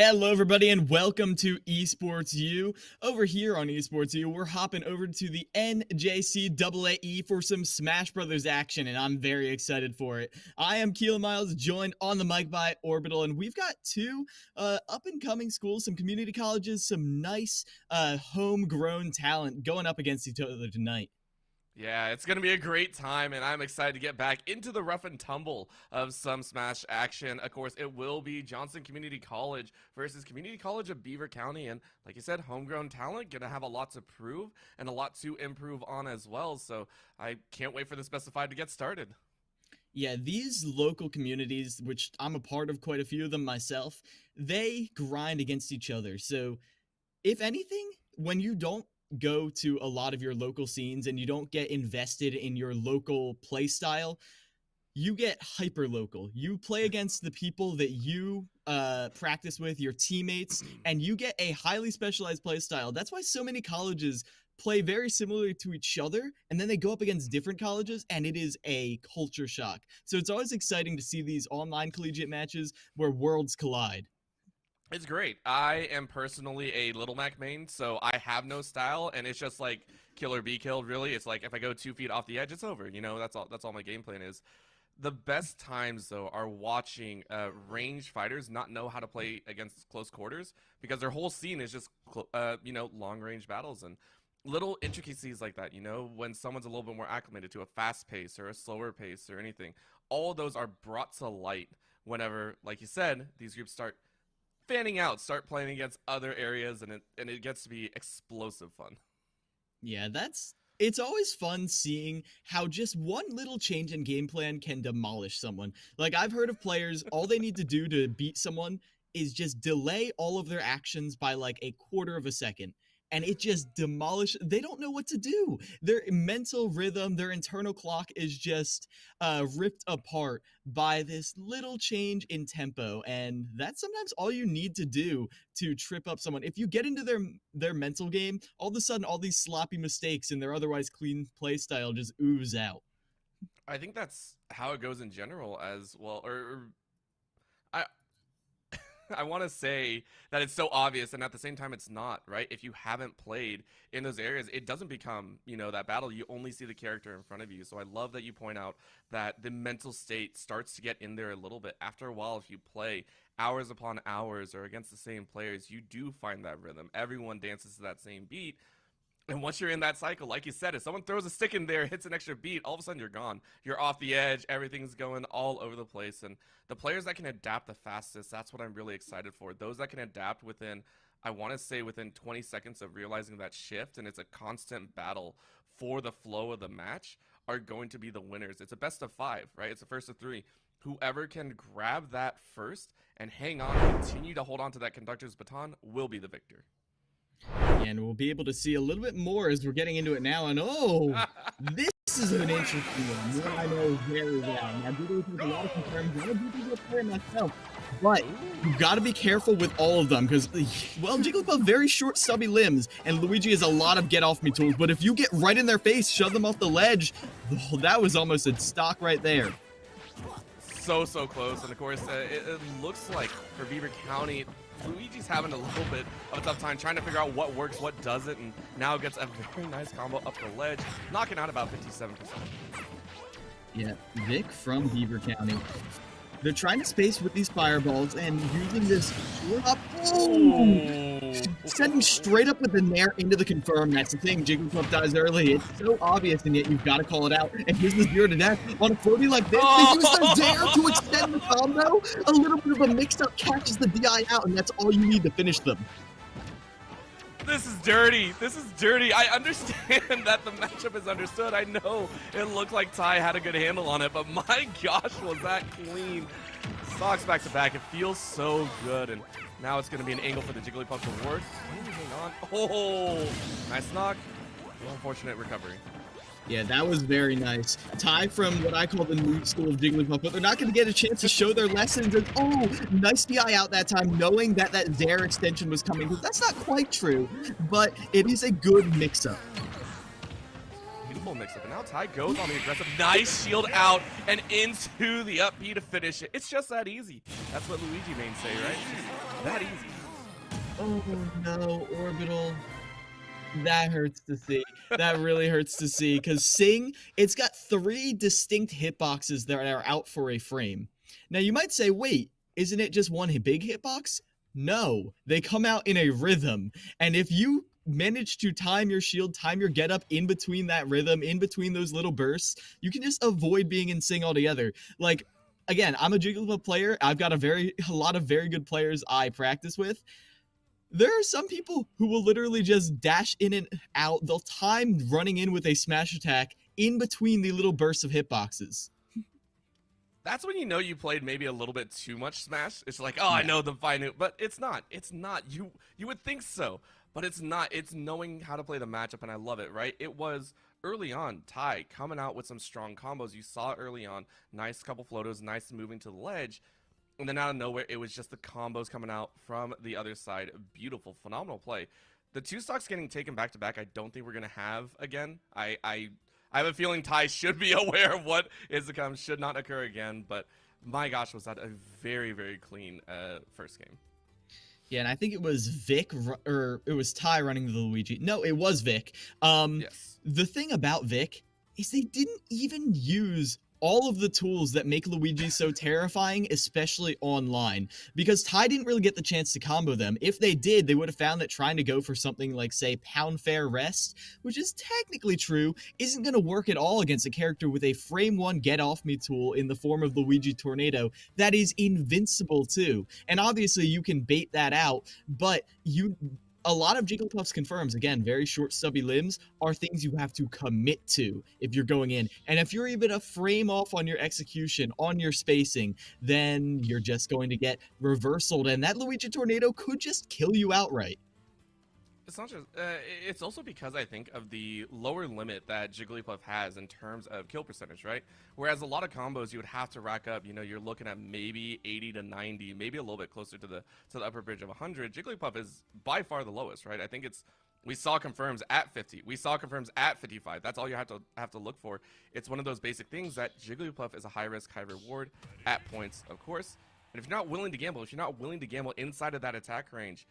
Hello everybody and welcome to Esports U. Over here on Esports U, we're hopping over to the NJCAAE for some Smash Brothers action, and I'm very excited for it. I am Keelan Miles, joined on the mic by Orbital, and we've got two up-and-coming schools, some community colleges, some nice homegrown talent going up against each other tonight. Yeah, it's going to be a great time, and I'm excited to get back into the rough and tumble of some Smash action. Of course, it will be Johnston Community College versus Community College of Beaver County, and like you said, homegrown talent, going to have a lot to prove and a lot to improve on as well, so I can't wait for the Specified to get started. Yeah, these local communities, which I'm a part of quite a few of them myself, they grind against each other. So, if anything, when you don't go to a lot of your local scenes and you don't get invested in your local play style, you get hyper local. You play against the people that you practice with, your teammates, and you get a highly specialized play style. That's why so many colleges play very similarly to each other, and then they go up against different colleges, and it is a culture shock. So it's always exciting to see these online collegiate matches where worlds collide. It's great. I am personally a Little Mac main, so I have no style, and it's just like kill or be killed, really. It's like if I go 2 feet off the edge, it's over. You know, that's all my game plan is. The best times, though, are watching ranged fighters not know how to play against close quarters because their whole scene is just, long-range battles and little intricacies like that, when someone's a little bit more acclimated to a fast pace or a slower pace or anything. All of those are brought to light whenever, like you said, these groups start fanning out, start playing against other areas, and it gets to be explosive fun. Yeah, it's always fun seeing how just one little change in game plan can demolish someone. Like, I've heard of players, all they need to do to beat someone is just delay all of their actions by like a quarter of a second. And it just demolishes. They don't know what to do. Their mental rhythm, their internal clock is just ripped apart by this little change in tempo. And that's sometimes all you need to do to trip up someone. If you get into their mental game, all of a sudden all these sloppy mistakes in their otherwise clean play style just ooze out. I think that's how it goes in general as well. I want to say that it's so obvious, and at the same time, it's not, right? If you haven't played in those areas, it doesn't become, that battle. You only see the character in front of you. So I love that you point out that the mental state starts to get in there a little bit. After a while, if you play hours upon hours or against the same players, you do find that rhythm. Everyone dances to that same beat. And once you're in that cycle, like you said, if someone throws a stick in there, hits an extra beat, all of a sudden you're gone. You're off the edge. Everything's going all over the place. And the players that can adapt the fastest, that's what I'm really excited for. Those that can adapt within, I want to say within 20 seconds of realizing that shift, and it's a constant battle for the flow of the match, are going to be the winners. It's a best of 5, right? It's a first of 3. Whoever can grab that first and hang on, continue to hold on to that conductor's baton, will be the victor. And we'll be able to see a little bit more as we're getting into it now. And this is an interesting one that I know very well. Now, Google has a lot of concerns. I'm a Google player myself, but you've got to be careful with all of them because, well, Jigglypuff have very short, stubby limbs, and Luigi has a lot of get-off-me tools. But if you get right in their face, shove them off the ledge, that was almost a stock right there. So close, and of course, it looks like for Beaver County, Luigi's having a little bit of a tough time trying to figure out what works, what doesn't, and now gets a very nice combo up the ledge, knocking out about 57%. Yeah, Vic from Beaver County. They're trying to space with these fireballs and using this up. Sending straight up with the nair into the confirm. That's the thing. Jigglypuff dies early. It's so obvious, and yet you've got to call it out. And here's the 0 to death on a floaty like this. They use the dare to extend the combo. A little bit of a mix-up catches the DI out, and that's all you need to finish them. This is dirty. This is dirty. I understand that the matchup is understood. I know it looked like Ty had a good handle on it, but my gosh, was that clean. Stocks back to back. It feels so good, and now it's going to be an angle for the Jigglypuff to work. Hang on. Oh, nice knock. Unfortunate recovery. Yeah, that was very nice. Ty from what I call the new school of Jigglypuff, but they're not going to get a chance to show their lessons. And, nice DI out that time, knowing that Dare extension was coming. Because that's not quite true, but it is a good mix-up. Beautiful mix-up. And now Ty goes on the aggressive. Nice shield out and into the up B to finish it. It's just that easy. That's what Luigi mains say, right? that easy. Oh no, Orbital. That hurts to see. That really hurts to see because Sing, it's got 3 distinct hitboxes that are out for a frame. Now you might say, wait, isn't it just one big hitbox? No, they come out in a rhythm. And if you manage to time your shield, time your get up in between that rhythm, in between those little bursts, you can just avoid being in Sing altogether. Like, again, I'm a Jigglypuff player. I've got a lot of very good players I practice with. There are some people who will literally just dash in and out. They'll time running in with a smash attack in between the little bursts of hitboxes. That's when you know you played maybe a little bit too much Smash. It's like, oh, I know the fine, but it's not. It's not. You would think so, but it's not. It's knowing how to play the matchup, and I love it, right? It was early on, Ty coming out with some strong combos. You saw early on, nice couple floatos, nice moving to the ledge. And then out of nowhere, it was just the combos coming out from the other side. Beautiful, phenomenal play. The 2 stocks getting taken back to back, I don't think we're going to have again. I have a feeling Ty should be aware of what is to come, should not occur again. But my gosh, was that a very, very clean first game. Yeah, and I think it was Vic, or it was Ty running the Luigi. No, it was Vic. Yes. The thing about Vic is they didn't even use all of the tools that make Luigi so terrifying, especially online, because Ty didn't really get the chance to combo them. If they did, they would have found that trying to go for something like, say, Pound Fair Rest, which is technically true, isn't going to work at all against a character with a frame 1 get off me tool in the form of Luigi Tornado that is invincible too. And obviously you can bait that out, but a lot of Jigglypuff's confirms, again, very short, stubby limbs, are things you have to commit to if you're going in. And if you're even a frame off on your execution, on your spacing, then you're just going to get reversaled, and that Luigi Tornado could just kill you outright. It's not just, it's also because I think of the lower limit that Jigglypuff has in terms of kill percentage, right? Whereas a lot of combos you would have to rack up, you know, you're looking at maybe 80 to 90, maybe a little bit closer to the upper bridge of 100. Jigglypuff is by far the lowest, right? I think we saw confirms at 50. We saw confirms at 55. That's all you have to look for. It's one of those basic things that Jigglypuff is a high risk, high reward at points, of course. And if you're not willing to gamble, if you're not willing to gamble inside of that attack range,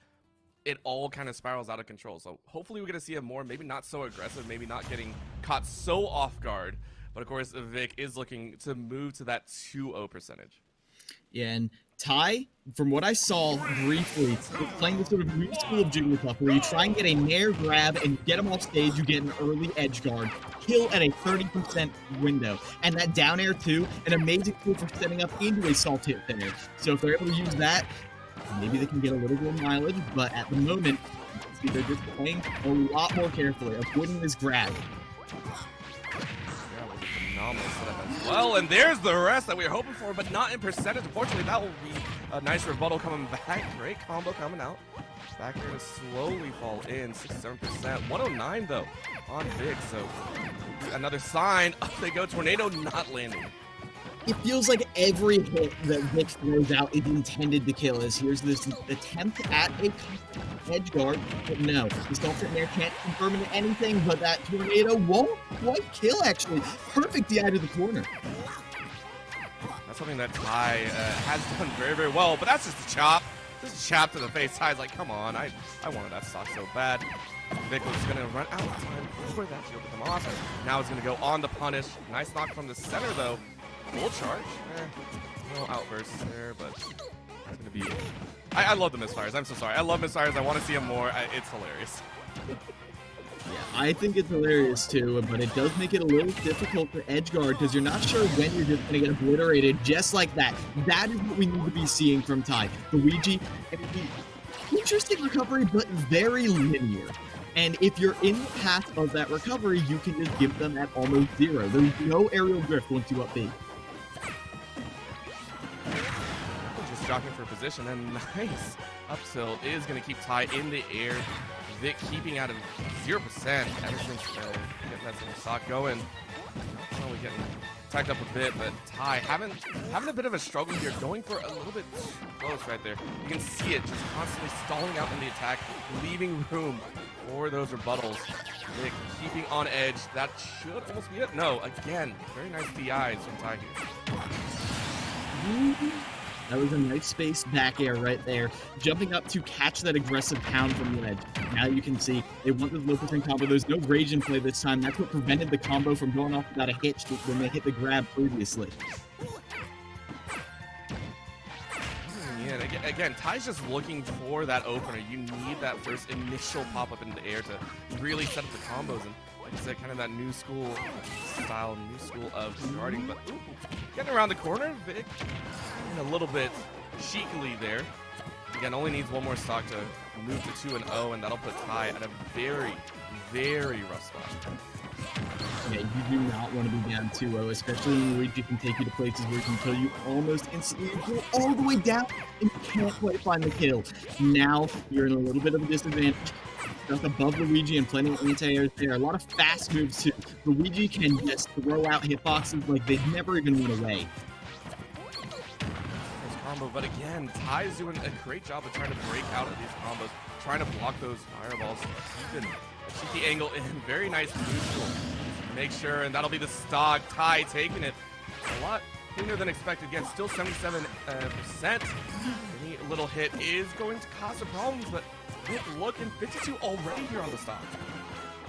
it all kind of spirals out of control. So hopefully we're going to see a more, maybe not so aggressive, maybe not getting caught so off guard. But of course, Vic is looking to move to that 2-0 percentage. Yeah, and Ty, from what I saw briefly, playing this sort of new school of Jigglypuff, where you try and get a nair grab and you get him off stage, you get an early edge guard, kill at a 30% window. And that down air too, an amazing tool for setting up into a salt hit there. So if they're able to use that, maybe they can get a little bit of mileage, but at the moment, you can see they're just playing a lot more carefully, avoiding this grab. Yeah, with a phenomenal setup as well, and there's the rest that we were hoping for, but not in percentage. Unfortunately, that will be a nice rebuttal coming back. Great combo coming out. Back here to slowly fall in, 67%. 109 though on Vic, so another sign. Up they go, Tornado not landing. It feels like every hit that Vic throws out is intended to kill us. Here's this attempt at a edge guard, but no. This alternate there can't confirm into anything, but that Tornado won't quite kill, actually. Perfect DI to the corner. That's something that Ty has done very, very well, but that's just a chop. Just a chop to the face. Ty's like, come on, I wanted that stock so bad. Nichols is going to run out of time before that shield to come off. Now it's going to go on the punish. Nice knock from the center, though. Full charge. No outbursts there, but it's going to be... I love the misfires. I'm so sorry. I love misfires. I want to see them more. It's hilarious. Yeah, I think it's hilarious too, but it does make it a little difficult for edgeguard because you're not sure when you're just going to get obliterated just like that. That is what we need to be seeing from Ty. Luigi, interesting recovery, but very linear. And if you're in the path of that recovery, you can just give them at almost zero. There's no aerial drift once you up B. Just jockeying for position, and nice up tilt is going to keep Ty in the air. Vic keeping out of 0% ever since getting that center stock going. Probably getting tacked up a bit, but Ty having a bit of a struggle here, going for a little bit too close right there. You can see it just constantly stalling out in the attack, leaving room for those rebuttals. Vic keeping on edge. That should almost be it. No, again, very nice DIs from Ty here. That was a nice space back air right there. Jumping up to catch that aggressive pound from the edge. Now you can see they want the low percent combo. There's no rage in play this time. That's what prevented the combo from going off without a hitch when they hit the grab previously. Yeah, again, Ty's just looking for that opener. You need that first initial pop-up in the air to really set up the combos. And like I said, kind of that new school style, new school of guarding. But ooh, getting around the corner, Vic, a little bit cheekily there. Again, only needs one more stock to move to 2-0, and that'll put Ty at a very, very rough spot. Yeah, you do not want to be down 2-0, especially when Luigi can take you to places where he can kill you almost instantly. You go all the way down, and you can't quite find the kill. Now, you're in a little bit of a disadvantage. Stuck above Luigi and plenty of anti-airs there. A lot of fast moves, too. Luigi can just throw out hitboxes like they never even went away. Combo, but again, Ty's doing a great job of trying to break out of these combos, trying to block those fireballs, keep a cheeky angle in. Very nice neutral. Make sure, and that'll be the stock. Ty taking it a lot cleaner than expected. Again, still 77%. Any little hit is going to cause some problems, but Vic looking 52 already here on the stock.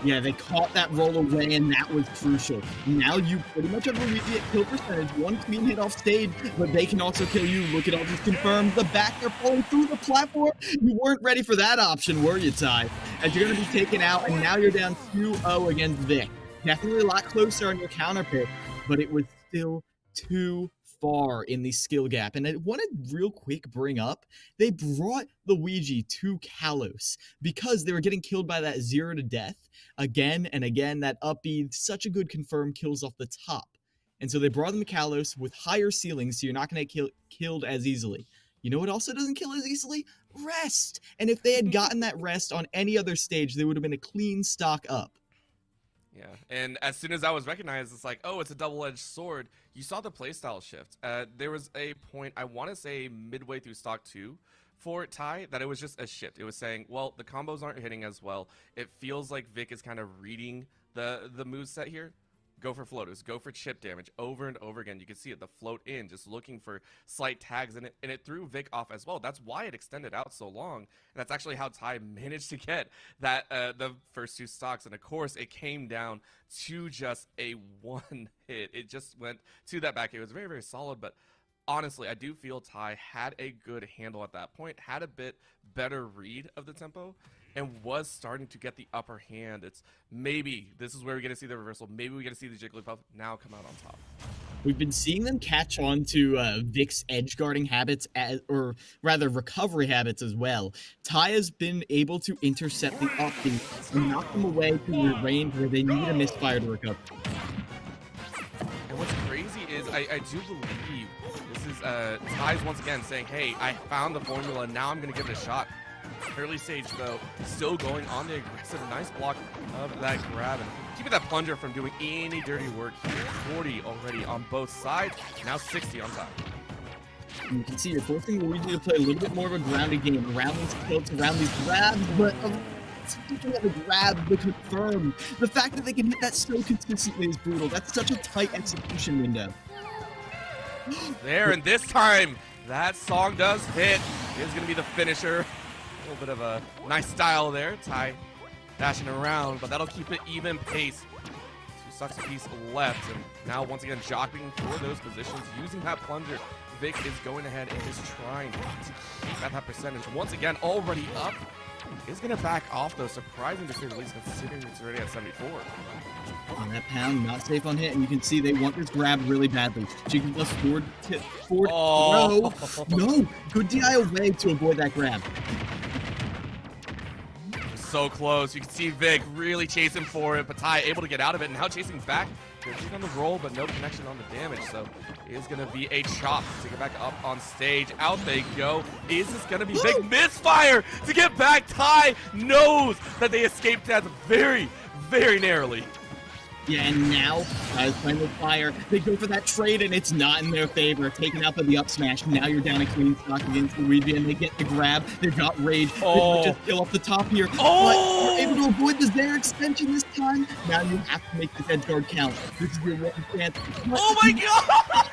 Yeah, they caught that roll away, and that was crucial. Now you pretty much have Luigi at kill percentage. One clean hit off stage, but they can also kill you. Look at all these confirmed. The back, they're pulling through the platform. You weren't ready for that option, were you, Ty? As you're going to be taken out, and now you're down 2-0 against Vic. Definitely a lot closer on your counter pick, but it was still too far in the skill gap. And I want to real quick bring up, they brought Luigi to Kalos because they were getting killed by that 0 to death again and again. That up B, such a good confirmed kills off the top. And so they brought them to Kalos with higher ceilings, so you're not going to get killed as easily. You know what also doesn't kill as easily? Rest. And if they had gotten that rest on any other stage, they would have been a clean stock up. Yeah, and as soon as I was recognized, it's like, oh, it's a double-edged sword. You saw the playstyle shift. There was a point, I want to say midway through stock 2 for Ty, that it was just a shift. It was saying, well, the combos aren't hitting as well. It feels like Vic is kind of reading the moveset here. Go for floaters, go for chip damage over and over again. You can see it, the float in, just looking for slight tags in it, and it threw Vic off as well. That's why it extended out so long, and that's actually how Ty managed to get that the first 2 stocks. And of course, it came down to just a one hit. It just went to that back. It was very, very solid, but honestly, I do feel Ty had a good handle at that point, had a bit better read of the tempo, and was starting to get the upper hand. It's maybe this is where we get to see the reversal. Maybe we get to see the Jigglypuff now come out on top. We've been seeing them catch on to Vic's edge guarding habits, or rather recovery habits as well. Ty has been able to intercept the up B and knock them away to the range where they need a misfire to recover. And what's crazy is I do believe this is Ty's once again saying, hey, I found the formula, now I'm going to give it a shot. Early stage, though, still going on the aggressive. Nice block of that grab and keeping that plunger from doing any dirty work here. 40 already on both sides. Now 60 on top. You can see you're forcing Luigi to play a little bit more of a grounded game around these tilts, around these grabs, but speaking of the grab, the confirm, the fact that they can hit that so consistently is brutal. That's such a tight execution window. There, and this time, that song does hit. It is going to be the finisher. A little bit of a nice style there. Ty dashing around, but that'll keep it even pace. 2 stocks apiece left, and now once again jockeying for those positions, using that plunger. Vic is going ahead and is trying to keep at that percentage. Once again, already up. Is going to back off, though. Surprising to say the least, considering it's already at 74. On that pound, not safe on hit, and you can see they want this grab really badly. Jigglypuff forward throw. No, good DI away to avoid that grab. So close. You can see Vic really chasing for it, but Ty able to get out of it, and now chasing back. Good on the roll, but no connection on the damage, so it is going to be a chop to get back up on stage. Out they go. Is this going to be big misfire to get back? Ty knows that they escaped that very, very narrowly. Yeah, and now Ty's playing with fire. They go for that trade, and it's not in their favor. Taken out by the up smash. Now you're down a clean stock against Luigi, and they get the grab. They've got rage. They just kill off the top here. Oh! But you're able to avoid the Zaire extension this time. Now you have to make this edge guard count. This is your one chance. Oh my god!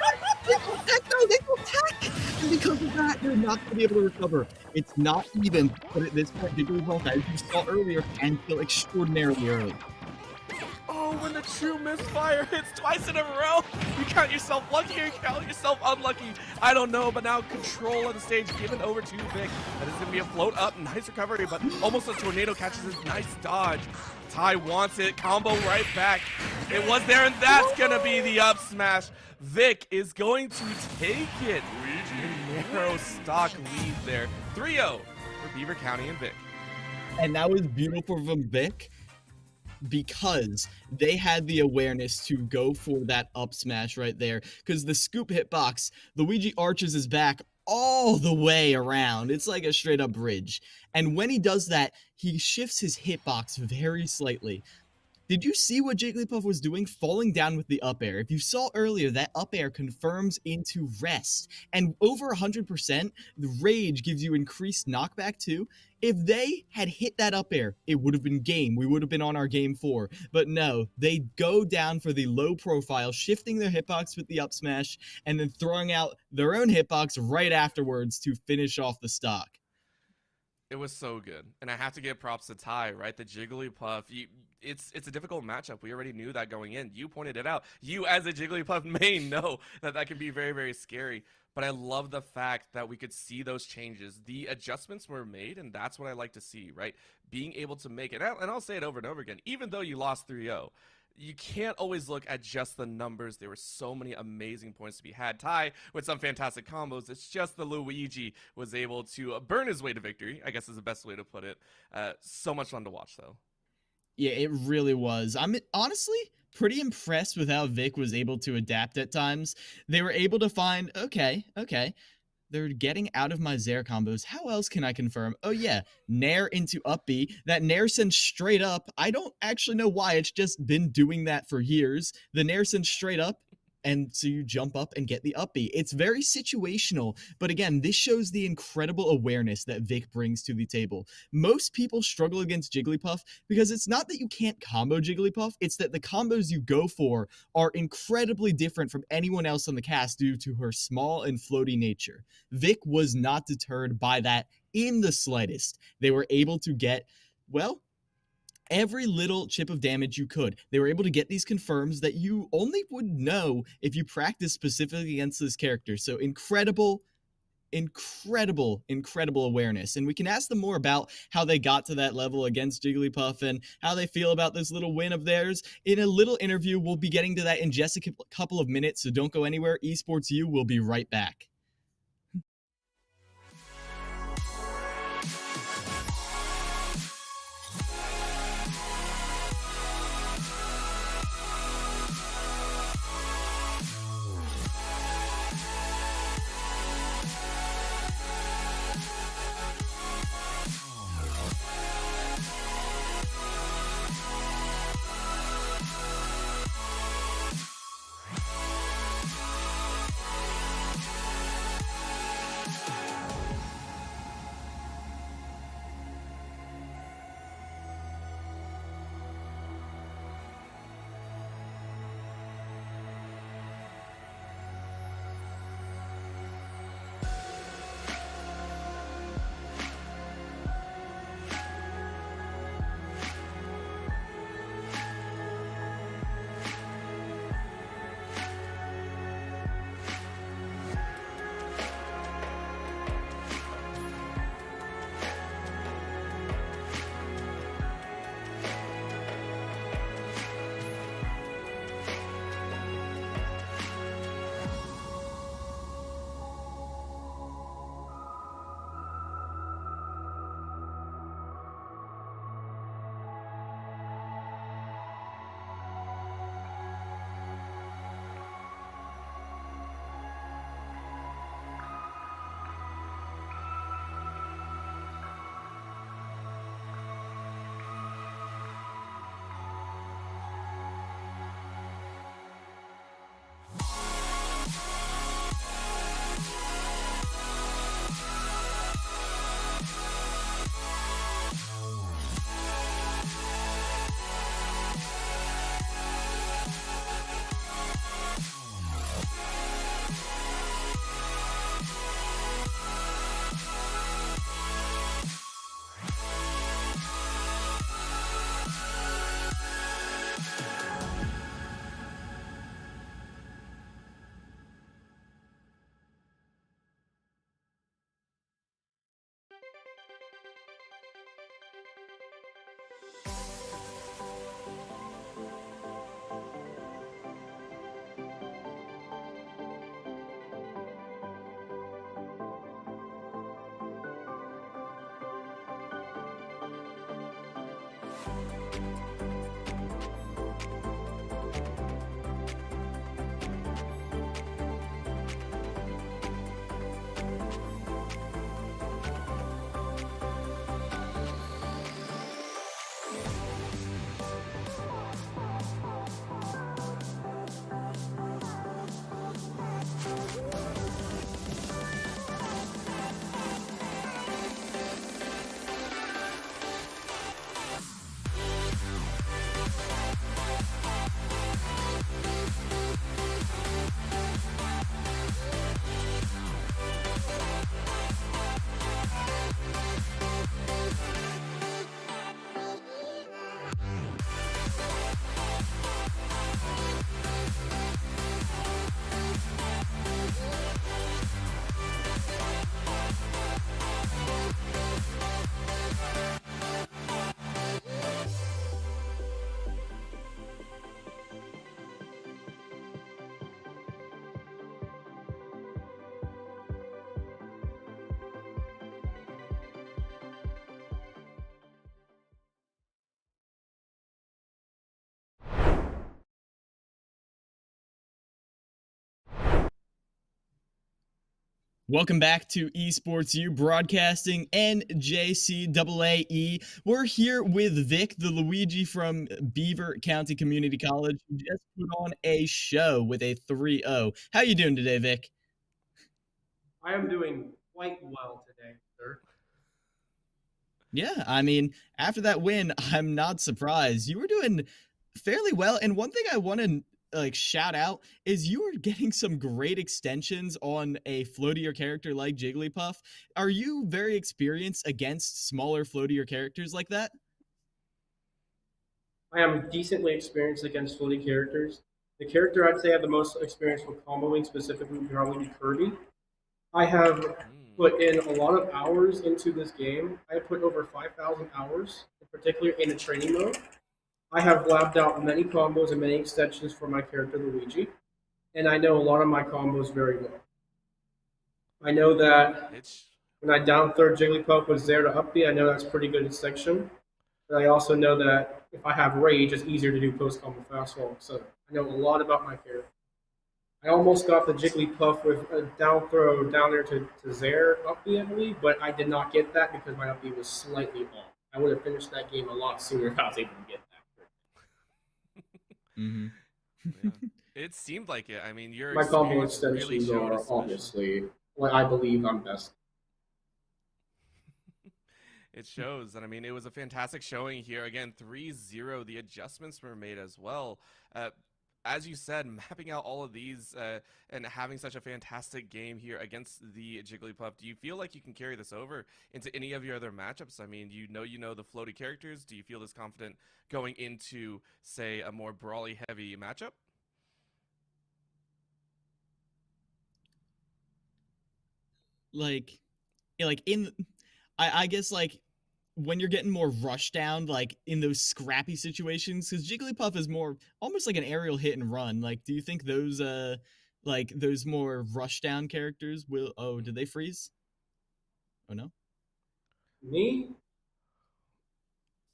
They go tech, though! They go tech! And because of that, you're not going to be able to recover. It's not even, but at this point, Jigglypuff, as you saw earlier, can kill extraordinarily early. Oh, when the true misfire hits twice in a row, you count yourself lucky or you count yourself unlucky. I don't know, but now control of the stage given over to Vic. That is going to be a float up. Nice recovery, but almost a tornado catches his nice dodge. Ty wants it. Combo right back. It was there, and that's going to be the up smash. Vic is going to take it. A narrow stock lead there. 3-0 for Beaver County and Vic. And that was beautiful from Vic, because they had the awareness to go for that up smash right there, because the scoop hitbox, Luigi arches his back all the way around. It's like a straight up bridge. And when he does that, he shifts his hitbox very slightly. Did you see what Jigglypuff was doing? Falling down with the up air. If you saw earlier, that up air confirms into rest. And over 100%, the rage gives you increased knockback too. If they had hit that up air, it would have been game. We would have been on our game 4. But no, they go down for the low profile, shifting their hitbox with the up smash, and then throwing out their own hitbox right afterwards to finish off the stock. It was so good, and I have to give props to Ty, right? The Jigglypuff, it's a difficult matchup. We already knew that going in. You pointed it out. You, as a Jigglypuff main, know that that can be very, very scary. But I love the fact that we could see those changes. The adjustments were made, and that's what I like to see, right? Being able to make it, and I'll say it over and over again, even though you lost 3-0, you can't always look at just the numbers. There were so many amazing points to be had. Ty with some fantastic combos. It's just the Luigi was able to burn his way to victory, I guess is the best way to put it. So much fun to watch, though. Yeah, it really was. I'm honestly pretty impressed with how Vic was able to adapt at times. They were able to find, okay, they're getting out of my Zair combos. How else can I confirm? Oh yeah, Nair into up B. That Nair sends straight up. I don't actually know why. It's just been doing that for years. The Nair sends straight up, and so you jump up and get the up B. It's very situational, but again, this shows the incredible awareness that Vic brings to the table. Most people struggle against Jigglypuff because it's not that you can't combo Jigglypuff, it's that the combos you go for are incredibly different from anyone else on the cast due to her small and floaty nature. Vic was not deterred by that in the slightest. They were able to get, well, every little chip of damage you could. They were able to get these confirms that you only would know if you practice specifically against this character. So incredible awareness. And we can ask them more about how they got to that level against Jigglypuff and how they feel about this little win of theirs. In a little interview, we'll be getting to that in just a couple of minutes, so don't go anywhere. Esports U will be right back. Welcome back to Esports U Broadcasting NJCAAE. We're here with Vic, the Luigi from Beaver County Community College, who just put on a show with a 3-0. How you doing today, Vic? I am doing quite well today, sir. Yeah, I mean, after that win, I'm not surprised. You were doing fairly well, and one thing I want to shout out is you are getting some great extensions on a floatier character like Jigglypuff. Are you very experienced against smaller floatier characters like that? I am decently experienced against floating characters. The character I'd say I have the most experience with comboing specifically would probably be Kirby. I have put in a lot of hours into this game. I have put over 5,000 hours, in particular in the training mode. I have labbed out many combos and many extensions for my character Luigi, and I know a lot of my combos very well. I know that when I down third Jigglypuff was there to up B, I know that's pretty good in section. But I also know that if I have Rage, it's easier to do post combo fast roll. So I know a lot about my character. I almost got the Jigglypuff with a down throw down there to Zaire up B, I believe, but I did not get that because my up B was slightly off. I would have finished that game a lot sooner if I was able to get that. Mm-hmm. Yeah. It seemed like it. I mean, my combo extensions really are obviously what I believe I'm best. It shows. And I mean, it was a fantastic showing here. Again, 3-0. The adjustments were made as well. As you said, mapping out all of these and having such a fantastic game here against the Jigglypuff, do you feel like you can carry this over into any of your other matchups? I mean, you know the floaty characters. Do you feel this confident going into, say, a more brawly-heavy matchup? I guess when you're getting more rush down, like in those scrappy situations, because Jigglypuff is more almost like an aerial hit and run. Like, do you think those those more rush down characters will? Oh, did they freeze? Oh no. Me?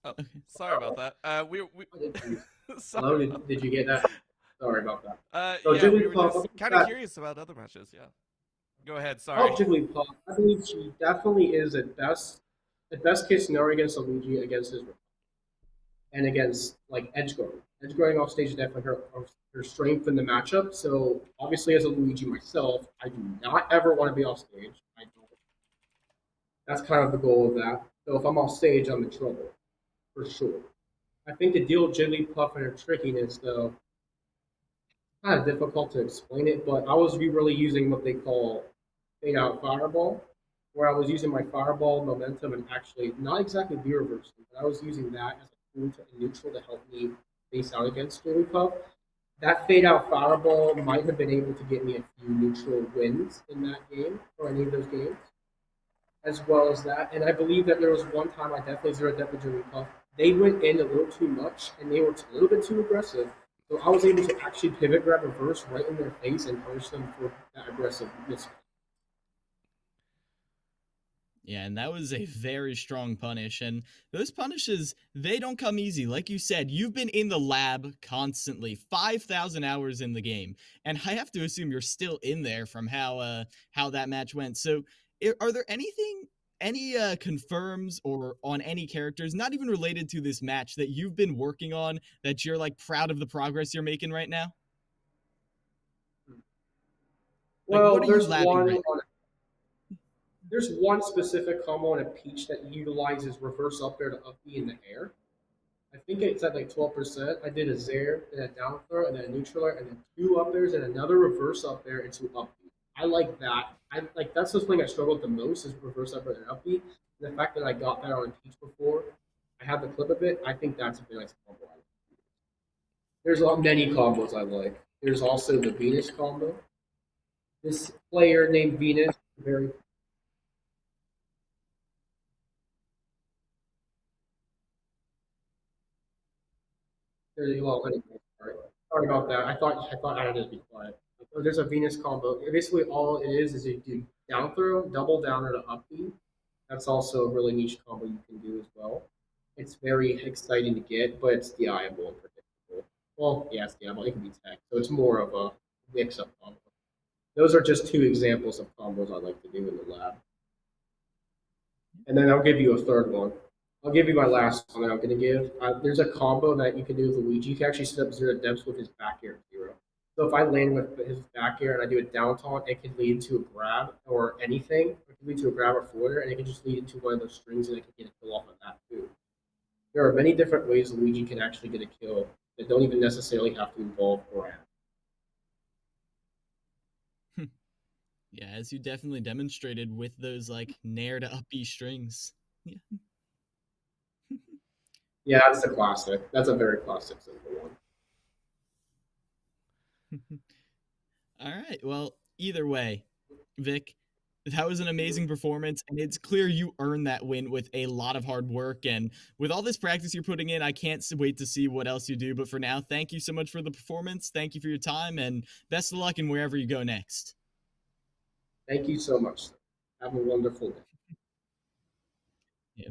Oh, okay. Sorry about that. Hello, did you get that? Sorry about that. So yeah, we were just kind of curious about other matches. Yeah. Go ahead. Sorry. Oh, Jigglypuff. I believe she definitely is at best case scenario against Luigi, against his and against like edge guard. Edge guarding off stage is definitely her strength in the matchup. So obviously, as a Luigi myself, I do not ever want to be off stage. I don't. That's kind of the goal of that. So if I'm off stage, I'm in trouble, for sure. I think to deal with Jigglypuff and her trickiness, though, kind of difficult to explain it. But I was really using what they call fade out fireball, where I was using my fireball momentum and actually not exactly be reversal, but I was using that as a tool to neutral to help me face out against Jigglypuff. That fade out fireball might have been able to get me a few neutral wins in that game or any of those games, as well as that. And I believe that there was one time I definitely zeroed that with Jigglypuff. They went in a little too much and they were a little bit too aggressive. So I was able to actually pivot grab reverse right in their face and punish them for that aggressive mismatch. Yeah, and that was a very strong punish. And those punishes, they don't come easy. Like you said, you've been in the lab constantly, 5,000 hours in the game. And I have to assume you're still in there from how that match went. So, are there any confirms or on any characters, not even related to this match, that you've been working on that you're like proud of the progress you're making right now? Like, what Well, are you labbing right now? there's one specific combo on a peach that utilizes reverse up air to up B in the air. I think it's at like 12%. I did a Zaire, then a down throw, and then a neutral air, and then two up airs and another reverse up air into up B. I like that. I like that's the thing I struggled the most is reverse up air and up B. And the fact that I got that on a peach before, I have the clip of it. I think that's a very nice combo. There's many combos I like. There's also the Venus combo. This player named Venus, very well. Anyway, sorry about that. I thought I had to be quiet. There's a Venus combo. Basically, all it is you do down throw, double downer to up B. That's also a really niche combo you can do as well. It's very exciting to get, but it's DIable and predictable. Well, yeah, it's DIable. It can be tech, so it's more of a mix-up combo. Those are just two examples of combos I like to do in the lab. And then I'll give you a third one. I'll give you my last one that I'm going to give. There's a combo that you can do with Luigi. You can actually set up zero depths with his back air 0. So if I land with his back air and I do a down taunt, it can lead to a grab or anything. It can lead to a grab or floater, and it can just lead into one of those strings, and I can get a kill off of that too. There are many different ways Luigi can actually get a kill that don't even necessarily have to involve grab. Yeah, as you definitely demonstrated with those like nair to up B strings. Yeah. Yeah, that's a classic. That's a very classic simple one. All right. Well, either way, Vic, that was an amazing performance, and it's clear you earned that win with a lot of hard work. And with all this practice you're putting in, I can't wait to see what else you do. But for now, thank you so much for the performance. Thank you for your time, and best of luck in wherever you go next. Thank you so much. Have a wonderful day. Yeah.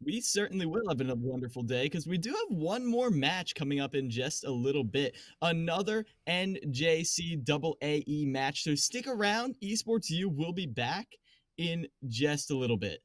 We certainly will have a wonderful day because we do have one more match coming up in just a little bit. Another NJCAAE match. So stick around. Esports U will be back in just a little bit.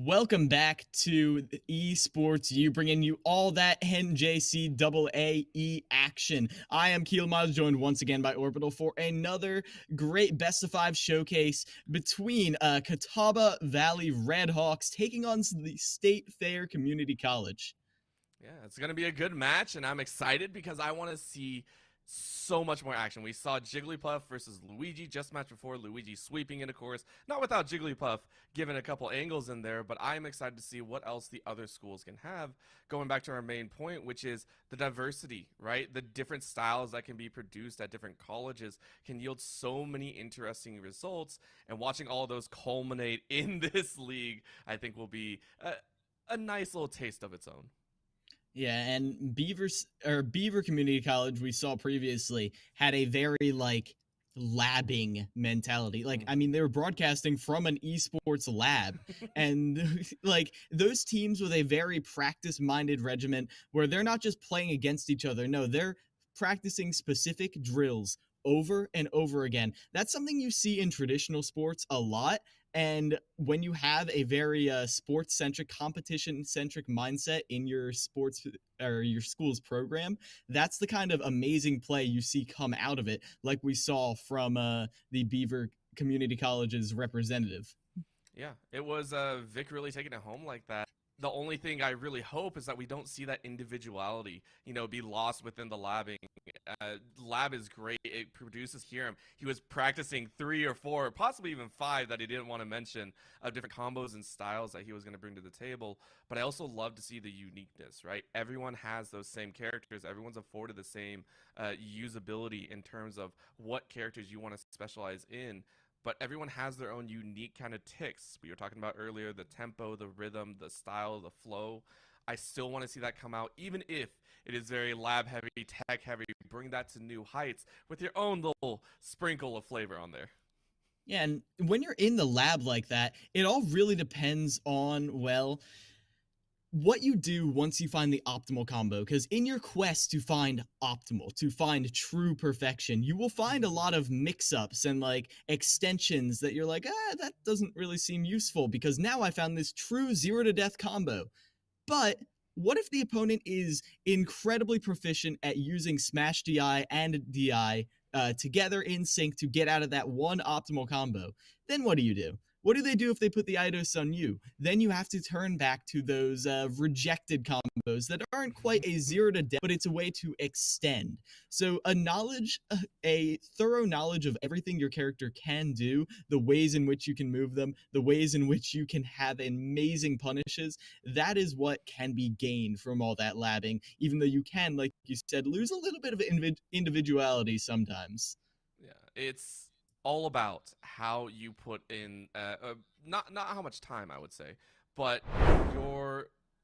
Welcome back to Esports U, bringing you all that NJCAAE action. I am Keel Miles, joined once again by Orbital for another great best of 5 showcase between Catawba Valley Redhawks taking on the State Fair Community College. Yeah, it's going to be a good match, and I'm excited because I want to see so much more action. We saw Jigglypuff versus Luigi just match before, Luigi sweeping in, of course, not without Jigglypuff giving a couple angles in there, but I'm excited to see what else the other schools can have, going back to our main point, which is the diversity, right? The different styles that can be produced at different colleges can yield so many interesting results, and watching all of those culminate in this league, I think will be a nice little taste of its own. Yeah, and Beaver Community College we saw previously had a very labbing mentality. I mean, they were broadcasting from an esports lab and those teams with a very practice-minded regiment where they're not just playing against each other. No, they're practicing specific drills over and over again. That's something you see in traditional sports a lot. And when you have a very sports-centric, competition-centric mindset in your sports or your school's program, that's the kind of amazing play you see come out of it, like we saw from the Beaver Community College's representative. Yeah, it was Vic really taking it home like that. The only thing I really hope is that we don't see that individuality, be lost within the labbing. Lab is great. It produces him. He was practicing 3 or 4, possibly even 5 that he didn't want to mention of different combos and styles that he was going to bring to the table. But I also love to see the uniqueness, right? Everyone has those same characters. Everyone's afforded the same usability in terms of what characters you want to specialize in. But everyone has their own unique kind of ticks. We were talking about earlier, the tempo, the rhythm, the style, the flow. I still want to see that come out, even if it is very lab heavy, tech heavy. Bring that to new heights with your own little sprinkle of flavor on there. Yeah, and when you're in the lab like that, it all really depends on, what you do once you find the optimal combo. Because in your quest to find optimal, to find true perfection, you will find a lot of mix-ups and extensions that you're like, that doesn't really seem useful because now I found this true 0 to death combo. But what if the opponent is incredibly proficient at using Smash DI and DI together in sync to get out of that one optimal combo? Then what do? What do they do if they put the Eidos on you? Then you have to turn back to those rejected combos that aren't quite a 0 to death, but it's a way to extend. So a thorough knowledge of everything your character can do, the ways in which you can move them, the ways in which you can have amazing punishes, that is what can be gained from all that labbing, even though you can, like you said, lose a little bit of individuality sometimes. Yeah, it's all about how you put in not how much time, I would say, but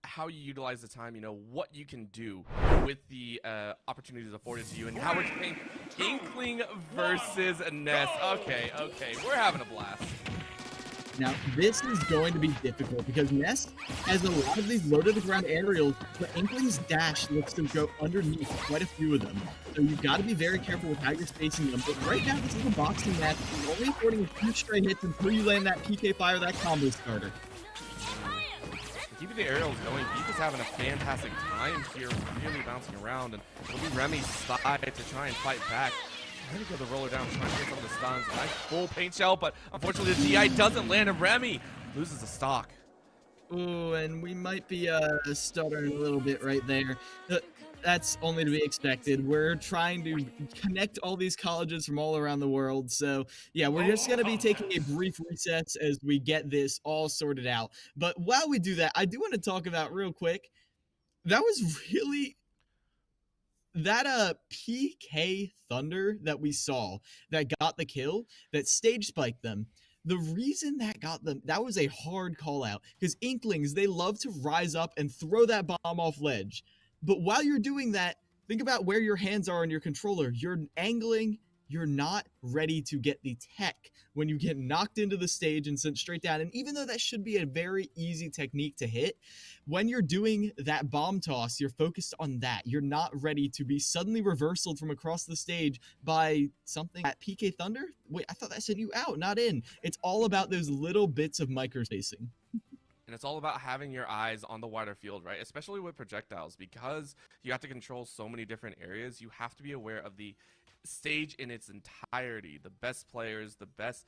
how you utilize the time, what you can do with the opportunities afforded to you. And how we're playing Inkling versus Ness. Okay, we're having a blast. Now, this is going to be difficult because Ness has a lot of these low-to-the-ground aerials, but Inkling's dash looks to go underneath quite a few of them. So you've got to be very careful with how you're spacing them. But right now, this is a boxing match. You're only affording a few stray hits until you land that PK Fire, that combo starter. Keeping the aerials going, Beaver's having a fantastic time here, really bouncing around, and it'll be Remy's side to try and fight back. Trying to go the roller down, trying to get some of the stuns. Nice full paint shell, but unfortunately the DI doesn't land, and Remy loses the stock. Ooh, and we might be stuttering a little bit right there. That's only to be expected. We're trying to connect all these colleges from all around the world. So, yeah, we're just going to be taking a brief recess as we get this all sorted out. But while we do that, I do want to talk about real quick. That was really... That PK Thunder that we saw that got the kill, that stage spiked them, the reason that got them, that was a hard call out because Inklings, they love to rise up and throw that bomb off ledge. But while you're doing that, think about where your hands are on your controller. You're angling, you're not ready to get the tech when you get knocked into the stage and sent straight down. And even though that should be a very easy technique to hit, when you're doing that bomb toss, you're focused on that. You're not ready to be suddenly reversaled from across the stage by something at PK Thunder. Wait, I thought that sent you out, not in. It's all about those little bits of microspacing. And it's all about having your eyes on the wider field, right? Especially with projectiles, because you have to control so many different areas. You have to be aware of the stage in its entirety. The best players, the best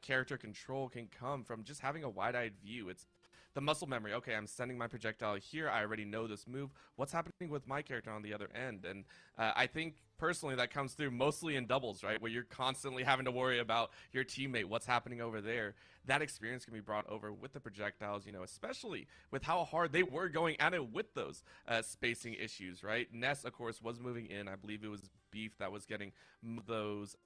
character control can come from just having a wide-eyed view. It's the muscle memory. Okay, I'm sending my projectile here. I already know this move. What's happening with my character on the other end? And I think personally that comes through mostly in doubles, right? Where you're constantly having to worry about your teammate, what's happening over there. That experience can be brought over with the projectiles, you know, especially with how hard they were going at it with those spacing issues, right? Ness, of course, was moving in. I believe it was Beef that was getting those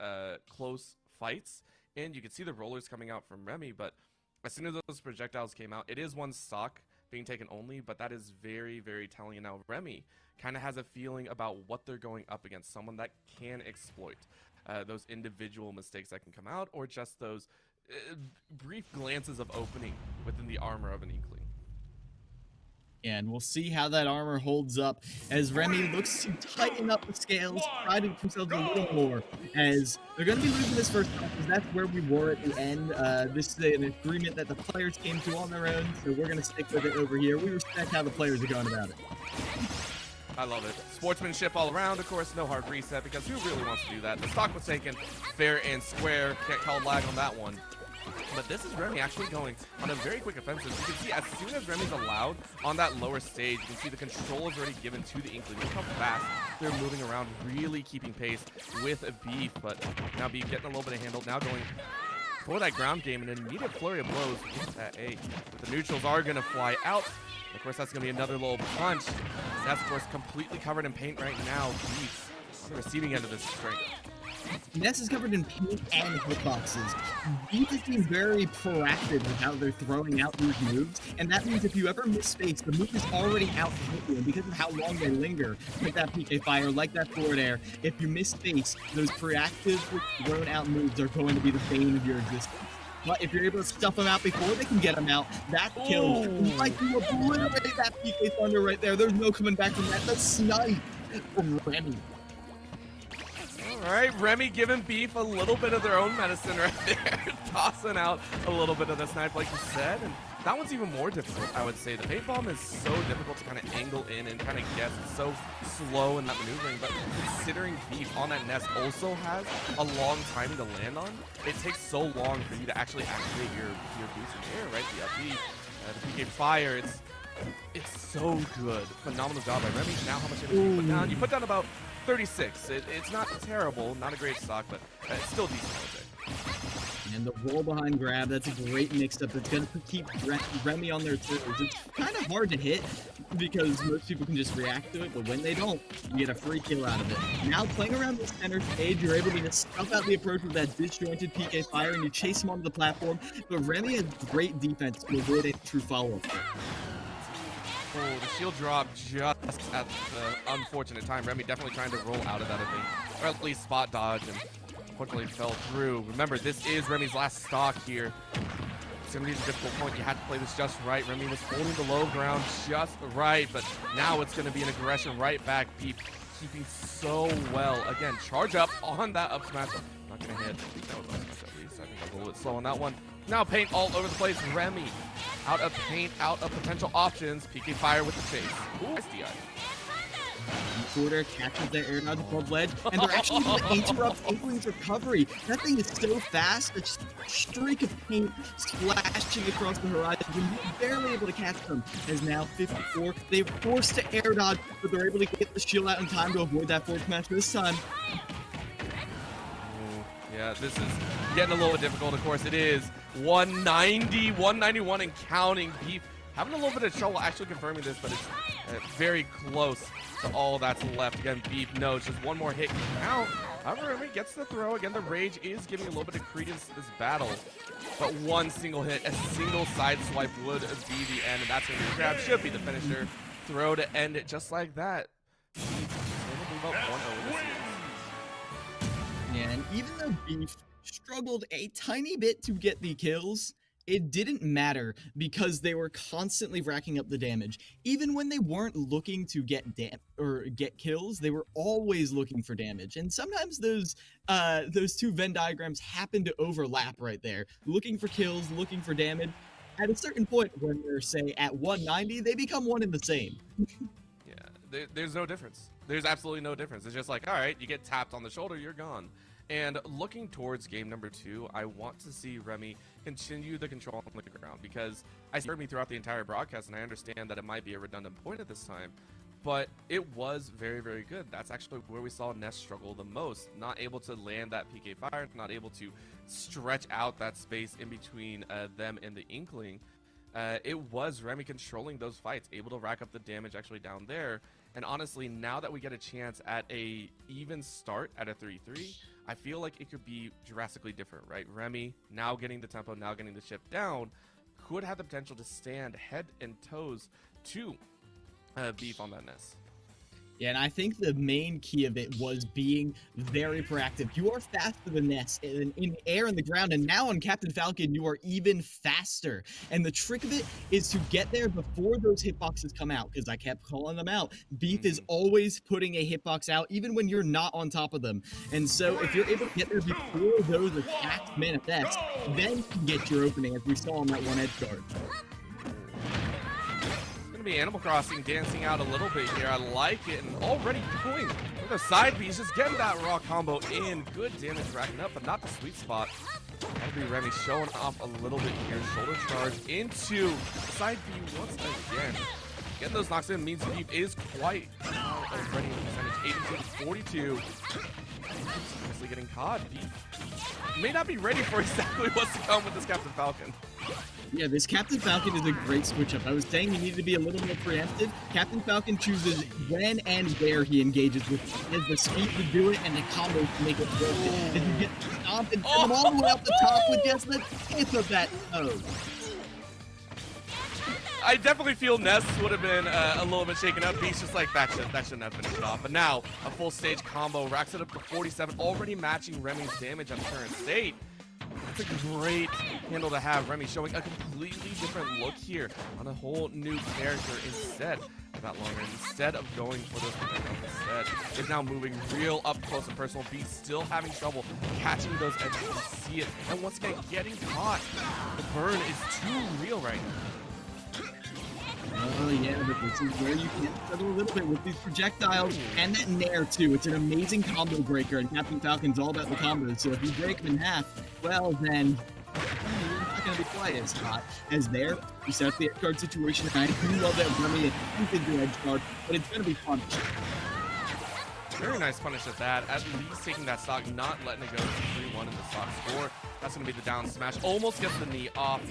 close fights. And you can see the rollers coming out from Remy, but as soon as those projectiles came out, it is one stock being taken only, but that is very, very telling. And now Remy kind of has a feeling about what they're going up against, someone that can exploit those individual mistakes that can come out, or just those brief glances of opening within the armor of an Inkling. And we'll see how that armor holds up as Remy looks to tighten up the scales, try to make themselves a little more, as they're going to be losing this first round, because that's where we were at the end. This is an agreement that the players came to on their own, so we're going to stick with it over here. We respect how the players are going about it. I love it. Sportsmanship all around, of course, no hard reset, because who really wants to do that? The stock was taken fair and square. Can't call lag on that one. But this is Remy actually going on a very quick offensive. You can see as soon as Remy's allowed on that lower stage, you can see the control is already given to the Inkling. Look how fast they're moving around, really keeping pace with Beef. But now Beef getting a little bit of handle, now going for that ground game, and an immediate flurry of blows with that A. But the neutrals are going to fly out. Of course, that's going to be another little punch. That's, of course, completely covered in paint right now. Beef, the receiving end of this strength. Ness is covered in paint and hitboxes. Beef is being very proactive with how they're throwing out these moves, and that means if you ever miss space, the move is already out to hit you, and because of how long they linger, like that PK fire, like that forward air, if you miss space, those proactive thrown out moves are going to be the bane of your existence. But if you're able to stuff them out before they can get them out, that kills. Like you obliterate that PK Thunder right there. There's no coming back from that. The snipe from Remy. All right, Remy giving Beef a little bit of their own medicine right there, tossing out a little bit of the snipe, like you said, and that one's even more difficult, I would say. The paint bomb is so difficult to kind of angle in and kind of guess. It's so slow in that maneuvering, but considering Beef on that nest also has a long timing to land on, it takes so long for you to actually activate your boost in air, right? The up the PK fire, it's so good. Phenomenal job by Remy. Now how much energy you put down? You put down about 36. It's not terrible, not a great stock, but it's still decent, I would say. And the roll behind grab, that's a great mix-up. It's going to keep Remy on their toes. It's kind of hard to hit because most people can just react to it, but when they don't, you get a free kill out of it. Now, playing around the center stage, you're able to just stuff out the approach with that disjointed PK fire, and you chase him onto the platform. But Remy has great defense to avoid a true follow-up there. Oh, the shield drop just at the unfortunate time. Remy definitely trying to roll out of that, I think. Or at least spot dodge, and unfortunately fell through. Remember, this is Remy's last stock here. It's going to be a difficult point. You had to play this just right. Remy was holding the low ground just right, but now it's going to be an aggression right back. Beef keeping so well. Again, charge up on that up smash. Not going to hit. I think that was up smash at least. I think I was a little bit slow on that one. Now paint all over the place. Remy out of paint, out of potential options. PK fire with the chase. Ooh, nice DI. Quarter catches their air dodge above ledge, and they're actually going to interrupt Inkling's recovery. That thing is so fast, a streak of paint splashing across the horizon. You're barely able to catch them. As now 54, they're forced to air dodge, but they're able to get the shield out in time to avoid that forward smash this time. Yeah, this is getting a little bit difficult. Of course, it is 190, 191 and counting. Beef having a little bit of trouble actually confirming this, but it's very close to all that's left. Again, Beef knows just one more hit out. However, Remy gets the throw. Again, the rage is giving a little bit of credence to this battle. But one single hit, a single side swipe would be the end, and that's going to be the grab. Should be the finisher. Throw to end it just like that. About 1-0 this series. Yeah, and even though Beef struggled a tiny bit to get the kills, it didn't matter because they were constantly racking up the damage. Even when they weren't looking to get kills, they were always looking for damage. And sometimes those two Venn diagrams happen to overlap right there. Looking for kills, looking for damage. at a certain point when they're, say, at 190, they become one and the same. Yeah, there's no difference. There's absolutely no difference. It's just like, all right, you get tapped on the shoulder, you're gone. And looking towards game number 2, I want to see Remy continue the control on the ground, because I heard me throughout the entire broadcast, and I understand that it might be a redundant point at this time, but it was very, very good. That's actually where we saw Ness struggle the most. Not able to land that PK fire, not able to stretch out that space in between them and the Inkling. It was Remy controlling those fights, able to rack up the damage actually down there. And honestly, now that we get a chance at a even start at a 3-3, I feel like it could be drastically different, right? Remy, now getting the tempo, now getting the chip down, could have the potential to stand head and toes to Beef on that Ness. Yeah, and I think the main key of it was being very proactive. You are faster than Ness in the air and the ground, and now on Captain Falcon, you are even faster. And the trick of it is to get there before those hitboxes come out, because I kept calling them out. Beef is always putting a hitbox out, even when you're not on top of them. And so if you're able to get there before those attacks manifest, then you can get your opening, as we saw on that one edge guard. Be Animal Crossing dancing out a little bit here. I like it, and already going for the side B. He's just getting that raw combo in. Good damage racking up, but not the sweet spot. That'll be Remy showing off a little bit here. Shoulder charge into side B once again. Getting those knocks in means Beef is quite already in percentage. 82 to 42. Honestly getting caught. Beef may not be ready for exactly what's to come with this Captain Falcon. Yeah, this Captain Falcon is a great switch-up. I was saying he needed to be a little more preemptive. Captain Falcon chooses when and where he engages with. He has the speed to do it and the combos to make it work. And you get stomped and come all the way up the top with just the tip of that toe. I definitely feel Ness would have been a little bit shaken up. Beast just like, that shouldn't have finished it off. But now, a full stage combo, racks it up to 47, already matching Remy's damage on current state. It's a great handle to have. Remy showing a completely different look here on a whole new character instead of that long range. Instead of going for those instead, is now moving real up close and personal. Beast still having trouble catching those edges. You see it. And once again, getting caught. The burn is too real right now. Oh yeah, but this is where you can settle a little bit with these projectiles and that nair too. It's an amazing combo breaker, and Captain Falcon's all about the combos. So if you break them in half, well then you're not going to be quite as hot as there. You set up the edge guard situation, and I do love that Remy is the edge guard, but it's going to be fun. Very nice punish at that. At least taking that stock, not letting it go to 3-1 in the stock score. That's going to be the down smash. Almost gets the knee off.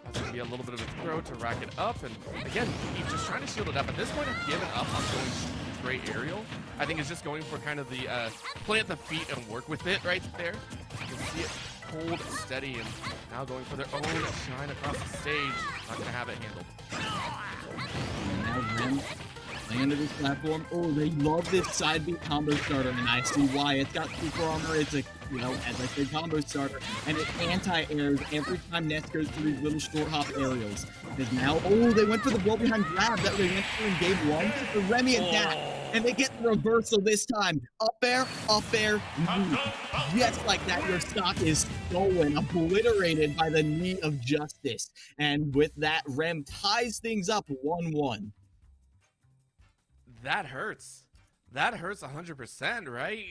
That's going to be a little bit of a throw to rack it up. And again, he's just trying to shield it up. At this point, I've given up on going straight aerial. I think it's just going for kind of the play at the feet and work with it right there. You can see it hold steady, and now going for their own shine across the stage. Not going to have it handled. And now Ren into this platform. Oh, they love this side B combo starter, and I see why. It's got super armor. It's a, you know, as I said, combo starter, and it anti-airs every time Ness goes through these little short hop aerials. Because now, oh, they went for the blow behind grab that they went through in game 1. The Remy attack, and they get the reversal this time. Up air, knee. Just like that, your stock is stolen, obliterated by the knee of justice. And with that, Rem ties things up 1-1. That hurts. That hurts 100%, right?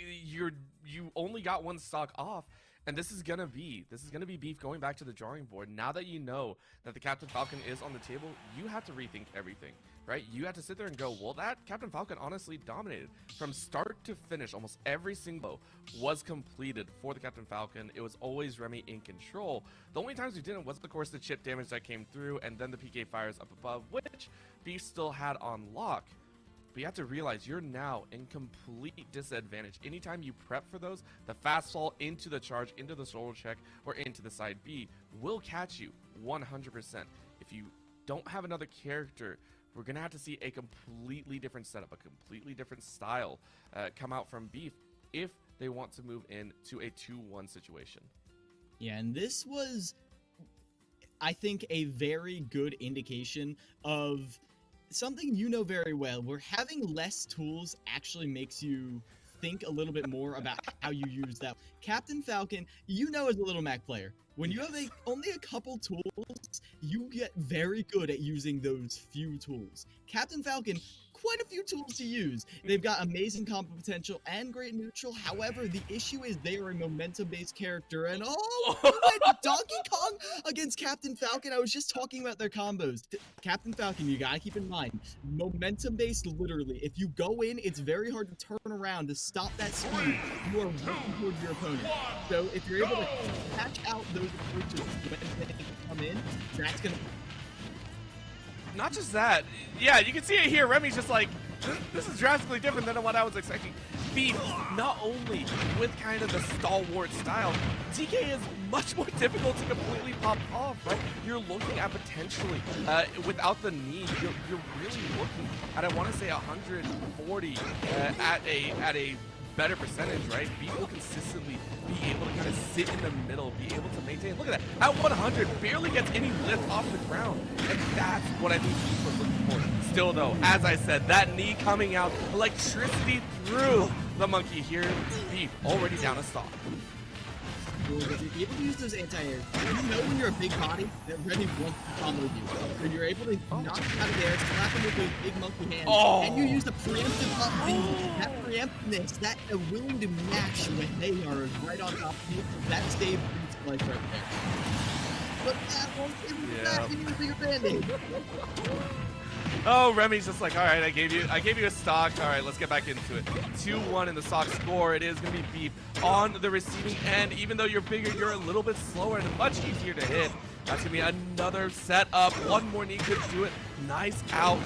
You only got one stock off, and this is gonna be Beef going back to the drawing board. Now that you know that the Captain Falcon is on the table, you have to rethink everything, right? You have to sit there and go, well, that Captain Falcon honestly dominated from start to finish. Almost every single was completed for the Captain Falcon. It was always Remy in control. The only times we didn't was, of course, the chip damage that came through, and then the PK fires up above, which Beef still had on lock. But you have to realize you're now in complete disadvantage. Anytime you prep for those, the fast fall into the charge, into the shoulder check, or into the side B will catch you 100%. If you don't have another character, we're going to have to see a completely different setup, a completely different style come out from Beef if they want to move into a 2-1 situation. Yeah, and this was, I think, a very good indication of something you know very well, where having less tools actually makes you think a little bit more about how you use that. Captain Falcon, you know, as a Little Mac player, When you have only a couple tools, you get very good at using those few tools. Captain Falcon, quite a few tools to use. They've got amazing combo potential and great neutral. However, the issue is they are a momentum-based character, and Donkey Kong against Captain Falcon. I was just talking about their combos. Captain Falcon, you gotta keep in mind, momentum-based literally. If you go in, it's very hard to turn around to stop that speed. You are working towards your opponent. So if you're able to catch out those approaches when they come in, that's gonna... Not just that, yeah, you can see it here. Remy's just like, this is drastically different than what I was expecting. Beef, not only with kind of the stalwart style, DK is much more difficult to completely pop off, right? You're looking at potentially, without the knee, you're really looking at, I want to say 140 at a better percentage, right? Beef will consistently be able to kind of sit in the middle, be able to maintain. Look at that. At 100, barely gets any lift off the ground. And that's what I think Beef was looking for. Still, though, as I said, that knee coming out, electricity through the monkey here. Beef already down a stock. You're able to use those anti-airs. You know when you're a big body that Remy wants to combo you. So you're able to knock him out of there, slap him with those big monkey hands, and you use the preemptive up B. That preemptiveness, that willing to match when they are right on top of you, that saved Beef's life right there. But that won't give you back, you need a bigger band-aid. Oh, Remy's just like, all right, I gave you a stock. All right, let's get back into it. 2-1 in the stock score. It is going to be Beef on the receiving end. Even though you're bigger, you're a little bit slower and much easier to hit. That's going to be another setup. One more knee could do it. Nice out.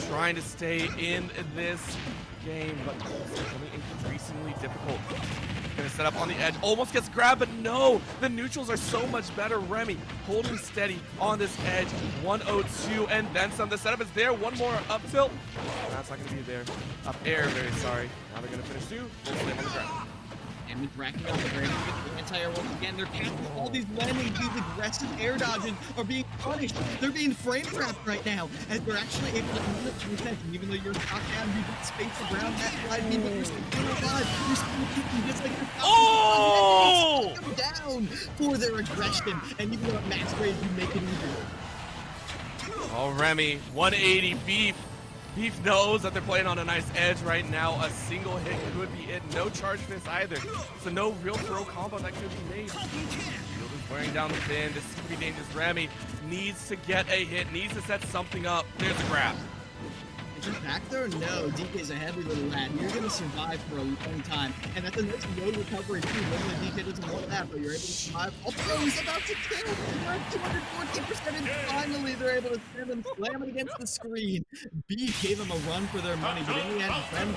Trying to stay in this game, but it's becoming increasingly difficult. Gonna set up on the edge, almost gets grabbed, but no, the neutrals are so much better. Remy holding steady on this edge, 102 and then some. The setup is there, one more up tilt. That's not gonna be there. Up air, very sorry. Now they're gonna finish two, full slam on the ground. And with racking up the ground, the anti-air once again, they're catching all these landings, these aggressive air dodges are being punished. They're being frame trapped right now, as they're actually able to limit the defense. And even though you're knocked down, you get space around that slide beam, but you're still alive. You're still kicking just like you're come down for their aggression. And even though at max grade, you make it easier. Oh, Remy, 180 Beef. Beef knows that they're playing on a nice edge right now. A single hit could be it. No charge miss either. So no real throw combo that could be made. Shield is wearing down the pin. This is going to be dangerous. Remy needs to get a hit, needs to set something up. There's a grab. Is he back there? No, DK's a heavy little lad. You're going to survive for a long time. And that's a nice road recovery too. Normally DK doesn't want that, but you're able to survive. Oh, he's about to kill. You're at 214% and finally they're able to send him, slam it against the screen. B gave him a run for their money, but in the end, Ben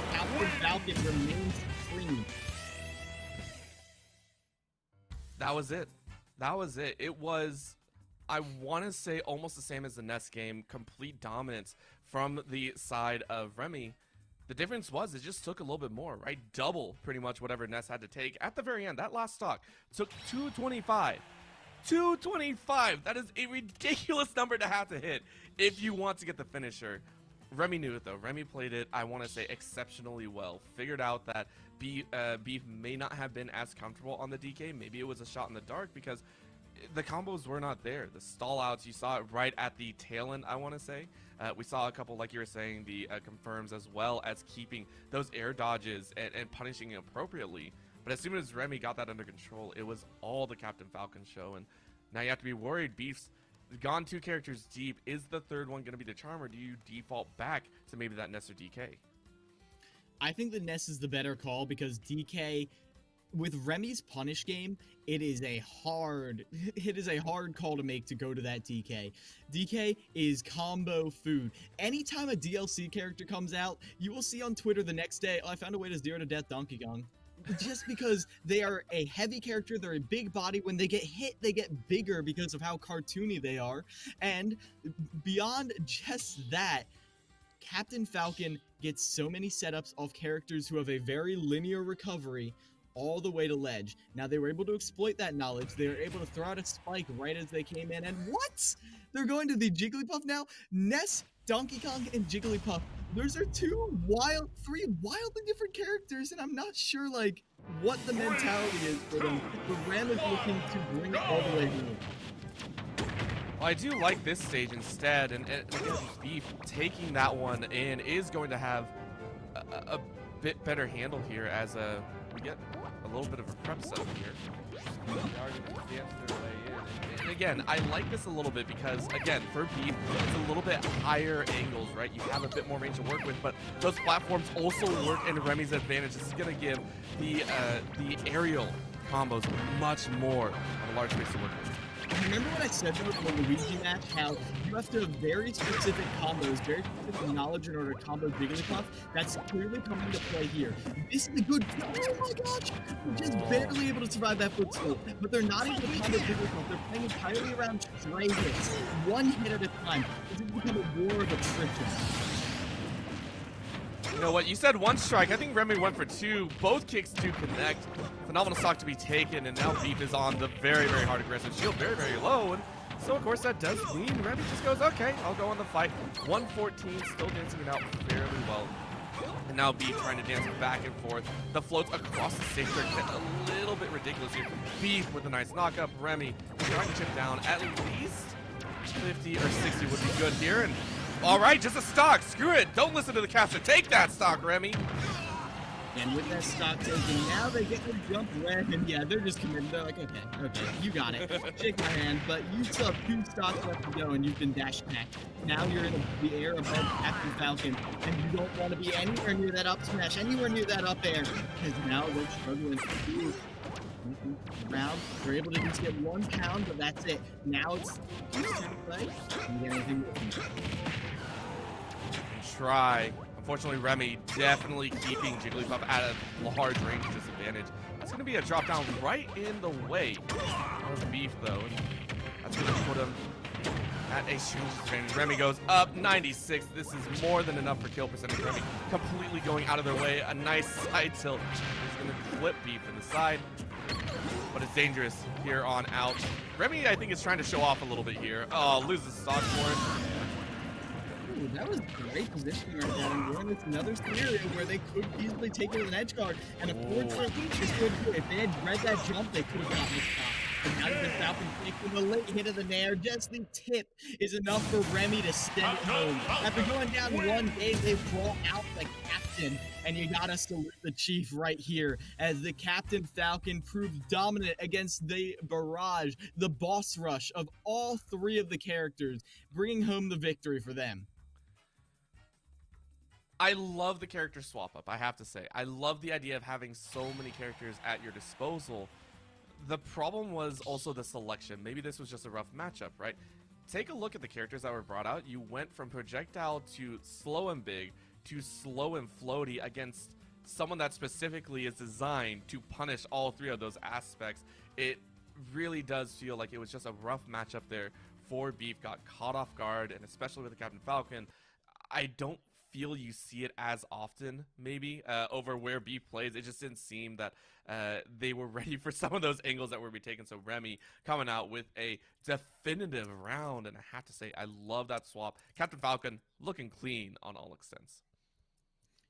Falcon remains supreme. That was it. That was it. It was, I want to say, almost the same as the Nest game. Complete dominance from the side of Remy. The difference was it just took a little bit more, right? Double pretty much whatever Nest had to take. At the very end, that last stock took 225. 225. That is a ridiculous number to have to hit if you want to get the finisher. Remy knew it though. Remy played it, I want to say, exceptionally well. Figured out that Beef may not have been as comfortable on the DK. Maybe it was a shot in the dark because the combos were not there. The stall outs, you saw it right at the tail end, I want to say. We saw a couple, like you were saying, the confirms, as well as keeping those air dodges and punishing it appropriately. But as soon as Remy got that under control, it was all the Captain Falcon show. And now you have to be worried. Beef's gone 2 characters deep. Is the third one going to be the charm, or do you default back to maybe that Ness or DK? I think the Ness is the better call because DK, with Remy's punish game, it is a hard call to make to go to that DK. DK is combo food. Anytime a DLC character comes out, you will see on Twitter the next day, oh, I found a way to 0 to death Donkey Kong. Just because they are a heavy character, they're a big body. When they get hit, they get bigger because of how cartoony they are. And beyond just that, Captain Falcon gets so many setups of characters who have a very linear recovery all the way to ledge. Now, they were able to exploit that knowledge. They were able to throw out a spike right as they came in. And what? They're going to the Jigglypuff now? Ness, Donkey Kong, and Jigglypuff. Those are 3 wildly different characters, and I'm not sure, like, what the mentality is for them. But Ram is looking to bring it all the way home. Well, I do like this stage instead, and again, Beef taking that one in is going to have a bit better handle here as we get a little bit of a prep setup here. They are going to dance their way in. And again, I like this a little bit because, again, for Beef, it's a little bit higher angles, right? You have a bit more range to work with, but those platforms also work in Remy's advantage. This is going to give the aerial combos much more of a large space to work with. Remember what I said about the Luigi match, how you have to have very specific combos, very specific knowledge in order to combo Jigglypuff? That's clearly coming to play here. This is a good, oh my gosh! They're just barely able to survive that footstool, but they're not able to combo Jigglypuff. They're playing entirely around stray hits, one hit at a time. This has become a war of attrition. You know what? You said one strike. I think Remy went for two. Both kicks do connect. Phenomenal stock to be taken, and now Beef is on the very, very hard aggressive shield, very, very low. And so, of course, that does mean Remy just goes, okay, I'll go on the fight. 114, still dancing it out fairly well. And now Beef trying to dance back and forth. The floats across the stage are getting a little bit ridiculous here. Beef with a nice knockup. Remy trying to chip down at least 50 or 60 would be good here. And all right, just a stock. Screw it. Don't listen to the caster. Take that stock, Remy. And with that stock taken, now they get to jump red, and yeah, they're just committed. They're like, okay, you got it. Shake my hand, but you still have 2 stocks left to go, and you've been dashed back. Now you're in the air above Captain Falcon, and you don't want to be anywhere near that up smash, anywhere near that up air, because now they're struggling to around. They're able to just get 1 pound, but that's it. Now it's time to play. You get anything with them. Try. Unfortunately, Remy definitely keeping Jigglypuff at a large range disadvantage. That's going to be a drop down right in the way of Beef, though. And that's going to put him at a strong disadvantage. Remy goes up 96. This is more than enough for kill percentage. Remy completely going out of their way. A nice side tilt. He's going to flip Beef in the side, but it's dangerous here on out. Remy, I think, is trying to show off a little bit here. Oh, loses stock for it. Ooh, that was great positioning right there. And we're in another scenario where they could easily take it with an edge guard. And unfortunately, if they had read that jump, they could have gotten this stop. But now the Falcon taking the late hit of the Nair. Just the tip is enough for Remy to send it home. After going down 1 game, they brought out the captain. And you gotta salute the Chief right here, as the Captain Falcon proved dominant against the barrage, the boss rush of all 3 of the characters, bringing home the victory for them. I love the character swap up, I have to say. I love the idea of having so many characters at your disposal. The problem was also the selection. Maybe this was just a rough matchup, right? Take a look at the characters that were brought out. You went from projectile to slow and big to slow and floaty against someone that specifically is designed to punish all 3 of those aspects. It really does feel like it was just a rough matchup there for Beef. Got caught off guard, and especially with the Captain Falcon, I don't feel you see it as often, maybe, over where Beef plays. It just didn't seem that they were ready for some of those angles that were being taken. So Remy coming out with a definitive round, and I have to say, I love that swap. Captain Falcon looking clean on all extents.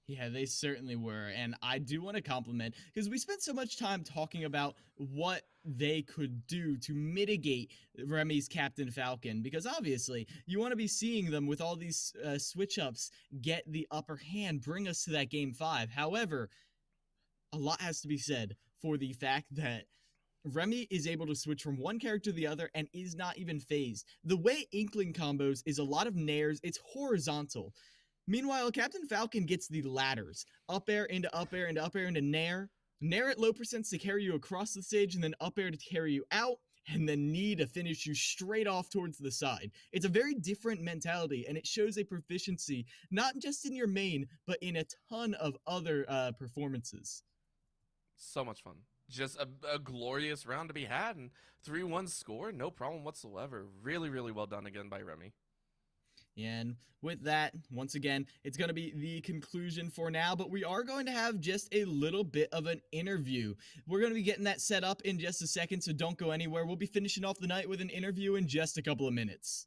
Yeah, they certainly were, and I do want to compliment, because we spent so much time talking about what they could do to mitigate Remy's Captain Falcon, because obviously you want to be seeing them with all these switch-ups get the upper hand, bring us to that Game 5. However, a lot has to be said for the fact that Remy is able to switch from one character to the other and is not even phased. The way Inkling combos is a lot of nairs, it's horizontal. Meanwhile, Captain Falcon gets the ladders. Up air into up air into up air into nair. Nair at low percents to carry you across the stage, and then up air to carry you out, and then knee to finish you straight off towards the side. It's a very different mentality, and it shows a proficiency, not just in your main, but in a ton of other performances. So much fun. Just a glorious round to be had, and 3-1 score, no problem whatsoever. Really, really well done again by Remy. And with that, once again, it's going to be the conclusion for now, but we are going to have just a little bit of an interview. We're going to be getting that set up in just a second, so don't go anywhere. We'll be finishing off the night with an interview in just a couple of minutes.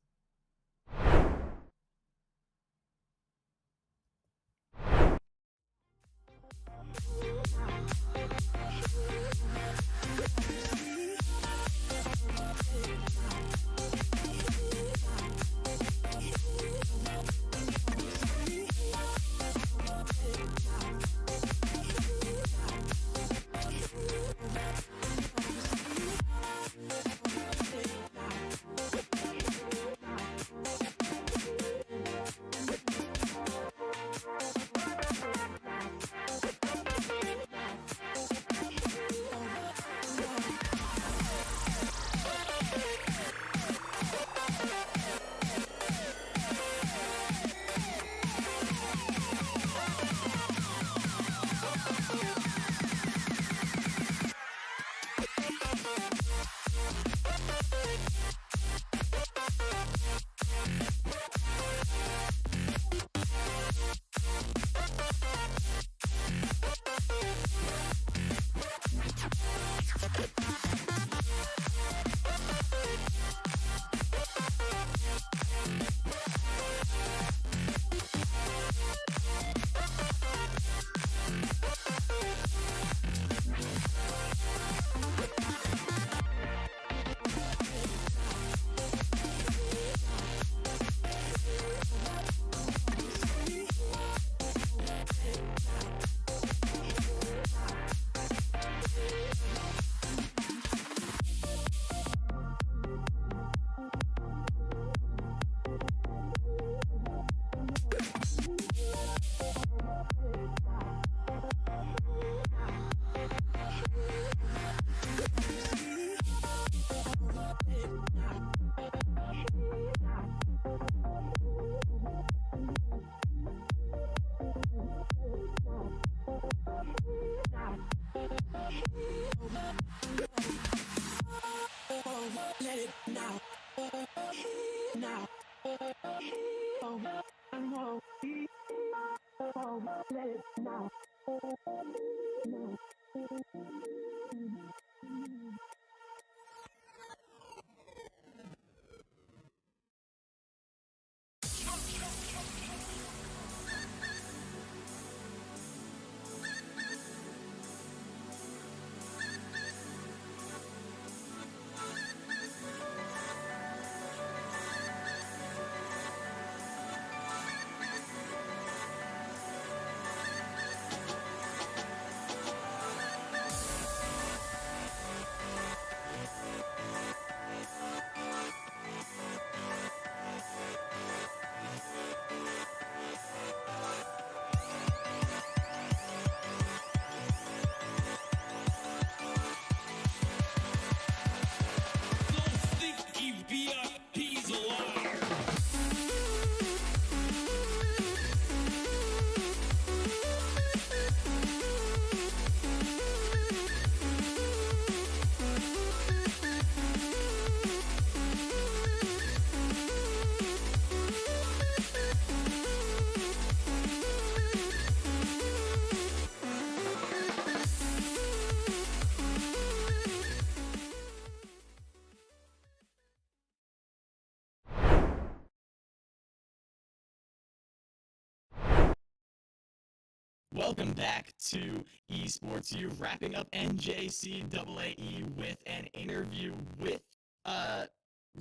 Welcome back to Esports U, wrapping up NJCAAE with an interview with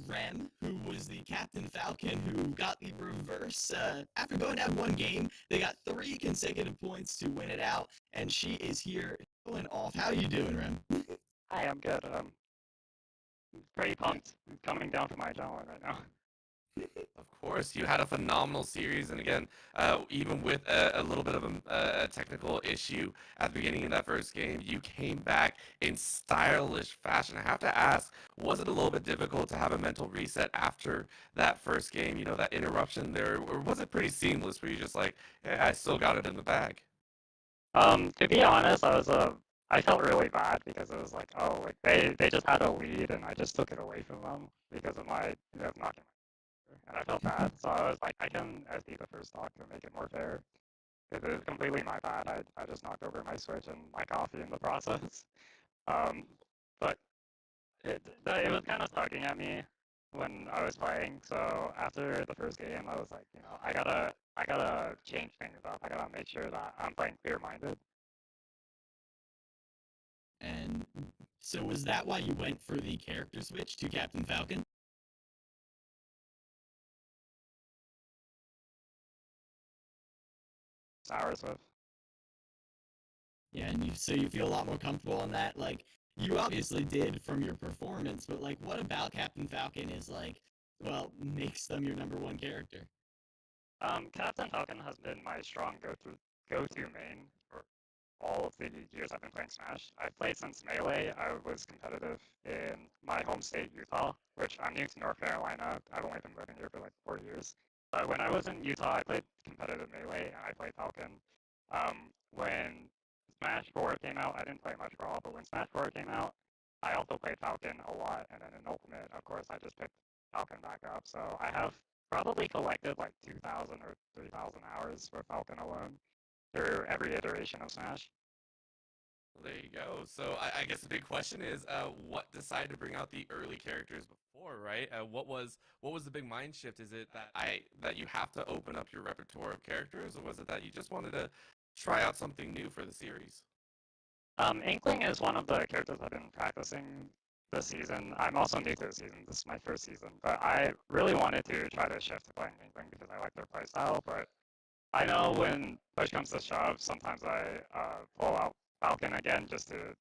Rem, who was the Captain Falcon, who got the reverse. After going down one game, they got 3 consecutive points to win it out, and she is here going off. How you doing, Rem? Hi, I'm good. Pretty pumped. Coming down from my adrenaline right now. Of course, you had a phenomenal series, and again, even with a little bit of a technical issue at the beginning of that first game, you came back in stylish fashion. I have to ask, was it a little bit difficult to have a mental reset after that first game? You know, that interruption there, or was it pretty seamless? Were you just like, hey, I still got it in the bag? To be honest, I felt really bad because it was like, oh, like they just had a lead and I just took it away from them because of my knocking. And I felt bad, so I was like, I can SD the first stock to make it more fair. It is completely my bad. I just knocked over my Switch and my coffee in the process. But it was kind of tugging at me when I was playing. So after the first game, I was like, you know, I gotta change things up. I gotta make sure that I'm playing clear-minded. And so was that why you went for the character switch to Captain Falcon? Hours with. Yeah, and so you feel a lot more comfortable on that. Like, you obviously did from your performance, but like, what about Captain Falcon is like, well, makes them your #1 character? Captain Falcon has been my strong go-to main for all of the years I've been playing Smash. I've played since Melee. I was competitive in my home state, Utah, which I'm new to North Carolina. I've only been living here for like 4 years. But when I was in Utah, I played competitive Melee and I played Falcon. When Smash 4 came out, I didn't play much Brawl, but when Smash 4 came out, I also played Falcon a lot. And then in Ultimate, of course, I just picked Falcon back up. So I have probably collected like 2,000 or 3,000 hours for Falcon alone through every iteration of Smash. There you go. So I guess the big question is, what decided to bring out the early characters before, right? What was the big mind shift? Is it that you have to open up your repertoire of characters, or was it that you just wanted to try out something new for the series? Inkling is one of the characters I've been practicing this season. I'm also new to the season. This is my first season, but I really wanted to try to shift to playing Inkling because I like their playstyle. But I know when push comes to shove, sometimes I pull out Falcon again just to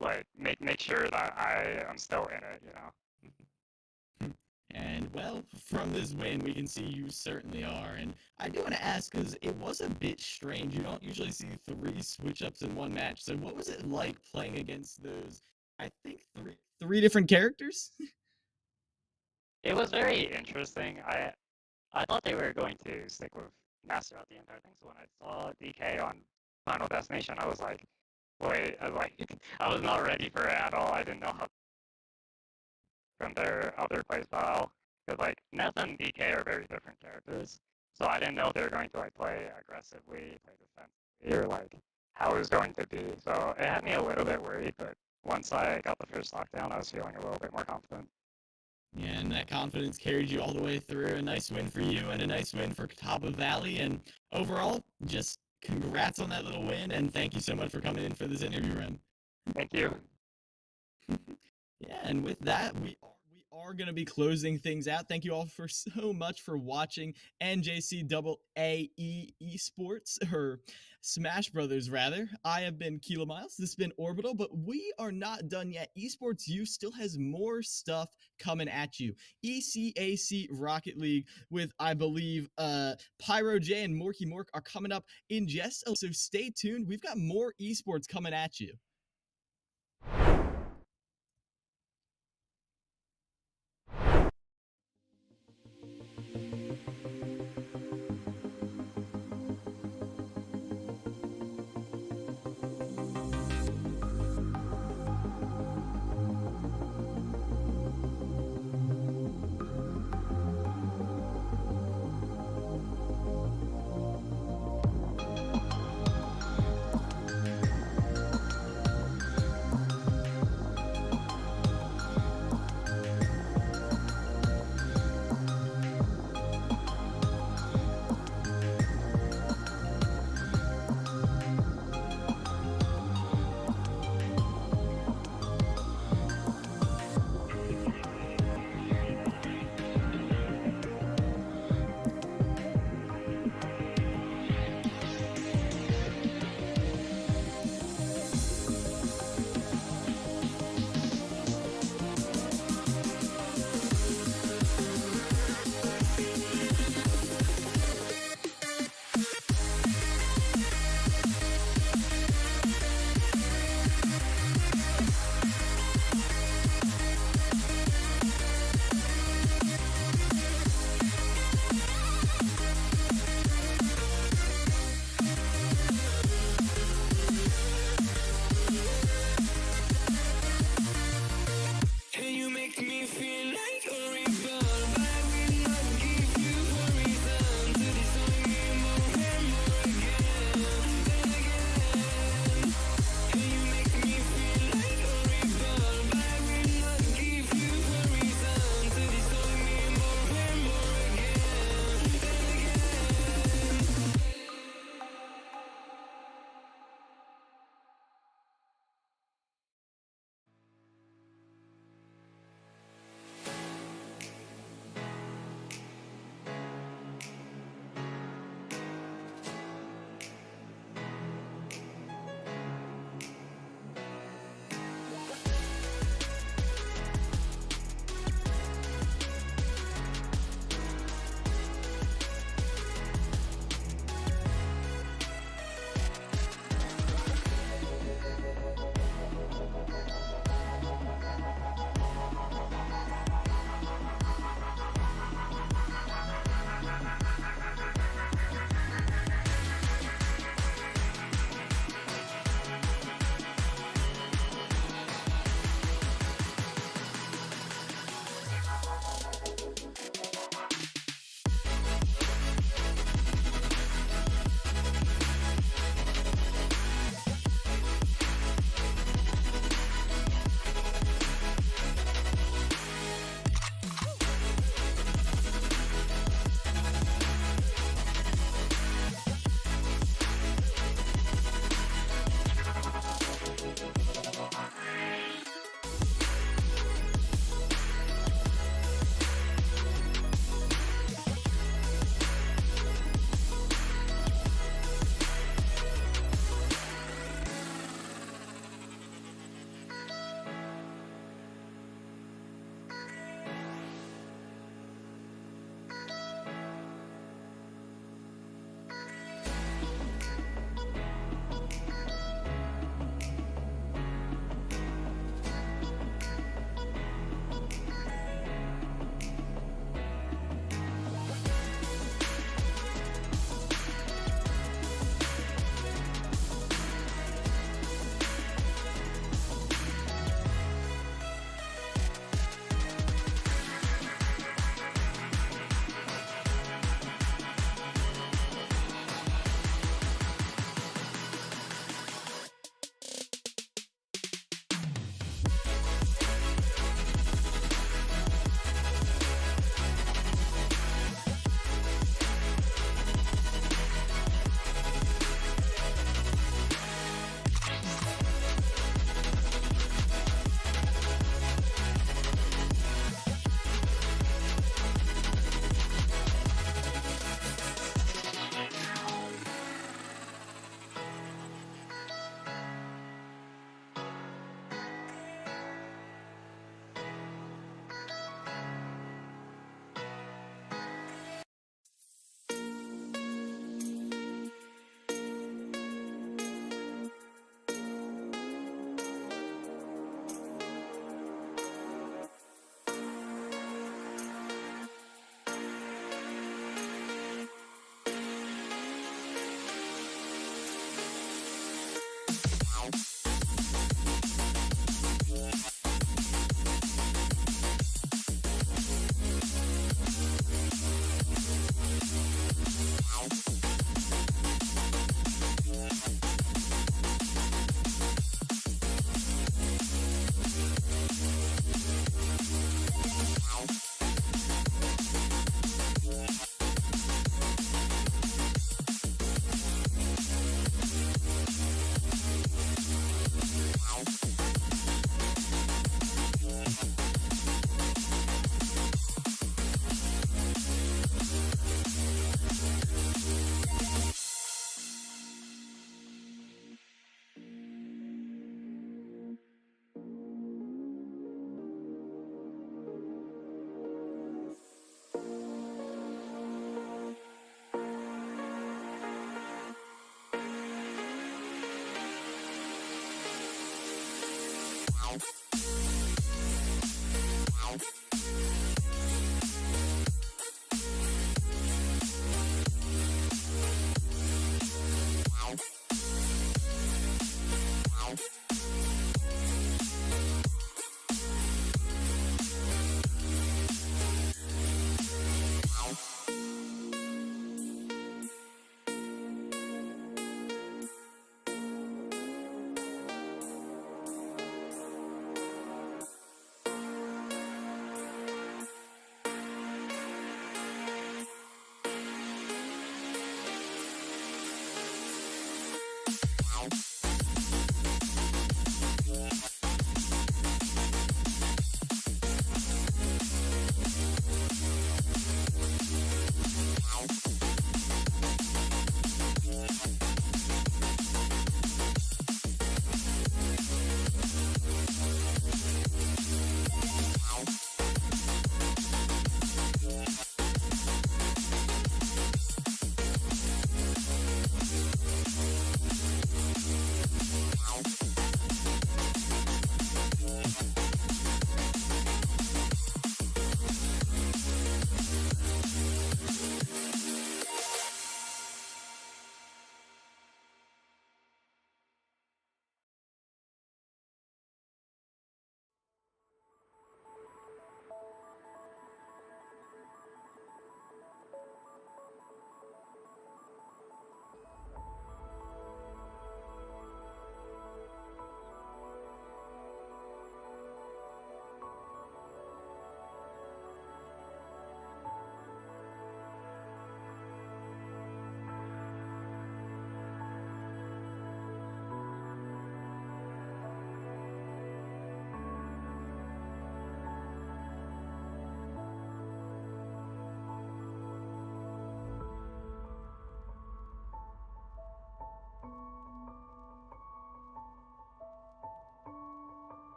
like make sure that I am still in it, you know. And well, from this win, we can see you certainly are. And I do want to ask, because it was a bit strange. You don't usually see 3 switch ups in one match. So what was it like playing against those? I think three different characters. It was very interesting. I thought they were going to stick with Master at the entire thing. So when I saw DK on Final Destination, I was like, wait, I was not ready for it at all. I didn't know how from their other playstyle. Because like Ness and DK are very different characters. So I didn't know if they were going to like play aggressively, play defensively, or like how it was going to be. So it had me a little bit worried, but once I got the first lockdown, I was feeling a little bit more confident. Yeah, and that confidence carried you all the way through. A nice win for you and a nice win for Catawba Valley. And overall, just congrats on that little win. And thank you so much for coming in for this interview, Rem. Thank you. Yeah, and with that, we are going to be closing things out. Thank you all for so much for watching NJCAAE Esports, or Smash Brothers, rather. I have been Kilo Miles. This has been Orbital, but we are not done yet. Esports U still has more stuff coming at you. ECAC Rocket League with, I believe, Pyro J and Morky Mork are coming up in just so stay tuned. We've got more esports coming at you.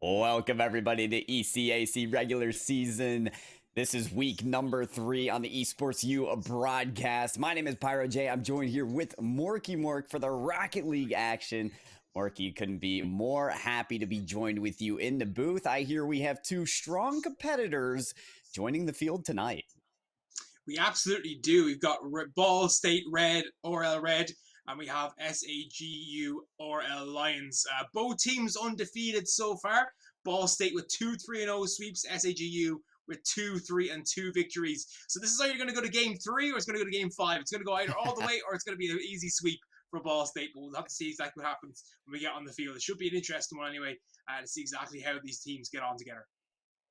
Welcome everybody to ECAC regular season. This is week number 3 on the Esports U broadcast. My name is Pyro J. I'm joined here with Morky Mork for the Rocket League action. Morky, couldn't be more happy to be joined with you in the booth. I hear we have 2 strong competitors joining the field tonight. We absolutely do. We've got Ball State Red, RL Red, and we have SAGU RL Lions. Both teams undefeated so far. Ball State with 2-3-0 sweeps, SAGU with 2-3-2 victories. So this is either going to go to game 3 or it's going to go to game 5. It's going to go either all the way or it's going to be an easy sweep for Ball State. But we'll have to see exactly what happens when we get on the field. It should be an interesting one anyway, to see exactly how these teams get on together.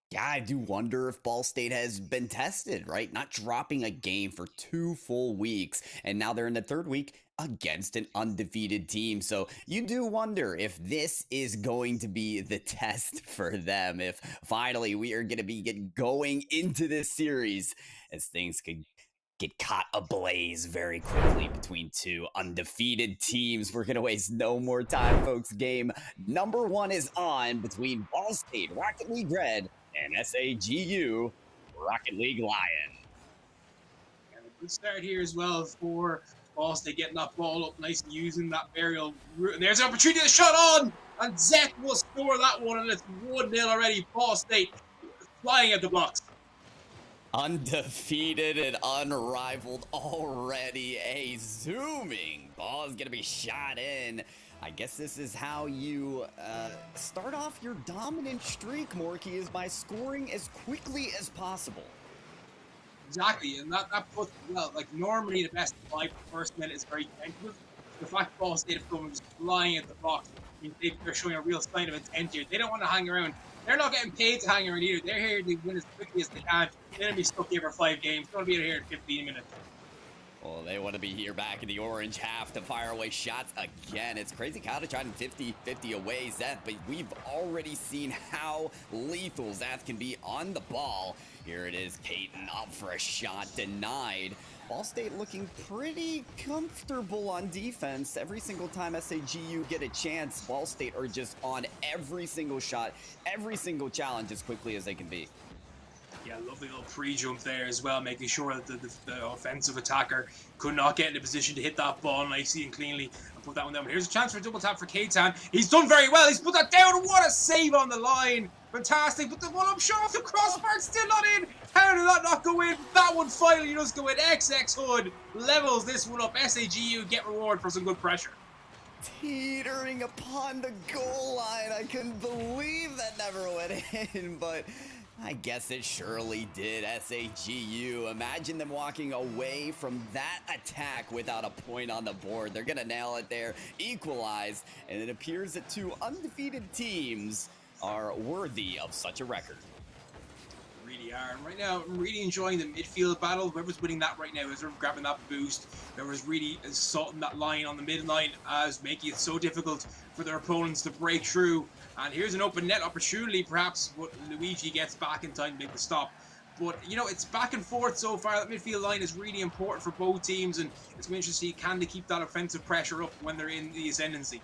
Yeah, I do wonder if Ball State has been tested, right? Not dropping a game for 2 full weeks, and now they're in the 3rd week against an undefeated team. So you do wonder if this is going to be the test for them, if finally we are going to be going into this series as things could get caught ablaze very quickly between 2 undefeated teams. We're going to waste no more time, folks. Game number 1 is on between Ball State Rocket League Red and SAGU Rocket League Lion. And a good start here as well for Ball State, getting that ball up nice and using that burial route. And there's an opportunity to shot on, and Zek will score that one, and it's 1-0 already. Ball State flying at the blocks. Undefeated and unrivaled already. A zooming ball is going to be shot in. I guess this is how you start off your dominant streak, Morky, is by scoring as quickly as possible. Exactly, and that puts, well, like normally the best 5 first minute is very tentative. The fact Ball State have come just flying at the box means they're showing a real sign of intent here. They don't want to hang around. They're not getting paid to hang around either. They're here to win as quickly as they can. They're going to be stuck here for 5 games. They want to be here in 15 minutes. Well, they want to be here back in the orange half to fire away shots again. It's crazy Cow to try and 50-50 away Zeth, but we've already seen how lethal Zeth can be on the ball. Here it is, Peyton up for a shot, denied. Ball State looking pretty comfortable on defense. Every single time SAGU get a chance, Ball State are just on every single shot, every single challenge as quickly as they can be. Yeah, lovely little pre-jump there as well, making sure that the offensive attacker could not get in a position to hit that ball nicely and cleanly and put that one down. Here's a chance for a double tap for K-Tan. He's done very well. He's put that down. What a save on the line. Fantastic. But the one up shot off the crossbar, still not in. How did that not go in? That one finally does go in. XX Hood levels this one up. SAGU get reward for some good pressure. Teetering upon the goal line. I couldn't believe that never went in, but I guess it surely did. SAGU, imagine them walking away from that attack without a point on the board. They're gonna nail it there, equalize, and it appears that 2 undefeated teams are worthy of such a record. Really are. And right now, I'm really enjoying the midfield battle. Whoever's winning that right now is grabbing that boost. Whoever's really assaulting that line on the midline, as making it so difficult for their opponents to break through. And here's an open net opportunity, perhaps what Luigi gets back in time to make the stop. But, you know, it's back and forth so far. That midfield line is really important for both teams, and it's going to see can they keep that offensive pressure up when they're in the ascendancy.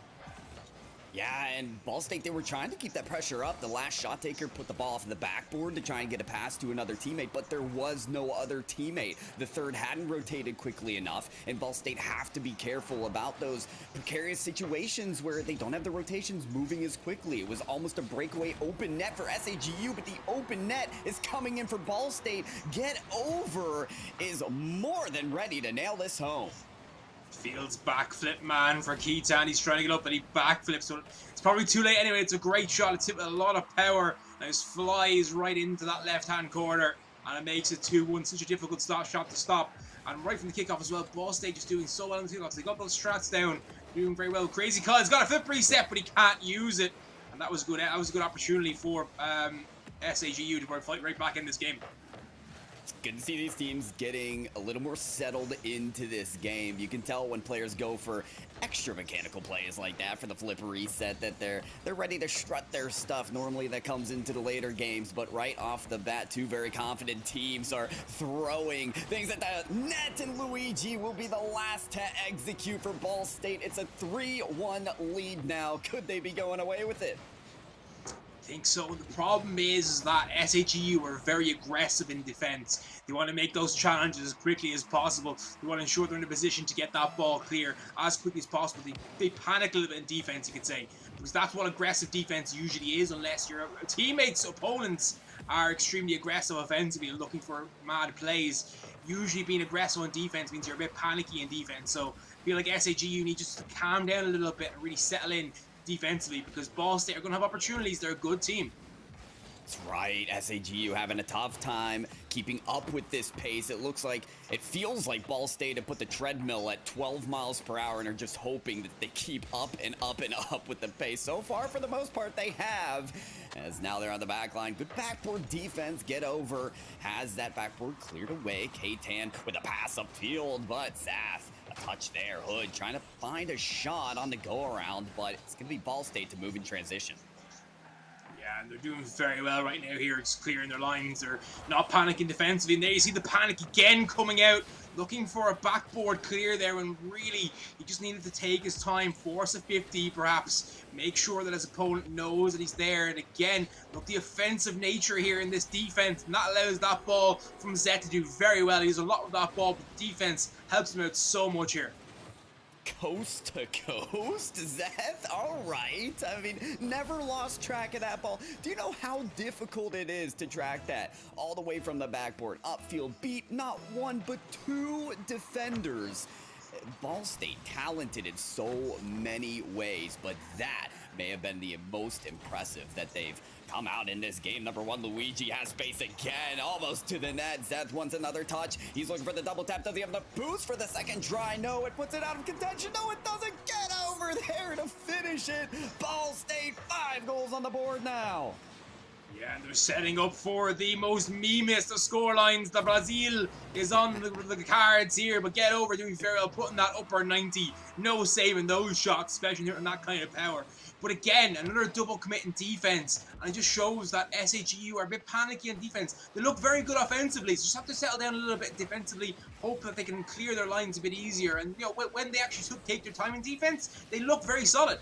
Yeah, and Ball State, they were trying to keep that pressure up. The last shot taker put the ball off the backboard to try and get a pass to another teammate, but there was no other teammate. The third hadn't rotated quickly enough, and Ball State have to be careful about those precarious situations where they don't have the rotations moving as quickly. It was almost a breakaway open net for SAGU, but the open net is coming in for Ball State. Get Over is more than ready to nail this home. Fields backflip man for Keaton. He's trying to get up and he backflips. So it's probably too late anyway. It's a great shot. It's hit with a lot of power. And it flies right into that left-hand corner. And it makes it 2-1. Such a difficult shot to stop. And right from the kickoff as well, Ball State just doing so well in the kickoffs. They got those strats down. Doing very well. Crazy Kyle's got a flip reset, but he can't use it. And that was good. That was a good opportunity for SAGU to fight right back in this game. It's good to see these teams getting a little more settled into this game. You can tell when players go for extra mechanical plays like that for the flip reset that they're ready to strut their stuff. Normally that comes into the later games, but right off the bat, 2 very confident teams are throwing things at the net, and Luigi will be the last to execute for Ball State. It's a 3-1 lead now. Could they be going away with it? think so. The problem is that SAGU are very aggressive in defense. They want to make those challenges as quickly as possible. They want to ensure they're in a position to get that ball clear as quickly as possible. They panic a little bit in defense, you could say, because that's what aggressive defense usually is, unless your teammates, opponents are extremely aggressive offensively and looking for mad plays. Usually being aggressive on defense means you're a bit panicky in defense. So I feel like SAGU need just to calm down a little bit and really settle in defensively, because Ball State are going to have opportunities. They're a good team. That's right, SAGU having a tough time keeping up with this pace. It feels like Ball State have put the treadmill at 12 miles per hour and are just hoping that they keep up and up and up with the pace. So far, for the most part, they have, as now they're on the back line. Good backboard defense. Get over has that backboard cleared away. K-Tan with a pass upfield, but Zath, a touch there. Hood trying to find a shot on the go-around, but it's going to be Ball State to move in transition. Yeah, and they're doing very well right now here. It's clearing their lines. They're not panicking defensively. And there you see the panic again coming out, looking for a backboard clear there, when really he just needed to take his time, force a 50 perhaps, make sure that his opponent knows that he's there. And again, look, the offensive nature here in this defense, and that allows that ball from Zet to do very well. He does a lot with that ball, but defense helps him out so much here. Coast to coast? Zeth? All right. I mean, never lost track of that ball. Do you know how difficult it is to track that all the way from the backboard? Upfield, beat not one, but two defenders. Ball State talented in so many ways, but that may have been the most impressive that they've come out in this game. Number one, Luigi has space again, almost to the net. Zeth wants another touch. He's looking for the double tap. Does he have the boost for the second try? No, it puts it out of contention. No, it doesn't. Get over there to finish it. Ball State, 5 goals on the board now. Yeah, and they're setting up for the most memest of scorelines. The Brazil is on the cards here, but Get Over doing very well, putting that upper 90. No saving those shots, especially in that kind of power. But again, another double commit in defense, and it just shows that SAGU are a bit panicky in defense. They look very good offensively, so just have to settle down a little bit defensively, hope that they can clear their lines a bit easier. And you know, when they actually take their time in defense, they look very solid.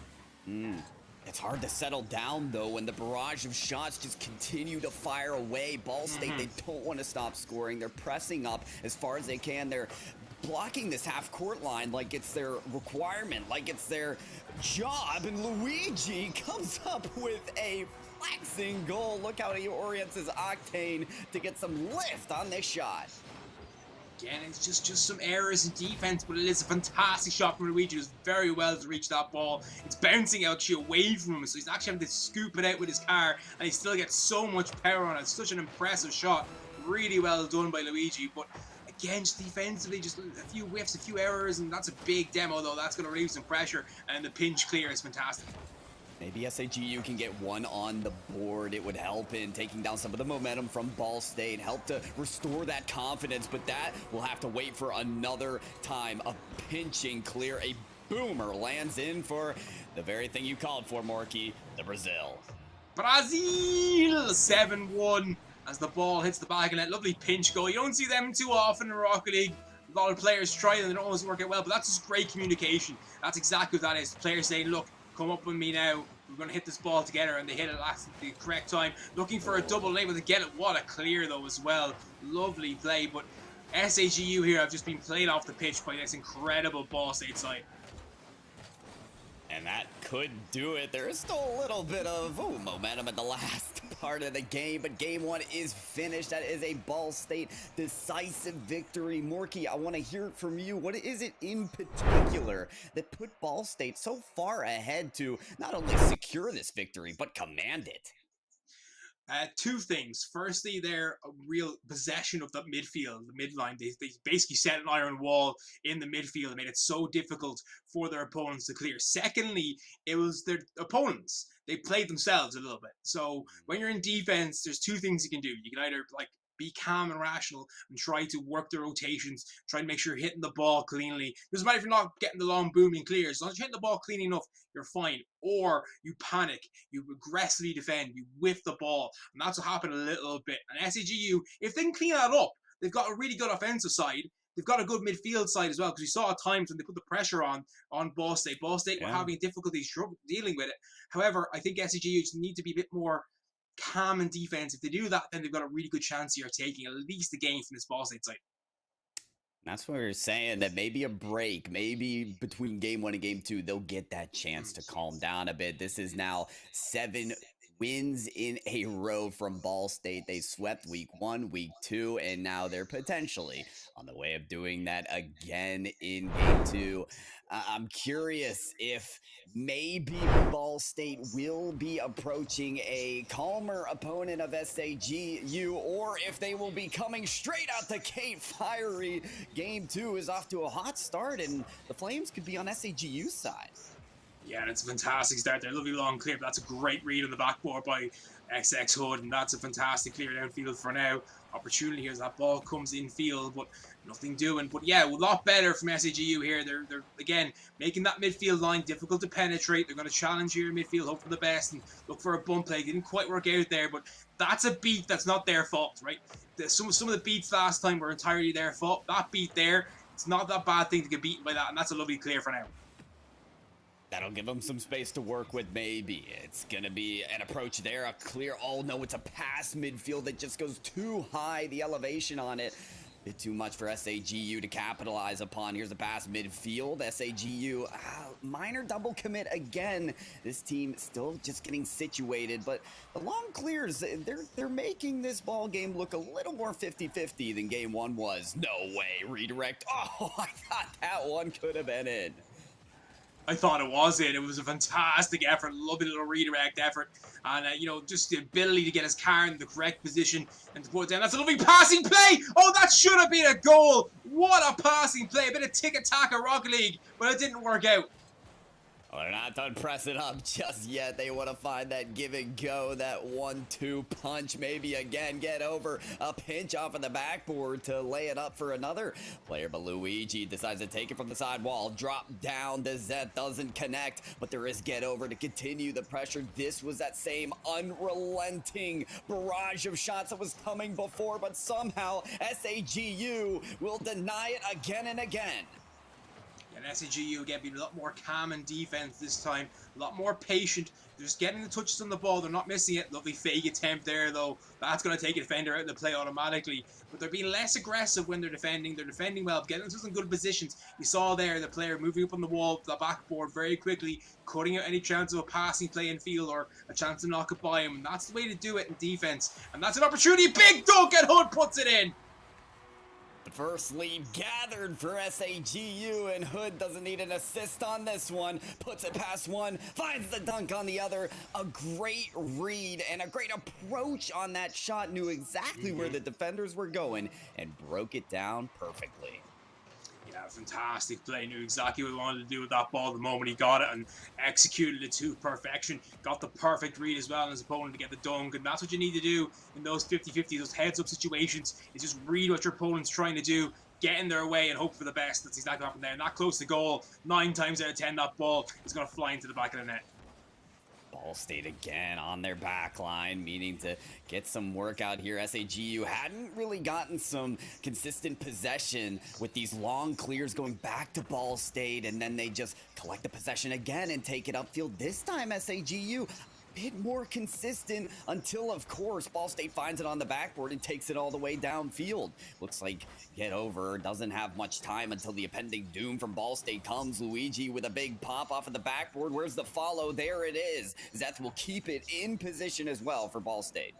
It's hard to settle down, though, when the barrage of shots just continue to fire away. Ball State, they don't want to stop scoring. They're pressing up as far as they can. They're blocking this half-court line like it's their requirement, like it's their job. And Luigi comes up with a flexing goal. Look how he orients his octane to get some lift on this shot. Again, it's just some errors in defense, but it is a fantastic shot from Luigi. He does very well to reach that ball. It's bouncing actually away from him, so he's actually having to scoop it out with his car, and he still gets so much power on it. It's such an impressive shot. Really well done by Luigi, but again, just defensively, just a few whiffs, a few errors, and that's a big demo, though. That's going to relieve some pressure, and the pinch clear is fantastic. Maybe SAGU can get one on the board. It would help in taking down some of the momentum from Ball State, help to restore that confidence, but that will have to wait for another time. A pinching clear, a boomer lands in for the very thing you called for, Morky, the Brazil. Brazil 7-1 as the ball hits the back of net. Lovely pinch goal. You don't see them too often in Rocket League. A lot of players try them, they don't always work out well, but that's just great communication. That's exactly what that is. Players saying, look, come up with me now. We're going to hit this ball together, and they hit it at the correct time. Looking for a double and able to get it. What a clear, though, as well. Lovely play, but SAGU here have just been played off the pitch by this incredible Ball State side. And that could do it. There is still a little bit of momentum at the last part of the game, but game one is finished. That is a Ball State decisive victory. Morky, I want to hear it from you. What is it in particular that put Ball State so far ahead to not only secure this victory, but command it? Two things. Firstly, their real possession of the midfield, the midline. They basically set an iron wall in the midfield and made it so difficult for their opponents to clear. Secondly, it was their opponents. They played themselves a little bit. So when you're in defense, there's two things you can do. You can either be calm and rational and try to work the rotations, try to make sure you're hitting the ball cleanly. Doesn't matter if you're not getting the long booming clear. As long as you're hitting the ball clean enough, you're fine. Or you panic, you aggressively defend, you whiff the ball. And that's what happened a little bit. And SAGU, if they can clean that up, they've got a really good offensive side. they've got a good midfield side as well, because we saw at times when they put the pressure on Ball State. Ball State were having difficulty dealing with it. However, I think SCGU just need to be a bit more calm in defense. If they do that, then they've got a really good chance here of taking at least a game from this Ball State side. That's what we were saying, that maybe a break, maybe between game 1 and game 2, they'll get that chance to calm down a bit. This is now 7 wins in a row from Ball State. They swept week 1, week 2, and now they're potentially on the way of doing that again in game 2. I'm curious if maybe Ball State will be approaching a calmer opponent of SAGU, or if they will be coming straight out the gate fiery. Game 2 is off to a hot start, and the Flames could be on SAGU's side. Yeah, and it's a fantastic start there. Lovely long clear, but that's a great read on the backboard by XX Hood, and that's a fantastic clear downfield for now. Opportunity here as that ball comes in field, but nothing doing. But yeah, a lot better from SAGU here. They're again making that midfield line difficult to penetrate. They're going to challenge here in midfield, hope for the best, and look for a bump play. Didn't quite work out there, but that's a beat that's not their fault, right? Some of the beats last time were entirely their fault. That beat there, it's not that bad thing to get beaten by that, and that's a lovely clear for now. That'll give them some space to work with, maybe. It's going to be an approach there, a clear. Oh, no, it's a pass midfield that just goes too high, the elevation on it. Bit too much for SAGU to capitalize upon. Here's a pass midfield. SAGU, minor double commit again. This team still just getting situated, but the long clears, they're making this ball game look a little more 50-50 than game 1 was. No way, redirect. Oh, I thought that one could have been in. I thought it was it. It was a fantastic effort, lovely little redirect effort, and you know, just the ability to get his car in the correct position and to put it down. That's a lovely passing play. Oh, that should have been a goal. What a passing play! A bit of tick-a-tack at Rocket League, but it didn't work out. Well, they're not done pressing up just yet. They want to find that give and go, that 1-2 punch, maybe again get over a pinch off of the backboard to lay it up for another player. But Luigi decides to take it from the side wall, drop down. Dezet doesn't connect, but there is get over to continue the pressure. This was that same unrelenting barrage of shots that was coming before, but somehow SAGU will deny it again and again. And SAGU again being a lot more calm in defense this time, a lot more patient. They're just getting the touches on the ball, they're not missing it. Lovely fake attempt there though. That's going to take a defender out of the play automatically. But they're being less aggressive when they're defending. They're defending well, getting themselves in good positions. You saw there the player moving up on the wall, the backboard very quickly, cutting out any chance of a passing play in field or a chance to knock it by him. And that's the way to do it in defense. And that's an opportunity. Big dunk, and Hood puts it in. The first lead gathered for SAGU, and Hood doesn't need an assist on this one. Puts it past one, finds the dunk on the other. A great read and a great approach on that shot. Knew exactly where the defenders were going and broke it down perfectly. Yeah, fantastic play. Knew exactly what he wanted to do with that ball the moment he got it and executed it to perfection. Got the perfect read as well on his opponent to get the dunk, and that's what you need to do in those 50-50, those heads-up situations, is just read what your opponent's trying to do, get in their way and hope for the best. That's exactly what happened there. Not close to goal. 9 times out of 10 that ball is going to fly into the back of the net. Ball State again on their back line, meaning to get some work out here. SAGU hadn't really gotten some consistent possession with these long clears going back to Ball State, and then they just collect the possession again and take it upfield. This time SAGU bit more consistent until, of course, Ball State finds it on the backboard and takes it all the way downfield. Looks like get over doesn't have much time until the impending doom from Ball State comes. Luigi with a big pop off of the backboard. Where's the follow? There it is. Zeth will keep it in position as well for Ball State.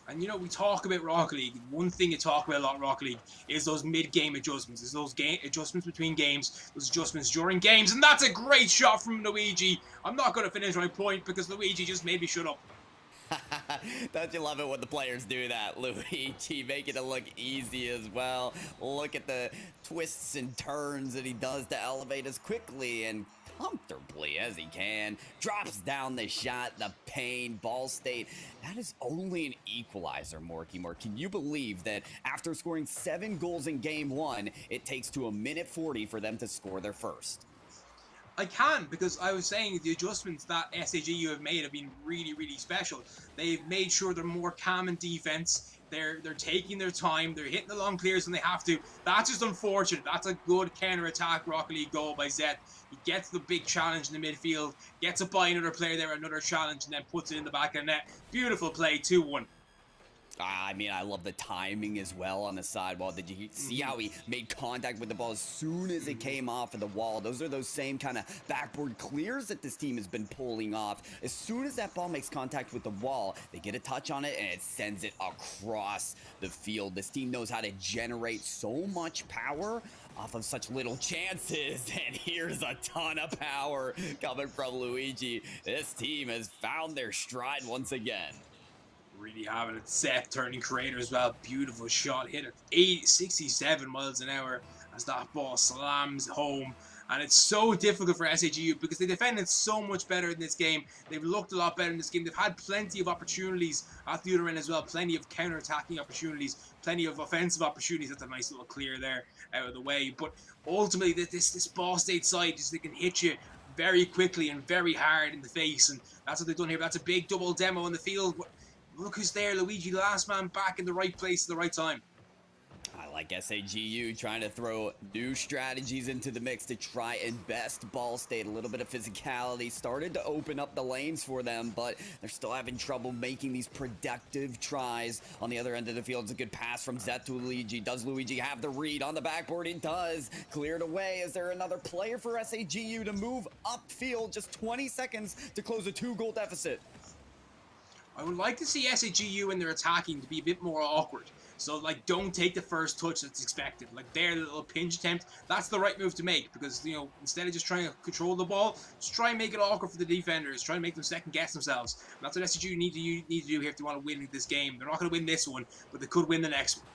And you know, we talk about Rocket League. One thing you talk about a lot in Rocket League is those mid-game adjustments. Is those adjustments between games, those adjustments during games. And that's a great shot from Luigi. I'm not going to finish my point because Luigi just made me shut up. Don't you love it when the players do that? Luigi making it look easy as well. Look at the twists and turns that he does to elevate as quickly and comfortably as he can. Drops down the shot, the pain. Ball State, that is only an equalizer, Morky. Can you believe that after scoring 7 goals in game 1, it takes to 1:40 for them to score their first? I can, because I was saying the adjustments that SAGU have made have been really, really special. They've made sure they're more calm in defense. They're taking their time. They're hitting the long clears when they have to. That's just unfortunate. That's a good counter-attack Rocket League goal by Zeth. He gets the big challenge in the midfield, gets it by another player there, another challenge, and then puts it in the back of the net. Beautiful play, 2-1. I mean, I love the timing as well on the sidewall. Did you see how he made contact with the ball as soon as it came off of the wall? Those are those same kind of backboard clears that this team has been pulling off. As soon as that ball makes contact with the wall, they get a touch on it and it sends it across the field. This team knows how to generate so much power off of such little chances, and here's a ton of power coming from Luigi. This team has found their stride once again. Really having it. Seth turning creator as well. Beautiful shot. Hit at 67 miles an hour as that ball slams home. And it's so difficult for SAGU because they defended so much better in this game. They've looked a lot better in this game. They've had plenty of opportunities at the other end as well. Plenty of counter-attacking opportunities. Plenty of offensive opportunities. That's a nice little clear there out of the way. But ultimately, this Ball State side, they can hit you very quickly and very hard in the face. And that's what they've done here. That's a big double demo in the field. Look who's there, Luigi, the last man back in the right place at the right time. I like SAGU trying to throw new strategies into the mix to try and best Ball State. A little bit of physicality started to open up the lanes for them, but they're still having trouble making these productive tries. On the other end of the field, it's a good pass from Zeth to Luigi. Does Luigi have the read on the backboard? He does. Cleared away. Is there another player for SAGU to move upfield? Just 20 seconds to close a 2-goal deficit. I would like to see SAGU in their attacking to be a bit more awkward. So, like, don't take the first touch that's expected. Like, their little pinch attempt, that's the right move to make. Because, you know, instead of just trying to control the ball, just try and make it awkward for the defenders. Try and make them second-guess themselves. And that's what SAGU need to do here if they want to win this game. They're not going to win this one, but they could win the next one.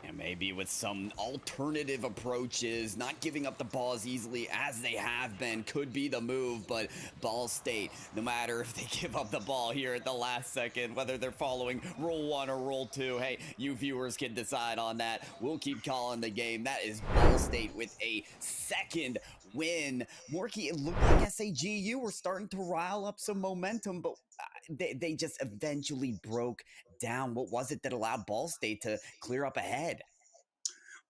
And maybe with some alternative approaches, not giving up the ball as easily as they have been could be the move. But Ball State, no matter if they give up the ball here at the last second, whether they're following rule 1 or rule 2, hey, you viewers can decide on that. We'll keep calling the game. That is Ball State with a second win. Morky, it looked like SAGU were starting to rile up some momentum, but they just eventually broke down. What was it that allowed Ball State to clear up ahead?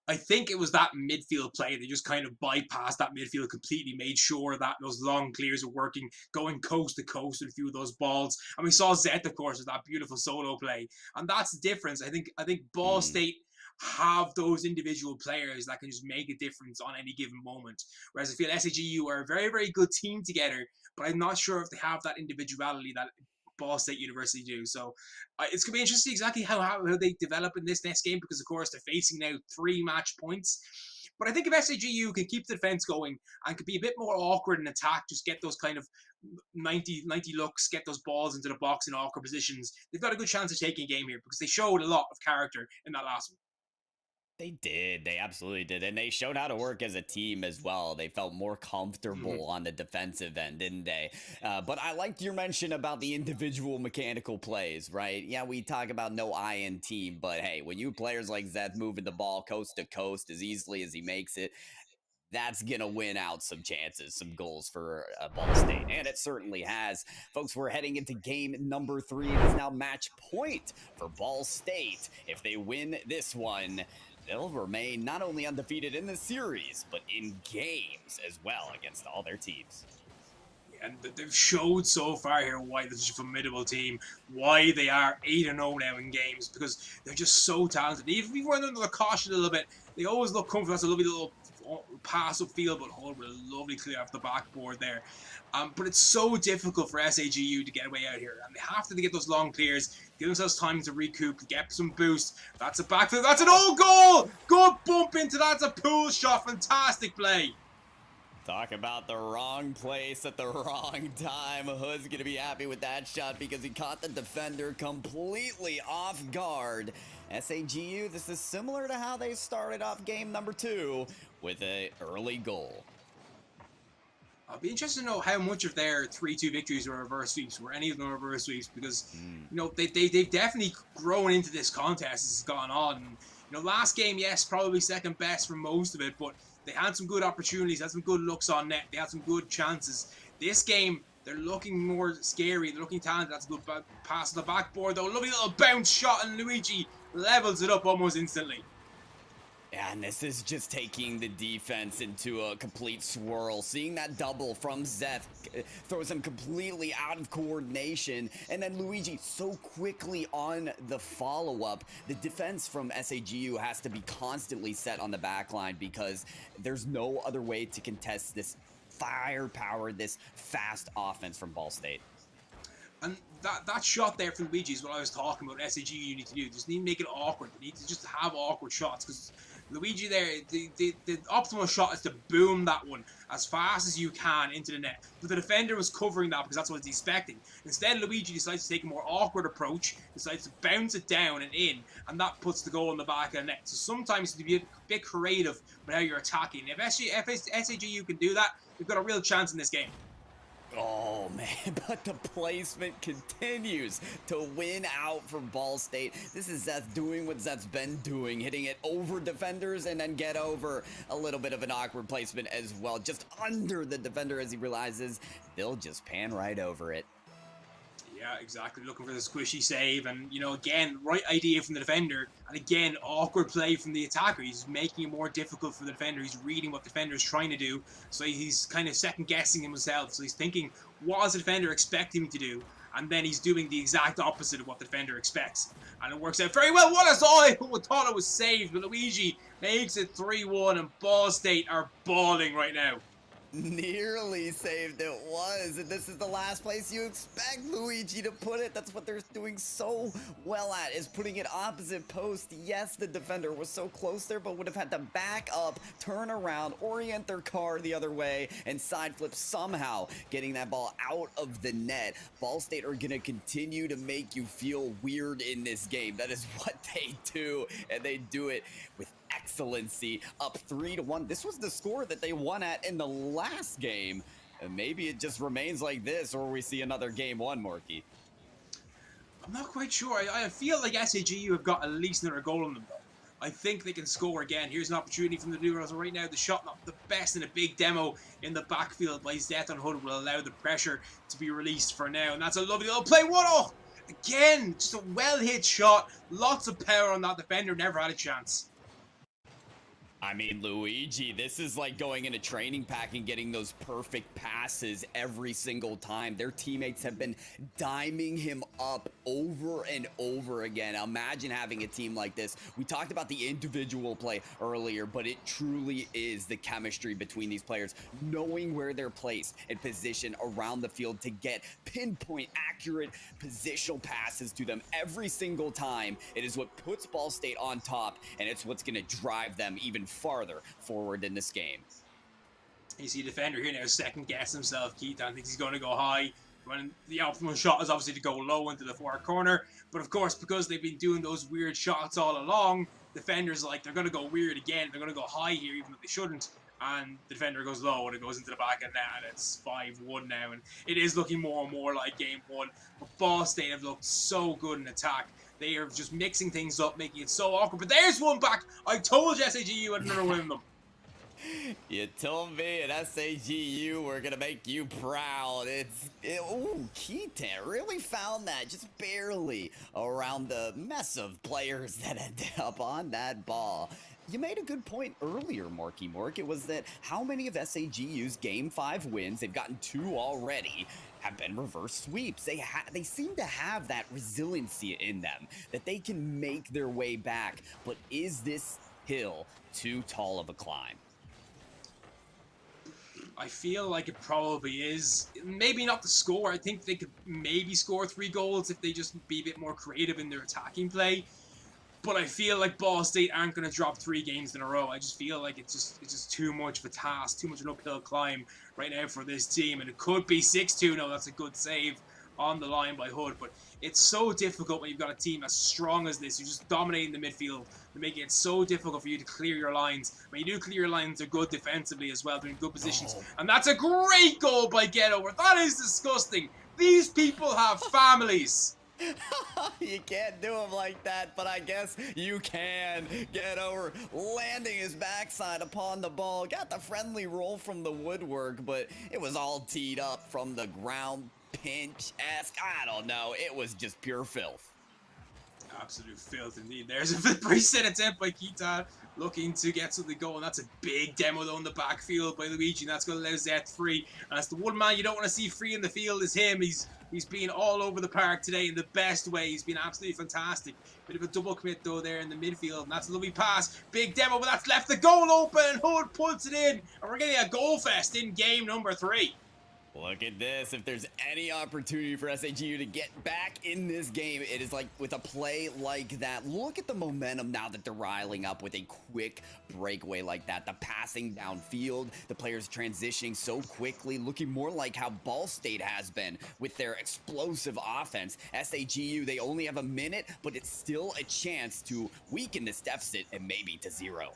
I think it was that midfield play. They just kind of bypassed that midfield completely, made sure that those long clears were working, going coast to coast with a few of those balls. And we saw Zeth, of course, with that beautiful solo play. And that's the difference. I think Ball State have those individual players that can just make a difference on any given moment. Whereas I feel SAGU are a very, very good team together, but I'm not sure if they have that individuality that Ball State University do. So it's going to be interesting exactly how they develop in this next game, because of course they're facing now 3 match points. But I think if SAGU can keep the defense going and could be a bit more awkward in attack, just get those kind of 90 looks, get those balls into the box in awkward positions, they've got a good chance of taking a game here, because they showed a lot of character in that last one. They did. They absolutely did. And they showed how to work as a team as well. They felt more comfortable on the defensive end, didn't they? But I liked your mention about the individual mechanical plays, right? Yeah, we talk about no I in team, but hey, when you players like Zeth moving the ball coast to coast as easily as he makes it, that's going to win out some chances, some goals for Ball State. And it certainly has. Folks, we're heading into game number 3. It is now match point for Ball State. If they win this one, they'll remain not only undefeated in the series, but in games as well against all their teams. And they've showed so far here why they're such a formidable team, why they are 8-0 now in games, because they're just so talented. Even if we were under the caution a little bit, they always look comfortable. That's a lovely little pass upfield, but hold with a lovely clear off the backboard there. But it's so difficult for SAGU to get away out here, and they have to get those long clears, give themselves time to recoup, get some boost. That's a backfield. That's an own goal! Good bump into that. That's a pool shot. Fantastic play. Talk about the wrong place at the wrong time. Hood's going to be happy with that shot because he caught the defender completely off guard. SAGU, this is similar to how they started off game number 2 with an early goal. I'll be interested to know how much of their 3-2 victories were reverse sweeps. Were any of them reverse sweeps? Because you know they've definitely grown into this contest as it's gone on. And, you know, last game, yes, probably second best for most of it, but they had some good opportunities, had some good looks on net, they had some good chances. This game, They're looking more scary. They're looking talented. That's a good pass on the backboard, though. Lovely little bounce shot, and Luigi levels it up almost instantly. Yeah, and this is just taking the defense into a complete swirl. Seeing that double from Zeth throws him completely out of coordination. And then Luigi so quickly on the follow-up. The defense from SAGU has to be constantly set on the back line because there's no other way to contest this firepower, this fast offense from Ball State. And that shot there from Luigi is what I was talking about. SAGU you need to do. Just need to make it awkward. They need to just have awkward shots because Luigi there, the optimal shot is to boom that one as fast as you can into the net. But the defender was covering that because that's what he's expecting. Instead, Luigi decides to take a more awkward approach, decides to bounce it down and in, and that puts the goal in the back of the net. So sometimes you need to be a bit creative with how you're attacking. If SAGU can do that, they've got a real chance in this game. Oh man, but the placement continues to win out for Ball State. This is Zeth doing what Zeth's been doing, hitting it over defenders and then get over. A little bit of an awkward placement as well, just under the defender as he realizes they'll just pan right over it. Yeah, exactly. Looking for the squishy save, and you know, again, right idea from the defender, and again, awkward play from the attacker. He's making it more difficult for the defender. He's reading what the defender is trying to do, so he's kind of second guessing himself. So he's thinking, what does the defender expect him to do? And then he's doing the exact opposite of what the defender expects, and it works out very well. What I saw, I thought it was saved, but Luigi makes it 3-1, and Ball State are balling right now. Nearly saved it was, and this is the last place you expect Luigi to put it. That's what they're doing so well at, is putting it opposite post. Yes, the defender was so close there, but would have had to back up, turn around, orient their car the other way, and side flip somehow, getting that ball out of the net. Ball State are gonna continue to make you feel weird in this game. That is what they do, and they do it with excellency. Up 3-1. This was the score that they won at in the last game. And maybe it just remains like this, or we see another game one, Morky. I'm not quite sure. I feel like SAGU have got at least another goal on them, though. I think they can score again. Here's an opportunity from the Beaver. Right now, the shot not the best in a big demo in the backfield by Zeth on Hood will allow the pressure to be released for now. And that's a lovely little play. What? Oh! Again, just a well-hit shot. Lots of power on that defender. Never had a chance. I mean, Luigi, this is like going in a training pack and getting those perfect passes every single time. Their teammates have been diming him up over and over again. Imagine having a team like this. We talked about the individual play earlier, but it truly is the chemistry between these players, knowing where they're placed and positioned around the field to get pinpoint accurate positional passes to them every single time. It is what puts Ball State on top, and it's what's going to drive them even farther forward in this game. You see the defender here now second guess himself. Keaton thinks he's going to go high when the optimal shot is obviously to go low into the far corner, but of course, because they've been doing those weird shots all along, defenders like they're going to go weird again. They're going to go high here even though they shouldn't, and the defender goes low and it goes into the back of the net, and it's 5-1 now, and it is looking more and more like game one. But Ball State have looked so good in attack. They are just mixing things up, making it so awkward. But there's one back. I told you SAGU had another win them. You told me at SAGU we're gonna make you proud. Ooh, Keaton really found that just barely around the mess of players that ended up on that ball. You made a good point earlier, Morky Mork. It was that how many of SAGU's Game 5 wins, they've gotten 2 already, have been reverse sweeps. They seem to have that resiliency in them, that they can make their way back. But is this hill too tall of a climb? I feel like it probably is. Maybe not the score. I think they could maybe score 3 goals if they just be a bit more creative in their attacking play. But I feel like Ball State aren't going to drop 3 games in a row. I just feel like it's just too much of a task, too much of an uphill climb right now for this team. And it could be 6-2. No, that's a good save on the line by Hood. But it's so difficult when you've got a team as strong as this. You're just dominating the midfield. They're making it so difficult for you to clear your lines. When you do clear your lines, they're good defensively as well. They're in good positions. Oh. And that's a great goal by Getover. That is disgusting. These people have families. You can't do him like that, but I guess you can. Get over, landing his backside upon the ball. Got the friendly roll from the woodwork, but it was all teed up from the ground. Pinch-esque, I don't know. It was just pure filth. Absolute filth indeed. There's a preset attempt by Keaton looking to get something going. That's a big demo though in the backfield by Luigi, and that's going to allow Zeth free. And that's the one man you don't want to see free in the field is him. He's been all over the park today in the best way. He's been absolutely fantastic. Bit of a double commit though there in the midfield, and that's a lovely pass. Big demo, but that's left the goal open, and Hood puts it in, and we're getting a goal fest in game number 3. Look at this. If there's any opportunity for SAGU to get back in this game, it is like with a play like that. Look at the momentum now that they're riling up with a quick breakaway like that. The passing downfield, the players transitioning so quickly, looking more like how Ball State has been with their explosive offense. SAGU, they only have a minute, but it's still a chance to weaken this deficit and maybe to 0.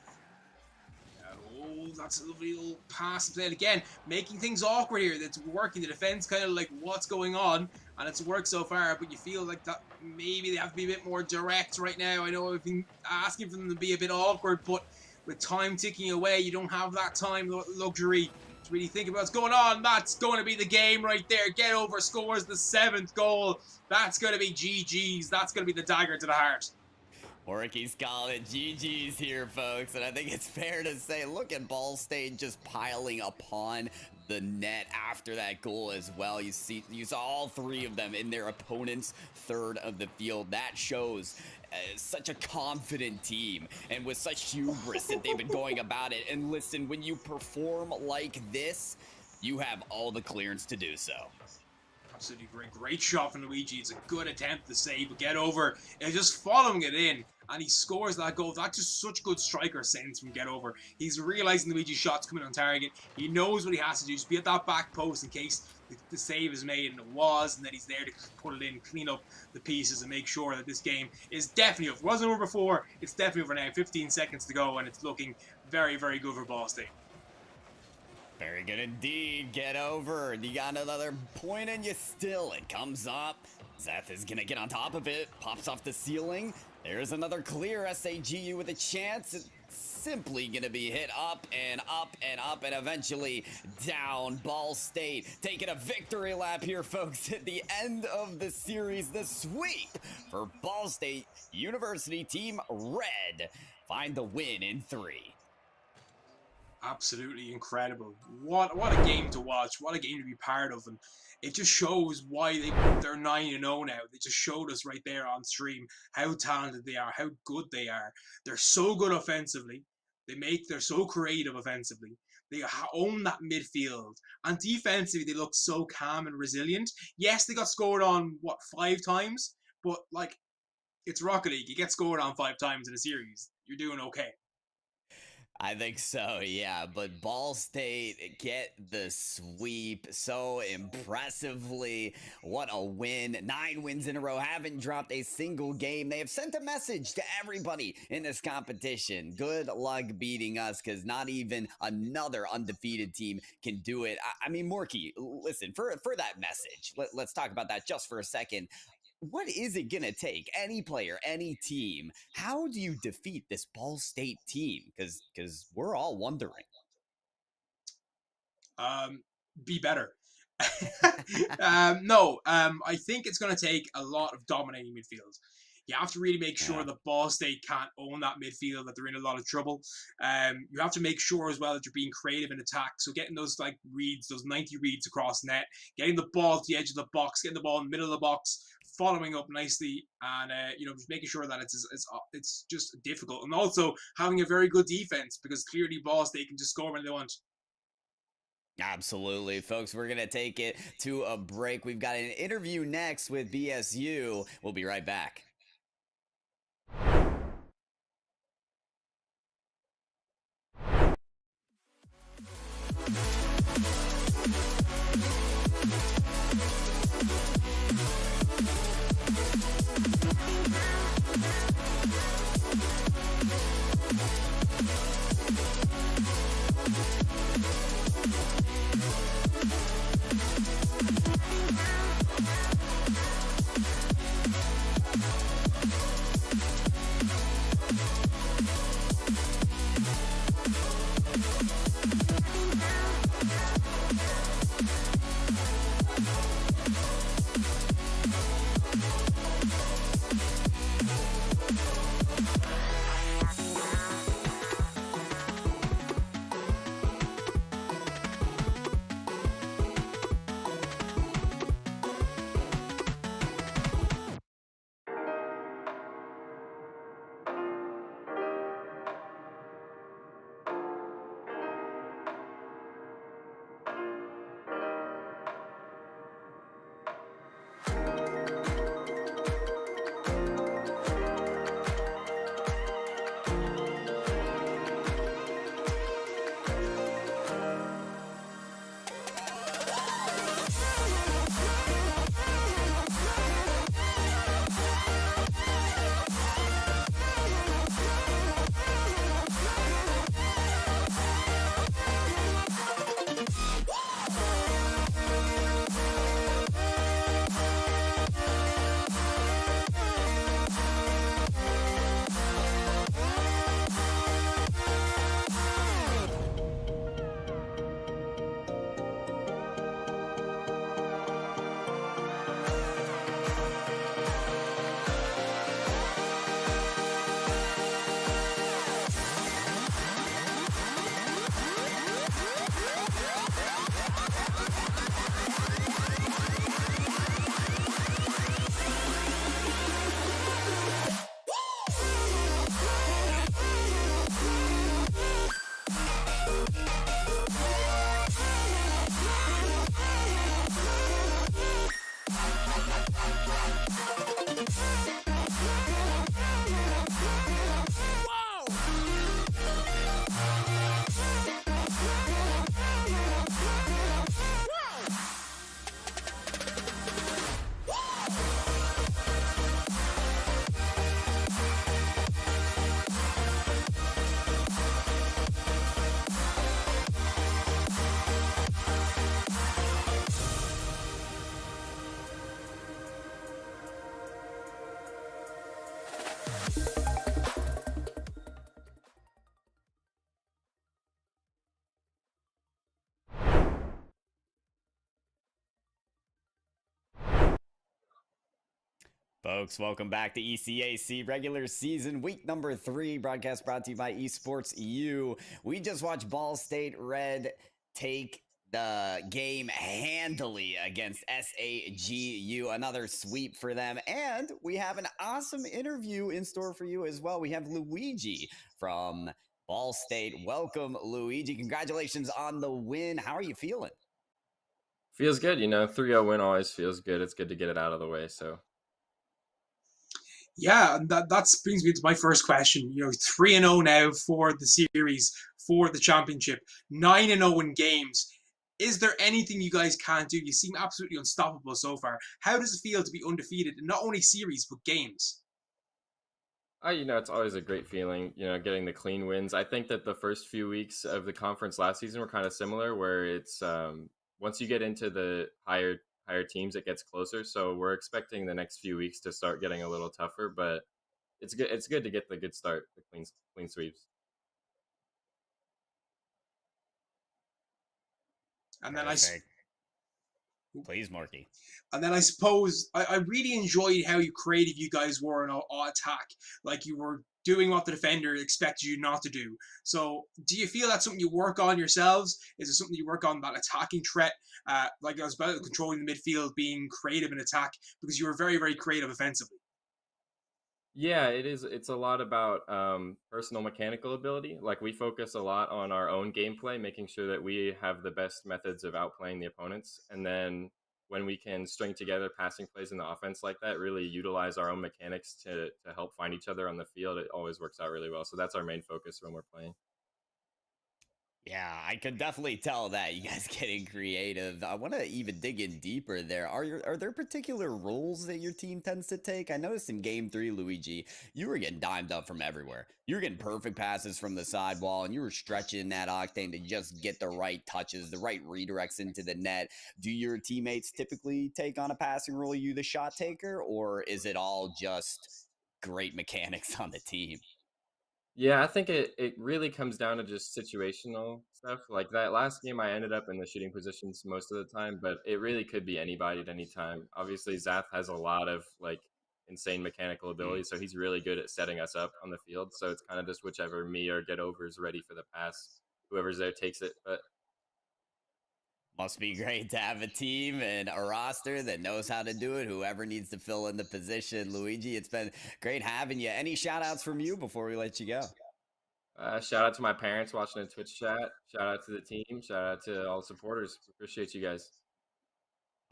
Oh, that's a lovely little pass played again, making things awkward here. That's working. The defense kind of like, what's going on? And it's worked so far, but you feel like that maybe they have to be a bit more direct right now. I know I've been asking for them to be a bit awkward, but with time ticking away, you don't have that time luxury to really think about what's going on. That's going to be the game right there. Get Over scores the 7th goal. That's going to be GG's. That's going to be the dagger to the heart. Orky's calling it GG's here, folks, and I think it's fair to say, look at Ball State just piling upon the net after that goal as well. You saw all 3 of them in their opponent's third of the field. That shows such a confident team, and with such hubris that they've been going about it. And listen, when you perform like this, you have all the clearance to do so. Absolutely great shot from Luigi. It's a good attempt to save, but Get Over is just following it in, and he scores that goal. That's just such good striker sense from Get Over. He's realizing Luigi's shot's coming on target. He knows what he has to do. Just be at that back post in case the save is made, and it was, and then he's there to put it in, clean up the pieces, and make sure that this game is definitely over. It wasn't over before. It's definitely over now. 15 seconds to go, and it's looking very good for Ball State. Very good indeed. Get Over. You got another point and you still. It comes up. Zeth is going to get on top of it. Pops off the ceiling. There's another clear. SAGU with a chance. It's simply going to be hit up and up and up and eventually down. Ball State taking a victory lap here, folks. At the end of the series, the sweep for Ball State University Team Red. Find the win in 3. Absolutely incredible. What a game to watch. What a game to be part of. And it just shows why they're 9-0 now. They just showed us right there on stream how talented they are, how good they are. They're so good offensively. They're so creative offensively. They own that midfield. And defensively, they look so calm and resilient. Yes, they got scored on, 5 times? But, like, it's Rocket League. You get scored on 5 times in a series. You're doing okay. I think so, yeah, but Ball State get the sweep so impressively. What a win. 9 wins in a row, haven't dropped a single game. They have sent a message to everybody in this competition. Good luck beating us, because not even another undefeated team can do it. I mean, Morky, listen, for that message, let's talk about that just for a second. What is it going to take? Any player, any team. How do you defeat this Ball State team? Because we're all wondering. Be better. I think it's going to take a lot of dominating midfield. You have to really make sure that Ball State can't own that midfield, that they're in a lot of trouble. You have to make sure as well that you're being creative in attack. So getting those reads, those 90 reads across net, getting the ball to the edge of the box, getting the ball in the middle of the box, following up nicely, and just making sure that it's just difficult. And also having a very good defense, because clearly Ball State can just score when they want. Absolutely, folks. We're going to take it to a break. We've got an interview next with BSU. We'll be right back. Folks, welcome back to ECAC regular season week number 3, broadcast brought to you by Esports EU. We just watched Ball State Red take the game handily against SAGU, another sweep for them, and we have an awesome interview in store for you as well. We have Luigi from Ball State. Welcome, Luigi. Congratulations on the win. How are you feeling? Feels good, 3-0 win always feels good. It's good to get it out of the way, so. Yeah, that brings me to my first question. 3-0 now for the series, for the championship, 9-0 in games. Is there anything you guys can't do? You seem absolutely unstoppable so far. How does it feel to be undefeated in not only series, but games? It's always a great feeling, getting the clean wins. I think that the first few weeks of the conference last season were kind of similar, where it's once you get into the higher teams, it gets closer. So we're expecting the next few weeks to start getting a little tougher, but it's good. It's good to get the good start, the clean sweeps. And then Please, Marky. And then I suppose I really enjoyed how creative you guys were in attack. Like, you were doing what the defender expected you not to do. So do you feel that's something you work on yourselves? Is it something you work on, that attacking threat? Like I was about controlling the midfield, being creative in attack, because you were very, very creative offensively. Yeah, it is. It's a lot about personal mechanical ability. Like, we focus a lot on our own gameplay, making sure that we have the best methods of outplaying the opponents. And then when we can string together passing plays in the offense like that, really utilize our own mechanics to help find each other on the field, it always works out really well. So that's our main focus when we're playing. Yeah, I could definitely tell that you guys getting creative. I want to even dig in deeper there. Are there particular roles that your team tends to take? I noticed in game 3, Luigi, you were getting dimed up from everywhere. You were getting perfect passes from the sidewall, and you were stretching that octane to just get the right touches, the right redirects into the net. Do your teammates typically take on a passing role? Are you the shot taker, or is it all just great mechanics on the team? Yeah, I think it really comes down to just situational stuff. Like that last game, I ended up in the shooting positions most of the time, but it really could be anybody at any time. Obviously, Zath has a lot of insane mechanical ability, so he's really good at setting us up on the field. So it's kind of just whichever me or Get Over is ready for the pass, whoever's there takes it. But must be great to have a team and a roster that knows how to do it, whoever needs to fill in the position. Luigi, it's been great having you. Any shout outs from you before we let you go? shout out to my parents watching the Twitch chat. Shout out to the team. Shout out to all the supporters. Appreciate you guys.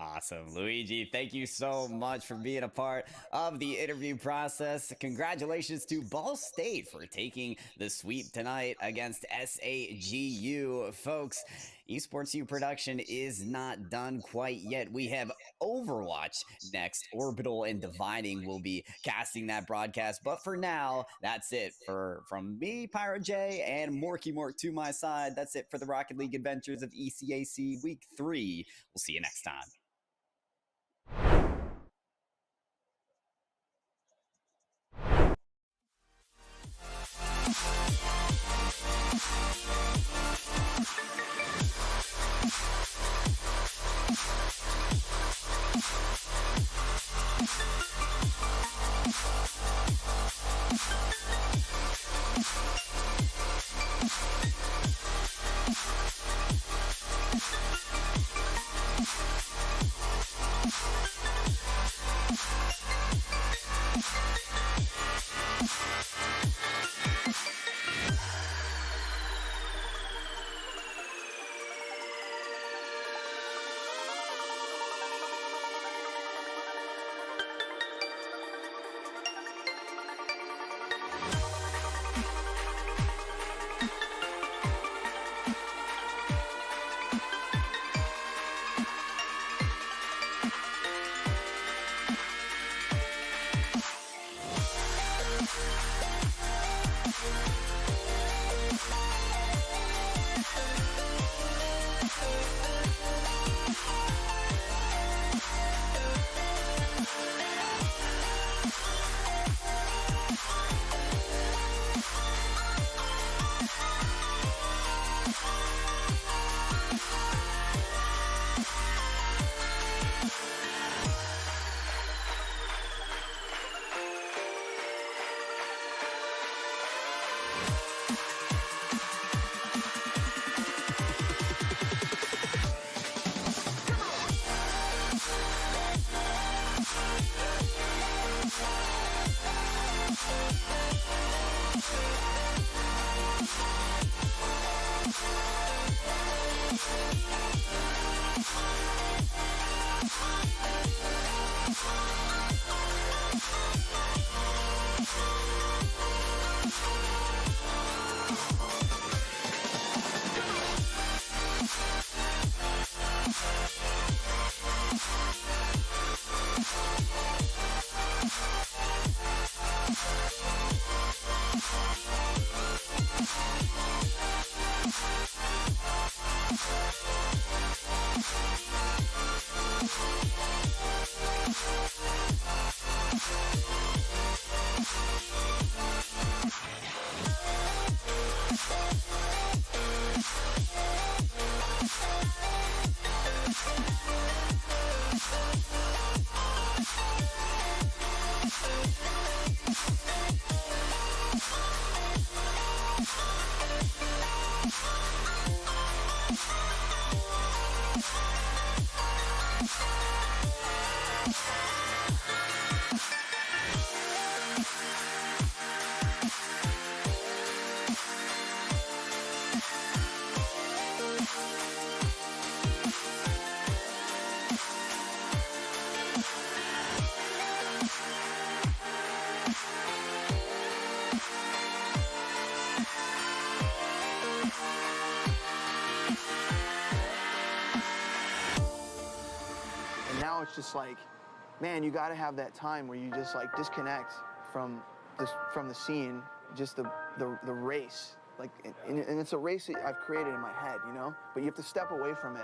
Awesome. Luigi, thank you so much for being a part of the interview process. Congratulations to Ball State for taking the sweep tonight against SAGU. Folks, Esports U production is not done quite yet. We have Overwatch next. Orbital and Dividing will be casting that broadcast. But for now, that's it from me, Pyro J, and Morky Mork to my side. That's it for the Rocket League Adventures of ECAC Week 3. We'll see you next time. it's just like, man, you got to have that time where you just like disconnect from the scene, just the race. Like, and it's a race that I've created in my head, you know? But you have to step away from it.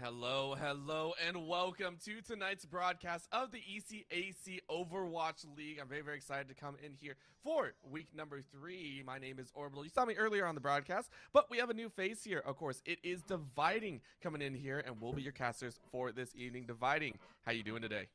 Hello, hello, and welcome to tonight's broadcast of the ECAC Overwatch League. I'm very, very excited to come in here for week number 3. My name is Orbital. You saw me earlier on the broadcast, but we have a new face here. Of course, it is Dividing coming in here, and we'll be your casters for this evening. Dividing, how you doing today?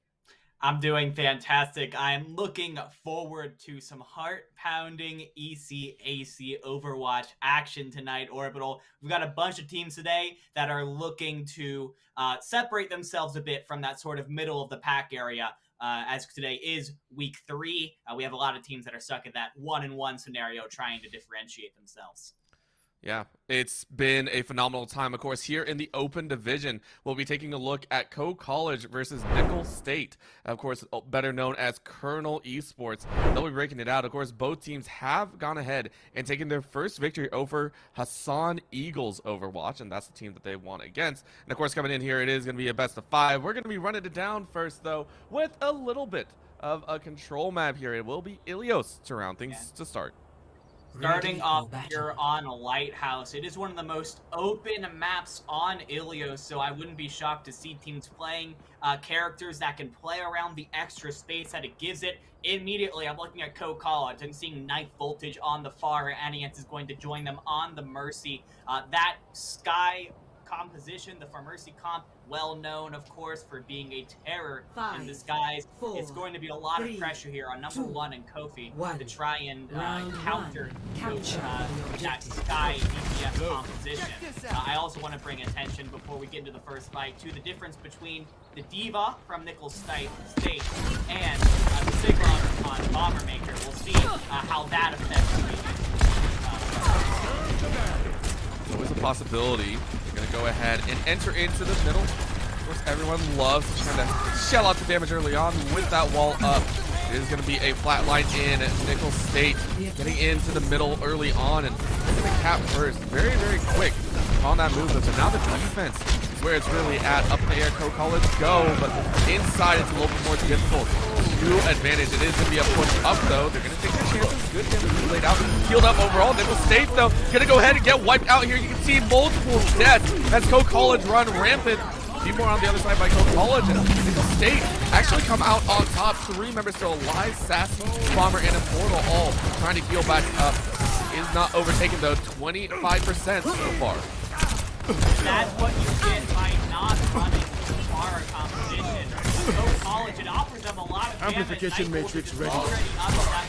I'm doing fantastic. I'm looking forward to some heart-pounding ECAC Overwatch action tonight, Orbital. We've got a bunch of teams today that are looking to separate themselves a bit from that sort of middle-of-the-pack area. As today is week 3, we have a lot of teams that are stuck in that 1-and-1 scenario trying to differentiate themselves. Yeah, it's been a phenomenal time. Of course, here in the open division, we'll be taking a look at College versus Nichols State. Of course, better known as Colonel Esports. They'll be breaking it out. Of course, both teams have gone ahead and taken their first victory over Hassan Eagles Overwatch, and that's the team that they won against. And of course, coming in here, it is going to be a best of 5. We're going to be running it down first, though, with a little bit of a control map here. It will be Ilios to round things to start. Starting off here on Lighthouse, it is one of the most open maps on Ilios, so I wouldn't be shocked to see teams playing characters that can play around the extra space that it gives it. Immediately, I'm looking at College and seeing Night Voltage on the far, and Aniance is going to join them on the Mercy. That Sky composition, the For Mercy comp, well known, of course, for being a terror in disguise. It's going to be a lot of pressure here on number 1 and Kofi to try and counter that Sky DPS composition. I also want to bring attention, before we get into the first fight, to the difference between the Diva from Nichols State and the Sigma on Bombermaker. We'll see how that affects the Always a possibility. We're going to go ahead and enter into the middle. Of course, everyone loves to try to shell out the damage early on with that wall up. It is going to be a flat line in Nichols State, getting into the middle early on, and going to cap first. Very, very quick on that movement. So now the defense is where it's really at. Up in the air, College go, but inside it's a little bit more difficult to advantage. It is going to be a push up, though. They're going to take their chances. Good damage laid out. Healed up overall. Nichols State, though, going to go ahead and get wiped out here. You can see multiple deaths as College run rampant. A few more on the other side by College, and Nichols State actually come out on top. 3 members still alive. Sassy, Bomber, and Immortal all trying to heal back up. Is not overtaken, though. 25% so far. That's what you get by not running far competition. College, it offers them a lot of amplification matrix ready. Already up on that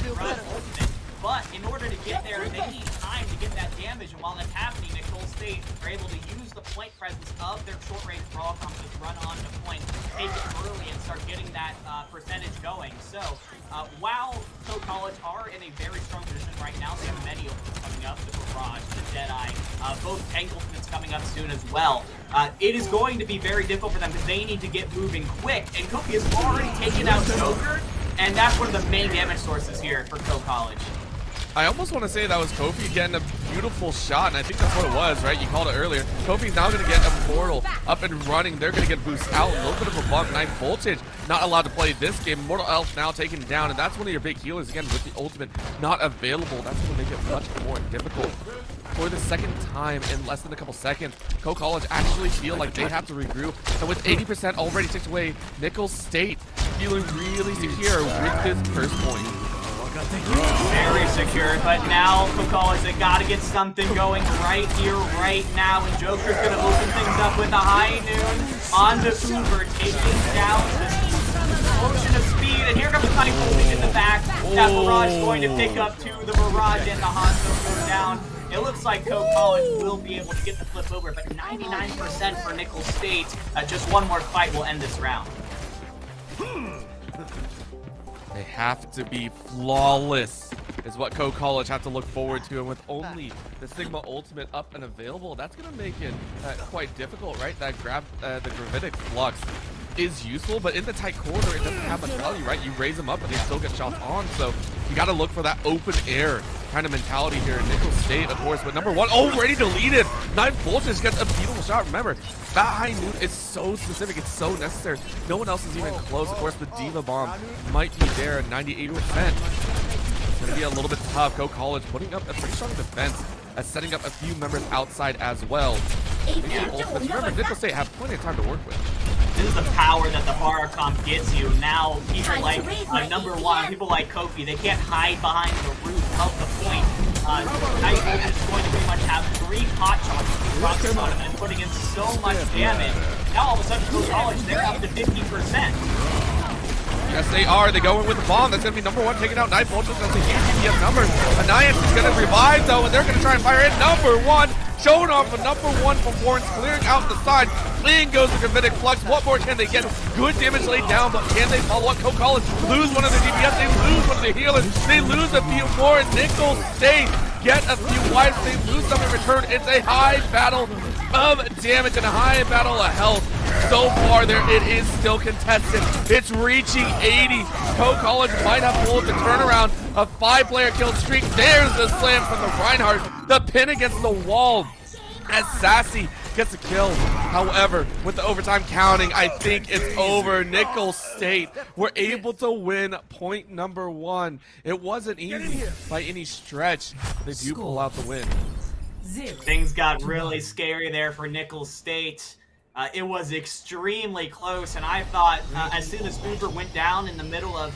barrage ultimate, but in order to get there, they need time to get that damage, and while that's happening, Nichols State are able to use the point presence of their short-range brawl comp to run on to point, take it early, and start getting that percentage going. So, while College are in a very strong position right now, they have many of them coming up, the Barrage, the Deadeye, both Tangleton's coming up soon as well. It is going to be very difficult for them because they need to get moving quick, and Kofi has already taken out Joker, and that's one of the main damage sources here for College. I almost want to say that was Kofi getting a beautiful shot, and I think that's what it was, right? You called it earlier. Kofi's now going to get a portal up and running. They're going to get boost out. A little bit of a bump. Night Voltage not allowed to play this game. Mortal Elf now taken down, and that's one of your big healers, again, with the ultimate not available. That's going to make it much more difficult. For the second time in less than a couple seconds, College actually feel like they have to regroup, and with 80% already ticked away, Nichols State feeling really secure with this first point. Very secure, but now College, they gotta get something going right here, right now, and Joker's gonna open things up with a high noon onto Uber, taking down the motion of speed, and here comes the Cunning Holding in the back. That Barrage is going to pick up to the Barrage, and the Hanzo goes down. It looks like College will be able to get the flip over, but 99% for Nichols State. Just one more fight will end this round. They have to be flawless, is what College have to look forward to, and with only the Sigma ultimate up and available, that's going to make it quite difficult, right? That the gravitic flux is useful, but in the tight corner, it doesn't have much value, right? You raise them up, but they still get shots on, so you got to look for that open air kind of mentality here in Nichols State, of course, but number 1 already deleted. Night Voltage gets a beautiful shot. Remember, that high noon is so specific, it's so necessary. No one else is even close. Of course, the Diva Bomb might be there at 98%. It's going to be a little bit tough. College putting up a pretty strong defense setting up a few members outside as well. Remember, Nichols State have plenty of time to work with. This is the power that the horror comp gets you. Now, people like number one, people like Kofi, they can't hide behind the roof of the point. Nichols is going to pretty much have 3 hot shots on him and putting in so much damage. Now all of a sudden, Coach College, they're up to 50%. Yes, they are. They go in with the bomb. That's going to be number one, taking out Knife Vultures. That's a huge DPS number. Anayas is going to revive, though, and they're going to try and fire in number one. Showing off a number one performance, clearing out the side. In goes the Gravitic Flux. What more can they get? Good damage laid down, but can they follow up? Co College lose one of their DPS. They lose one of their healers. They lose a few more. Nichols State get a few wives. They lose some in return. It's a high battle of damage and a high battle of health. So far, it is still contested. It's reaching 80. Co College might have pulled the turnaround. A 5-player kill streak. There's the slam from the Reinhardt. The pin against the wall as Sassy gets a kill. However, with the overtime counting, I think it's over. Nichols State were able to win point number 1. It wasn't easy by any stretch. They do pull out the win. Things got really scary there for Nichols State. It was extremely close, and I thought as soon as Beaver went down in the middle of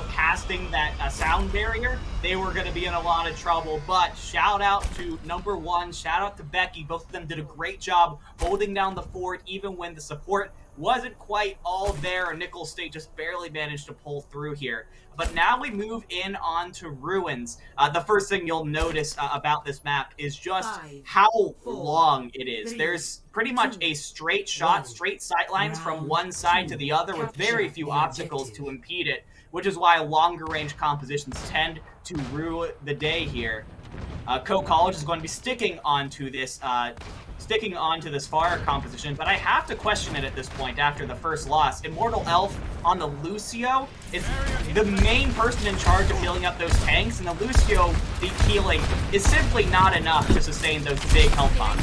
casting that sound barrier, they were going to be in a lot of trouble. But shout out to number one, shout out to Becky. Both of them did a great job holding down the fort, even when the support wasn't quite all there, and Nichols State just barely managed to pull through here. But now we move in on to Ruins. The first thing you'll notice about this map is just how long it is. There's pretty much a straight shot, straight sight lines from one side to the other with very few obstacles to impede it, which is why longer range compositions tend to rue the day here. Co College is going to be sticking onto this fire composition, but I have to question it at this point after the first loss. Immortal Elf on the Lucio is the main person in charge of healing up those tanks, and the Lucio, the healing, is simply not enough to sustain those big health bombs.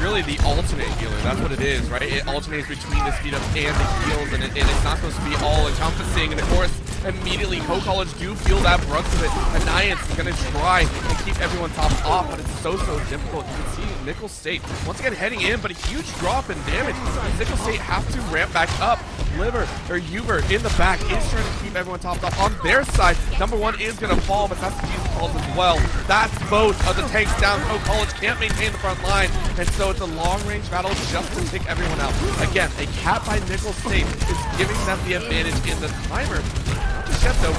Really the alternate healer, that's what it is, right? It alternates between the speed up and the heals, and it's not supposed to be all encompassing, and of course, immediately Co College do feel that brunt of it. Anayas is going to try and keep everyone topped off, but it's so difficult. You can see Nichols State once again heading in, but a huge drop in damage. Nichols State have to ramp back up. Uber in the back is trying to keep everyone topped off on their side. Number one is going to fall, but that's the Jesus calls as well. That's both of the tanks down. Co College can't maintain the front line, and so it's a long-range battle just to take everyone out. Again, a cap by Nichols State is giving them the advantage in the timer. Not just yet, though.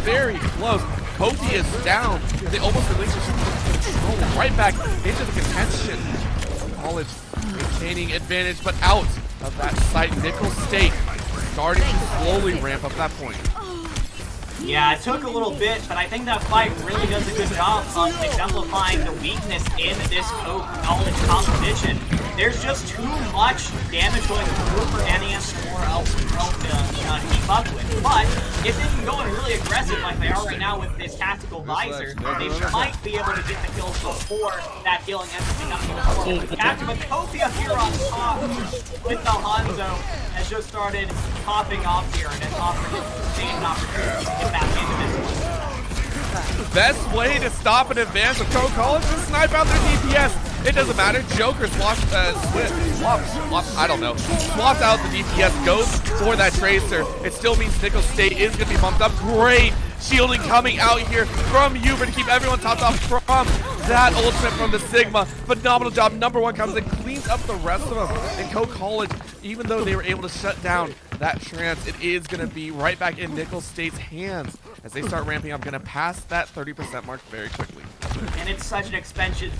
Very close. Kofi is down. They almost relinquish control right back into the contention. College maintaining advantage, but out of that site. Nichols State starting to slowly ramp up that point. Yeah, it took a little bit, but I think that fight really does a good job of exemplifying the weakness in this college competition. There's just too much damage going through for NES or else to keep up with. But if they can go in really aggressive like they are right now with this tactical visor, they might be able to get the kills before that healing entity comes forward. Captain with Kofi up here on top with the Hanzo has just started popping off here and is offering an opportunity to get back into this one. Best way to stop an advance of Co College is snipe out their DPS. It doesn't matter. Joker swaps out the DPS, goes for that Tracer. It still means Nichols State is going to be bumped up. Great shielding coming out here from Uber to keep everyone topped off from that ultimate from the Sigma. Phenomenal job. Number one comes and cleans up the rest of them. And Co College, even though they were able to shut down that trance, it is going to be right back in Nichols State's hands as they start ramping up. Going to pass that 30% mark very quickly. And it's such an expensive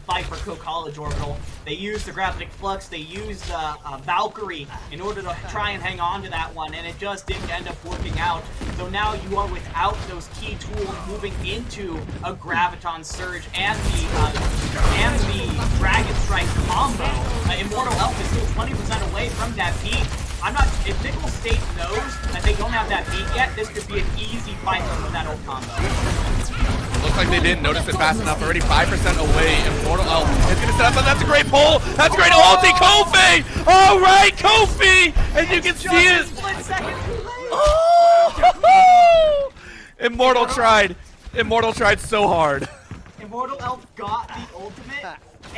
fight for Co College Orbital. They use the Gravitic Flux, they use the Valkyrie in order to try and hang on to that one, and it just didn't end up working out. So now you are without those key tools moving into a Graviton Surge and the Dragon Strike combo. Immortal Elf is still 20% away from that peak. If Nichols State knows that they don't have that peak yet, this could be an easy fight for that old combo. Looks like they didn't notice it fast enough. Already 5% away. Immortal Elf is going to set up, but that's a great pull. That's a great ulti, Kofi! All right, Kofi! And you can see it. Oh! Immortal tried Immortal tried so hard. Immortal Elf got the ultimate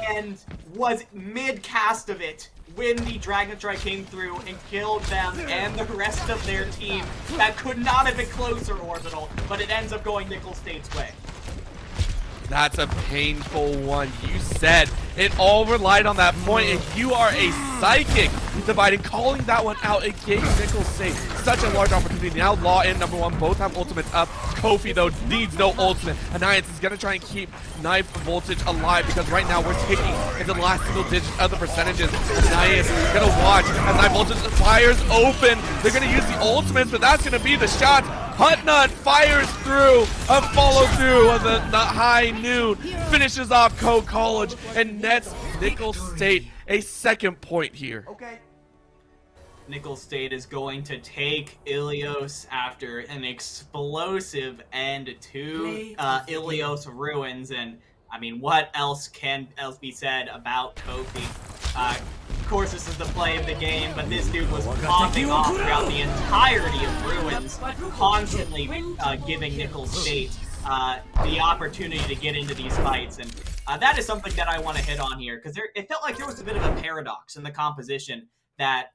and was mid-cast of it when the Dragon Strike came through and killed them and the rest of their team. That could not have been closer, Orbital, but it ends up going Nichols State's way. That's a painful one. You said it all relied on that point, and you are a psychic. Divided, calling that one out. It gave Nichols State such a large opportunity. Now Law and number one both have ultimates up. Kofi, though, needs no ultimate. Anniance is going to try and keep Knife Voltage alive because right now we're taking into the last single digit of the percentages. Anniance is going to watch as Knife Voltage fires open. They're going to use the ultimates, but that's going to be the shot. Hutnut fires through, a follow through of the high noon, finishes off Co College and nets Nichols State a second point here. Okay. Nichols State is going to take Ilios after an explosive end to Ilios Ruins, and I mean, what else can be said about Kofi? Of course, this is the play of the game, but this dude was popping off throughout the entirety of Ruins, constantly giving Nichols State the opportunity to get into these fights, and that is something that I want to hit on here, because it felt like there was a bit of a paradox in the composition that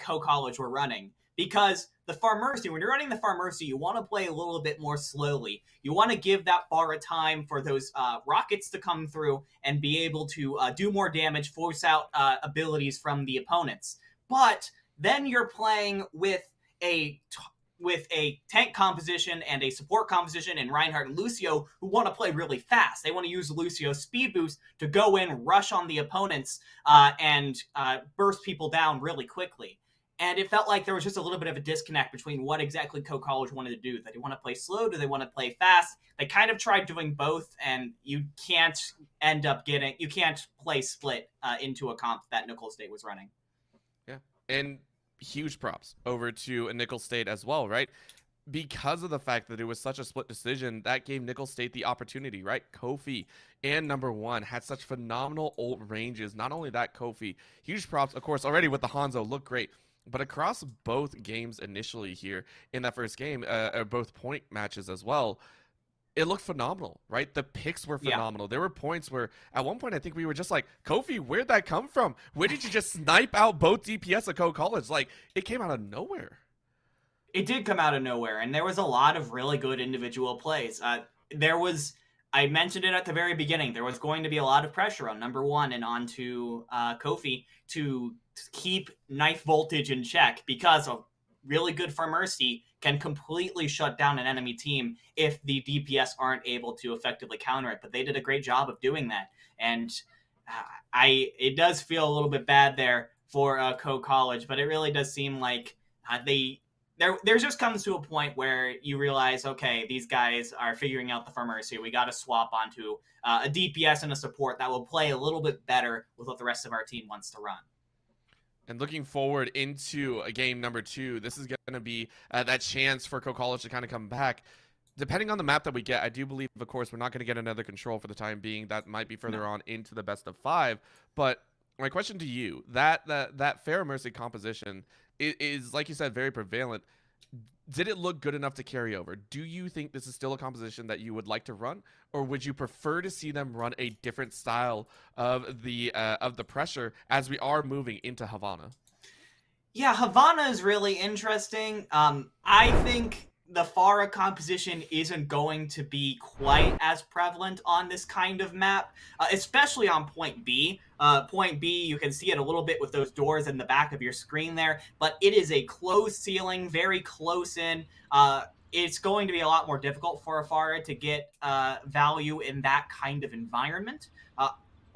Co College were running, because the Farmercy, when you're running the Farmercy, you want to play a little bit more slowly. You want to give that bar a time for those rockets to come through and be able to do more damage, force out abilities from the opponents. But then you're playing with a tank composition and a support composition in Reinhardt and Lucio who want to play really fast. They want to use Lucio's speed boost to go in, rush on the opponents, and burst people down really quickly. And it felt like there was just a little bit of a disconnect between what exactly Co College wanted to do. Do they want to play slow? Do they want to play fast? They kind of tried doing both, and you can't play split into a comp that Nichols State was running. Yeah, and huge props over to Nichols State as well, right? Because of the fact that it was such a split decision, that gave Nichols State the opportunity, right? Kofi and number one had such phenomenal ult ranges. Not only that, Kofi, huge props, of course, already with the Hanzo, looked great. But across both games initially here in that first game, both point matches as well, it looked phenomenal, right? The picks were phenomenal. Yeah. There were points where, at one point, I think we were just like, Kofi, where'd that come from? Where did you just snipe out both DPS at Co College? Like, it came out of nowhere. It did come out of nowhere, and there was a lot of really good individual plays. I mentioned it at the very beginning, there was going to be a lot of pressure on number one and onto Kofi to keep Knife Voltage in check, because a really good Farmercy can completely shut down an enemy team if the DPS aren't able to effectively counter it. But they did a great job of doing that. And it does feel a little bit bad there for Co College, but it really does seem like there just comes to a point where you realize, okay, these guys are figuring out the Farmercy. We got to swap onto a DPS and a support that will play a little bit better with what the rest of our team wants to run. And looking forward into game number 2, this is going to be that chance for Co College to kind of come back. Depending on the map that we get, I do believe, of course, we're not going to get another control for the time being. That might be further on into the best of 5. But my question to you, that Farmercy composition is, like you said, very prevalent. Did it look good enough to carry over? Do you think this is still a composition that you would like to run, or would you prefer to see them run a different style of the pressure as we are moving into Havana? Yeah, Havana is really interesting. I think the Pharah composition isn't going to be quite as prevalent on this kind of map, especially on Point B. Point B, you can see it a little bit with those doors in the back of your screen there, but it is a closed ceiling, very close in. It's going to be a lot more difficult for a Pharah to get value in that kind of environment.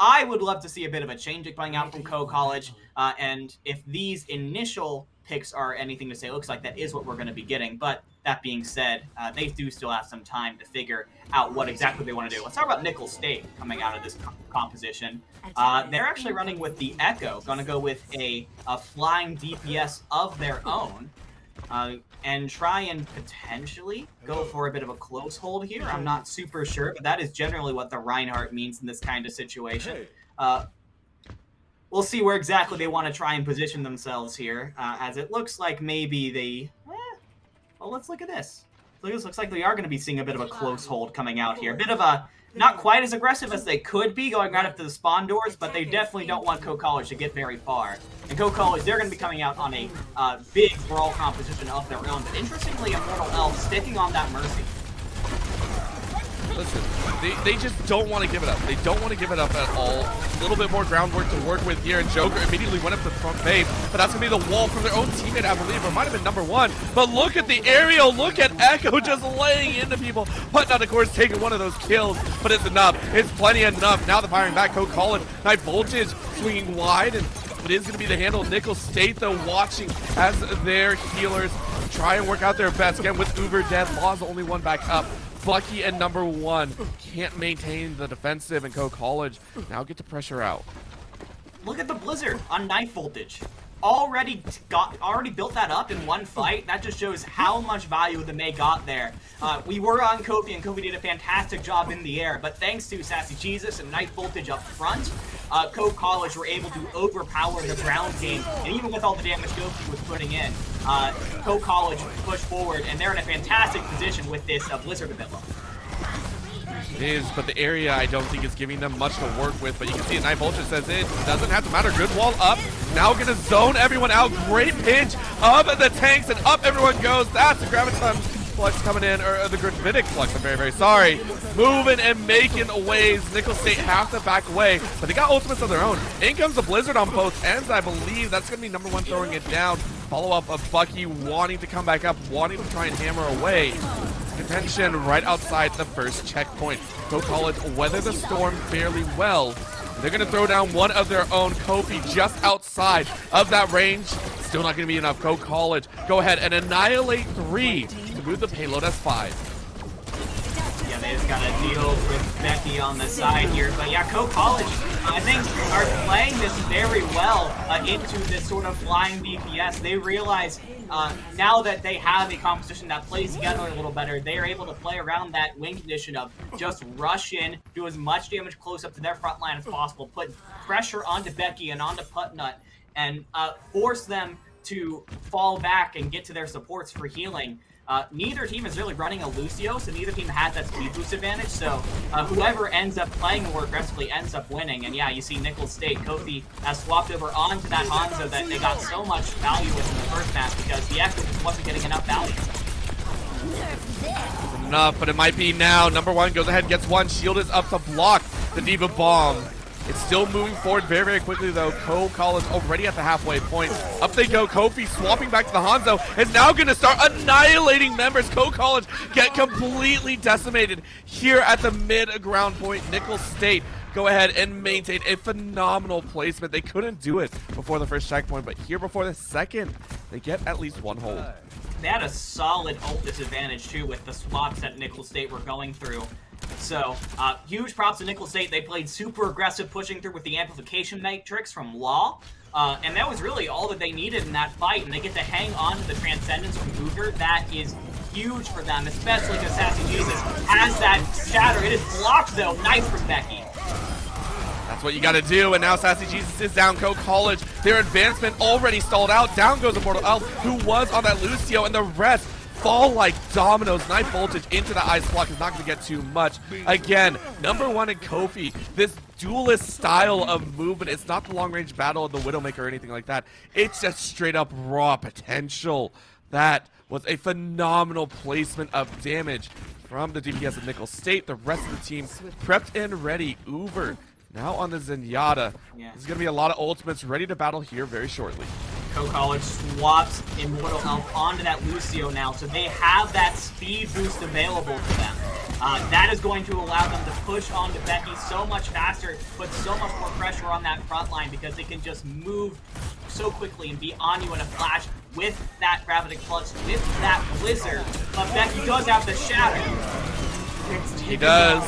I would love to see a bit of a change coming out from Co College, and if these initial picks are anything to say, it looks like that is what we're going to be getting. But that being said, they do still have some time to figure out what exactly they want to do. Let's talk about Nichols State coming out of this composition. They're actually running with the Echo, going to go with a flying DPS of their own, and try and potentially go for a bit of a close hold here. I'm not super sure, but that is generally what the Reinhardt means in this kind of situation. We'll see where exactly they want to try and position themselves here, as it looks like maybe they... well, let's look at this. This looks like we are going to be seeing a bit of a close hold coming out here. A bit of a not quite as aggressive as they could be going right up to the spawn doors, but they definitely don't want Coe College to get very far. And Coe College, they're going to be coming out on a big brawl composition of their own. But interestingly, Immortal Elf sticking on that Mercy. Listen, they just don't want to give it up. They don't want to give it up at all. A little bit more groundwork to work with here, and Joker immediately went up to the front base, but that's going to be the wall from their own teammate, I believe, or might have been number one. But look at the aerial. Look at Echo just laying into people. Putting out, of course, taking one of those kills, but it's enough. It's plenty enough. Now they're firing back. Coe College, High Voltage swinging wide, and it is going to be the handle. Nichols State, though, watching as their healers try and work out their best. Again, with Uber dead, Law's the only one back up. Bucky and number one can't maintain the defensive, and Coe College now get to pressure out. Look at the Blizzard on Knife Voltage. Already built that up in one fight. That just shows how much value the May got there. We were on Kofi, and Kofi did a fantastic job in the air, but thanks to Sassy Jesus and Knife Voltage up front, Coe College were able to overpower the ground game, and even with all the damage Kofi was putting in, Coe College pushed forward, and they're in a fantastic position with this Blizzard ability. It is, but the area I don't think is giving them much to work with, but you can see it. Knife Vulture says it doesn't have to matter. Good wall up. Now gonna zone everyone out. Great pinch of the tanks, and up everyone goes. That's the Graviton Flux coming in, or the Gravitic Flux, I'm very, very sorry. Moving and making waves. Nichols State have to back away, but they got ultimates of their own. In comes the Blizzard on both ends, I believe. That's gonna be number one throwing it down. Follow up of Bucky wanting to come back up, wanting to try and hammer away. Contention right outside the first checkpoint. Coe College weather the storm fairly well. They're going to throw down one of their own. Kofi just outside of that range. Still not going to be enough. Coe College go ahead and annihilate 3 to move the payload as 5. Yeah, they just got to deal with Becky on the side here. But yeah, Coe College, I think, are playing this very well into this sort of flying DPS. They realize now that they have a composition that plays together a little better, they are able to play around that win condition of just rush in, do as much damage close up to their front line as possible, put pressure onto Becky and onto Putnut, and force them to fall back and get to their supports for healing. Neither team is really running a Lucio, so neither team has that speed boost advantage, so whoever ends up playing more aggressively ends up winning. And yeah, you see Nichols State, Kofi has swapped over onto that Hanzo that they got so much value with in the first match because the Echo just wasn't getting enough value. Enough, but it might be now. Number one goes ahead, gets one. Shield is up to block the Diva Bomb. It's still moving forward very, very quickly, though. Coe College already at the halfway point. Up they go. Kofi swapping back to the Hanzo is now going to start annihilating members. Coe College get completely decimated here at the mid-ground point. Nichols State go ahead and maintain a phenomenal placement. They couldn't do it before the first checkpoint, but here before the second, they get at least one hold. They had a solid ult disadvantage, too, with the swaps that Nichols State were going through. So, huge props to Nichols State. They played super aggressive, pushing through with the amplification matrix from Law. And that was really all that they needed in that fight. And they get to hang on to the Transcendence from Beaver. That is huge for them, especially because Sassy Jesus has that shatter. It is blocked, though. Nice from Becky. That's what you got to do, and now Sassy Jesus is down. Coe College, their advancement already stalled out. Down goes Immortal Elf, who was on that Lucio, and the rest fall like dominoes. Knife Voltage into the ice block is not going to get too much. Again, number one in Kofi, this duelist style of movement. It's not the long-range battle of the Widowmaker or anything like that. It's just straight-up raw potential. That was a phenomenal placement of damage from the DPS of Nichols State. The rest of the team prepped and ready. Uber now on the Zenyatta. Yeah. There's going to be a lot of ultimates ready to battle here very shortly. Coe College swaps Immortal Elf onto that Lucio now, so they have that speed boost available to them. That is going to allow them to push onto Becky so much faster, put so much more pressure on that front line because they can just move so quickly and be on you in a flash with that Gravitic Flux, with that Blizzard. But Becky does have the Shatter. He does.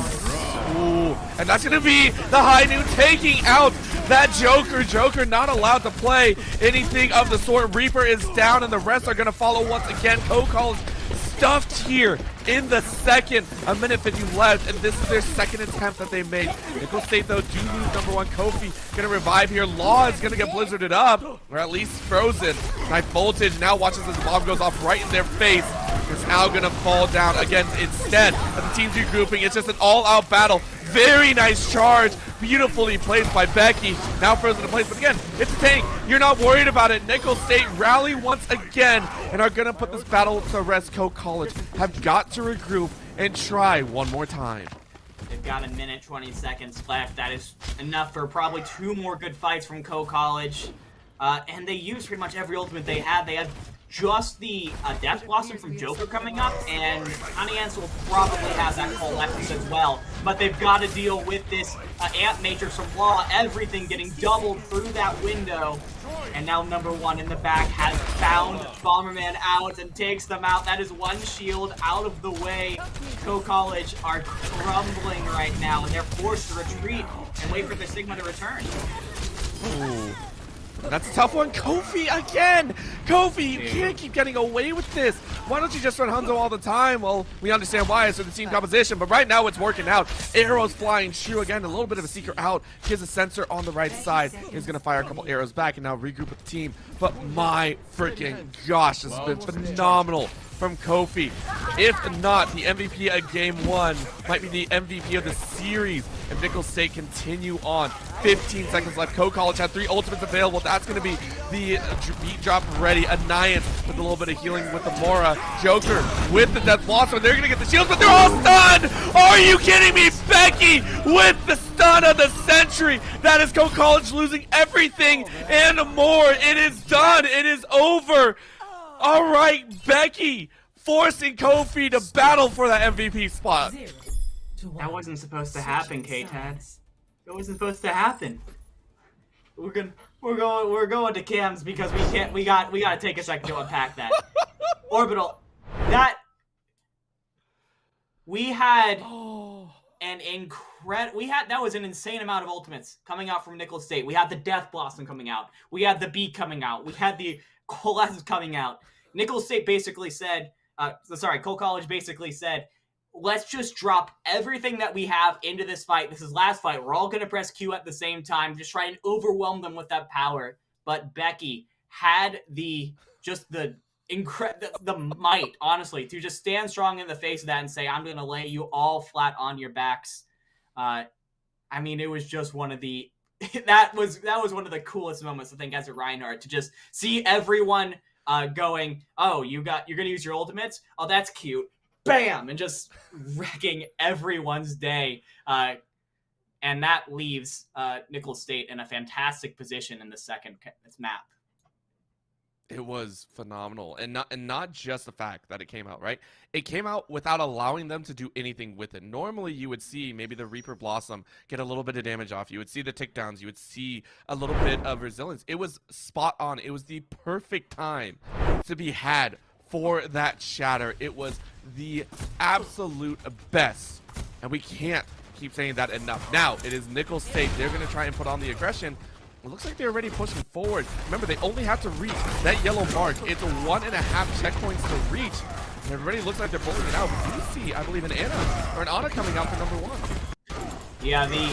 Ooh. And that's going to be the High Noon taking out that Joker. Joker not allowed to play anything of the sort. Reaper is down, and the rest are going to follow once again. Coe College stuffed here in the second. A minute 50 left, and this is their second attempt that they made. Nichols State, though, do lose number one. Kofi going to revive here. Law is going to get blizzarded up, or at least frozen. Knife Voltage now watches as the bomb goes off right in their face. is now going to fall down. Again, instead of the teams regrouping, it's just an all-out battle. Very nice charge, beautifully played by Becky. Now frozen in place, but again, it's a tank. You're not worried about it. Nichols State rally once again and are going to put this battle to rest. Coe College have got to regroup and try one more time. They've got a minute, 20 seconds left. That is enough for probably 2 more good fights from Coe College. And they used pretty much every ultimate they had. They had just the Death Blossom from Joker coming up, and Aniance will probably have that Collectus as well. But they've got to deal with this Amp Matrix from Law, everything getting doubled through that window. And now number 1 in the back has found Bomberman out and takes them out. That is 1 shield out of the way. Coe College are crumbling right now, and they're forced to retreat and wait for their Sigma to return. Ooh. That's a tough one. Kofi again! Kofi, you can't keep getting away with this. Why don't you just run Hanzo all the time? Well, we understand why. It's the team composition, but right now it's working out. Arrows flying true again. A little bit of a seeker out. He has a sensor on the right side. He's going to fire a couple arrows back and now regroup with the team. But my freaking gosh, this has been phenomenal from Kofi. If not, the MVP of Game 1 might be the MVP of the series if Nichols State continue on. 15 seconds left. Coe College had 3 ultimates available. That's going to be the beat drop ready. Anniance with a little bit of healing with the Mora. Joker with the Death Blossom. They're going to get the shields, but they're all stunned! Are you kidding me? Becky with the stun of the century. That is Coe College losing everything and more. It is done. It is over. All right, Becky forcing Kofi to battle for that MVP spot. That wasn't supposed to happen, K-Tad. It wasn't supposed to happen. We're going to cams because we gotta take a second to unpack that. Orbital, that that was an insane amount of ultimates coming out from Nichols State. We had the Death Blossom coming out. We had the Beat coming out. We had the Colette coming out. Nichols State basically said, Coe College basically said, let's just drop everything that we have into this fight. This is last fight. We're all going to press Q at the same time. Just try and overwhelm them with that power. But Becky had the might, honestly, to just stand strong in the face of that and say, I'm going to lay you all flat on your backs. I mean, it was just one of the... that was one of the coolest moments, I think, as a Reinhardt, to just see everyone going, oh, you're going to use your ultimates? Oh, that's cute. Bam! And just wrecking everyone's day. And that leaves Nichols State in a fantastic position in the second map. It was phenomenal. And not just the fact that it came out, right? It came out without allowing them to do anything with it. Normally, you would see maybe the Reaper Blossom get a little bit of damage off. You would see the takedowns. You would see a little bit of resilience. It was spot on. It was the perfect time to be had for that shatter. It was the absolute best. And we can't keep saying that enough. Now, it is Nichols State. They're going to try and put on the aggression. It looks like they're already pushing forward. Remember, they only have to reach that yellow mark. It's 1.5 checkpoints to reach. And it already looks like they're pulling it out. We do see, I believe, an Ana coming out for number 1. Yeah, the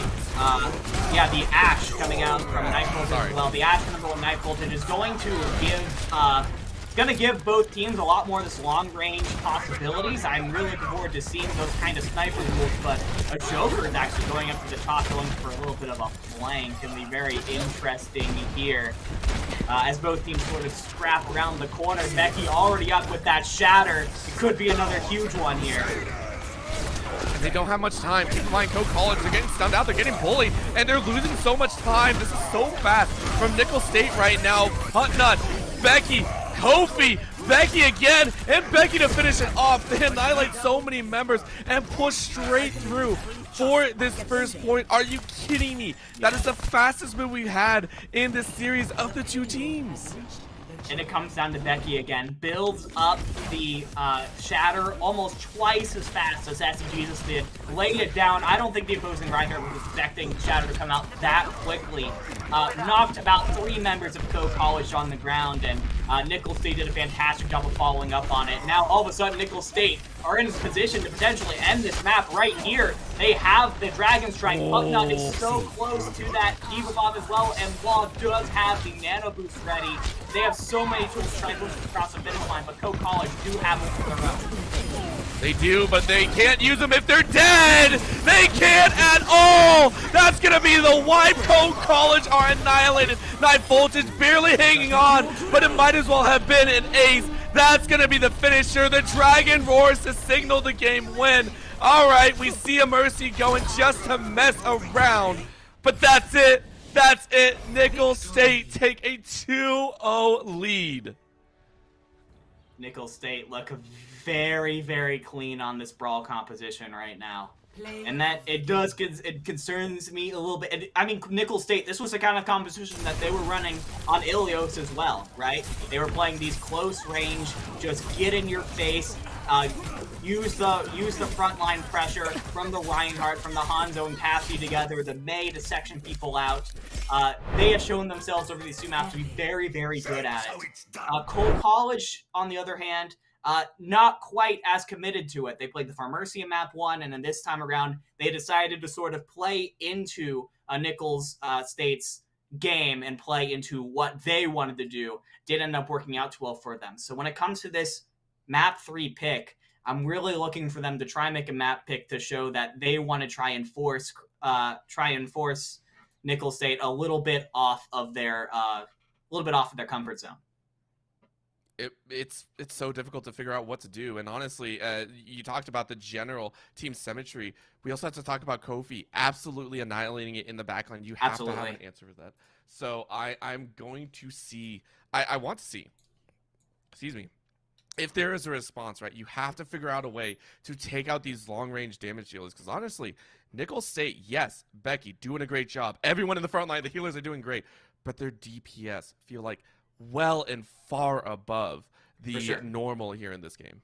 Ash coming out from Night Voltage as well. The Ash from number 1 Night Voltage is going to give both teams a lot more of this long-range possibilities. I'm really looking forward to seeing those kind of sniper duels, but a Joker is actually going up to the top, going for a little bit of a flank. Can be very interesting here as both teams sort of scrap around the corner. Becky already up with that shatter. It could be another huge one here. And they don't have much time. Keep in mind, Coe College, they're getting stunned out, they're getting bullied, and they're losing so much time. This is so fast from Nichols State right now. Huntnut, Becky, Kofi, Becky again, and Becky to finish it off. They annihilate so many members and push straight through for this first point. Are you kidding me? That is the fastest move we've had in this series of the 2 teams. And it comes down to Becky again. Builds up the shatter almost twice as fast as SCGesus did. Laid it down. I don't think the opposing Reinhardt was expecting shatter to come out that quickly. Knocked about 3 members of Coe College on the ground, and Nichols State did a fantastic job of following up on it. Now, all of a sudden, Nichols State are in a position to potentially end this map right here. They have the Dragon Strike. Bucknut is so close to that Diva Bomb as well, and Wall does have the Nano Boost ready. They have so many tools to try and push across the finish line, but Coe College do have them of their own. They do, but they can't use them if they're dead! They can't at all! That's gonna be the why Coe College are annihilated. 9 Voltage barely hanging on, but it might as well have been an ace. That's gonna be the finisher. The Dragon roars to signal the game win. Alright, we see a Mercy going just to mess around, but that's it. That's it. Nichols State take a 2-0 lead. Nichols State look very, very clean on this brawl composition right now. And that it concerns me a little bit. I mean, Nichols State, this was the kind of composition that they were running on Ilios as well, right? They were playing these close range, just get in your face, use the frontline pressure from the Reinhardt, from the Hanzo and Cassie together, the Mei to section people out. They have shown themselves over these 2 maps to be very, very good at it. Coe College, on the other hand, not quite as committed to it. They played the Pharmercia map 1, and then this time around, they decided to sort of play into Nichols State's game and play into what they wanted to do. Did end up working out too well for them. So when it comes to this map 3 pick, I'm really looking for them to try and make a map pick to show that they want to try and force Nichols State a little bit off of their comfort zone. It's so difficult to figure out what to do, and honestly, you talked about the general team symmetry. We also have to talk about Kofi absolutely annihilating it in the backline. You have to have an answer for that. So I'm going to see. I want to see. Excuse me. If there is a response, right, you have to figure out a way to take out these long-range damage dealers. Because honestly, Nichols State, yes, Becky doing a great job. Everyone in the front line, the healers are doing great, but their DPS feel like well and far above the normal here in this game.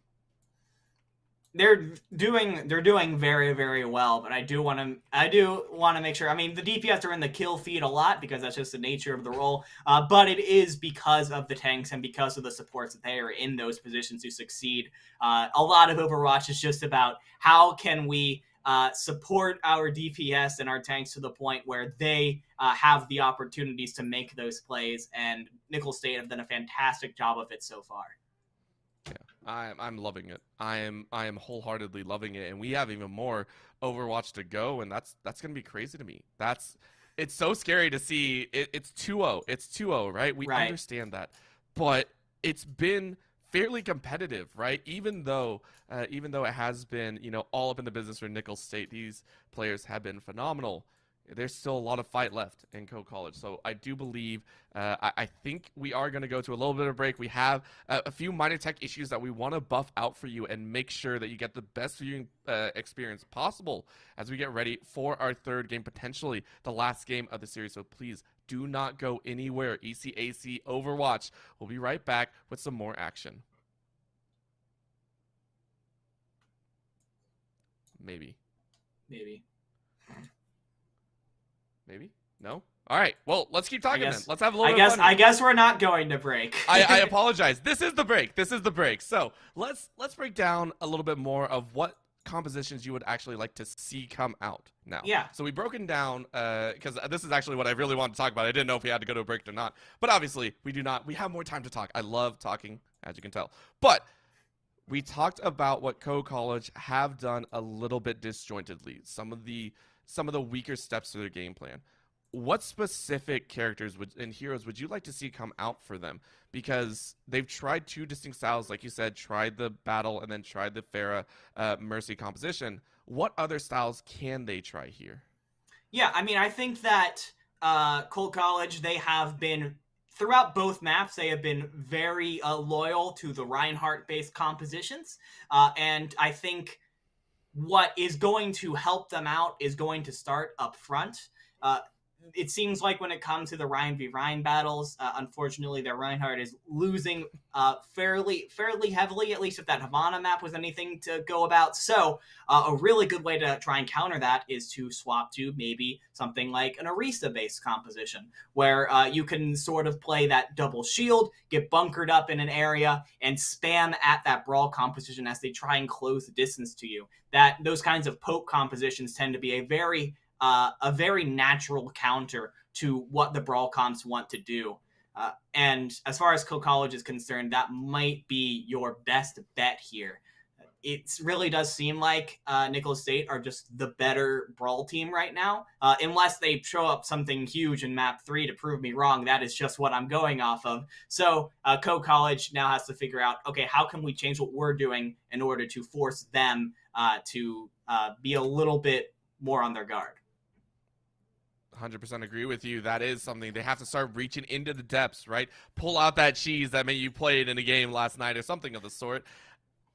They're doing very, very well, but I do want to make sure. I mean, the DPS are in the kill feed a lot because that's just the nature of the role. But it is because of the tanks and because of the supports that they are in those positions to succeed. A lot of Overwatch is just about how can we support our DPS and our tanks to the point where they have the opportunities to make those plays. And Nichols State have done a fantastic job of it so far. Yeah, I'm loving it. I am wholeheartedly loving it, and we have even more Overwatch to go, and that's gonna be crazy to me. It's so scary to see. It's 2-0. It's 2-0, right? We understand that, but it's been fairly competitive, right? Even though it has been all up in the business for Nichols State, these players have been phenomenal. There's still a lot of fight left in Coe College. So I do believe, I think we are going to go to a little bit of a break. We have a few minor tech issues that we want to buff out for you and make sure that you get the best viewing experience possible as we get ready for our 3rd game, potentially the last game of the series. So please do not go anywhere. ECAC Overwatch. We'll be right back with some more action. Maybe. No? All right. Well, let's keep talking then. Let's have a little bit of fun. I guess we're not going to break. I apologize. This is the break. So let's break down a little bit more of what compositions you would actually like to see come out now. Yeah. So we've broken down, because this is actually what I really wanted to talk about. I didn't know if we had to go to a break or not. But obviously, we do not. We have more time to talk. I love talking, as you can tell. But we talked about what Coe College have done a little bit disjointedly. Some of the weaker steps to their game plan. What specific characters and heroes would you like to see come out for them? Because they've tried 2 distinct styles, like you said, tried the battle and then tried the Pharah Mercy composition. What other styles can they try here? Yeah, I mean, I think that Coe College, they have been, throughout both maps, they have been very loyal to the Reinhardt-based compositions. And I think what is going to help them out is going to start up front. it seems like when it comes to the Ryan v. Ryan battles, unfortunately, their Reinhardt is losing fairly heavily, at least if that Havana map was anything to go about. So a really good way to try and counter that is to swap to maybe something like an Orisa-based composition, where you can sort of play that double shield, get bunkered up in an area, and spam at that Brawl composition as they try and close the distance to you. Those kinds of poke compositions tend to be a very natural counter to what the Brawl comps want to do. And as far as Co-College is concerned, that might be your best bet here. It really does seem like Nichols State are just the better Brawl team right now. Unless they show up something huge in map 3 to prove me wrong, that is just what I'm going off of. So Co-College now has to figure out, okay, how can we change what we're doing in order to force them to be a little bit more on their guard. 100% agree with you. That is something they have to start reaching into the depths, right? Pull out that cheese that maybe you played in a game last night or something of the sort.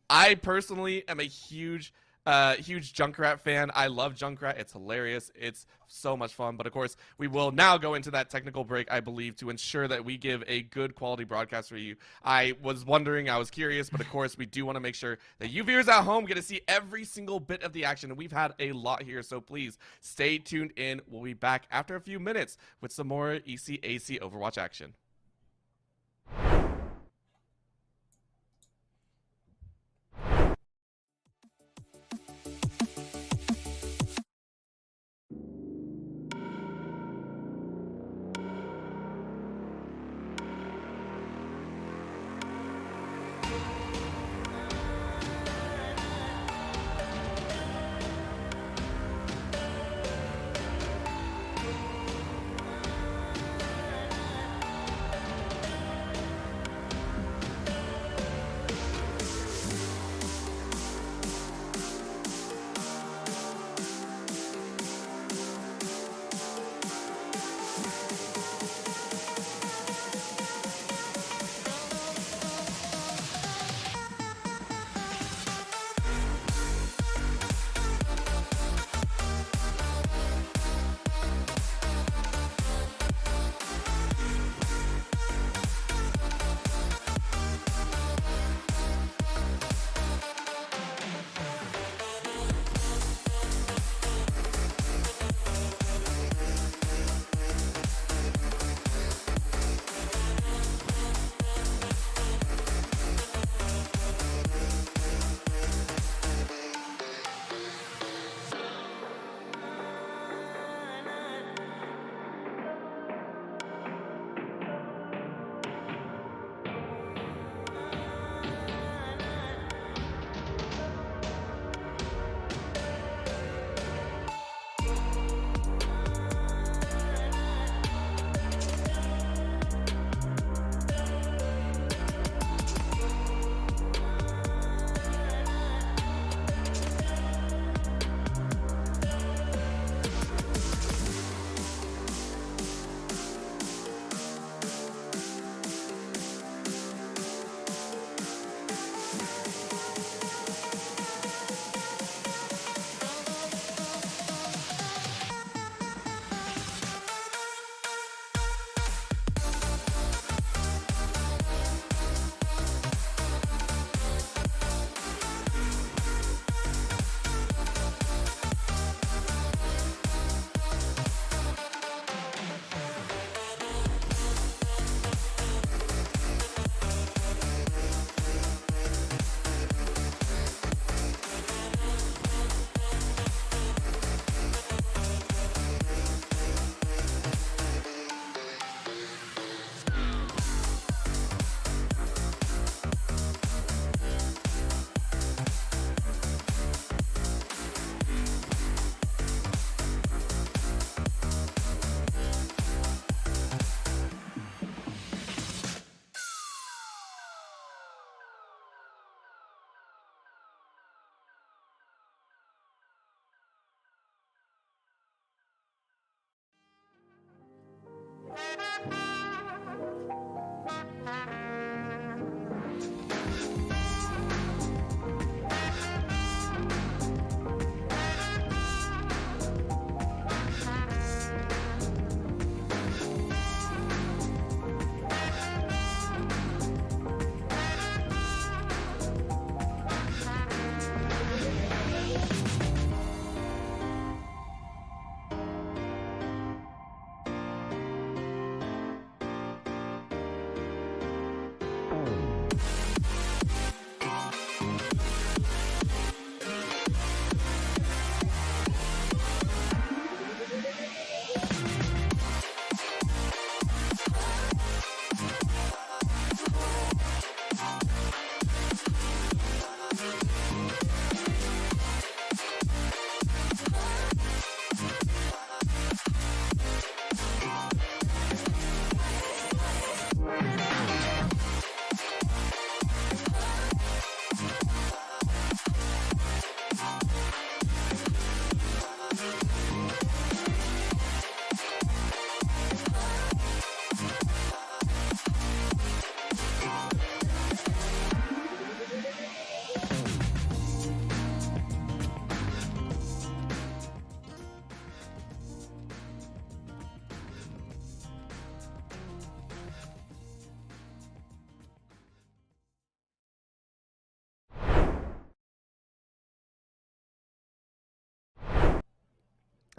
I personally am a huge Junkrat fan. I love Junkrat. It's hilarious. It's so much fun. But of course, we will now go into that technical break, I believe, to ensure that we give a good quality broadcast for you. I was wondering, I was curious, but of course, we do want to make sure that you viewers at home get to see every single bit of the action. And we've had a lot here, so please stay tuned in. We'll be back after a few minutes with some more ECAC Overwatch action.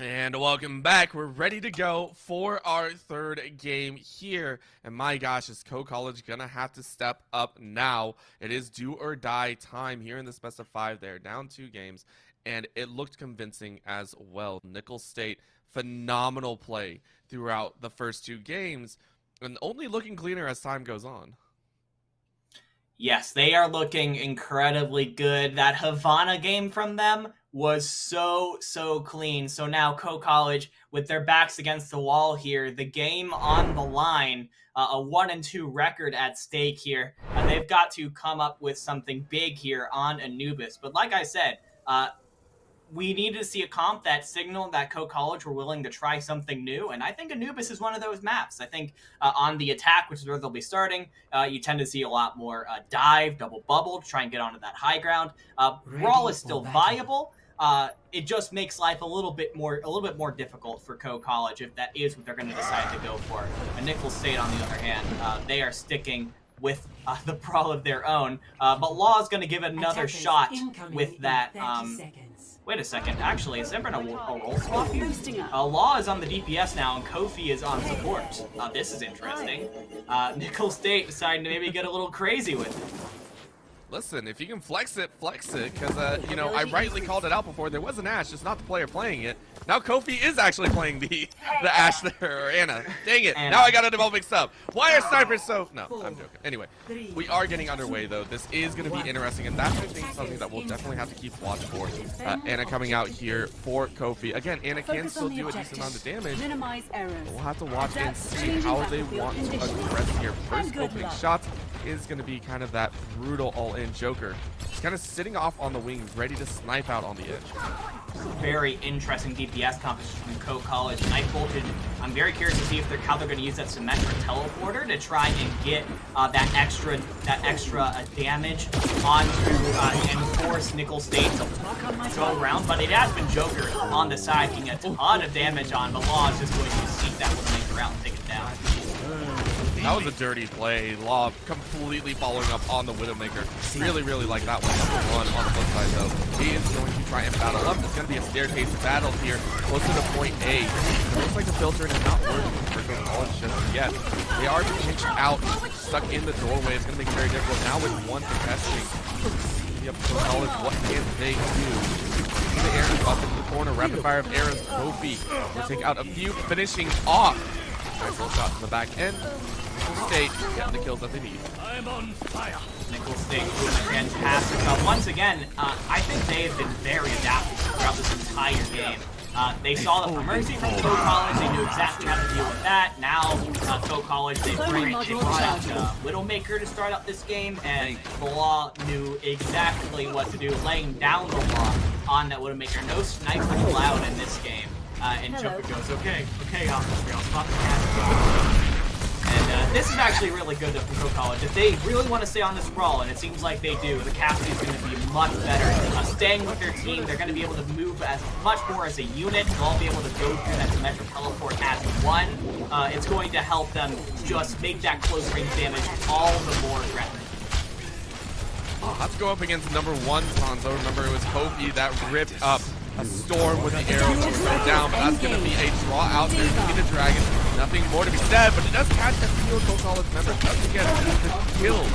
And welcome back. We're ready to go for our third game here. And my gosh, is Co College gonna have to step up now? It is do or die time here in this best of 5. They're down 2 games, and it looked convincing as well. Nichols State, phenomenal play throughout the first 2 games, and only looking cleaner as time goes on. Yes, they are looking incredibly good. That Havana game from them was so clean. So now Co College, with their backs against the wall here, the game on the line, a 1-2 record at stake here. They've got to come up with something big here on Anubis. But like I said, we needed to see a comp that signaled that Co College were willing to try something new, and I think Anubis is one of those maps. I think on the attack, which is where they'll be starting, you tend to see a lot more dive, double bubble to try and get onto that high ground. Brawl is still viable. It just makes life a little bit more difficult for Co College if that is what they're going to decide to go for. Nichols State, on the other hand, they are sticking with the brawl of their own, but Law is going to give it another shot with that. Wait a second, actually, has there been a roll swap here? Law is on the DPS now, and Kofi is on support. This is interesting. Nichols State deciding to maybe get a little crazy with it. Listen, if you can flex it, because, you know, I rightly called it out before. There was an Ashe, just not the player playing it. Now Kofi is actually playing the Ashe there, or Anna. Dang it, now I got it all mixed up. Why are snipers so... No, I'm joking. Anyway, we are getting underway, though. This is going to be interesting, and that's, I think, something that we'll definitely have to keep watch for. Anna coming out here for Kofi. Again, Anna can still do a decent amount of damage, but we'll have to watch and see how they want to aggress here. First opening shots is going to be kind of that brutal all-in Joker. He's kind of sitting off on the wing, ready to snipe out on the edge. Very interesting DPS composition from Co College. Night Voltage, I'm very curious to see if how they're going to use that symmetric teleporter to try and get that extra damage onto and force Nichols State to go around. But it has been Joker on the side getting a ton of damage on, but Law is just going to seek that Widowmaker out and take it down. That was a dirty play. Law completely following up on the Widowmaker. Really like that one. Number 1 on the flip side, though. He is going to try and battle up. It's going to be a staircase battle here, closer to point A. It looks like the filtering is not working for Co College just yet. They are pinched out, stuck in the doorway. It's going to make it very difficult. Now with 1 contesting. Yep, Co College, what can they do? See the Aaron up into the corner. Rapid fire of arrows. Kofi will take out a few, finishing off. Nice little shot from the back end. Nichols State getting the kills that they need. I'm on fire. Nichols State doing a fantastic job. Once again, I think they have been very adaptable throughout this entire game. They saw the mercy from Co College. They knew exactly how to deal with that. Now, Co College, they brought out Widowmaker to start out this game, and the Law knew exactly what to do, laying down the Law on that Widowmaker. No sniper allowed in this game. And Joker goes, okay, Alfred, I'll spot the cat. And this is actually really good from Co College. If they really want to stay on this brawl, and it seems like they do, the capacity is going to be much better. Staying with their team, they're going to be able to move as much more as a unit. They'll all be able to go through that symmetric teleport as one. It's going to help them just make that close range damage all the more threatening. Let's go up against number 1 Sanzo. Remember, it was Kofi that ripped up a storm with the arrows to go down, but that's going to be a draw out there. See the dragon. Nothing more to be said, but it does catch a few of Co College members. Doesn't get the kills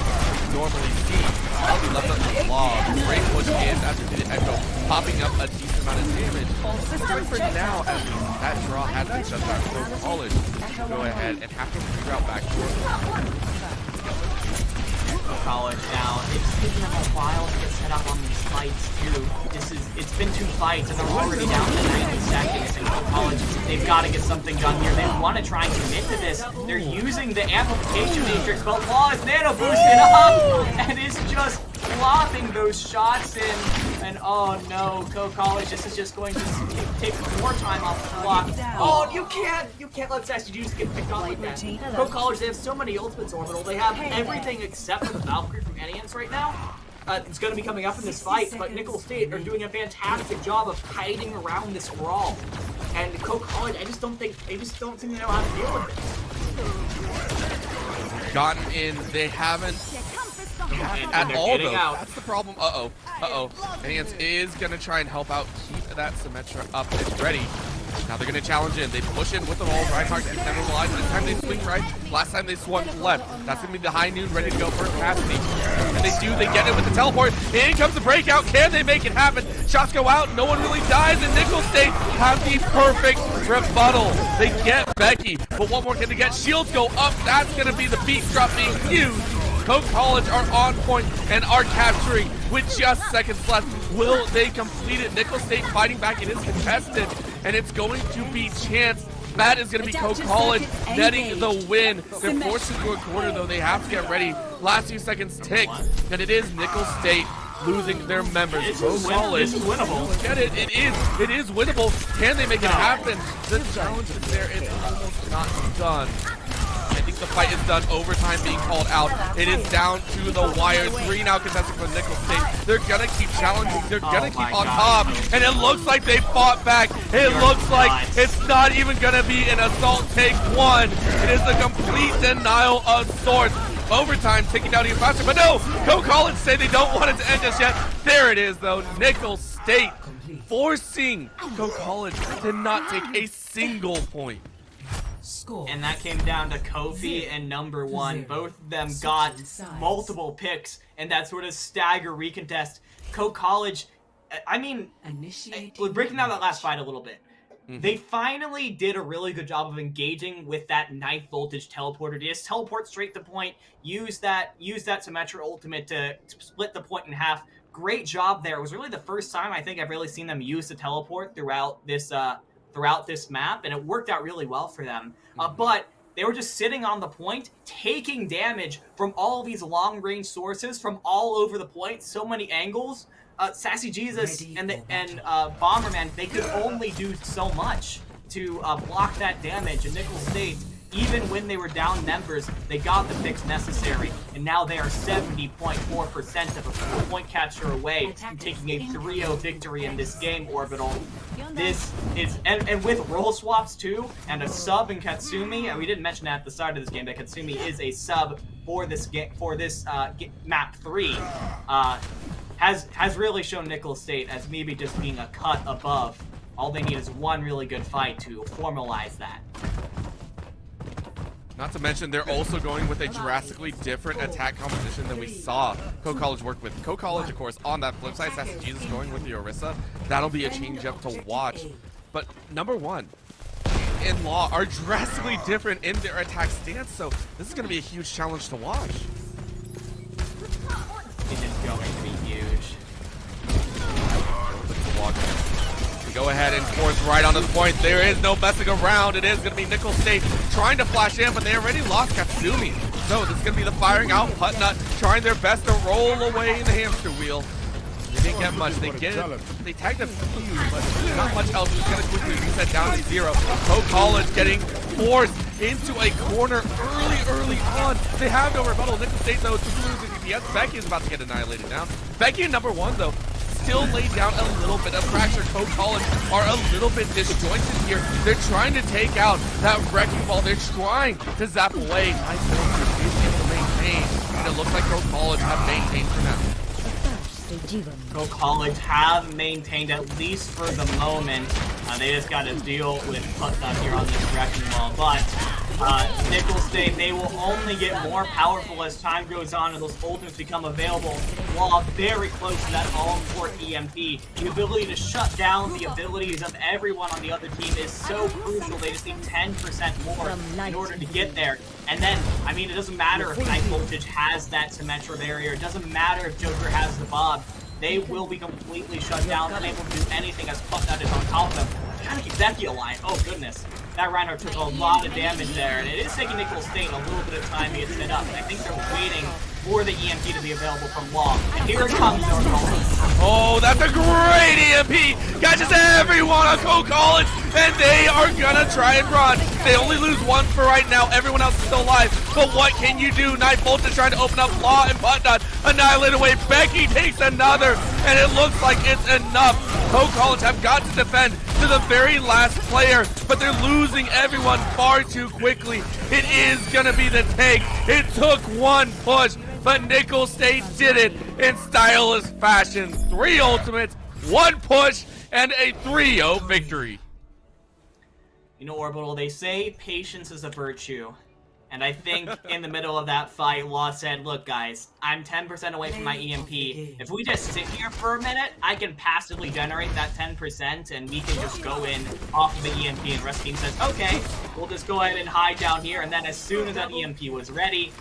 normally see. He left up the log. Great push in after the echo, popping up a decent amount of damage. Looks like for now, as that draw has been shut down, Co College will go ahead and have to reroute back to College now. It's taking them a while to get set up on these fights too. It's been 2 fights and they're already down to 90 seconds. And College, they've got to get something done here. They want to try and commit to this. They're using the amplification matrix, but Law is nano boosted up and is just flopping those shots in. And oh no, Co College, this is just going to take more time off the clock. Oh, you can't let SSBU get picked off like that. Co College, they have so many ultimates orbital. They have everything except for the Valkyrie from Enians right now. It's going to be coming up in this fight, but Nichols State are doing a fantastic job of hiding around this brawl. And Co College, I just don't think they know how to deal with it. Gotten in, they haven't at all though. That's the problem. Uh-oh. Enians is gonna try and help out, keep that Symmetra up and ready. Now they're going to challenge in. They push in with the roll. Reinhardt gets never relies. This time they swing right. Last time they swung left. That's going to be the high noon ready to go for capacity. And they do. They get it with the teleport. In comes the breakout. Can they make it happen? Shots go out. No one really dies. And Nichols State have the perfect rebuttal. They get Becky. But one more can they get? Shields go up. That's going to be the beat drop being huge. Coke College are on point and are capturing with just seconds left. Will they complete it? Nichols State fighting back. It is contested, and it's going to be Chance. That is going to be Coke College netting the win. They're forced into a corner, though. They have to get ready. Last few seconds tick, and it is Nichols State losing their members. Coke College. It's winnable. Get it? It is winnable. Can they make it happen? The challenge is there. It's almost not done. I think the fight is done. Overtime being called out. It is down to the wire. 3 now contesting for Nichols State. They're gonna keep challenging. They're gonna keep on top. And it looks like they fought back. It looks like it's not even gonna be an assault take 1. It is the complete denial of sorts. Overtime ticking down even faster. But no, Coke College say they don't want it to end just yet. There it is though. Nichols State forcing Coke College to not take a single point. And that came down to Kofi and number 1. Both of them got multiple picks, and that sort of stagger recontest. Coke College, I mean, we're breaking down that last fight a little bit. They finally did a really good job of engaging with that knife voltage teleporter. They just teleport straight to point, use that Symmetra ultimate to split the point in half. Great job there. It was really the first time I think I've really seen them use the teleport throughout this map, and it worked out really well for them. But they were just sitting on the point, taking damage from all these long-range sources from all over the point, so many angles. Sassy Jesus and Bomberman, they could only do so much to block that damage. And Nichols State, even when they were down members, they got the picks necessary. And now they are 70.4% of a point capture away from taking a 3-0 victory in this game, Orbital. This is, and with role swaps too, and a sub in Katsumi, and we didn't mention that at the start of this game, that Katsumi is a sub for this game, for this map 3, has really shown Nichols State as maybe just being a cut above. All they need is one really good fight to formalize that. Not to mention, they're also going with a drastically different attack composition than we saw Coke College work with. Coke College, of course, on that flip side, Sassy Jesus going with the Orisa. That'll be a change-up to watch. But number 1 in Law are drastically different in their attack stance, so this is going to be a huge challenge to watch. It is going to be huge. Go ahead and force right onto the point. There is no messing around. It is going to be Nichols State trying to flash in, but they already lost Katsumi. So this is going to be the firing out. Putnut trying their best to roll away in the hamster wheel. They didn't get much. They tagged a few, but not much else. It's going to quickly reset down to 0. Coke College getting forced into a corner early on. They have no rebuttal. Nichols State, though, to lose the DPS. Becky is about to get annihilated now. Becky in number 1, though, still laid down a little bit of fracture. Coke College are a little bit disjointed here. They're trying to take out that wrecking ball. They're trying to zap away. Nice is able to maintain, and it looks like Coke College have maintained for now. Coke College have maintained, at least for the moment. They just got to deal with Putnut here on this wrecking ball, but Nichols State, they will only get more powerful as time goes on and those ultimates become available. While very close to that all-important EMP, the ability to shut down the abilities of everyone on the other team is so crucial. They just need 10% more in order to get there. And then, I mean, it doesn't matter if Night Voltage has that Symmetra barrier. It doesn't matter if Joker has the Bob. They will be completely shut down, unable to do anything as Putnut is on top of them. Trying to keep Becky alive. Oh, goodness. That Reinhardt took a lot of damage there, and it is taking Nichols State a little bit of time to get set up. I think they're waiting for the EMP to be available from Law. And here it comes, North College. Oh, that's a great EMP! Catches everyone on Coke College, and they are gonna try and run. They only lose 1 for right now. Everyone else is still alive. But what can you do? Night Voltage trying to open up Law and Putnut. Annihilate away. Becky takes another, and it looks like it's enough. Coke College have got to defend to the very last player, but they're losing everyone far too quickly. It is gonna be the take. It took 1 push, but Nichols State did it in stylish fashion. 3 ultimates, 1 push, and a 3-0 victory. You know, Orbital, they say patience is a virtue. And I think in the middle of that fight, Law said, look, guys, I'm 10% away from my EMP. If we just sit here for a minute, I can passively generate that 10%, and we can just go in off of the EMP. And Rest Team says, okay, we'll just go ahead and hide down here. And then as soon as that EMP was ready,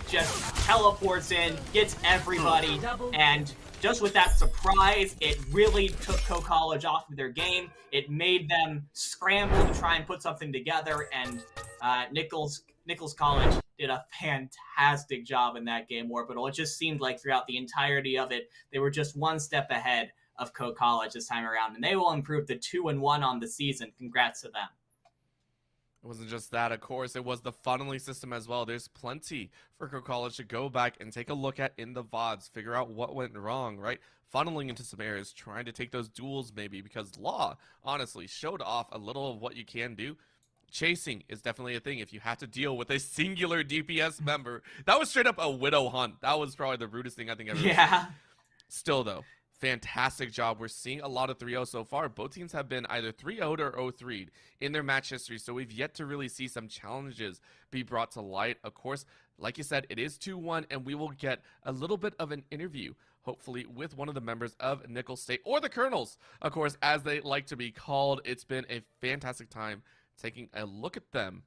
just teleports in, gets everybody, and just with that surprise, it really took Co-College off of their game. It made them scramble to try and put something together, and Nichols College did a fantastic job in that game, Orbital. It just seemed like throughout the entirety of it, they were just one step ahead of Co-College this time around, and they will improve to 2-1 on the season. Congrats to them. It wasn't just that, of course, it was the funneling system as well. There's plenty for College to go back and take a look at in the VODs, figure out what went wrong, right? Funneling into some areas, trying to take those duels maybe, because Law, honestly, showed off a little of what you can do. Chasing is definitely a thing. If you have to deal with a singular DPS member, that was straight up a widow hunt. That was probably the rudest thing I think I've ever seen. Still, though, fantastic job. We're seeing a lot of 3-0 so far. Both teams have been either 3-0'd or 0-3'd in their match history, so we've yet to really see some challenges be brought to light. Of course, like you said, it is 2-1, and we will get a little bit of an interview, hopefully with one of the members of Nichols State, or the Colonels, of course, as they like to be called. It's been a fantastic time taking a look at them.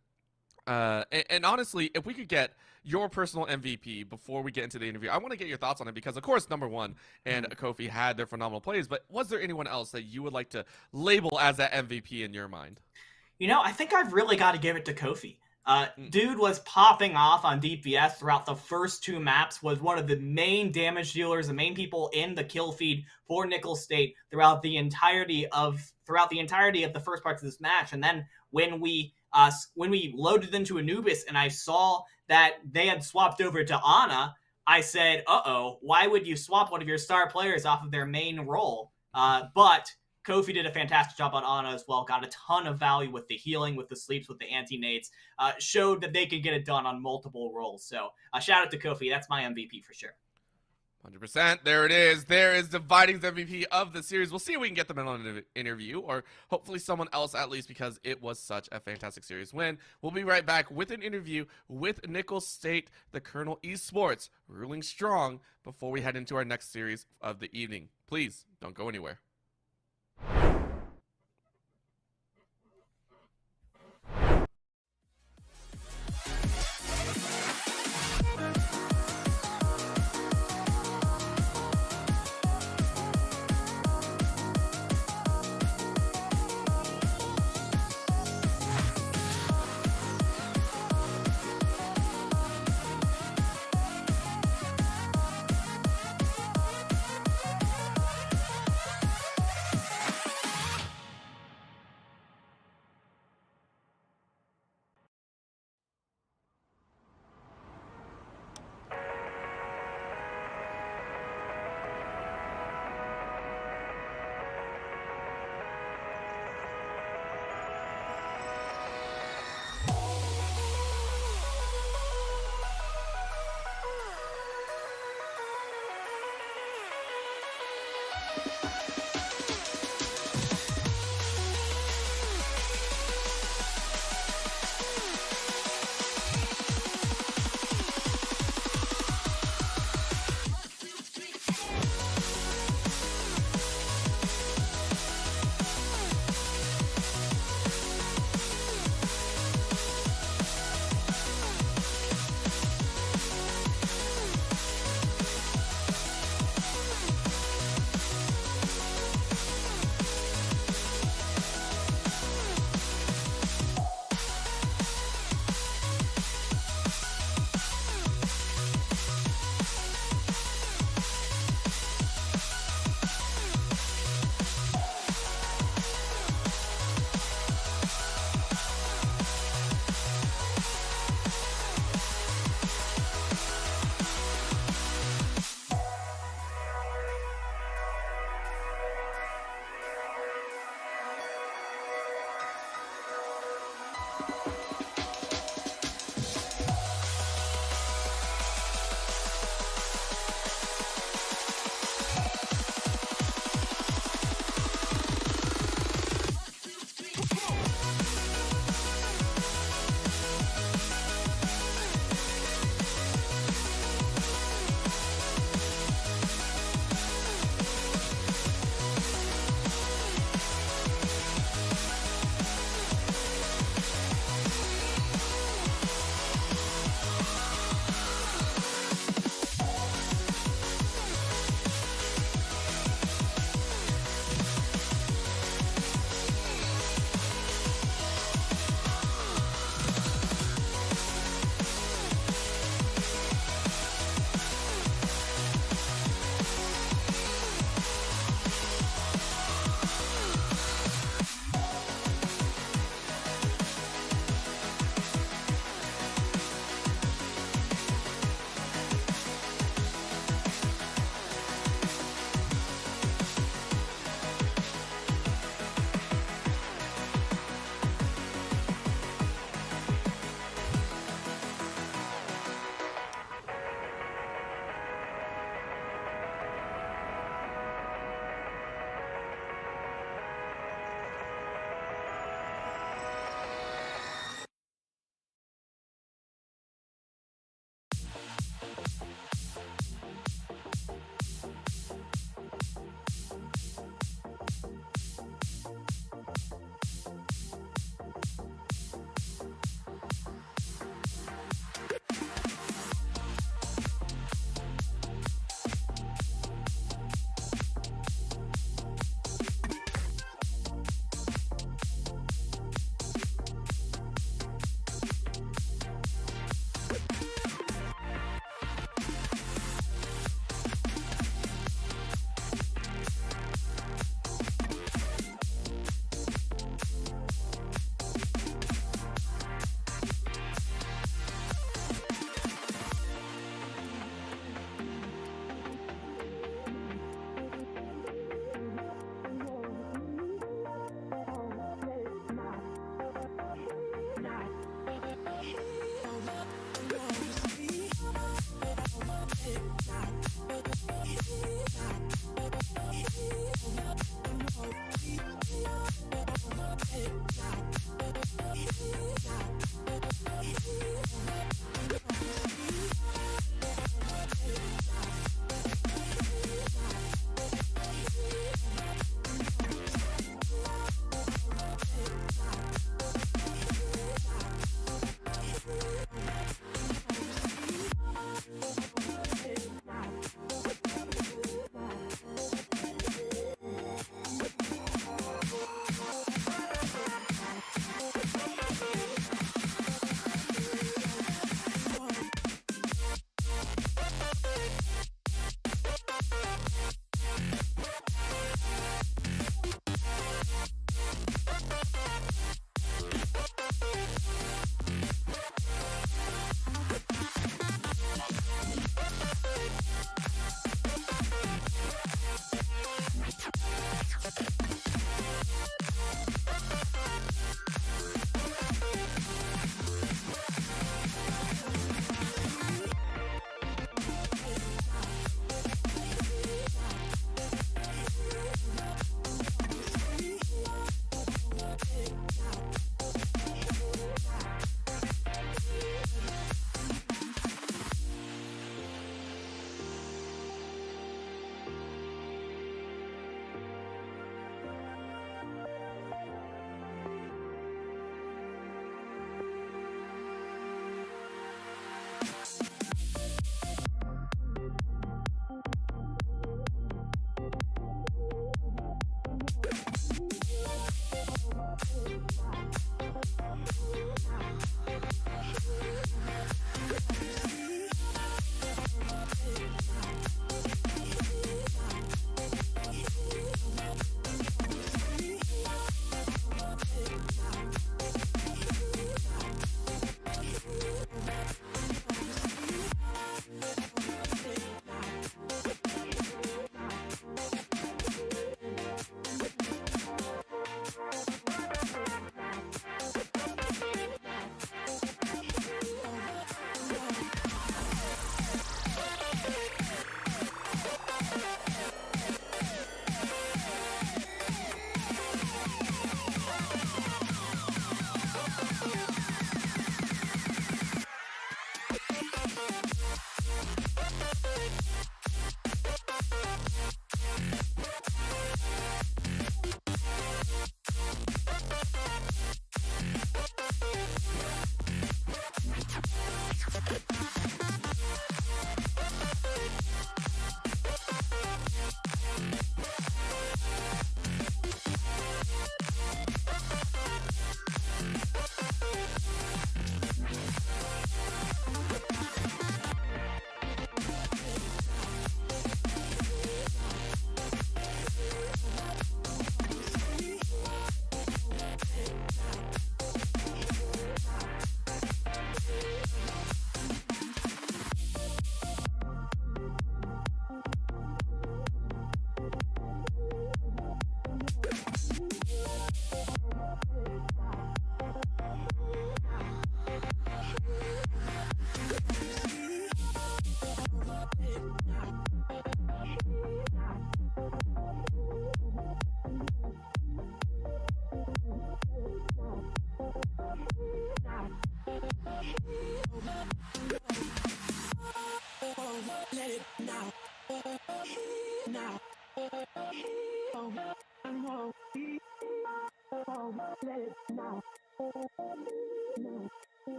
And honestly, if we could get your personal MVP before we get into the interview, I want to get your thoughts on it because, of course, number one and Kofi had their phenomenal plays, but was there anyone else that you would like to label as that MVP in your mind? You know, I think I've really got to give it to Kofi. Dude was popping off on DPS throughout the first two maps, was one of the main damage dealers, the main people in the kill feed for Nichols State throughout the entirety of the first parts of this match. And then when we loaded into Anubis and I saw that they had swapped over to Ana, I said, uh-oh, why would you swap one of your star players off of their main role? But Kofi did a fantastic job on Ana as well, got a ton of value with the healing, with the sleeps, with the anti-nades, showed that they could get it done on multiple roles. So shout out to Kofi. That's my MVP for sure. 100%. There it is. There is Dividing's MVP of the series. We'll see if we can get them in on an interview, or hopefully someone else at least, because it was such a fantastic series win. We'll be right back with an interview with Nichols State, the Colonel Esports, ruling strong before we head into our next series of the evening. Please don't go anywhere.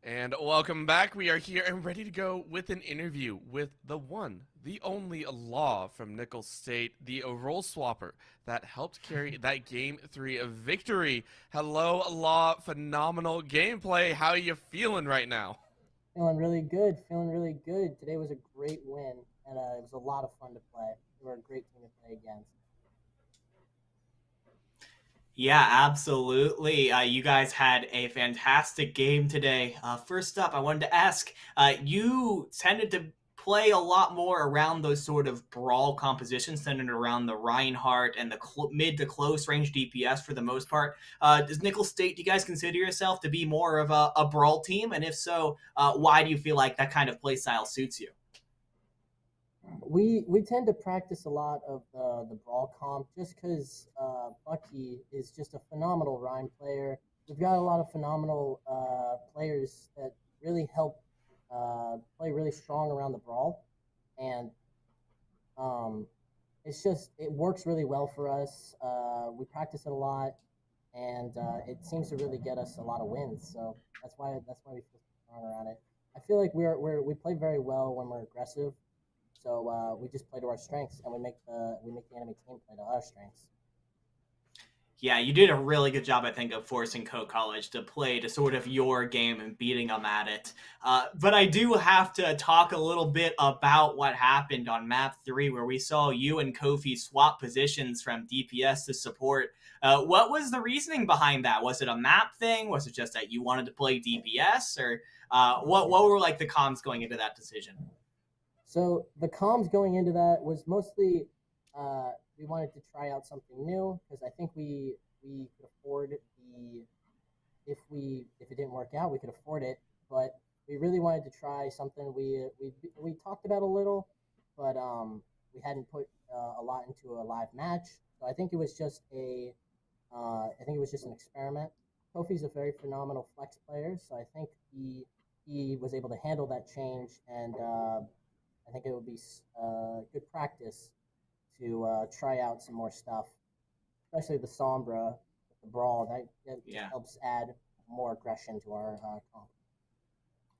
And welcome back. We are here and ready to go with an interview with the one, the only Law from Nichols State, the role swapper that helped carry that Game 3 of victory. Hello, Law. Phenomenal gameplay. How are you feeling right now? Feeling really good. Today was a great win, and it was a lot of fun to play. We were a great team to play against. Yeah, absolutely. You guys had a fantastic game today. First up, I wanted to ask, you tended to play a lot more around those sort of brawl compositions centered around the Reinhardt and the mid to close range DPS for the most part. Does Nichols State, do you guys consider yourself to be more of a brawl team? And if so, why do you feel like that kind of play style suits you? We tend to practice a lot of the brawl comp just because Bucky is just a phenomenal Rhine player. We've got a lot of phenomenal players that really help play really strong around the brawl, and it works really well for us. We practice it a lot, and it seems to really get us a lot of wins. So that's why we feel strong around it. I feel like we play very well when we're aggressive. So we just play to our strengths, and we make the enemy team play to our strengths. Yeah, you did a really good job, I think, of forcing Co-College to play to sort of your game and beating them at it. But I do have to talk a little bit about what happened on map 3, where we saw you and Kofi swap positions from DPS to support. What was the reasoning behind that? Was it a map thing? Was it just that you wanted to play DPS? Or what were like the comms going into that decision? So the comms going into that was mostly we wanted to try out something new because I think we could afford if it didn't work out, we could afford it. But we really wanted to try something we talked about a little, but we hadn't put a lot into a live match. So I think it was just an experiment. Kofi's a very phenomenal flex player, so I think he was able to handle that change, and I think it would be good practice to try out some more stuff, especially the Sombra, the Brawl. That helps add more aggression to our comp.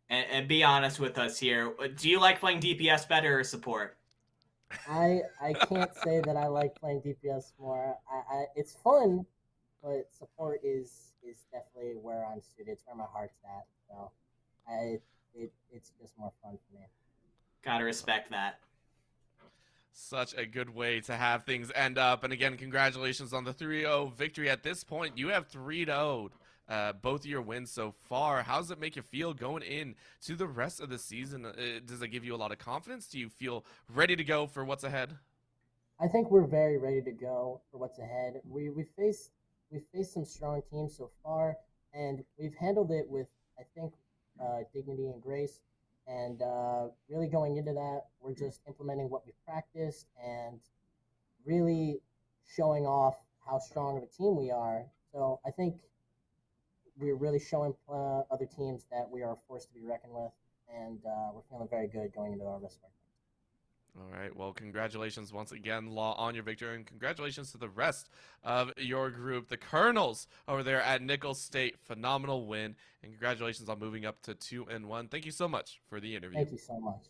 And be honest with us here. Do you like playing DPS better or support? I can't say that I like playing DPS more. It's fun, but support is definitely where I'm suited. It's where my heart's at. So it's just more fun for me. Gotta respect that. Such a good way to have things end up. And again, congratulations on the 3-0 victory. At this point, you have 3-0'd both of your wins so far. How does it make you feel going in to the rest of the season? Does it give you a lot of confidence? Do you feel ready to go for what's ahead? I think we're very ready to go for what's ahead. We've faced some strong teams so far, and we've handled it with, I think, dignity and grace. And really going into that, we're just implementing what we've practiced and really showing off how strong of a team we are. So I think we're really showing other teams that we are a force to be reckoned with, and we're feeling very good going into our rest of our games. All right. Well, congratulations once again, Law, on your victory, and congratulations to the rest of your group, the Colonels over there at Nichols State. Phenomenal win, and congratulations on moving up to 2-1. Thank you so much for the interview. Thank you so much.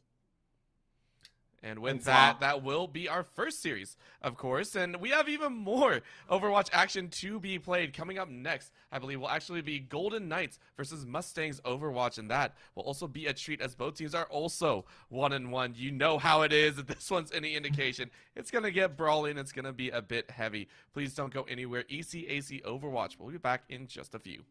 And with that will be our first series, of course. And we have even more Overwatch action to be played. Coming up next, I believe, will actually be Golden Knights versus Mustangs Overwatch. And that will also be a treat, as both teams are also 1-1. You know how it is. If this one's any indication, it's going to get brawling. It's going to be a bit heavy. Please don't go anywhere. ECAC Overwatch. We'll be back in just a few.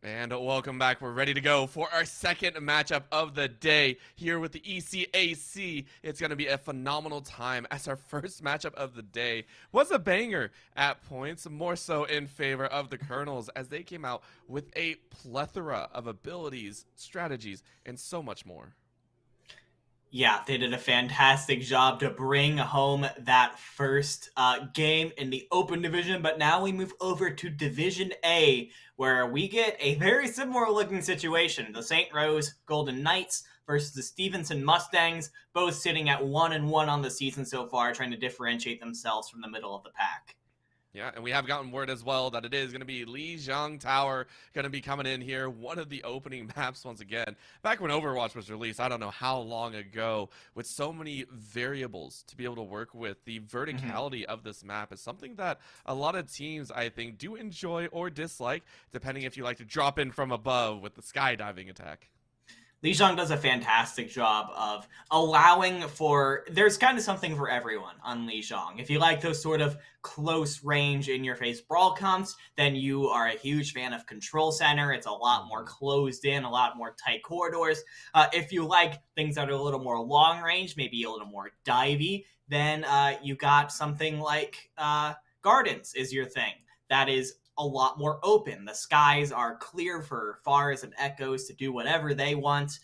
And welcome back. We're ready to go for our second matchup of the day here with the ECAC. It's going to be a phenomenal time as our first matchup of the day was a banger at points, more so in favor of the Colonels as they came out with a plethora of abilities, strategies, and so much more. Yeah, they did a fantastic job to bring home that first game in the Open Division, but now we move over to Division A, where we get a very similar looking situation. The St. Rose Golden Knights versus the Stevenson Mustangs, both sitting at 1-1 on the season so far, trying to differentiate themselves from the middle of the pack. Yeah, and we have gotten word as well that it is going to be Lijiang Tower going to be coming in here, one of the opening maps once again. Back when Overwatch was released, I don't know how long ago, with so many variables to be able to work with, the verticality of this map is something that a lot of teams, I think, do enjoy or dislike, depending if you like to drop in from above with the skydiving attack. Lijiang does a fantastic job of allowing for, there's kind of something for everyone on Lijiang. If you like those sort of close range in your face brawl comps, then you are a huge fan of Control Center. It's a lot more closed in, a lot more tight corridors. If you like things that are a little more long range, maybe a little more divey, then you got something like Gardens is your thing. That is a lot more open. The skies are clear for Fars and Echoes to do whatever they want,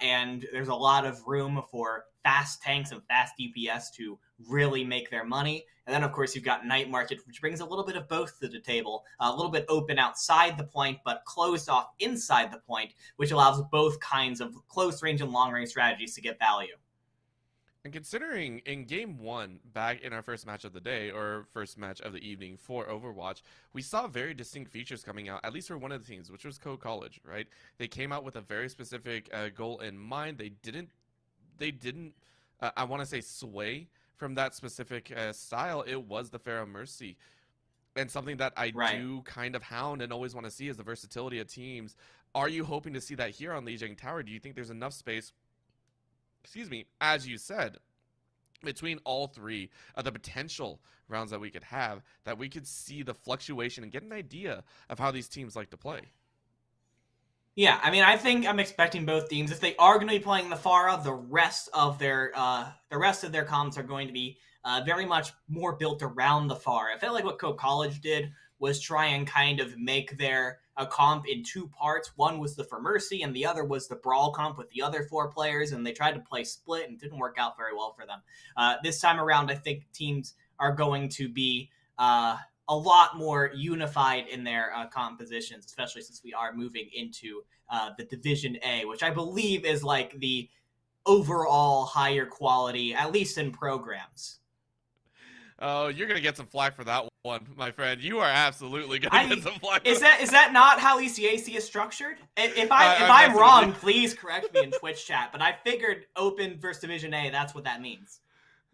and there's a lot of room for fast tanks and fast DPS to really make their money. And then, of course, you've got Night Market, which brings a little bit of both to the table. A little bit open outside the point, but closed off inside the point, which allows both kinds of close range and long range strategies to get value. And considering in game one, back in our first match of the day, or first match of the evening for Overwatch, we saw very distinct features coming out, at least for one of the teams, which was Code College, right? They came out with a very specific goal in mind. They didn't, I want to say, sway from that specific style. It was the Pharaoh Mercy. And something that I do kind of hound and always want to see is the versatility of teams. Are you hoping to see that here on Lijiang Tower? Do you think there's enough space, excuse me, as you said, between all three of the potential rounds that we could have, that we could see the fluctuation and get an idea of how these teams like to play? Yeah, I mean, I think I'm expecting both teams, if they are going to be playing the Pharah, the rest of their comps are going to be very much more built around the Pharah. I felt like what Code College did was try and kind of make their comp in two parts. One was the For Mercy, and the other was the Brawl comp with the other four players, and they tried to play split, and it didn't work out very well for them. This time around, I think teams are going to be a lot more unified in their compositions, especially since we are moving into the Division A, which I believe is like the overall higher quality, at least in programs. Oh, you're going to get some flack for that one, my friend. You are absolutely going to get some flack. Is that not how ECAC is structured? If I'm wrong, please correct me in Twitch chat, but I figured Open versus Division A, that's what that means.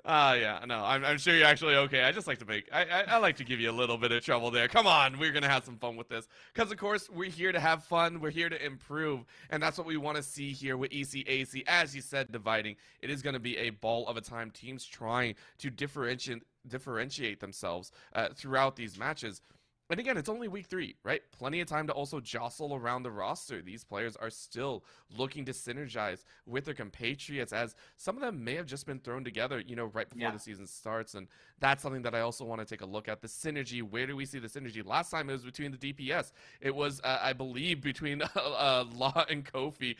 Yeah, no, I'm sure you're actually okay. I just like to I like to give you a little bit of trouble there. Come on, we're going to have some fun with this. Because, of course, we're here to have fun. We're here to improve. And that's what we want to see here with ECAC. As you said, dividing. It is going to be a ball of a time. Teams trying to differentiate themselves throughout these matches. And again, it's only week 3, right? Plenty of time to also jostle around the roster. These players are still looking to synergize with their compatriots, as some of them may have just been thrown together, right before the season starts. And that's something that I also want to take a look at. The synergy. Where do we see the synergy? Last time it was between the DPS. It was, I believe, between Law and Kofi.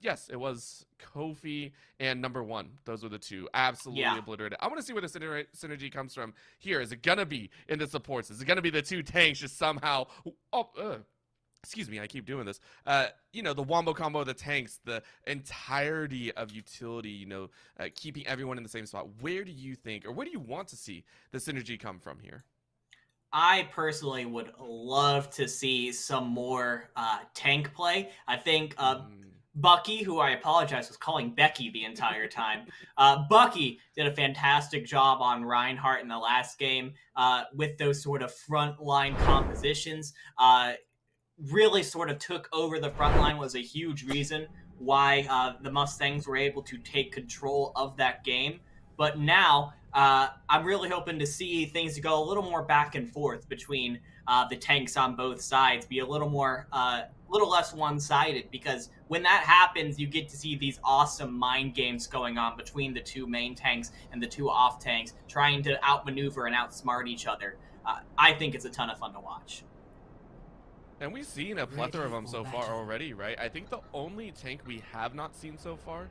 Yes, it was Kofi and number 1. Those were the two. Absolutely obliterated. I want to see where the synergy comes from here. Is it going to be in the supports? Is it going to be the two tanks just somehow... excuse me, I keep doing this. The wombo combo of the tanks, the entirety of utility, keeping everyone in the same spot. Where do you think, or where do you want to see the synergy come from here? I personally would love to see some more tank play. I think Bucky, who I apologize was calling Becky the entire time. Bucky did a fantastic job on Reinhardt in the last game with those sort of frontline compositions. Really sort of took over the front line, was a huge reason why the Mustangs were able to take control of that game. But now I'm really hoping to see things go a little more back and forth between the tanks on both sides, be a little more, little less one-sided, because when that happens, you get to see these awesome mind games going on between the two main tanks and the two off tanks, trying to outmaneuver and outsmart each other. I think it's a ton of fun to watch. And we've seen a plethora of them so far already, right? I think the only tank we have not seen so far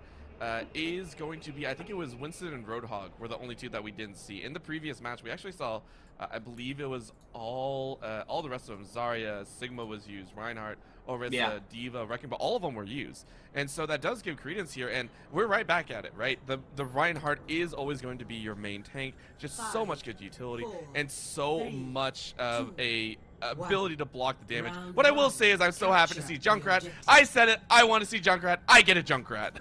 is going to be, I think it was Winston and Roadhog were the only two that we didn't see. In the previous match, we actually saw, I believe it was all the rest of them. Zarya, Sigma was used, Reinhardt, Orisa, Diva, Wrecking Ball, all of them were used. And so that does give credence here, and we're right back at it, right? The Reinhardt is always going to be your main tank, just so much good utility, and so much of a ability to block the damage. What I will say is I'm so happy to see Junkrat. I said it, I want to see Junkrat, I get a Junkrat.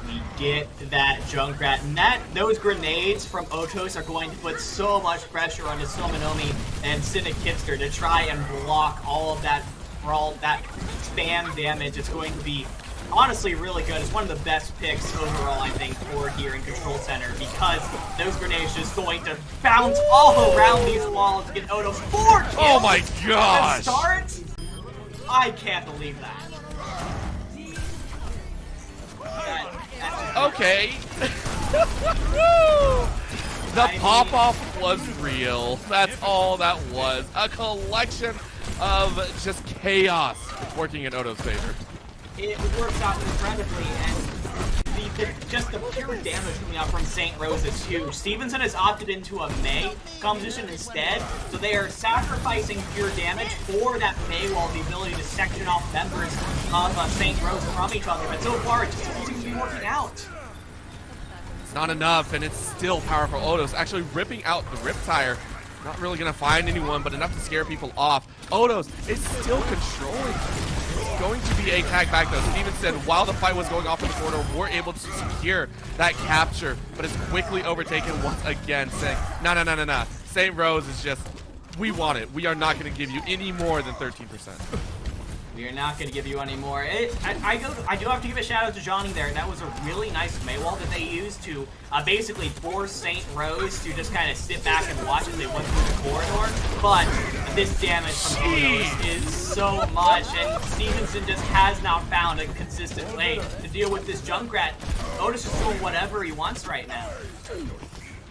We get that Junkrat, and those grenades from Otos are going to put so much pressure onto Somanomi and Cynic Kitster to try and block all of that spam damage. It's going to be honestly really good. It's one of the best picks overall, I think, for here in Control Center, because those grenades just going to bounce all around these walls to get Otos 4 kills. Oh my gosh! At start? I can't believe that. Okay. The pop-off was real. That's all that was. A collection of just chaos working in Oto's favor. It works out incredibly, and just the pure damage coming out from St. Rose is huge. Stevenson has opted into a Mei composition instead, so they are sacrificing pure damage for that Mei wall, the ability to section off members of St. Rose from each other. But so far, it just doesn't seem to be working out. It's not enough, and it's still powerful. Otos actually ripping out the Riptire. Not really going to find anyone, but enough to scare people off. Otos is still controlling. It's going to be a tag back, though. Stevenson, while the fight was going off in the corner, were able to secure that capture, but is quickly overtaken once again, saying, no. St. Rose is just, we want it. We are not going to give you any more than 13%. We are not going to give you any more. I do have to give a shout out to Johnny there. That was a really nice Mei wall that they used to basically force St. Rose to just kind of sit back and watch as they went through the corridor. But this damage from Otos is so much, and Stevenson just has not found a consistent way to deal with this Junkrat. Otos is doing whatever he wants right now.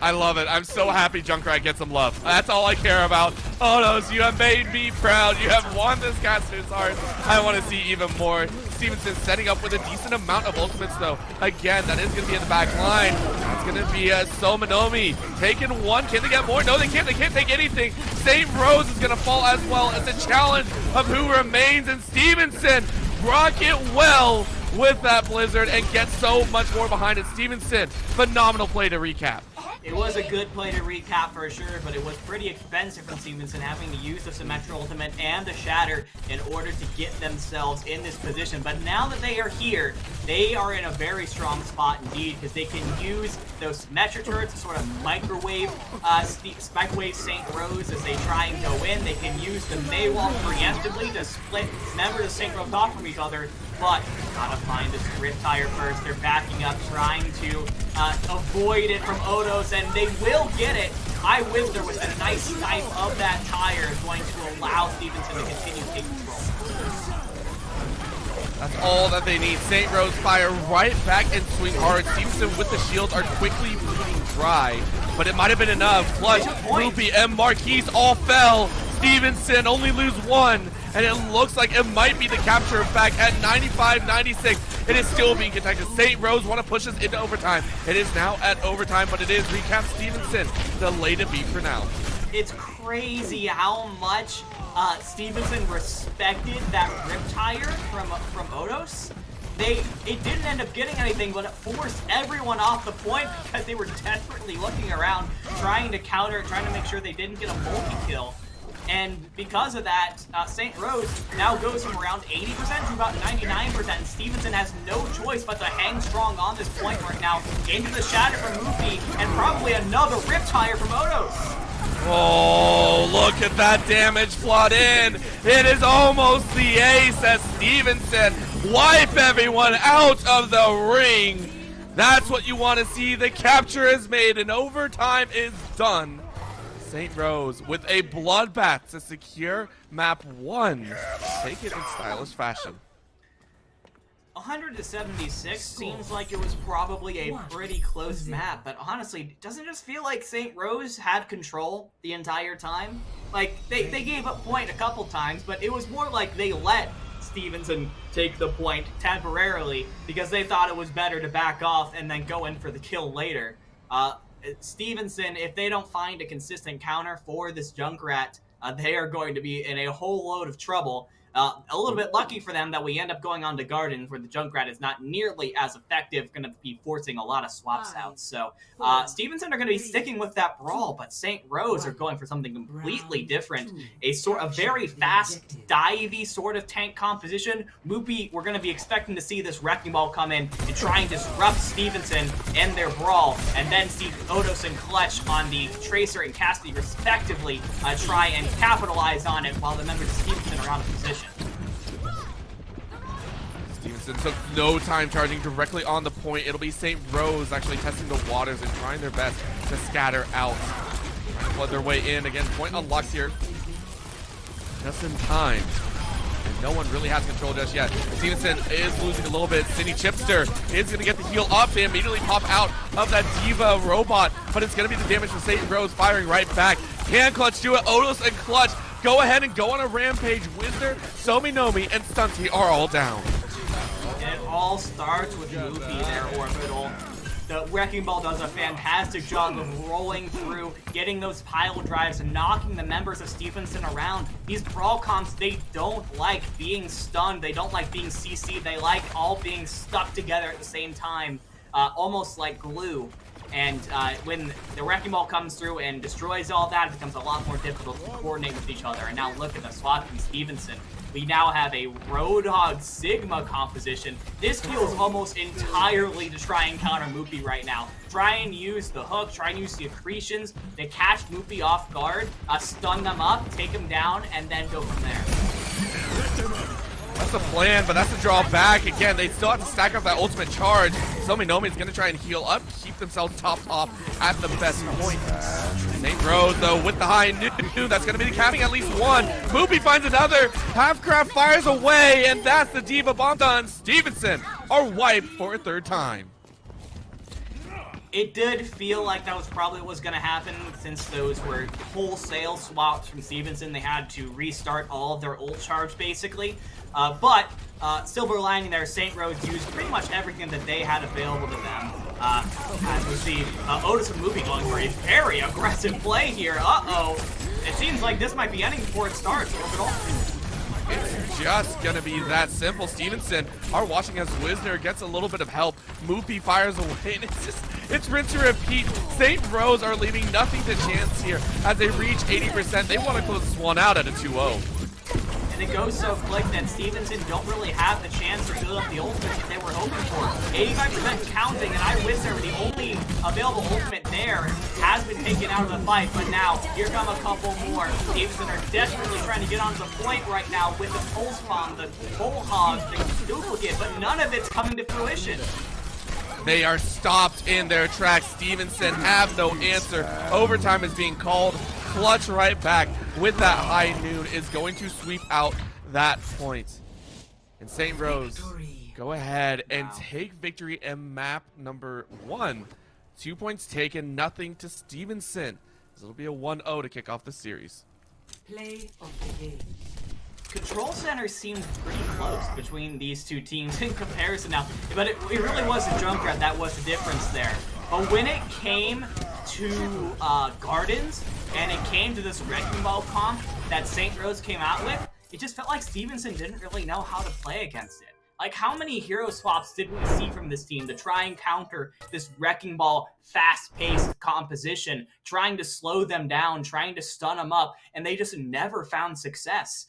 I love it. I'm so happy Junkrat gets some love. That's all I care about. Otos, you have made me proud. You have won this caster's heart. I want to see even more. Stevenson setting up with a decent amount of ultimates, though. Again, that is going to be in the back line. That's going to be Somanomi taking one. Can they get more? No, they can't. They can't take anything. St. Rose is going to fall as well. It's a challenge of who remains, and Stevenson rock it well with that Blizzard and get so much more behind it. Stevenson, phenomenal play to recap. It was a good play to recap for sure, but it was pretty expensive from Stevenson having to use the Symmetra ultimate and the Shatter in order to get themselves in this position. But now that they are here, they are in a very strong spot indeed, because they can use those Symmetra turrets to sort of microwave St. Rose as they try and go in. They can use the Mei wall preemptively to split members of St. Rose off from each other, but gotta find this Riptire first. They're backing up, trying to avoid it from Otos, and they will get it. iWizard with a nice snipe of that tire is going to allow Stevenson to continue taking control. That's all that they need. St. Rose fire right back and swing hard. Stevenson with the shields are quickly bleeding dry, but it might have been enough. Clutch, Loopy, and Marquise all fell. Stevenson only lose one, and it looks like it might be the capture back at 95-96. It is still being contested. St. Rose want to push us into overtime. It is now at overtime, but it is recap Stevenson. The lay to beat for now. It's crazy how much Stevenson respected that Riptire from Otos. It didn't end up getting anything, but it forced everyone off the point because they were desperately looking around, trying to counter, trying to make sure they didn't get a multi-kill. And because of that, St. Rose now goes from around 80% to about 99%. Stevenson has no choice but to hang strong on this point right now. Into the Shatter from Luffy, and probably another Riptire from Otos. Oh, look at that damage flood in. It is almost the ace as Stevenson wipe everyone out of the ring. That's what you want to see. The capture is made and overtime is done. St. Rose with a bloodbath to secure map 1. Take it in stylish fashion. 100-76 seems like it was probably a pretty close map, but honestly, doesn't it just feel like St. Rose had control the entire time? Like, they gave up point a couple times, but it was more like they let Stevenson take the point temporarily because they thought it was better to back off and then go in for the kill later. Stevenson, if they don't find a consistent counter for this Junkrat, they are going to be in a whole load of trouble. A little bit lucky for them that we end up going on to Gardens, where the Junkrat is not nearly as effective, going to be forcing a lot of swaps out. So Stevenson are going to be sticking with that brawl, but St. Rose are going for something completely different. A sort of very fast, divey sort of tank composition. Moopy, we're going to be expecting to see this Wrecking Ball come in and try and disrupt Stevenson and their brawl, and then see Odos and Clutch on the Tracer and Cassidy respectively try and capitalize on it while the members of Stevenson are out of position. Stevenson took no time charging directly on the point. It'll be St. Rose actually testing the waters and trying their best to scatter out. Trying to flood their way in. Again, point unlocks here just in time. And no one really has control just yet. Stevenson is losing a little bit. Cindy Chipster is going to get the heal up to immediately pop out of that Diva robot. But it's going to be the damage from St. Rose firing right back. Can Clutch do it? Odos and Clutch go ahead and go on a rampage. Wizard, Somi Nomi, and Stunty are all down. And it all starts with Moopy there, Orbital. The Wrecking Ball does a fantastic job of rolling through, getting those pile drives, and knocking the members of Stevenson around. These brawl comps, they don't like being stunned. They don't like being CC'd. They like all being stuck together at the same time, almost like glue. And when the Wrecking Ball comes through and destroys all that, it becomes a lot more difficult to coordinate with each other. And now look at the swap from Stevenson. We now have a Roadhog Sigma composition. This feels almost entirely to try and counter Moopy right now. Try and use the hook, try and use the accretions to catch Moopy off guard, stun them up, take them down, and then go from there. That's the plan, but that's the drawback. Again, they still have to stack up that ultimate charge. Somi Nomi is going to try and heal up, keep themselves topped off at the best point. St. Rose, though, with the high noon, that's going to be capping at least one. Moopy finds another. Halfcraft fires away, and that's the Diva bomb done. Stevenson are wiped for a third time. It did feel like that was probably what was going to happen since those were wholesale swaps from Stevenson. They had to restart all of their ult charge, basically. But silver lining there, St. Rose used pretty much everything that they had available to them. As we see, Otis and Moopy going for a very aggressive play here. Uh-oh. It seems like this might be ending before it starts. Orbital. It's just gonna be that simple. Stevenson are watching as Wisner gets a little bit of help. Moopy fires away, and it's rinse and repeat. St. Rose are leaving nothing to chance here as they reach 80%. They want to close this one out at a 2-0. And it goes so quick that Stevenson don't really have the chance to build up the ultimate that they were hoping for. 85% counting, and Wisner, the only available ultimate there, has been taken out of the fight. But now, here come a couple more. Stevenson are desperately trying to get onto the point right now with the pulse bomb, the bullhog, the duplicate, but none of it's coming to fruition. They are stopped in their tracks. Stevenson have no answer. Overtime is being called. Clutch right back with that high noon is going to sweep out that point. And St. Rose go ahead and take victory in map number 1. 2 points taken, nothing to Stevenson. It'll be a 1-0 to kick off the series. Play of the game. Control Center seemed pretty close between these two teams in comparison now, but it really was the Junkrat that was the difference there. But when it came to Gardens, and it came to this Wrecking Ball comp that St. Rose came out with, it just felt like Stevenson didn't really know how to play against it. Like, how many hero swaps did we see from this team to try and counter this Wrecking Ball fast-paced composition, trying to slow them down, trying to stun them up, and they just never found success.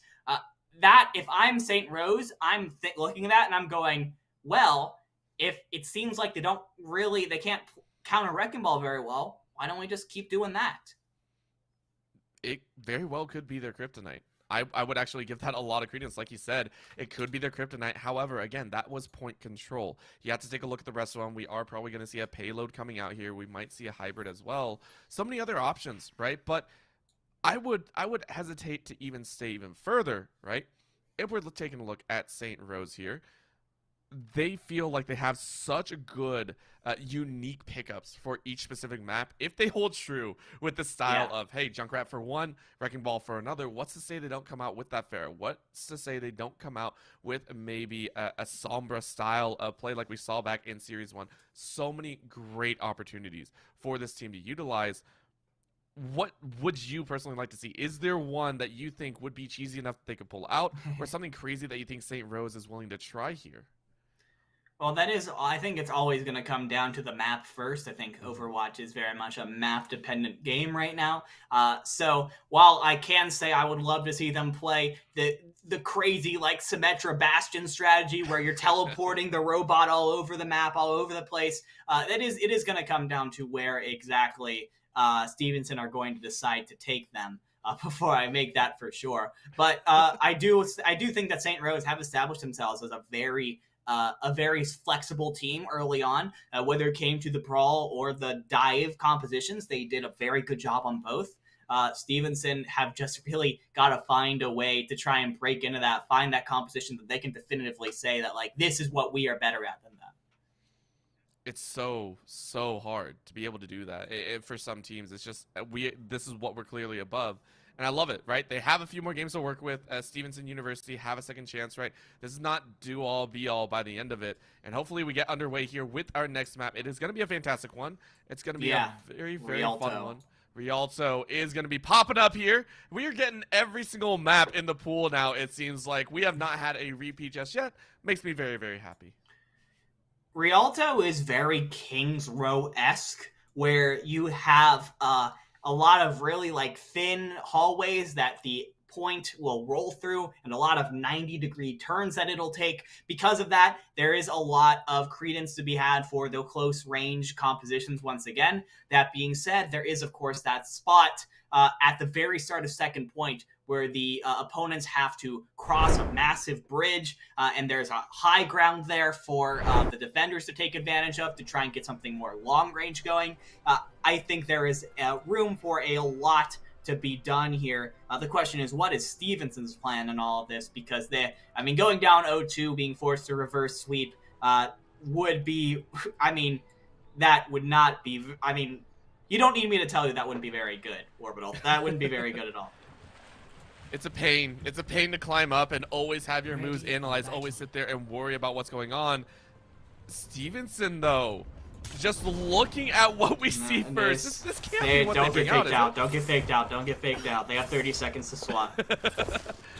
That, if I'm St. Rose, I'm looking at that and I'm going, well, if it seems like they can't counter Wrecking Ball very well, why don't we just keep doing that? It very well could be their kryptonite. I would actually give that a lot of credence. Like you said, it could be their kryptonite. However, again, that was point control. You have to take a look at the rest of them. We are probably going to see a payload coming out here. We might see a hybrid as well. So many other options, right? But I would hesitate to even stay even further, right? If we're taking a look at St. Rose here, they feel like they have such a good, unique pickups for each specific map. If they hold true with the style of, hey, Junkrat for one, Wrecking Ball for another, what's to say they don't come out with that Pharah? What's to say they don't come out with maybe a Sombra style of play like we saw back in Series 1? So many great opportunities for this team to utilize. What would you personally like to see? Is there one that you think would be cheesy enough that they could pull out, or something crazy that you think St. Rose is willing to try here? Well, I think it's always going to come down to the map first. I think Overwatch is very much a map-dependent game right now. So while I can say I would love to see them play the crazy, like, Symmetra Bastion strategy where you're teleporting the robot all over the map, all over the place, it is going to come down to where exactly Stevenson are going to decide to take them. Before I make that for sure. But I do think that St. Rose have established themselves as a very flexible team early on, whether it came to the brawl or the dive compositions. They did a very good job on both. Stevenson have just really got to find a way to try and break into that, find that composition that they can definitively say that, like, this is what we are better at than them. It's so hard to be able to do that. For some teams, it's just this is what we're clearly above. And I love it, right? They have a few more games to work with. Stevenson University have a second chance, right? This is not do-all, be-all by the end of it. And hopefully we get underway here with our next map. It is going to be a fantastic one. It's going to be a very, very fun one. Rialto is going to be popping up here. We are getting every single map in the pool now, it seems like. We have not had a repeat just yet. Makes me very, very happy. Rialto is very Kings Row-esque, where you have a lot of really, like, thin hallways that the point will roll through, and a lot of 90-degree turns that it'll take. Because of that, there is a lot of credence to be had for the close range compositions once again. That being said, there is, of course, that spot at the very start of second point where the opponents have to cross a massive bridge, and there's a high ground there for the defenders to take advantage of to try and get something more long range going. I think there is room for a lot to be done here. The question is, what is Stevenson's plan in all of this? Because going down 0-2, being forced to reverse sweep would be, that would not be, you don't need me to tell you that wouldn't be very good, Orbital. That wouldn't be very good at all. It's a pain. It's a pain to climb up and always have your moves analyzed, always sit there and worry about what's going on. Stevenson, though, just looking at what we see first, this can't be what don't they get bring faked out, out. Don't get faked out. Don't get faked out. They have 30 seconds to swap.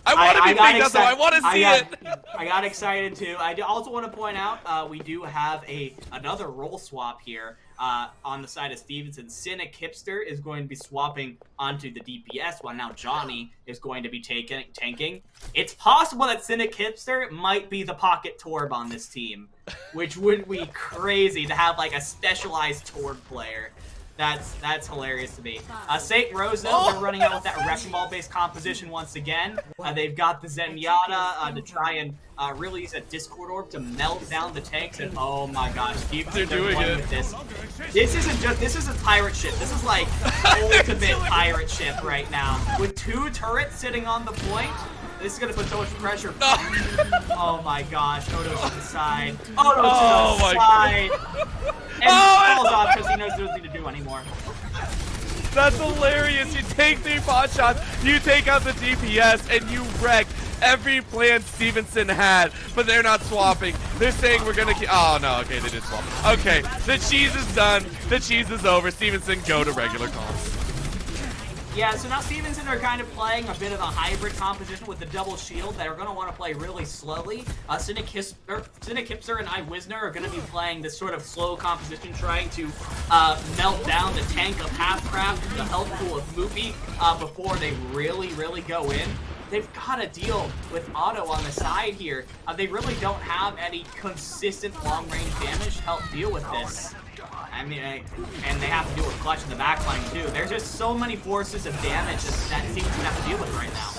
I want to be faked out, though. I want to see it. I got excited, too. I also want to point out we do have another role swap here on the side of Stevenson. Cynic Hipster is going to be swapping onto the DPS, while now Johnny is going to be tanking. It's possible that Cynic Hipster might be the pocket Torb on this team, which would be crazy to have, like, a specialized Torb player. That's hilarious to me. St. Rose, though, they're running out with that Wrecking Ball-based composition once again. They've got the Zenyatta to try and really use a Discord Orb to melt down the tanks. And oh my gosh, they're doing it with this. This isn't pirate ship. This is like ultimate pirate ship right now. With 2 turrets sitting on the point, this is going to put so much pressure. Oh my gosh, Odo's to the side. Odo's to the side. And falls off because he knows there's nothing to do anymore. That's hilarious. You take 3 pot shots, you take out the DPS, and you wreck every plan Stevenson had, but they're not swapping. They're saying we're gonna keep. Oh no, okay, they did swap. Okay, the cheese is done. The cheese is over. Stevenson, go to regular comps. Yeah, so now Stevenson are kind of playing a bit of a hybrid composition with the double shield that are going to want to play really slowly. Cynic Hipster and Wisner are going to be playing this sort of slow composition, trying to melt down the tank of Halfcraft, the health pool of Moopy, before they really go in. They've got to deal with Otto on the side here. They really don't have any consistent long-range damage to help deal with this. And they have to deal with Clutch in the backline too. There's just so many forces of damage that Stevenson have to deal with right now.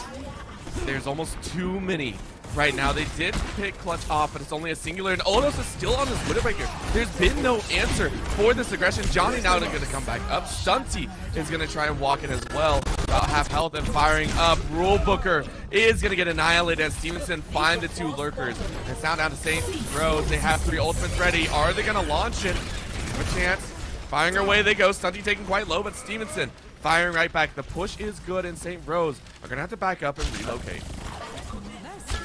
there's almost too many right now. They did pick Clutch off, but it's only a singular, and Odos is still on this Widowmaker. There's been no answer for this aggression. Johnny now going to come back up. Stunty is going to try and walk in as well. About half health and firing up. Rule Booker is going to get annihilated as Stevenson find the 2 lurkers. It's now down to St. Rose. They have 3 ultimates ready. Are they going to launch it? A chance. Firing away they go. Stunty taking quite low, but Stevenson firing right back. The push is good, and St. Rose are going to have to back up and relocate.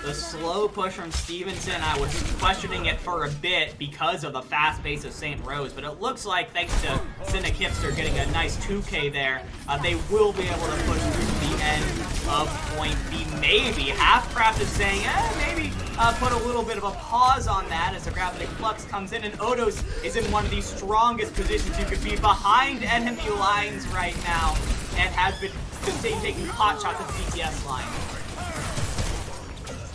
The slow push from Stevenson, I was questioning it for a bit because of the fast pace of St. Rose, but it looks like thanks to Cynic Hipster getting a nice 2K there, they will be able to push through the end of Point B. Maybe. Halfcraft is saying, maybe put a little bit of a pause on that as the Gravity Flux comes in, and Odos is in one of the strongest positions you could be behind enemy lines right now, and has been taking pot shots at the CTS line.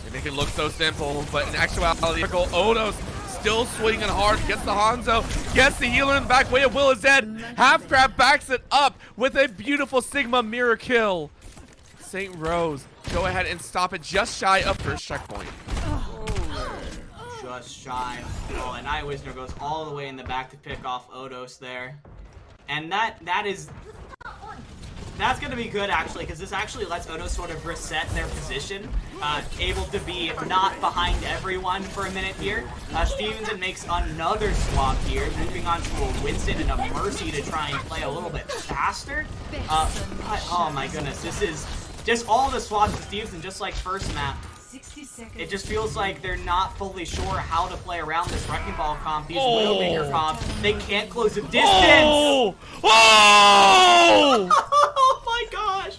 They make it look so simple, but in actuality, Odos still swinging hard, gets the Hanzo, gets the healer in the back. Way of Will is dead. Halfcraft backs it up with a beautiful Sigma mirror kill. St. Rose go ahead and stop it just shy of first checkpoint. Just shy. Oh, and Wisner goes all the way in the back to pick off Odos there. And that's going to be good, actually, because this actually lets Odos sort of reset their position, able to be not behind everyone for a minute here. Stevenson makes another swap here, moving on to a Winston and a Mercy to try and play a little bit faster. But, oh my goodness, this is just all the swaps of Stevenson, just like first map. It just feels like they're not fully sure how to play around this Wrecking Ball comp, these Widowmaker comp. They can't close the distance! Oh! Oh! Oh my gosh!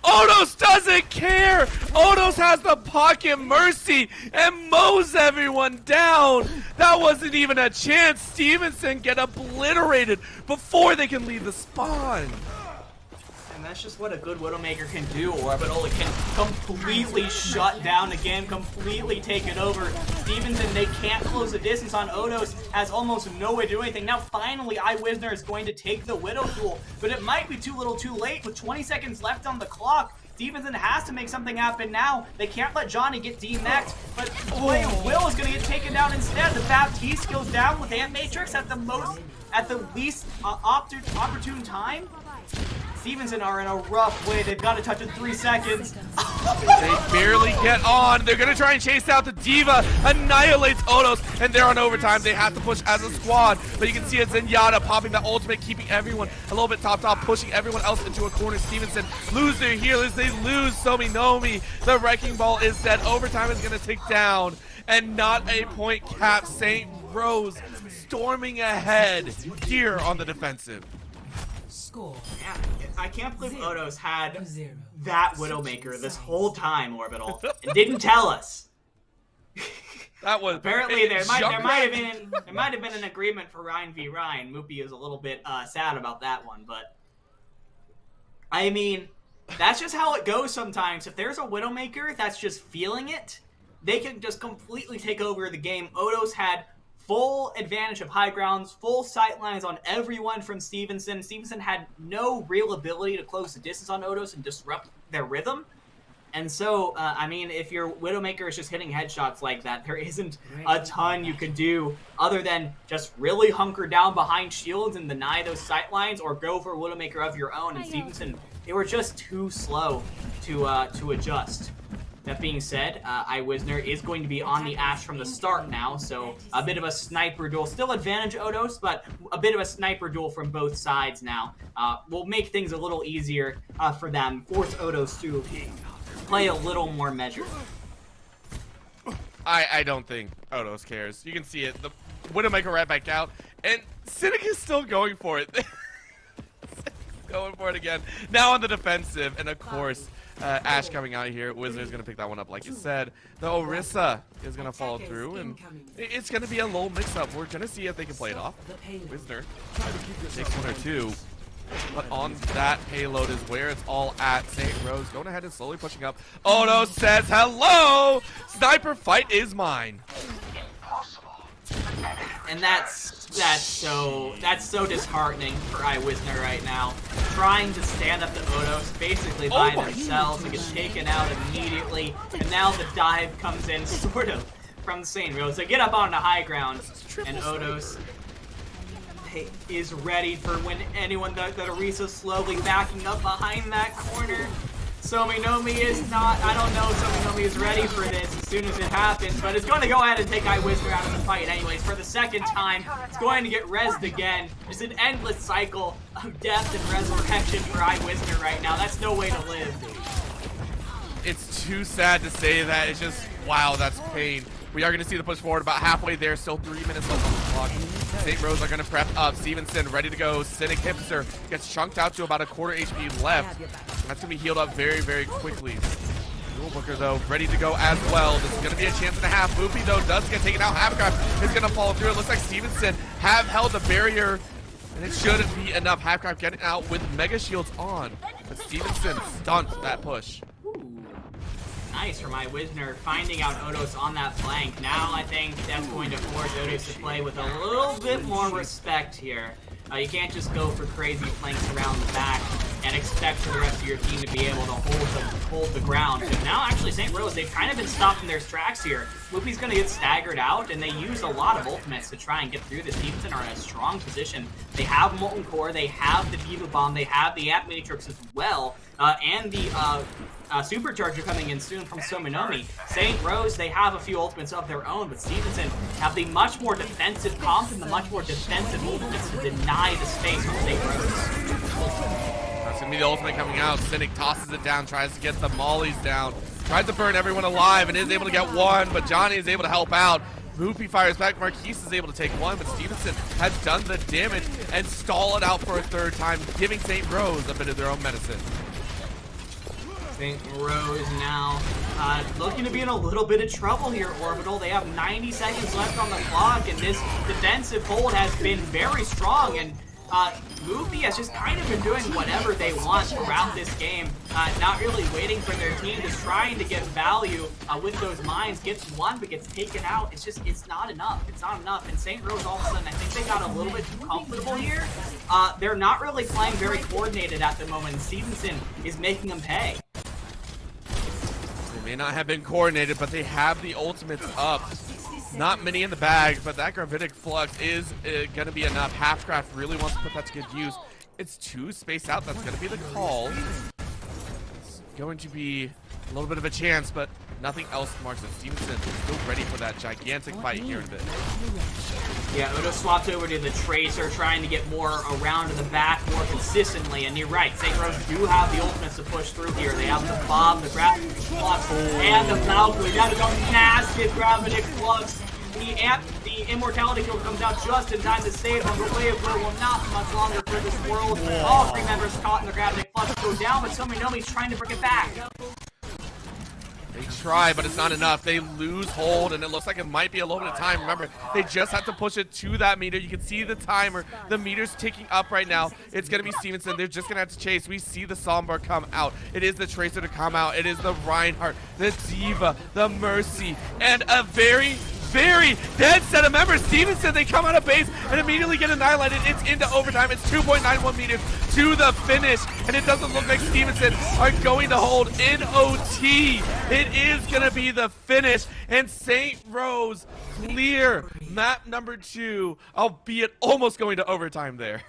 Odos doesn't care! Odos has the pocket mercy and mows everyone down! That wasn't even a chance. Stevenson get obliterated before they can leave the spawn. That's just what a good Widowmaker can do. Orbital, it can completely shut down again, completely take it over. Stevenson, they can't close the distance on Odos, has almost no way to do anything. Now finally, Wisner is going to take the Widow duel, but it might be too little too late. With 20 seconds left on the clock, Stevenson has to make something happen now. They can't let Johnny get DMAxed, but Will is going to get taken down instead. The Baptiste goes down with Ant Matrix at the least opportune time. Stevenson are in a rough way. They've got to touch in 3 seconds. They barely get on. They're going to try and chase out the Diva. Annihilates Odos, and they're on overtime. They have to push as a squad. But you can see it's Zenyatta popping the ultimate, keeping everyone a little bit topped off, pushing everyone else into a corner. Stevenson lose their healers. They lose Somi Nomi. The Wrecking Ball is dead. Overtime is going to tick down. And not a point cap. St. Rose storming ahead here on the defensive. Yeah, I can't believe Odos had that Widowmaker this whole time, Orbital, and didn't tell us. That was apparently there might have been an agreement for Ryan v Ryan. Moopy is a little bit sad about that one, but I mean, that's just how it goes sometimes. If there's a Widowmaker that's just feeling it, they can just completely take over the game. Odos had full advantage of high grounds, full sight lines on everyone from Stevenson. Stevenson had no real ability to close the distance on Odos and disrupt their rhythm. And so, I mean, if your Widowmaker is just hitting headshots like that, there isn't a ton you could do other than just really hunker down behind shields and deny those sight lines, or go for a Widowmaker of your own. And Stevenson, they were just too slow to adjust. That being said, Wisner is going to be on the Ash from the start now, so a bit of a sniper duel. Still advantage Odos, but a bit of a sniper duel from both sides now. Will make things a little easier for them, force Odos to play a little more measured. I don't think Odos cares. You can see it. The Widowmaker right back out, and Cynic is still going for it. Going for it again. Now on the defensive, and of course, Ash coming out here. Wizard's going to pick that one up, like you said. The Orisa is going to follow through, and it's going to be a little mix-up. We're going to see if they can play it off. Wizard takes one or two, but on that payload is where it's all at. St. Rose going ahead and slowly pushing up. Odo says, hello! Sniper fight is mine. And that's That's so disheartening for Wisner right now. Trying to stand up to Odos basically by themselves and get taken out immediately. And now the dive comes in sort of from St. Rose. They get up on the high ground and Odos is ready for when anyone that Arisa's slowly backing up behind that corner. Sominomi is not, I don't know if Sominomi is ready for this as soon as it happens, but it's going to go ahead and take Wisner out of the fight anyways. For the second time, it's going to get rezzed again. It's an endless cycle of death and resurrection for Wisner right now. That's no way to live. It's too sad to say that. It's just, wow, that's pain. We are going to see the push forward about halfway there. Still 3 minutes left on the clock. St. Rose are going to prep up. Stevenson ready to go. Cynic Hipster gets chunked out to about a quarter HP left. That's going to be healed up very, very quickly. Rule Booker, though, ready to go as well. This is going to be a chance and a half. Boopy, though, does get taken out. Halfcraft is going to follow through. It looks like Stevenson have held the barrier, and it shouldn't be enough. Halfcraft getting out with Mega Shields on. But Stevenson stunts that push. Nice from Wisner finding out Odos on that flank. Now I think that's going to force Odos to play with a little bit more respect here. You can't just go for crazy flanks around the back and expect for the rest of your team to be able to hold the ground. But now actually St. Rose, they've kind of been stopped in their tracks here. Loopy's going to get staggered out, and they use a lot of ultimates to try and get through this. Stevenson are in a strong position. They have Molten Core, they have the Diva Bomb, they have the App Matrix as well, and the Supercharger coming in soon from Sominomi. St. Rose, they have a few ultimates of their own, but Stevenson have the much more defensive comp and the much more defensive ultimates to deny the space from St. Rose. That's going to be the ultimate coming out. Cynic tosses it down, tries to get the mollies down, tries to burn everyone alive, and is able to get one, but Johnny is able to help out. Boopy fires back, Marquise is able to take one, but Stevenson has done the damage and stall it out for a third time, giving St. Rose a bit of their own medicine. St. Rose now looking to be in a little bit of trouble here, Orbital. They have 90 seconds left on the clock, and this defensive hold has been very strong, and Goofy has just kind of been doing whatever they want throughout this game, not really waiting for their team, just trying to get value with those mines. Gets one, but gets taken out. It's not enough. It's not enough. And St. Rose, all of a sudden, I think they got a little bit too comfortable here. They're not really playing very coordinated at the moment. Stevenson is making them pay. They may not have been coordinated, but they have the ultimates up. Not many in the bag, but that Gravitic Flux is going to be enough. Halfcraft really wants to put that to good use. It's too spaced out. That's going to be the call. It's going to be a little bit of a chance, but nothing else marks it. Stevenson is still ready for that gigantic fight here in a bit. Yeah, Odo swapped over to the Tracer, trying to get more around to the back more consistently. And you're right, St. Rose do have the ultimates to push through here. They have the Bomb, the Gravitic Flux, and the Valkyrie. That is a massive Gravitic Flux. The Immortality Kill comes out just in time to save them. The Way of Will not be much longer for this world. All three members caught in the Gravitic Flux go down, but Sominomi's trying to bring it back. They try, but it's not enough. They lose hold, and it looks like it might be a little bit of time. Remember, they just have to push it to that meter. You can see the timer. The meter's ticking up right now. It's going to be Stevenson. They're just going to have to chase. We see the Sombra come out. It is the Tracer to come out. It is the Reinhardt, the Diva, the Mercy, and a very dead set of members. Stevenson, they come out of base and immediately get annihilated. It's into overtime. It's 2.91 meters to the finish, and it doesn't look like Stevenson are going to hold in OT. It is going to be the finish, and St. Rose clear map number 2, albeit almost going to overtime there.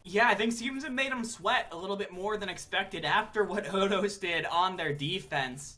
Yeah, I think Stevenson made them sweat a little bit more than expected after what Odos did on their defense.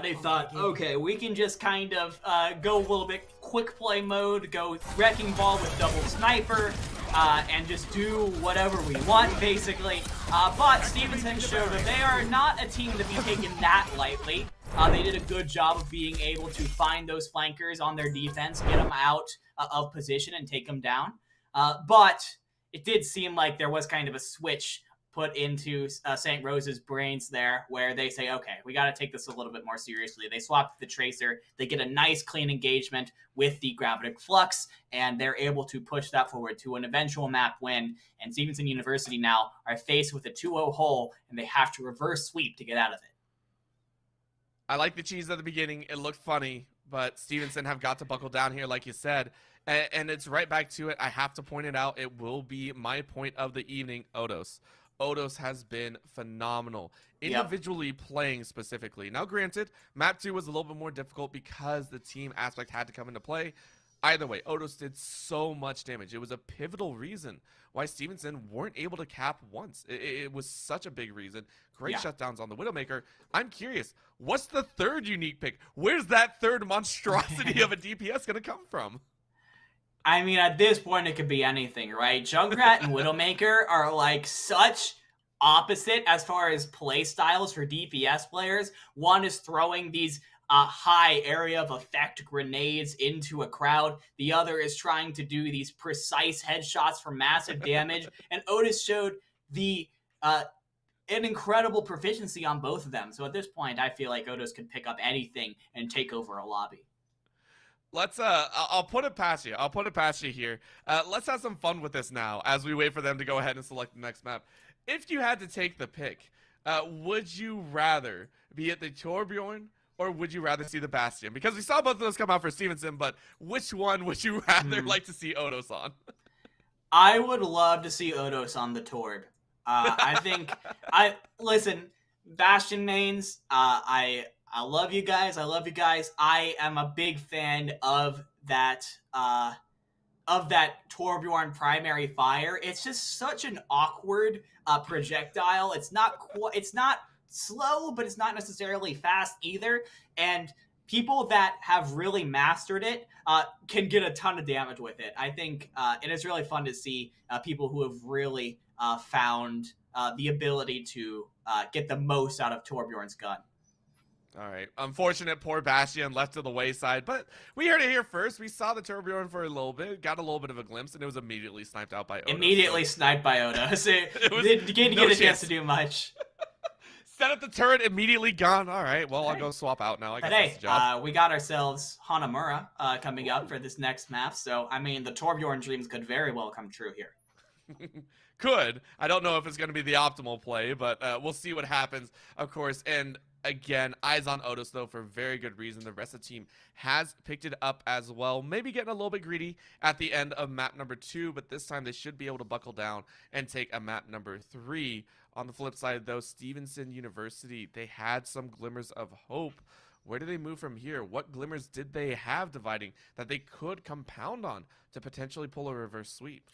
They thought, okay, we can just kind of go a little bit quick play mode, go Wrecking Ball with double sniper, and just do whatever we want, basically. But Stevenson showed that they are not a team to be taken that lightly. They did a good job of being able to find those flankers on their defense, get them out of position, and take them down. But it did seem like there was kind of a switch put into St. Rose's brains there, where they say, okay, we got to take this a little bit more seriously. They swap the Tracer, they get a nice clean engagement with the Gravitic Flux, and they're able to push that forward to an eventual map win. And Stevenson University now are faced with a 2-0 hole, and they have to reverse sweep to get out of it. I like the cheese at the beginning. It looked funny, but Stevenson have got to buckle down here, like you said. And it's right back to it. I have to point it out. It will be my point of the evening, Odos. Odos has been phenomenal, individually playing specifically. Now, granted, map 2 was a little bit more difficult because the team aspect had to come into play. Either way, Odos did so much damage. It was a pivotal reason why Stevenson weren't able to cap once. It was such a big reason. Great shutdowns on the Widowmaker. I'm curious, what's the third unique pick? Where's that third monstrosity of a DPS going to come from? I mean, at this point, it could be anything, right? Junkrat and Widowmaker are like such opposite as far as play styles for DPS players. One is throwing these high area of effect grenades into a crowd. The other is trying to do these precise headshots for massive damage. And Otis showed the an incredible proficiency on both of them. So at this point, I feel like Otis could pick up anything and take over a lobby. Let's I'll put it past you. I'll put it past you here. Let's have some fun with this now as we wait for them to go ahead and select the next map. If you had to take the pick, would you rather be at the Torbjorn or would you rather see the Bastion? Because we saw both of those come out for Stevenson, but which one would you rather like to see Odos on? I would love to see Odos on the Torb. I think listen, Bastion mains, I love you guys. I love you guys. I am a big fan of that Torbjorn primary fire. It's just such an awkward projectile. It's not slow, but it's not necessarily fast either. And people that have really mastered it can get a ton of damage with it. I think it is really fun to see people who have really found the ability to get the most out of Torbjorn's gun. All right. Unfortunate poor Bastion left to the wayside, but we heard it here first. We saw the Torbjorn for a little bit, got a little bit of a glimpse, and it was immediately sniped out by Odos. Sniped by Odos. Didn't get a chance to do much. Set up the turret, immediately gone. All right, well, I'll go swap out now. I guess that's the job. We got ourselves Hanamura coming up for this next map, so, I mean, the Torbjorn dreams could very well come true here. Could. I don't know if it's going to be the optimal play, but we'll see what happens, of course. And again, eyes on Odos, though, for very good reason. The rest of the team has picked it up as well. Maybe getting a little bit greedy at the end of map number 2, but this time they should be able to buckle down and take a map number 3. On the flip side, though, Stevenson University, they had some glimmers of hope. Where do they move from here? What glimmers did they have dividing that they could compound on to potentially pull a reverse sweep?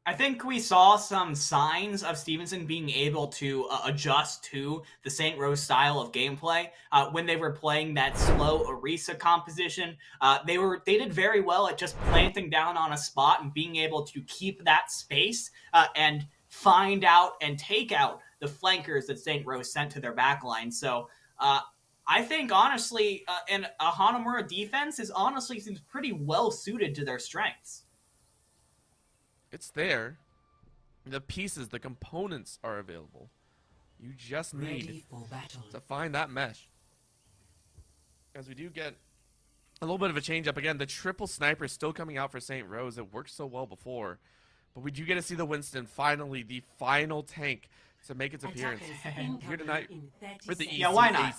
I think we saw some signs of Stevenson being able to adjust to the St. Rose style of gameplay when they were playing that slow Orisa composition. They did very well at just planting down on a spot and being able to keep that space and find out and take out the flankers that St. Rose sent to their backline. So I think honestly, and a Hanamura defense seems pretty well suited to their strengths. It's there. The pieces, the components are available. You just need to find that mesh. As we do get a little bit of a change up again, the triple sniper is still coming out for St. Rose. It worked so well before. But we do get to see the Winston, finally, the final tank to make its appearance here tonight with the ECAC. Yeah, why not?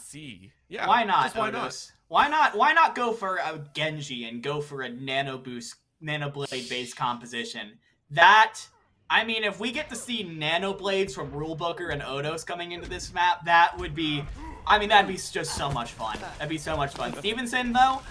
Yeah, why not? Just why not? Why not go for a Genji and go for a nano boost, nano blade based composition? That, I mean, if we get to see nano blades from Rulebooker and Odos coming into this map, that would be, I mean, that'd be just so much fun. That'd be so much fun. Stevenson, though,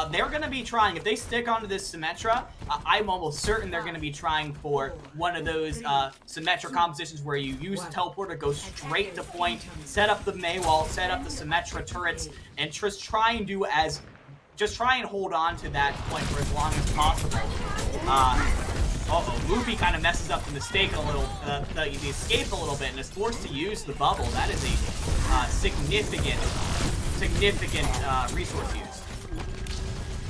they're going to be trying, if they stick onto this Symmetra, I'm almost certain they're going to be trying for one of those Symmetra compositions where you use the teleporter, go straight to point, set up the Maywall, set up the Symmetra turrets, and just try and hold on to that point for as long as possible. Loopy kind of messes up the mistake a little, the escape a little bit, and is forced to use the bubble. That is a significant resource use.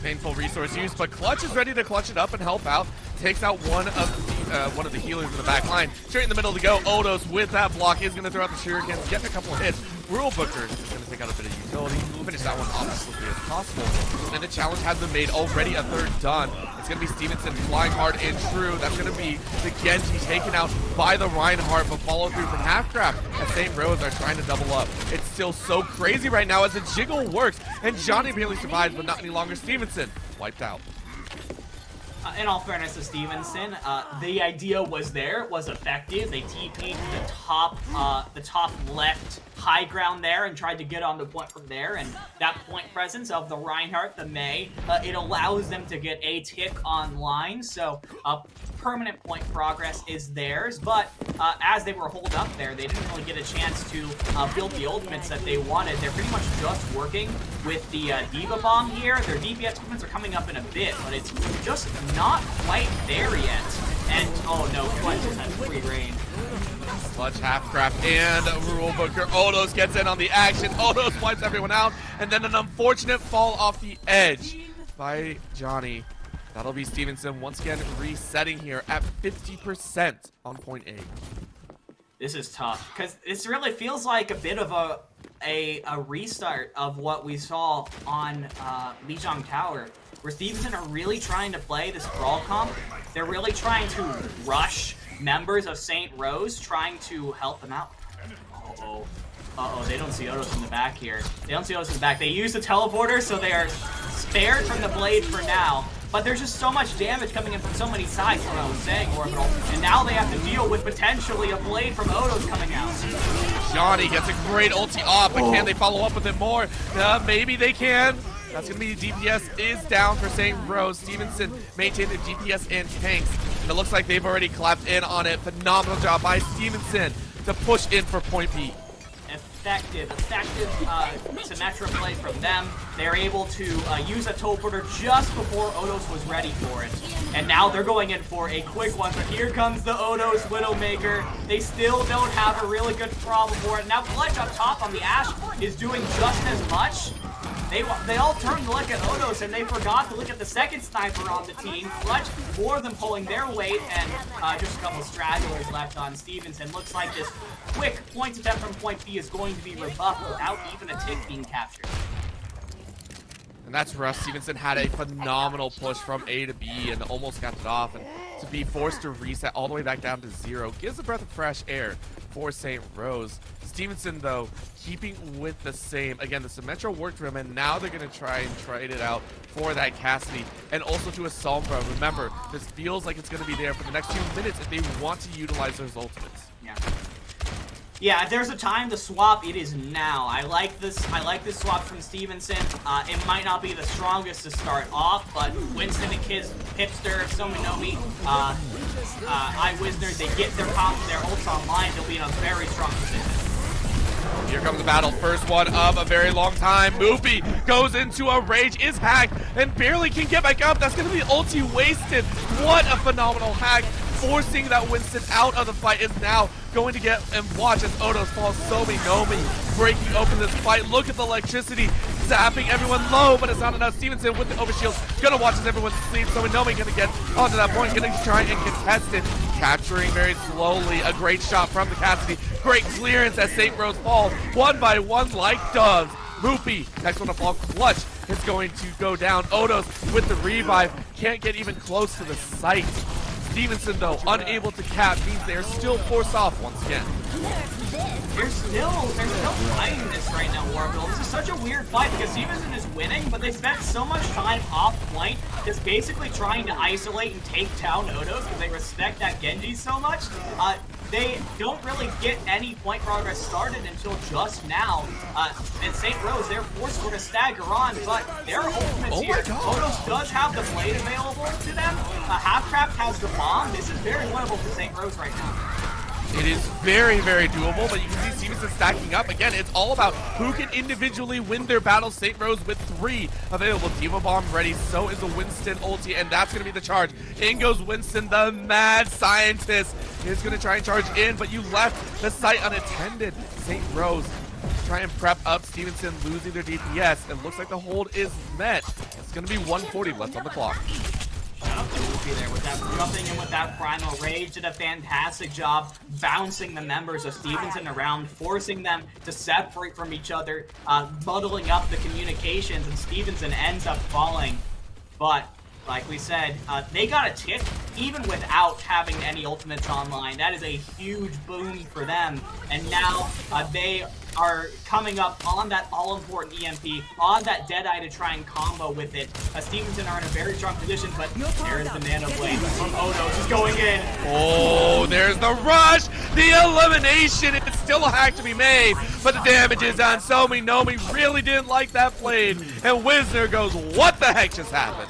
Painful resource use, but Clutch is ready to clutch it up and help out. Takes out one of the healers in the back line. Straight in the middle to go. Odos with that block is going to throw out the shurikens, getting a couple of hits. Rulebooker is going to take out a bit of utility. We'll finish that one off as quickly as possible. And the challenge has been made already, a third done. It's going to be Stevenson flying hard and true. That's going to be the Genji taken out by the Reinhardt, but follow through from Halfcraft as St. Rose are trying to double up. It's still so crazy right now as the jiggle works, and Johnny barely survives, but not any longer. Stevenson wiped out. In all fairness to Stevenson, the idea was there, it was effective. They TP'd the top left high ground there and tried to get on the point from there. And that point presence of the Reinhardt, the May, it allows them to get a tick online. So permanent point progress is theirs. But as they were holed up there, they didn't really get a chance to build the ultimates that they wanted. They're pretty much just working with the Diva Bomb here. Their DPS ultimates are coming up in a bit, but it's just not quite there yet. And, oh no, Clutch just has free reign. Clutch, Halfcraft, and Rulebooker. Odos gets in on the action. Odos wipes everyone out. And then an unfortunate fall off the edge by Johnny. That'll be Stevenson once again resetting here at 50% on point A. This is tough, because this really feels like a bit of a restart of what we saw on Lijiang Tower, where Stevenson are really trying to play this brawl comp. They're really trying to rush members of St. Rose, trying to help them out. Uh-oh, they don't see Odos in the back here. They don't see Odos in the back. They use the teleporter, so they are spared from the blade for now. But there's just so much damage coming in from so many sides, what I was saying, Orbital. And now they have to deal with potentially a blade from Odos coming out. Johnny gets a great ulti off, but can they follow up with it more? Maybe they can. That's going to be DPS is down for St. Rose. Stevenson maintained the DPS and tanks. And it looks like they've already clapped in on it. Phenomenal job by Stevenson to push in for point B. Effective Symmetra play from them. They're able to use a teleporter just before Odos was ready for it. And now they're going in for a quick one, but here comes the Odos Widowmaker. They still don't have a really good problem for it. Now Clutch up top on the Ashe is doing just as much. They all turned to look at Odos and they forgot to look at the second sniper on the team. Clutch, more of them pulling their weight, and just a couple stragglers left on Stevenson. Looks like this quick point attempt from point B is going to be rebuffed without even a tick being captured. And that's rough. Stevenson had a phenomenal push from A to B and almost got it off. And to be forced to reset all the way back down to 0 gives a breath of fresh air for St. Rose. Stevenson, though, keeping with the same. Again, the Symmetra worked for him, and now they're going to try and trade it out for that Cassidy and also to a Sombra. Remember, this feels like it's going to be there for the next 2 minutes if they want to utilize those ultimates. Yeah, if there's a time to swap, it is now. I like this swap from Stevenson. It might not be the strongest to start off, but Winston and Kiz, Hipster, Sominomi, iWisner, they get their ults online, they'll be in a very strong position. Here comes the battle, first one of a very long time. Moopy goes into a rage, is hacked, and barely can get back up. That's going to be ulti wasted. What a phenomenal hack. Forcing that Winston out of the fight is now going to get, and watch as Odos falls. Sominomi breaking open this fight. Look at the electricity zapping everyone low, but it's not enough. Stevenson with the overshield, gonna watch as everyone sleeps. Sominomi gonna get onto that point, gonna try and contest it. Capturing very slowly, a great shot from the Cassidy. Great clearance as St. Rose falls, one by one like doves. Moopy, next one to fall. Clutch is going to go down. Odos with the revive, can't get even close to the site. Stevenson, though, unable to cap, means they are still forced off once again. They're still fighting this right now, Warville. This is such a weird fight because Stevenson is winning, but they spent so much time off point just basically trying to isolate and take down Odos because they respect that Genji so much. They don't really get any point progress started until just now. And St. Rose, they're forced to stagger on, but their ultimates here. Odos does have the blade available to them. Halfcraft has the bomb. This is very winnable for St. Rose right now. It is very, very doable, but you can see Stevenson stacking up. Again, it's all about who can individually win their battles. St. Rose with 3 available. Diva Bomb ready, so is the Winston ulti, and that's going to be the charge. In goes Winston, the mad scientist. Is going to try and charge in, but you left the site unattended. St. Rose try and prep up. Stevenson losing their DPS, and looks like the hold is met. It's going to be 140 left on the clock. Shout out to Luffy there with that jumping in with that Primal Rage. Did a fantastic job bouncing the members of Stevenson around, forcing them to separate from each other, muddling up the communications, and Stevenson ends up falling. But like we said, they got a tick even without having any ultimates online. That is a huge boon for them. And now they are coming up on that all-important EMP, on that Deadeye to try and combo with it. Stevenson are in a very strong position, but there's the Nano Blade from Odos just going in. Oh, there's the rush, the elimination. It still a hack to be made, but the damage is on Somi. Nomi really didn't like that blade, and Wisner goes, what the heck just happened?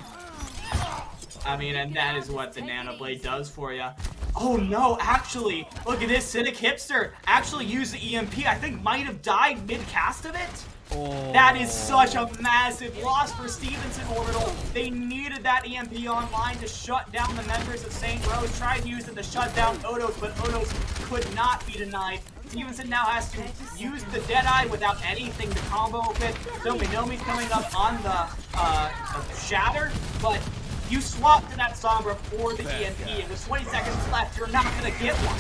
I mean, and that is what the Nano Blade does for you. Oh no, actually, look at this. Cynic Hipster actually used the EMP. I think might have died mid-cast of it. Oh. That is such a massive loss for Stevenson Orbital. They needed that EMP online to shut down the members of St. Rose. Tried to use it to shut down Odos, but Odos could not be denied. Stevenson now has to use the Deadeye without anything to combo with. Nomi's coming up on the Shatter, but you swap to that Sombra for the EMP, and with 20 seconds left, you're not going to get one.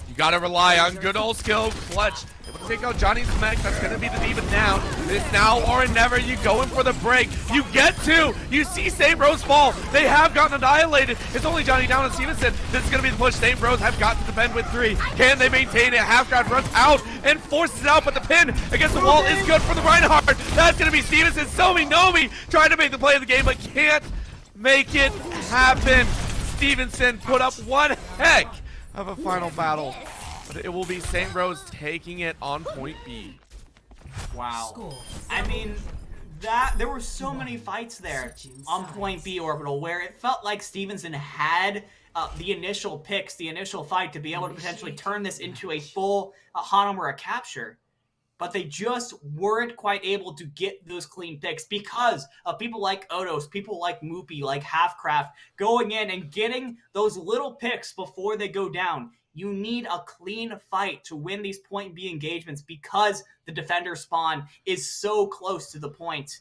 You gotta rely on good old skill, clutch. Able to take out Johnny's mech, that's gonna be the Diva down. It's now or never, you going for the break. You get two, you see St. Rose fall. They have gotten annihilated. It's only Johnny down and Stevenson. This is gonna be the push. St. Rose have got to defend with 3. Can they maintain it? Halfcraft runs out and forces it out, but the pin against the wall is good for the Reinhardt. That's gonna be Stevenson. Nomi trying to make the play of the game, but can't make it happen. Stevenson put up one heck of a final battle, but it will be St. Rose taking it on point B. Wow. I mean, there were so many fights there on point B Orbital where it felt like Stevenson had the initial picks, the initial fight to be able to potentially turn this into a full Hanamura capture. But they just weren't quite able to get those clean picks because of people like Odos, people like Moopy, like Halfcraft, going in and getting those little picks before they go down. You need a clean fight to win these point B engagements because the defender spawn is so close to the point.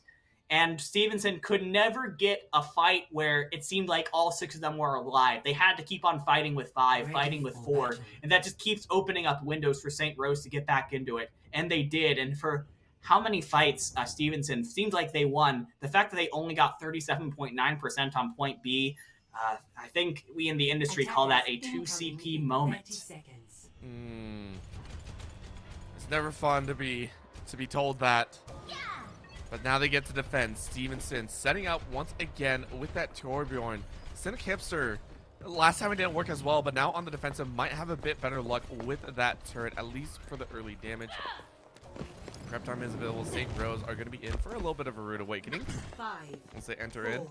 And Stevenson could never get a fight where it seemed like all 6 of them were alive. They had to keep on fighting with 5, fighting with 4, and that just keeps opening up windows for St. Rose to get back into it. And they did, and for how many fights Stevenson seems like they won, the fact that they only got 37.9% on point B, I think we in the industry call that a 2 CP moment. It's never fun to be told that. But now they get to defend. Stevenson setting up once again with that Torbjorn. Cynic Hipster, last time it didn't work as well, but now on the defensive might have a bit better luck with that turret, at least for the early damage. Prep time is available. St. Rose are going to be in for a little bit of a rude awakening. Once they enter in.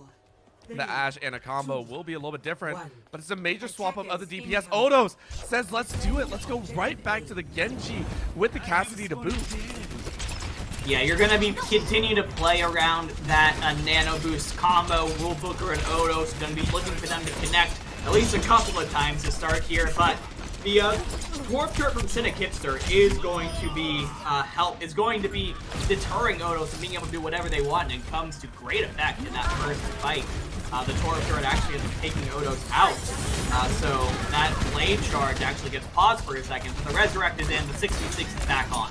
The Ash and a combo will be a little bit different, but it's a major swap up of the DPS. Odos says, let's do it. Let's go right back to the Genji with the Cassidy to boot. Yeah, you're going to be continue to play around that Nano Boost combo. Rulebooker and Odos are going to be looking for them to connect at least a couple of times to start here, but the Dwarf Turret from Cynic Hipster is going to be deterring Odos from being able to do whatever they want, and it comes to great effect in that first fight. The Dwarf Turret actually ends up taking Odos out, so that blade charge actually gets paused for a second, but the Resurrect is in, the 66 is back on.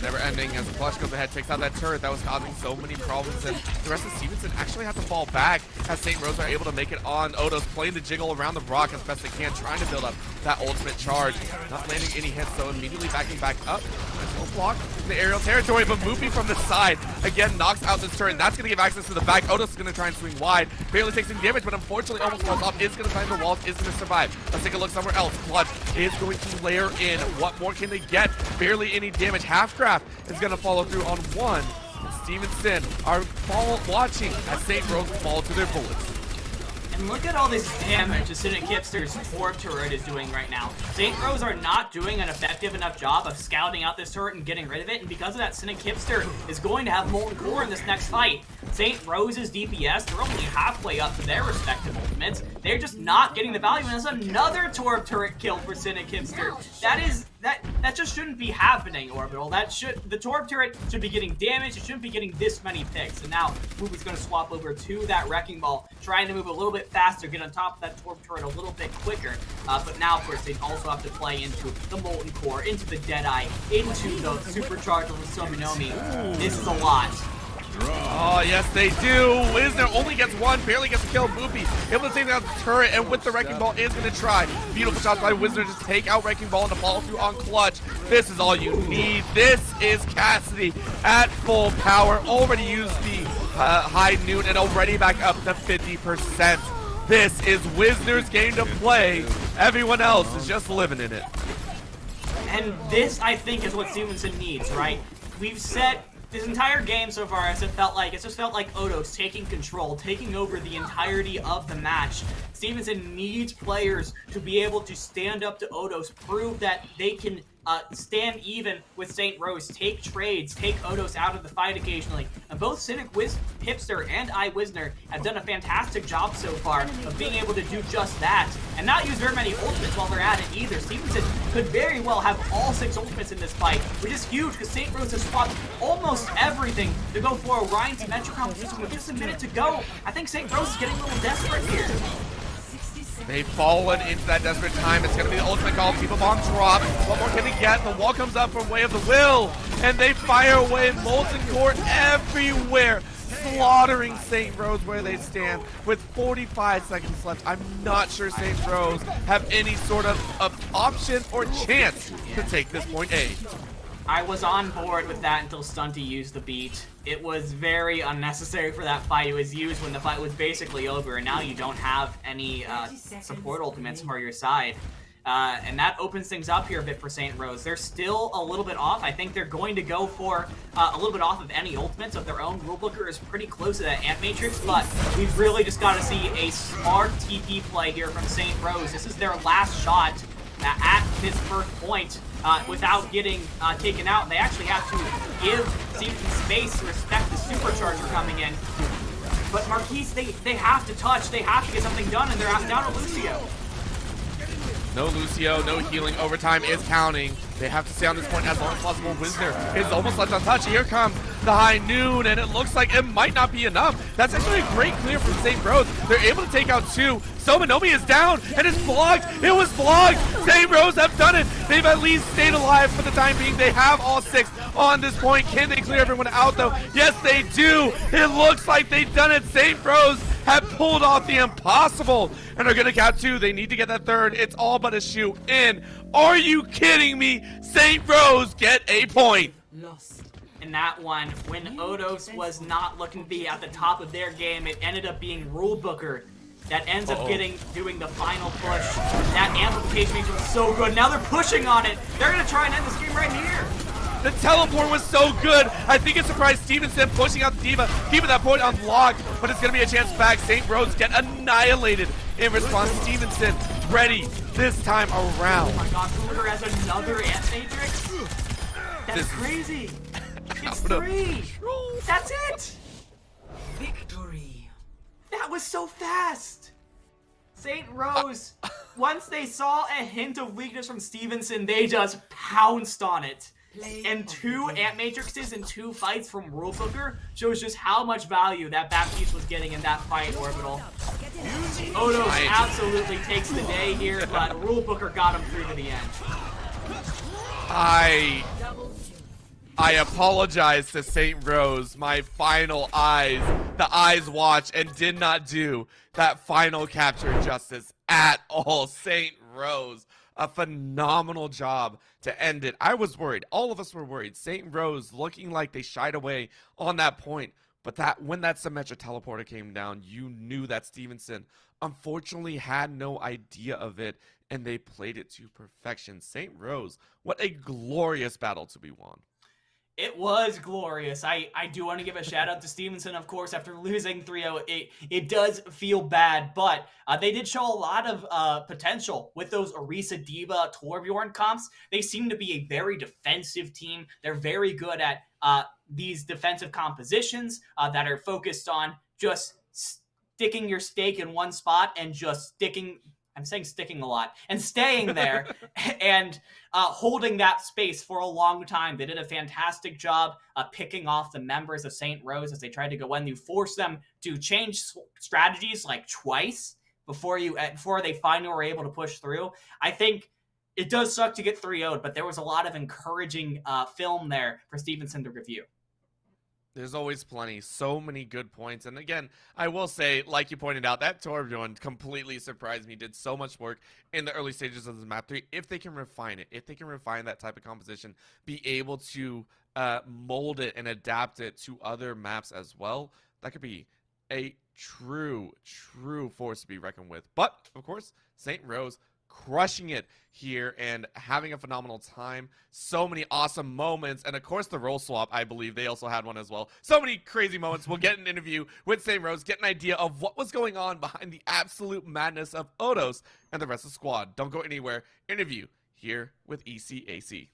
Never ending as the Flush goes ahead, takes out that turret that was causing so many problems, and the rest of Stevenson actually have to fall back as St. Rose are able to make it on. Odos playing the jiggle around the rock as best they can, trying to build up that ultimate charge. Not landing any hits, so immediately backing back up. Nice block in the aerial territory, but moving from the side, again knocks out this turret, and that's going to give access to the back. Odos is going to try and swing wide. Barely takes some damage, but unfortunately almost falls off. Is going to climb the walls, is going to survive. Let's take a look somewhere else. Clutch is going to layer in. What more can they get? Barely any damage. Halfcraft is going to follow through on one. Stevenson are watching as St. Rose fall to their bullets. And look at all this damage the Cynic Hipster's Dwarf Turret is doing right now. St. Rose are not doing an effective enough job of scouting out this turret and getting rid of it, and because of that, Cynic Hipster is going to have Molten Core in this next fight. St. Rose's DPS, they're only halfway up to their respective ultimates. They're just not getting the value, and there's another Dwarf Turret kill for Cynic Hipster. That just shouldn't be happening, Orbital. The Torb Turret should be getting damaged. It shouldn't be getting this many picks. And now Moopy's going to swap over to that Wrecking Ball, trying to move a little bit faster, get on top of that Torb Turret a little bit quicker. But now, of course, they also have to play into the Molten Core, into the Deadeye, into the Supercharger with Sominomi. This is a lot. Oh, yes, they do. Wisner only gets one, barely gets a kill. Boopy able to take down the turret, and with the Wrecking Ball is going to try. Beautiful shots by Wisner to take out Wrecking Ball and to follow through on Clutch. This is all you need. This is Cassidy at full power. Already used the high noon and already back up to 50%. This is Wisner's game to play. Everyone else is just living in it. And this, I think, is what Stevenson needs, right? We've said this entire game so far, it's just felt like Odos taking control, taking over the entirety of the match. Stevenson needs players to be able to stand up to Odos, prove that they can stand even with St. Rose, take trades, take Odos out of the fight occasionally. And both Cynic Hipster and Wisner have done a fantastic job so far of being able to do just that and not use very many ultimates while they're at it either. Stevenson could very well have all 6 ultimates in this fight, which is huge because St. Rose has swapped almost everything to go for a Ryan Symmetric competition with just a minute to go. I think St. Rose is getting a little desperate here. They've fallen into that desperate time. It's going to be the ultimate call. People bomb drop. What more can they get? The wall comes up from Way of the Will. And they fire away Molten Core everywhere, slaughtering St. Rose where they stand with 45 seconds left. I'm not sure St. Rose have any sort of option or chance to take this point A. I was on board with that until Stunty used the beat. It was very unnecessary for that fight. It was used when the fight was basically over, and now you don't have any support ultimates for your side. And that opens things up here a bit for St. Rose. They're still a little bit off. I think they're going to go for a little bit off of any ultimates of their own. Rulebooker is pretty close to that Ant Matrix, but we've really just got to see a smart TP play here from St. Rose. This is their last shot at this first point without getting taken out. They actually have to give Stevenson space to respect the supercharger coming in. But Marquise, they have to touch, they have to get something done, and they're down to Lucio. No Lucio, no healing. Overtime is counting. They have to stay on this point as long as possible. Wisner is almost left untouched. Here comes the high noon, and it looks like it might not be enough. That's actually a great clear from St. Rose. They're able to take out 2. Somanomi is down, and it's blocked. It was blocked. St. Rose have done it. They've at least stayed alive for the time being. They have all 6 on this point. Can they clear everyone out, though? Yes, they do. It looks like they've done it. St. Rose have pulled off the impossible and are going to count 2. They need to get that 3rd. It's all but a shoot in. Are you kidding me? St. Rose get a point. In that one, when Odos was not looking to be at the top of their game, it ended up being Rulebooker that ends up doing the final push. That amplification means was so good. Now they're pushing on it. They're going to try and end this game right here. The teleport was so good. I think it surprised Stevenson pushing out the Diva, keeping that point unlocked, but it's going to be a chance back. St. Rose get annihilated in response. Stevenson ready this time around. Oh my god, Rulebooker has another Ant Matrix? That's crazy. It's 3. That's it. Victory. That was so fast. St. Rose, once they saw a hint of weakness from Stevenson, they just pounced on it. And 2 Ant Matrixes in 2 fights from Rulebooker shows just how much value that Baptiste was getting in that fight, Orbital. Odos absolutely takes the day here, but Rulebooker got him through to the end. I apologize to St. Rose. My final eyes, the eyes watch, and did not do that final capture justice at all. St. Rose, a phenomenal job to end it. I was worried. All of us were worried. St. Rose looking like they shied away on that point. But when that Symmetra teleporter came down, you knew that Stevenson unfortunately had no idea of it, and they played it to perfection. St. Rose, what a glorious battle to be won. It was glorious. I do want to give a shout out to Stevenson, of course, after losing 3-0. It does feel bad, but they did show a lot of potential with those Orisa Diva Torbjorn comps. They seem to be a very defensive team. They're very good at these defensive compositions that are focused on just sticking your stake in one spot and just sticking... I'm saying sticking a lot, and staying there and holding that space for a long time. They did a fantastic job picking off the members of St. Rose as they tried to go in. You force them to change strategies like twice before they finally were able to push through. I think it does suck to get 3-0'd, but there was a lot of encouraging film there for Stevenson to review. There's always plenty. So many good points. And again, I will say, like you pointed out, that Torbjorn completely surprised me. Did so much work in the early stages of the map 3. If they can refine it, if they can refine that type of composition, be able to mold it and adapt it to other maps as well, that could be a true force to be reckoned with. But, of course, St. Rose crushing it here and having a phenomenal time. So many awesome moments. And of course the role swap, I believe they also had one as well. So many crazy moments. We'll get an interview with St. Rose, get an idea of what was going on behind the absolute madness of Odos and the rest of the squad. Don't go anywhere. Interview here with ECAC.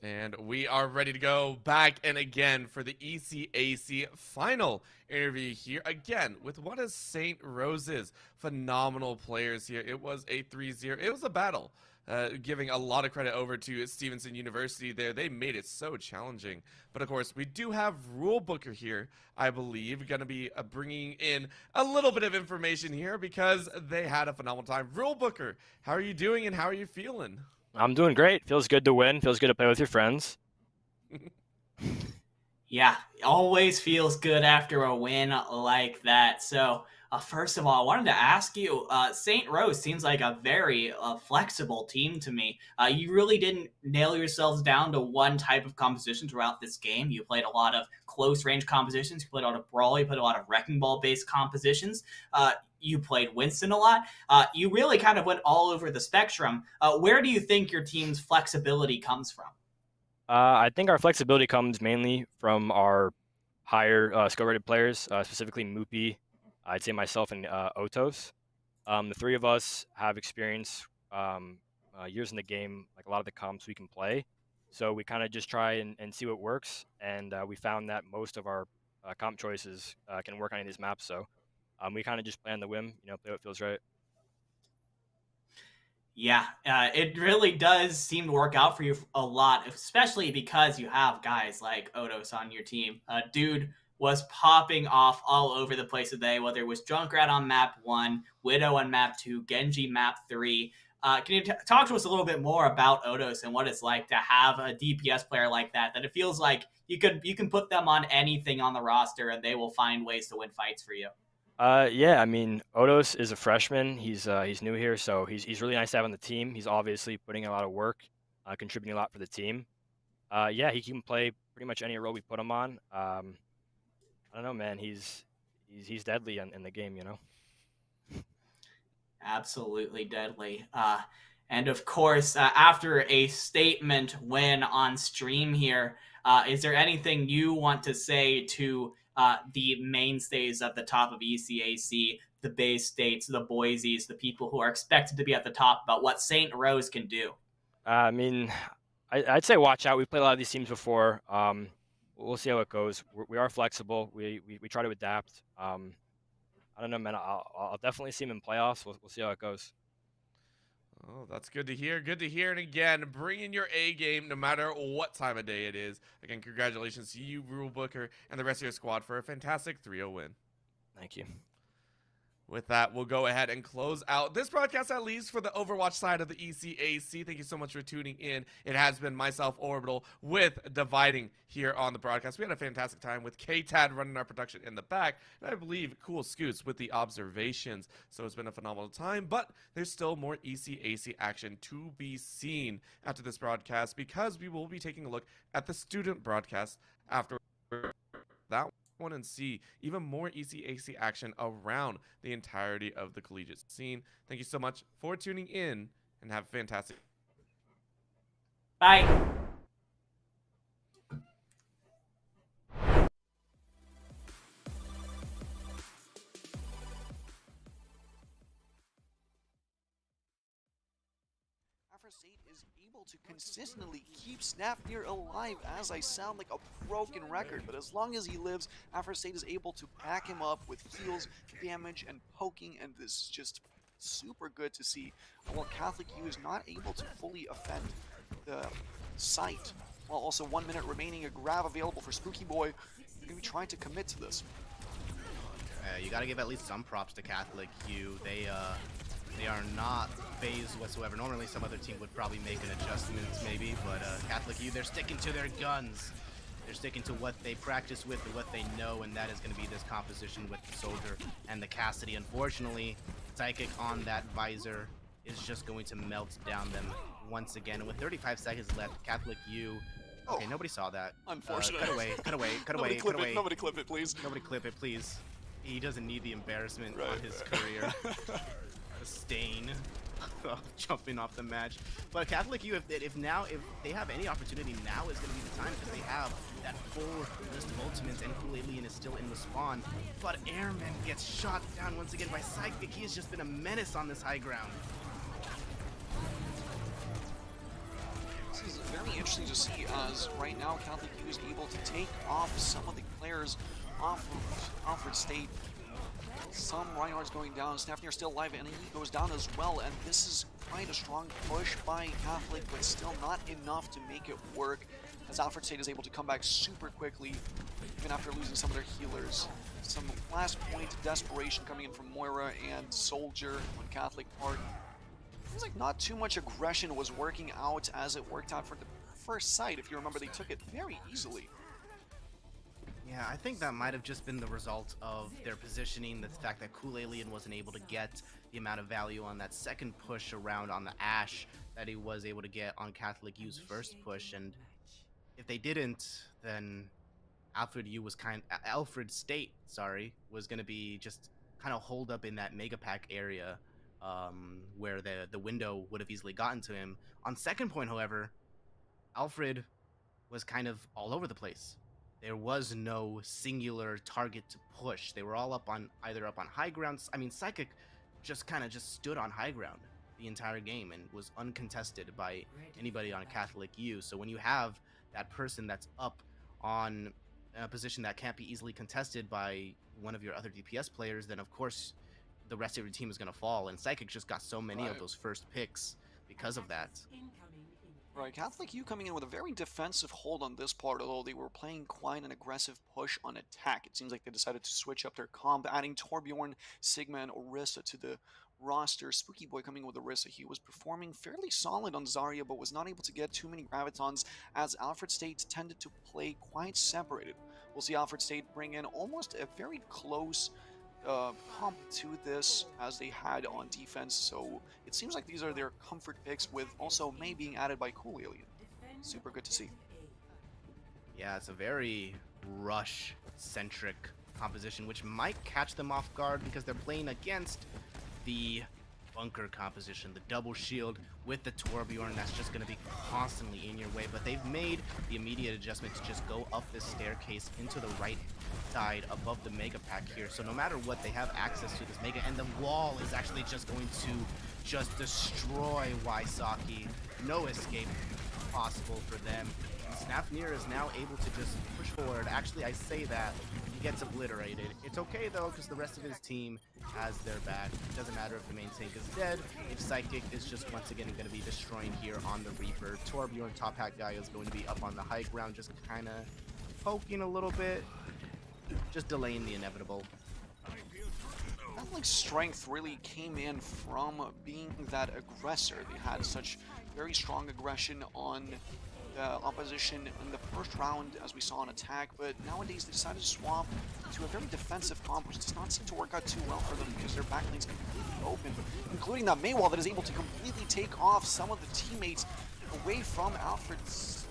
And we are ready to go back and again for the ECAC final interview here again with what is St. Rose's phenomenal players here. It was a 3-0. It was a battle. Giving a lot of credit over to Stevenson University there. They made it so challenging. But of course, we do have Rule Booker here, I believe, going to be bringing in a little bit of information here because they had a phenomenal time. Rule Booker, how are you doing and how are you feeling? I'm doing great. Feels good to win. Feels good to play with your friends. Yeah, it always feels good after a win like that. So, first of all, I wanted to ask you, St. Rose seems like a very flexible team to me. You really didn't nail yourselves down to one type of composition throughout this game. You played a lot of close-range compositions. You played a lot of brawl. You played a lot of wrecking ball-based compositions. You played Winston a lot. You really kind of went all over the spectrum. Where do you think your team's flexibility comes from? I think our flexibility comes mainly from our higher skill-rated players, specifically Moopy, I'd say myself, and Otos. The three of us have experience years in the game, like a lot of the comps we can play. So we kind of just try and see what works. And we found that most of our comp choices can work on any of these maps. So we kind of just play on the whim, play what feels right. Yeah, it really does seem to work out for you a lot, especially because you have guys like Otos on your team. Dude was popping off all over the place today, whether it was Junkrat on map 1, Widow on map 2, Genji map 3. Can you talk to us a little bit more about Otos and what it's like to have a DPS player like that it feels like you can put them on anything on the roster and they will find ways to win fights for you? Yeah, I mean, Otos is a freshman. He's new here, so he's really nice to have on the team. He's obviously putting in a lot of work, contributing a lot for the team. Yeah, he can play pretty much any role we put him on. I don't know, man. He's deadly in the game, Absolutely deadly. And of course, after a statement win on stream here, is there anything you want to say to the mainstays at the top of ECAC, the Bay States, the Boise's, the people who are expected to be at the top about what St. Rose can do? I mean, I'd say watch out. We've played a lot of these teams before. We'll see how it goes. We are flexible. We try to adapt. I don't know, man. I'll definitely see him in playoffs. We'll see how it goes. Oh, that's good to hear. Good to hear. And again, bring in your A game no matter what time of day it is. Again, congratulations to you, Rule Booker, and the rest of your squad for a fantastic 3-0 win. Thank you. With that, we'll go ahead and close out this broadcast, at least for the Overwatch side of the ECAC. Thank you so much for tuning in. It has been myself, Orbital, with Dividing here on the broadcast. We had a fantastic time with K-Tad running our production in the back, and I believe Cool Scoots with the observations. So it's been a phenomenal time, but there's still more ECAC action to be seen after this broadcast because we will be taking a look at the student broadcast after that one and see even more ECAC action around the entirety of the collegiate scene. Thank you so much for tuning in and have a fantastic Bye. State is able to consistently keep Snapnir alive as I sound like a broken record, but as long as he lives, Alfred State is able to back him up with heals, damage, and poking, and this is just super good to see. While Catholic U is not able to fully offend the site, while also 1 minute remaining, a grab available for Spooky Boy, you're going to be trying to commit to this. You got to give at least some props to Catholic U. They are not phased whatsoever. Normally some other team would probably make an adjustment maybe, but Catholic U, they're sticking to their guns. They're sticking to what they practice with and what they know, and that is going to be this composition with the Soldier and the Cassidy. Unfortunately, Psychic on that Visor is just going to melt down them once again. And with 35 seconds left, Catholic U... Okay, nobody saw that. Unfortunate. Cut away, cut away, cut away, cut away. Nobody clip it, please. Nobody clip it, please. He doesn't need the embarrassment on his career. A stain. of jumping off the match. But Catholic U, if they have any opportunity, now is going to be the time, because they have that full list of ultimates, and Cool Alien is still in the spawn. But Airman gets shot down once again by Psychic. He has just been a menace on this high ground. This is very interesting to see, as right now Catholic U is able to take off some of the players off of Alfred State. Some Reinhardt's going down, Snafnir still alive, and he goes down as well, and this is quite a strong push by Catholic, but still not enough to make it work, as Alfred State is able to come back super quickly, even after losing some of their healers. Some last point desperation coming in from Moira and Soldier on Catholic part. Seems like not too much aggression was working out as it worked out for the first sight. If you remember, they took it very easily. Yeah, I think that might have just been the result of their positioning, the fact that Cool Alien wasn't able to get the amount of value on that second push around on the Ashe that he was able to get on Catholic U's first push, and if they didn't, then Alfred State, was going to be just kind of holed up in that Mega Pack area, where the window would have easily gotten to him. On second point, however, Alfred was kind of all over the place. There was no singular target to push. They were all either up on high ground. I mean, Psychic just stood on high ground the entire game and was uncontested by anybody on Catholic U. So when you have that person that's up on a position that can't be easily contested by one of your other DPS players, then of course the rest of your team is going to fall. And Psychic just got so many of those first picks because of that. Right, Catholic U coming in with a very defensive hold on this part, although they were playing quite an aggressive push on attack. It seems like they decided to switch up their comp, adding Torbjorn, Sigma, and Orisa to the roster. Spooky Boy coming with Orisa. He was performing fairly solid on Zarya, but was not able to get too many gravitons, as Alfred State tended to play quite separated. We'll see Alfred State bring in almost a very close comp to this as they had on defense, so it seems like these are their comfort picks, with also May being added by Cool Alien. Super good to see. Yeah, it's a very rush-centric composition, which might catch them off guard because they're playing against the bunker composition, the double shield with the Torbjorn that's just going to be constantly in your way, but they've made the immediate adjustment to just go up this staircase into the right side above the Mega Pack here. So no matter what, they have access to this Mega, and the wall is actually just going to just destroy Wysocki. No escape possible for them. And Snafnir is now able to just push forward. Actually, I say that, he gets obliterated. It's okay though, because the rest of his team has their back. It doesn't matter if the main tank is dead, if Psychic is just once again going to be destroying here on the Reaper. Torbjorn, top hat guy, is going to be up on the high ground, just kind of poking a little bit, just delaying the inevitable. Catholic's strength really came in from being that aggressor. They had such very strong aggression on the opposition in the first round, as we saw on attack, but nowadays they decided to swap to a very defensive comp, which does not seem to work out too well for them because their backline's completely open, including that Maywall that is able to completely take off some of the teammates away from Alfred State.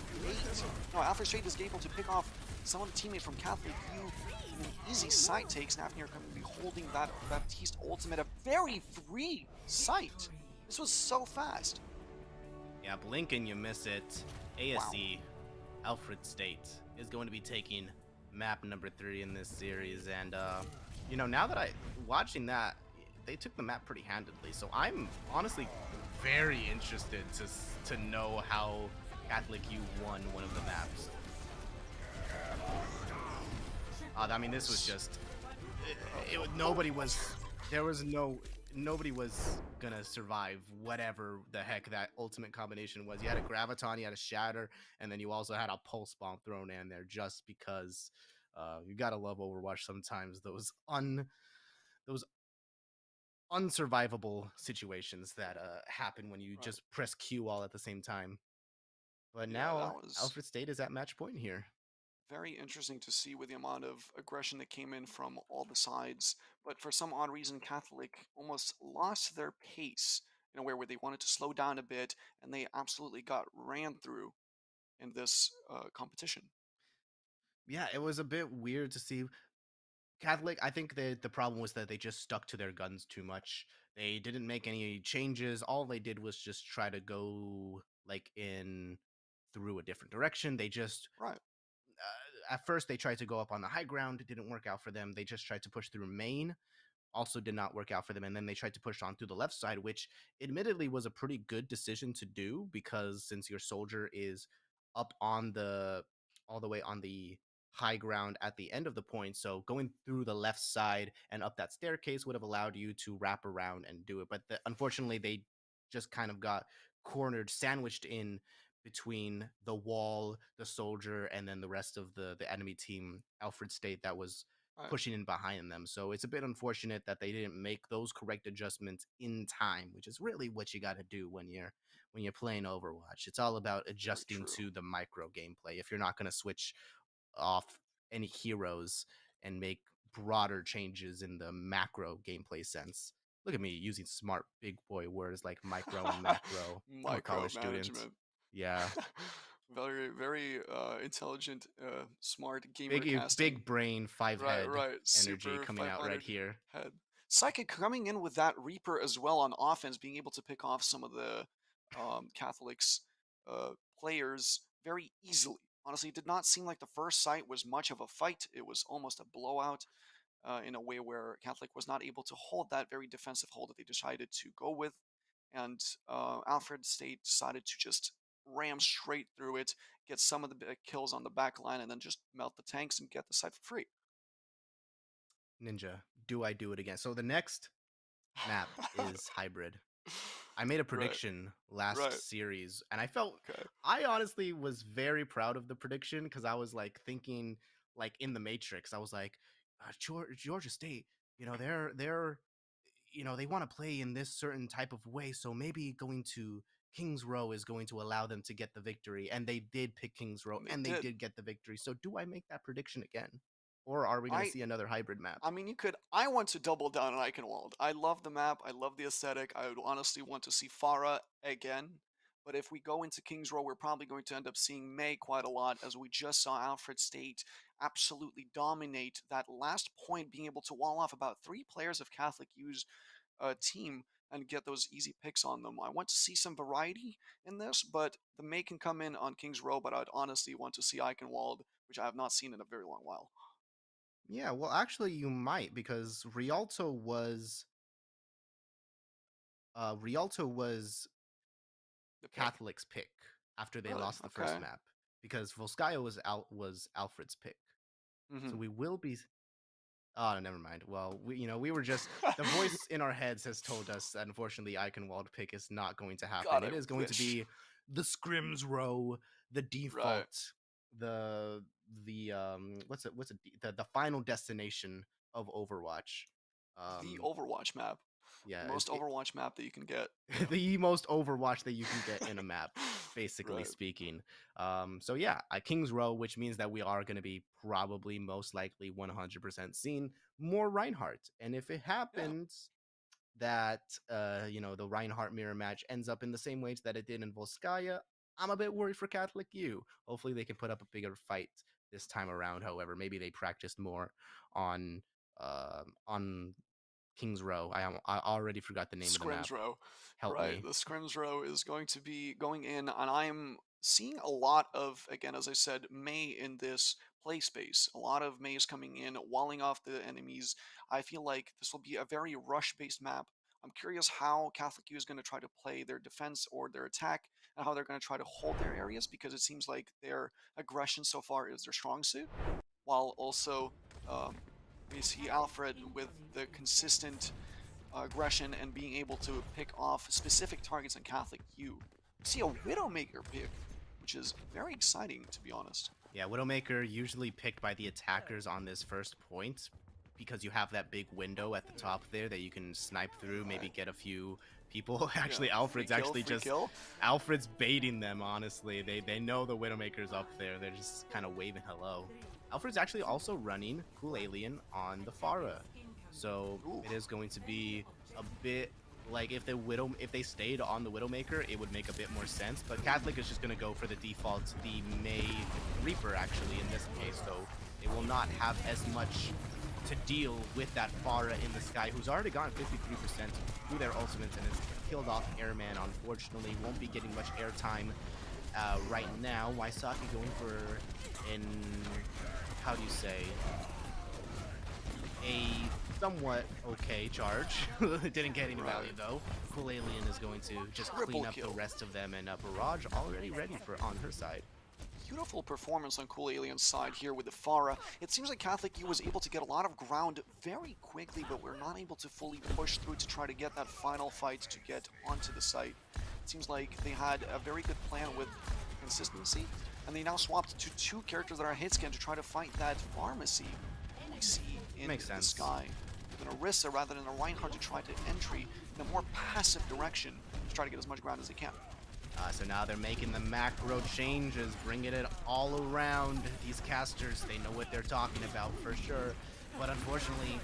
No, Alfred State is able to pick off some of the teammates from Catholic U in an easy side take. Snafnir coming to be holding that Baptiste ultimate, a very free sight. This was so fast. Yeah, blink and you miss it. ASE, Alfred State, is going to be taking map number 3 in this series, and you know, now that watching that, they took the map pretty handedly, so I'm honestly very interested to know how Catholic U won one of the maps. I mean, this was just nobody was gonna survive whatever the heck that ultimate combination was. You had a Graviton, you had a Shatter, and then you also had a Pulse Bomb thrown in there just because you gotta love Overwatch sometimes. Those unsurvivable situations that happen when you just press Q all at the same time. But now Alfred State is at match point here. Very interesting to see with the amount of aggression that came in from all the sides, but for some odd reason Catholic almost lost their pace in a way where they wanted to slow down a bit, and they absolutely got ran through in this competition. Yeah, it was a bit weird to see. Catholic, I think the problem was that they just stuck to their guns too much. They didn't make any changes. All they did was just try to go like in through a different direction. They just Right. at first they tried to go up on the high ground. It didn't work out for them. They just tried to push through main. Also did not work out for them. And then they tried to push on through the left side, which admittedly was a pretty good decision to do because since your soldier is up on the all the way on the high ground at the end of the point, so going through the left side and up that staircase would have allowed you to wrap around and do it. But unfortunately, they just kind of got cornered, sandwiched in between the wall, the soldier, and then the rest of the enemy team, Alfred State, that was Right. pushing in behind them. So it's a bit unfortunate that they didn't make those correct adjustments in time, which is really what you got to do when you're playing Overwatch. It's all about adjusting to the micro gameplay. If you're not going to switch off any heroes and make broader changes in the macro gameplay sense. Look at me using smart big boy words like micro and macro. I'm a college student. Micromanagement. Yeah. Very, very intelligent, smart gamer Big brain, five head right. energy Super coming out right 500 here. head. Psychic coming in with that Reaper as well on offense, being able to pick off some of the Catholics players very easily. Honestly, it did not seem like the first sight was much of a fight. It was almost a blowout in a way where Catholic was not able to hold that very defensive hold that they decided to go with. And Alfred State decided to just ram straight through it, get some of the kills on the back line, and then just melt the tanks and get the site for free. Ninja, do I do it again? So the next map is hybrid. I made a prediction last series, and I honestly was very proud of the prediction because I was like thinking like in the Matrix. I was like, Georgia State, they're they want to play in this certain type of way, so maybe going to Kings Row is going to allow them to get the victory, and they did pick Kings Row, and they did get the victory. So do I make that prediction again? Or are we going to see another hybrid map? I mean, you could. I want to double down on Eichenwald. I love the map. I love the aesthetic. I would honestly want to see Farah again. But if we go into Kings Row, we're probably going to end up seeing May quite a lot, as we just saw Alfred State absolutely dominate that last point, being able to wall off about 3 players of Catholic U's team and get those easy picks on them. I want to see some variety in this, but the May can come in on Kings Row, but I'd honestly want to see Eichenwald, which I have not seen in a very long while. Yeah, well, actually, you might, because Rialto was Catholic's pick after they lost the first map, because Volskaya was Alfred's pick. So we will be. Oh, never mind. Well, we were just the voice in our heads has told us that unfortunately Eichenwald pick is not going to happen. It is going to be the Scrims Row, the default, the final destination of Overwatch. The Overwatch map. Yeah, the most Overwatch map that you can get. The most Overwatch that you can get in a map, basically speaking. So yeah, Kings Row, which means that we are going to be probably most likely 100% seeing more Reinhardt. And if it happens that the Reinhardt mirror match ends up in the same ways that it did in Volskaya, I'm a bit worried for Catholic U. Hopefully they can put up a bigger fight this time around. However, maybe they practiced more on Kings Row. I already forgot the name of the map. Scrims Row. Help me. The Scrims Row is going to be going in, and I'm seeing a lot of, again, as I said, May in this play space. A lot of Mays coming in, walling off the enemies. I feel like this will be a very rush-based map. I'm curious how Catholic U is going to try to play their defense or their attack, and how they're going to try to hold their areas, because it seems like their aggression so far is their strong suit, while also we see Alfred with the consistent aggression and being able to pick off specific targets on Catholic U. We see a Widowmaker pick, which is very exciting, to be honest. Yeah, Widowmaker usually picked by the attackers on this first point, because you have that big window at the top there that you can snipe through, maybe get a few people. Actually, Alfred's Alfred's baiting them, honestly. They know the Widowmaker's up there. They're just kind of waving hello. Alfred's actually also running Cool Alien on the Farah. So it is going to be a bit like if they stayed on the Widowmaker, it would make a bit more sense. But Catholic is just going to go for the default, the May Reaper, actually, in this case. So it will not have as much to deal with that Pharah in the sky, who's already gone 53% through their ultimates and has killed off Airman. Unfortunately, won't be getting much airtime right now. Wysocki going for an, how do you say, a somewhat okay charge. Didn't get any value though. Cool Alien is going to just clean up the rest of them, and Barrage already ready for on her side. Beautiful performance on Cool Alien's side here with the Pharah. It seems like Catholic U was able to get a lot of ground very quickly, but we're not able to fully push through to try to get that final fight to get onto the site. It seems like they had a very good plan with consistency, and they now swapped to 2 characters that are hitscan to try to fight that pharmacy we see in the sky. With an Orisa rather than a Reinhardt to try to entry in a more passive direction to try to get as much ground as they can. So now they're making the macro changes, bringing it all around. These casters, they know what they're talking about for sure. But unfortunately,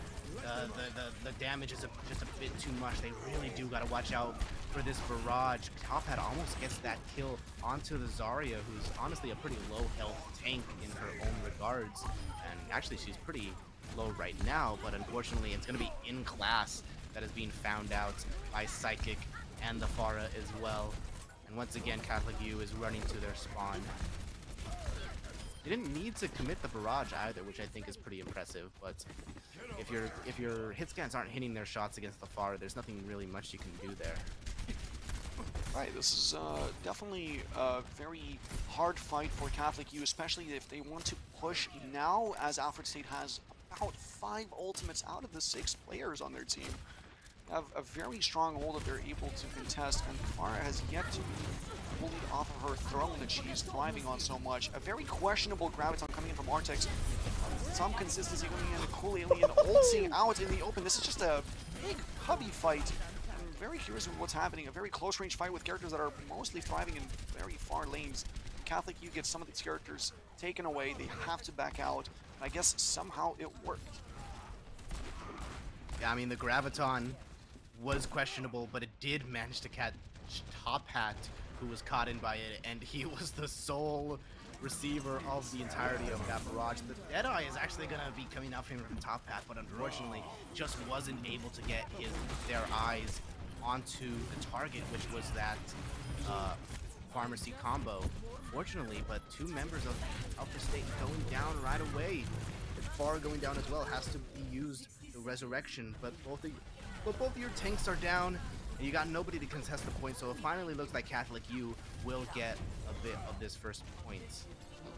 the damage is just a bit too much. They really do got to watch out for this Barrage. Top Hat almost gets that kill onto the Zarya, who's honestly a pretty low health tank in her own regards. And actually, she's pretty low right now, but unfortunately, it's going to be in class that is being found out by Psychic and the Pharah as well. And once again, Catholic U is running to their spawn. They didn't need to commit the Barrage either, which I think is pretty impressive. But if your hit scans aren't hitting their shots against the Pharah, there's nothing really much you can do there. Right, this is definitely a very hard fight for Catholic U, especially if they want to push now, as Alfred State has about 5 ultimates out of the 6 players on their team. Have a very strong hold that they're able to contest, and Pharah has yet to be pulled off of her throne that she's thriving on so much. A very questionable Graviton coming in from Artex. Some consistency going in, a Cool Alien ulting out in the open. This is just a big hubby fight. I'm very curious with what's happening. A very close range fight with characters that are mostly thriving in very far lanes. Catholic U gets some of these characters taken away. They have to back out. And I guess somehow it worked. Yeah, I mean, the Graviton was questionable, but it did manage to catch Top Hat, who was caught in by it, and he was the sole receiver of the entirety of that Barrage. The Deadeye is actually going to be coming out from Top Hat, but unfortunately just wasn't able to get their eyes onto the target, which was that pharmacy combo. Fortunately, but 2 members of Alpha State going down right away. The Pharah going down as well has to be used, the resurrection, but both of your tanks are down, and you got nobody to contest the point, so it finally looks like Catholic U will get a bit of this first point.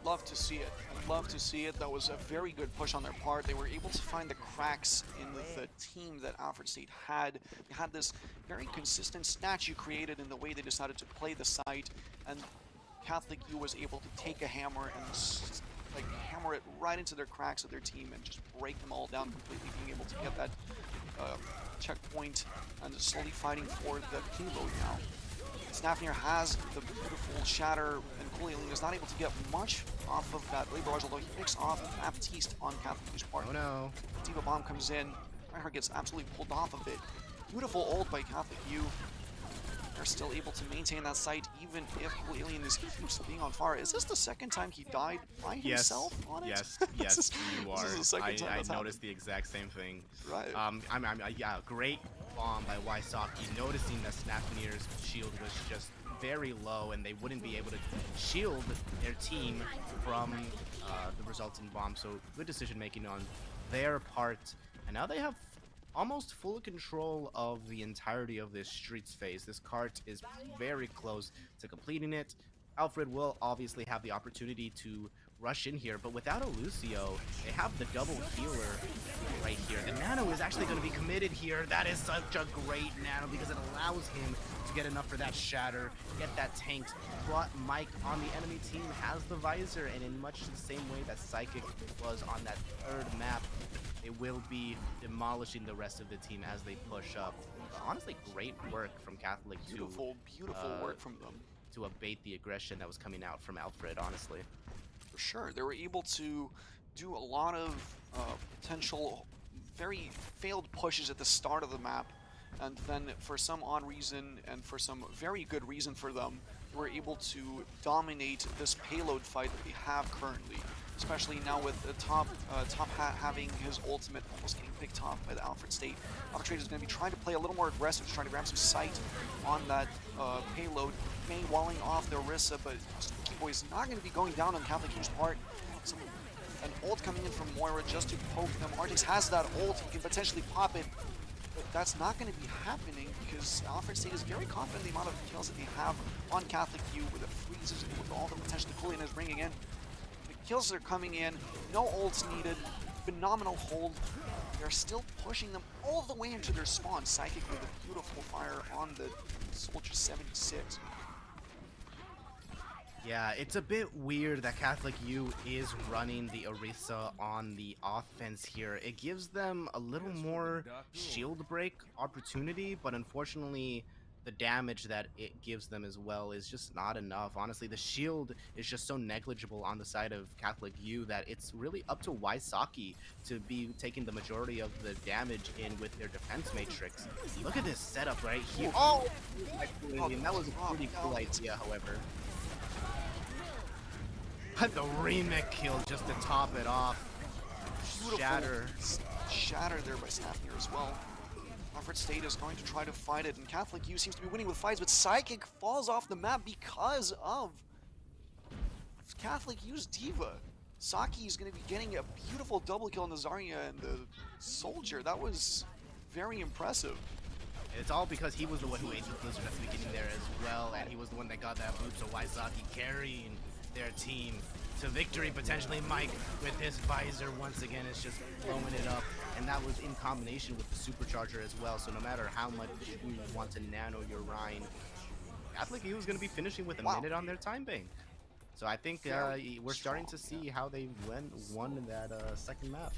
Love to see it. I'd love to see it. That was a very good push on their part. They were able to find the cracks in the team that Alfred State had. They had this very consistent statue created in the way they decided to play the site, and Catholic U was able to take a hammer and hammer it right into their cracks of their team and just break them all down completely, being able to get that checkpoint and slowly fighting for the payload now. Snafnir has the beautiful shatter, and Cool Alien is not able to get much off of that Blade Barrage, although he picks off Baptiste on Catholic U's part. Oh no. Diva Bomb comes in, Reinhardt gets absolutely pulled off of it. Beautiful ult by Catholic U. They're still able to maintain that site even if Cool Alien keeps being on fire. Is this the second time he died by himself on it? Yes, you are. This is the second time I noticed the exact same thing. Right. Yeah, great bomb by Wysocki, noticing that Snafnir's shield was just very low and they wouldn't be able to shield their team from the resulting bomb. So good decision making on their part. And now they have almost full control of the entirety of this streets phase. This cart is very close to completing it. Alfred will obviously have the opportunity to rush in here, but without a Lucio, they have the double healer right here. The nano is actually going to be committed here. That is such a great nano because it allows him to get enough for that shatter, get that tanked. But Mike on the enemy team has the visor, and in much the same way that Psychic was on that 3rd map, they will be demolishing the rest of the team as they push up. But honestly, great work from Catholic Beautiful work from them to abate the aggression that was coming out from Alfred, honestly. For sure. They were able to do a lot of potential very failed pushes at the start of the map, and then for some odd reason and for some very good reason for them, they were able to dominate this payload fight that they have currently. especially now with the top hat having his ultimate almost getting picked off by the Alfred State. Alfred is going to be trying to play a little more aggressive, trying to grab some sight on that payload. May walling off the Orisa, but Boy is not going to be going down on Catholic U's part. An ult coming in from Moira just to poke them. Artix has that ult, he can potentially pop it, but that's not going to be happening because Alfred State is very confident in the amount of kills that they have on Catholic U with the freezes and with all the potential that Coolian is bringing in. The kills are coming in, no ults needed, phenomenal hold. They're still pushing them all the way into their spawn. Psychic with a beautiful fire on the Soldier 76. Yeah, it's a bit weird that Catholic U is running the Orisa on the offense here. It gives them a little more shield break opportunity, but unfortunately the damage that it gives them as well is just not enough. Honestly, the shield is just so negligible on the side of Catholic U that it's really up to Waisaki to be taking the majority of the damage in with their defense matrix. Look at this setup right here. Oh, that was a pretty cool idea, however. But the remake kill just to top it off. Shatter there by Snapnir as well. Alfred State is going to try to fight it, and Catholic U seems to be winning with fights, but Psychic falls off the map because of Catholic U's D.Va. Saki is going to be getting a beautiful double kill on the Zarya and the Soldier. That was very impressive. It's all because he was the one who ate the Blizzard at the beginning there as well, and he was the one that got that boot, so Waisaki carrying their team to victory. Potentially Mike with his visor once again is just blowing it up, and that was in combination with the supercharger as well. So no matter how much you want to nano your Rhine, Catholic U is going to be finishing with a minute on their time bank. So I think we're starting to see how they won that second map.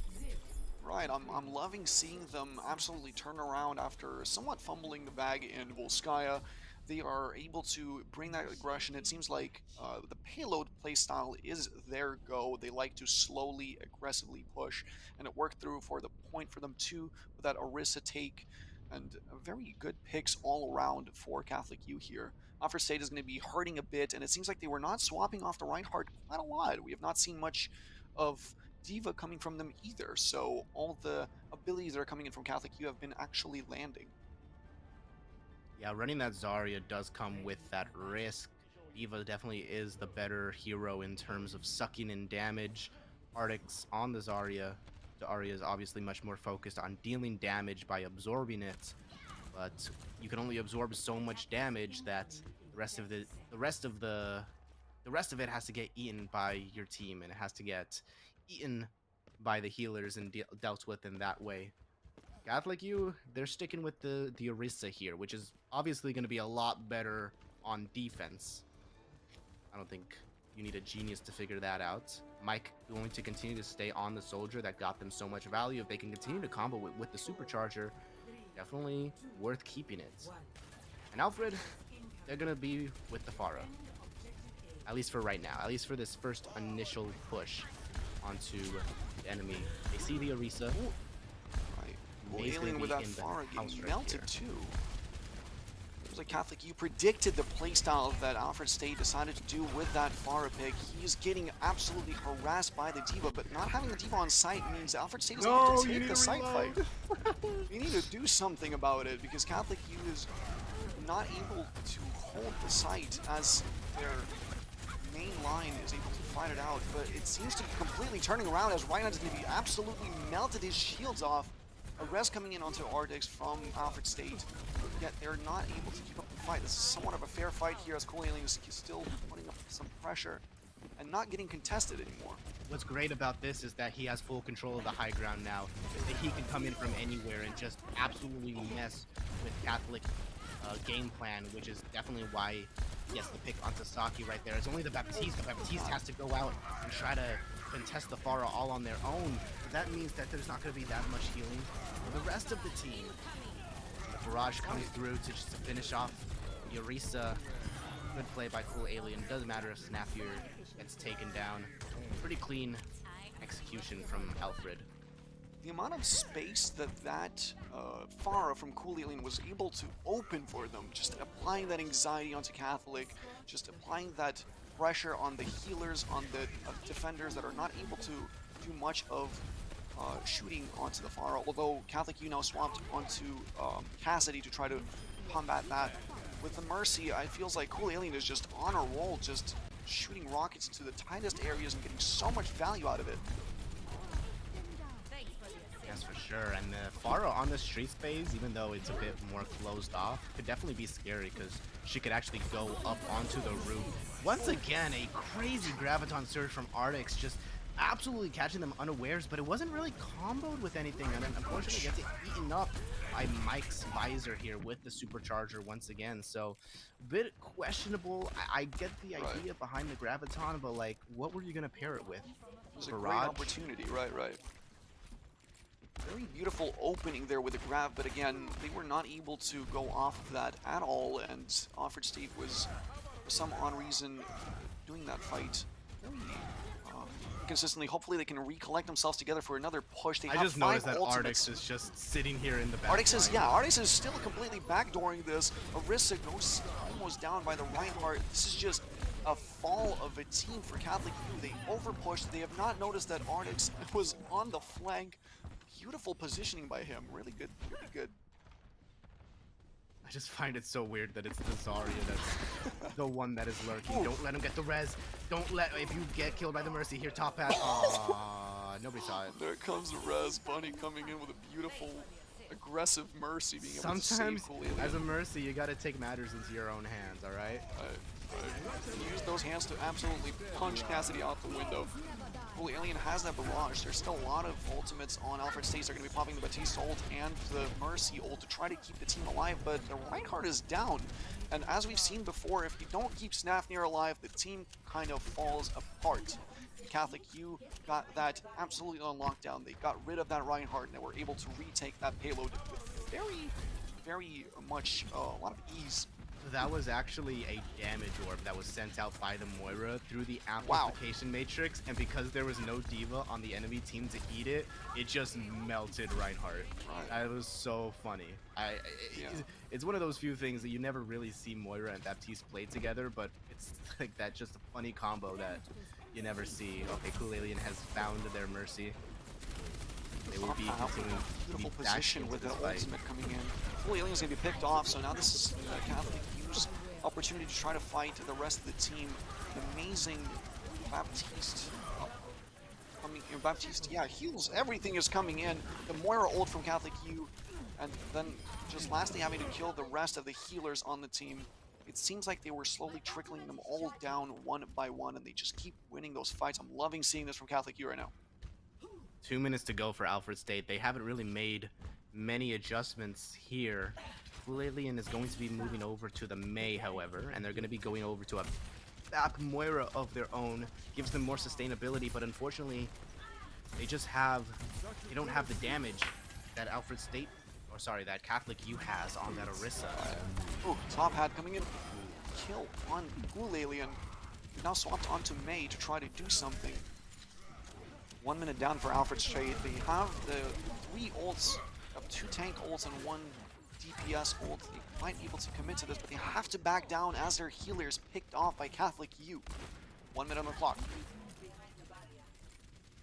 Right, I'm loving seeing them absolutely turn around after somewhat fumbling the bag in Volskaya. They are able to bring that aggression. It seems like the payload playstyle is their go. They like to slowly, aggressively push, and it worked through for the point for them too with that Orisa take, and very good picks all around for Catholic U here. Alfred State is going to be hurting a bit, and it seems like they were not swapping off the Reinhardt quite a lot. We have not seen much of D.Va coming from them either, so all the abilities that are coming in from Catholic U have been actually landing. Yeah, running that Zarya does come with that risk. D.Va definitely is the better hero in terms of sucking in damage. Artix on the Zarya. The Zarya is obviously much more focused on dealing damage by absorbing it, but you can only absorb so much damage that the rest of it has to get eaten by your team, and it has to get eaten by the healers and dealt with in that way. Catholic U, they're sticking with the Orisa here, which is obviously going to be a lot better on defense. I don't think you need a genius to figure that out. Mike going to continue to stay on the Soldier that got them so much value. If they can continue to combo with the Supercharger, definitely worth keeping it. And Alfred, they're going to be with the Pharah. At least for right now. At least for this first initial push onto the enemy. They see the Orisa. Well, Alien with that Pharah getting melted too. It was like Catholic U predicted the playstyle that Alfred State decided to do with that Pharah pick. He's getting absolutely harassed by the D.Va, but not having the D.Va on site means Alfred State is able to take the site fight. We need to do something about it because Catholic U is not able to hold the site as their main line is able to fight it out, but it seems to be completely turning around as Reinhardt is going to be absolutely melted his shields off. A res coming in onto Artix from Alfred State, yet they're not able to keep up the fight. This is somewhat of a fair fight here as Cole Alien is still putting up some pressure and not getting contested anymore. What's great about this is that he has full control of the high ground now. That he can come in from anywhere and just absolutely mess with Catholic game plan, which is definitely why he has to pick onto Saki right there. It's only the Baptiste. The Baptiste has to go out and try to contest the Pharah all on their own. But that means that there's not going to be that much healing for the rest of the team. The barrage comes through to just finish off Orisa. Good play by Cool Alien. Doesn't matter if Snappier gets taken down. Pretty clean execution from Alfred. The amount of space that Pharah from Cool Alien was able to open for them, just applying that anxiety onto Catholic, just applying that pressure on the healers, on the defenders that are not able to do much of shooting onto the Pharah, although Catholic U now swapped onto Cassidy to try to combat that. With the Mercy, it feels like Cool Alien is just on a roll, just shooting rockets into the tightest areas and getting so much value out of it. Yes, for sure. And the Pharah on the street space, even though it's a bit more closed off, could definitely be scary because she could actually go up onto the roof. Once again, a crazy Graviton surge from Artix, just absolutely catching them unawares, but it wasn't really comboed with anything, and unfortunately gets eaten up by Mike's visor here with the supercharger once again. So a bit questionable. I get the idea behind the Graviton, but like, what were you gonna pair it with? It was a great opportunity, right. Very beautiful opening there with the grab, but again, they were not able to go off of that at all, and Alfred State was, for some odd reason, doing that fight very consistently. Hopefully they can recollect themselves together for another push. They I have just 5 noticed that ultimates. Artix is just sitting here in the back. Artix is still completely backdooring this. Orisa goes almost down by the Reinhardt. This is just a fall of a team for Catholic U. They overpushed. They have not noticed that Artix was on the flank. Beautiful positioning by him. Really good. Really good. I just find it so weird that it's the Zarya that's the one that is lurking. Don't let him get the res. Don't let, if you get killed by the Mercy here, top hat. Nobody saw it. There comes the res. Bunny coming in with a beautiful, aggressive Mercy being able Sometimes, to save Cool Alien. as a Mercy, you gotta take matters into your own hands, alright? Use those hands to absolutely punch Cassidy out the window. Cool Alien has that barrage. There's still a lot of ultimates on Alfred State. They're going to be popping the Batiste ult and the Mercy ult to try to keep the team alive, but the Reinhardt is down. And as we've seen before, if you don't keep Snafnir alive, the team kind of falls apart. Catholic U got that absolutely on lockdown. They got rid of that Reinhardt and they were able to retake that payload with very much a lot of ease. That was actually a damage orb that was sent out by the Moira through the amplification matrix, and because there was no Diva on the enemy team to eat it, it just melted Reinhardt. That was so funny. It's one of those few things that you never really see Moira and Baptiste play together, but it's like that, just a funny combo that you never see. Okay, Cool Alien has found their Mercy. They will be continuing to be position with the ultimate coming in. Cool Alien's gonna be picked off, so now this is Catholic U's opportunity to try to fight the rest of the team. Amazing Baptiste coming in. Baptiste, heals. Everything is coming in. The Moira ult from Catholic U, and then just lastly having to kill the rest of the healers on the team. It seems like they were slowly trickling them all down one by one, and they just keep winning those fights. I'm loving seeing this from Catholic U right now. 2 minutes to go for Alfred State. They haven't really made many adjustments here. Cool Alien is going to be moving over to the Mei, however, and they're going to be going over to a back Moira of their own. Gives them more sustainability, but unfortunately, they don't have the damage that Alfred State, or sorry, that Catholic U has on that Orisa. Oh, top hat coming in. Kill on Cool Alien. Now swapped onto Mei to try to do something. 1 minute down for Alfred State. They have the 3 ults, of 2 tank ults and 1 DPS ult. They might be able to commit to this, but they have to back down as their healers picked off by Catholic U. 1 minute on the clock.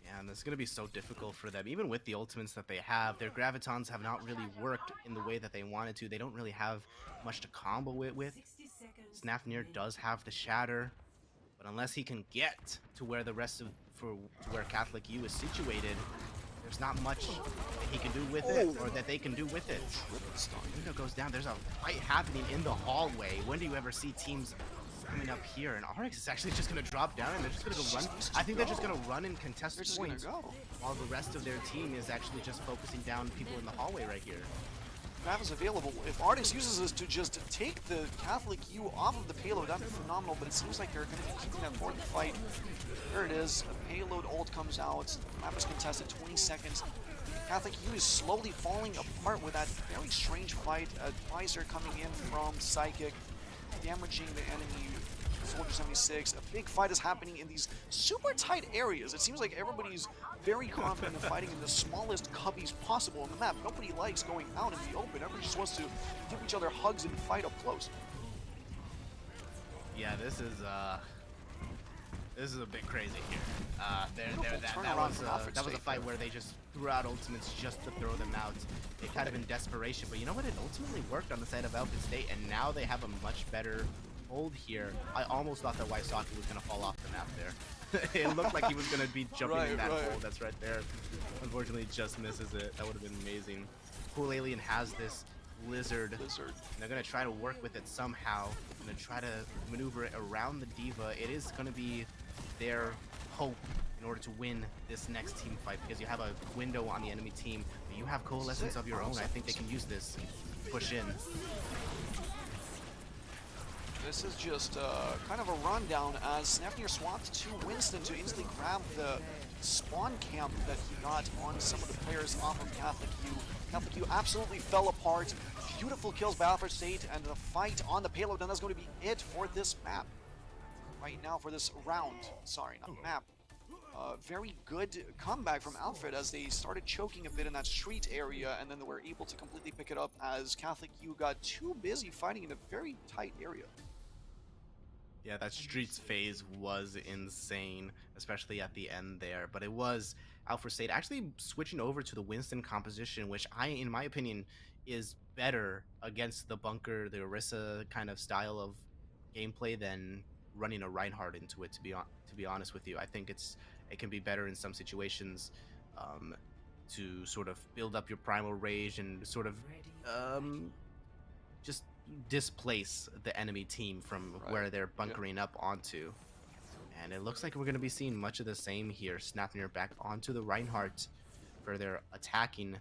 Yeah, and it's going to be so difficult for them. Even with the ultimates that they have, their Gravitons have not really worked in the way that they wanted to. They don't really have much to combo it with. Snafnir does have the Shatter, but unless he can get to where the rest of where Catholic U is situated, there's not much that he can do with it, or that they can do with it. Window goes down. There's a fight happening in the hallway. When do you ever see teams coming up here? And Artix is actually just going to drop down, and they're just going to go run. I think they're just going to run and contest points, while the rest of their team is actually just focusing down people in the hallway right here. Grab is available. If Artix uses this to just take the Catholic U off of the payload, that'd be phenomenal, but it seems like they're going to be keeping that for the fight. There it is. A payload ult comes out. The map is contested, 20 seconds. Catholic U is slowly falling apart with that very strange fight. Visor coming in from Psychic, damaging the enemy. Soldier 76. A big fight is happening in these super tight areas. It seems like everybody's very confident in fighting in the smallest cubbies possible on the map. Nobody likes going out in the open. Everybody just wants to give each other hugs and fight up close. Yeah, this is This is a bit crazy here. Beautiful That turnaround was from Alfred that was a State fight there. where they just threw out ultimates just to throw them out. They kind of in desperation, but you know what? It ultimately worked on the side of Alfred State, and now they have a much better hold here. I almost thought that Wysocki was gonna fall off the map there. It looked like he was gonna be jumping in that hole that's right there. Unfortunately, he just misses it. That would have been amazing. Cool Alien has this lizard. And they're gonna try to work with it somehow. Gonna try to maneuver it around the Diva. It is gonna be their hope in order to win this next team fight, because you have a window on the enemy team, but you have coalescence of your own. I think they can use this. Push in. This is just kind of a rundown as Snafnir swapped to Winston to instantly grab the spawn camp that he got on some of the players off of Catholic U. Catholic U absolutely fell apart. Beautiful kills by Alfred State and the fight on the payload, and that's going to be it for this map. Right now for this round. Sorry, not map. Very good comeback from Alfred as they started choking a bit in that street area, and then they were able to completely pick it up as Catholic U got too busy fighting in a very tight area. Yeah, that streets phase was insane, especially at the end there. But it was Alfred State actually switching over to the Winston composition, which in my opinion, is better against the bunker, the Orisa kind of style of gameplay than running a Reinhardt into it. To be honest with you, I think it can be better in some situations to sort of build up your primal rage and sort of just displace the enemy team from where they're bunkering up onto. And it looks like we're going to be seeing much of the same here. Snafnir back onto the Reinhardt for their attacking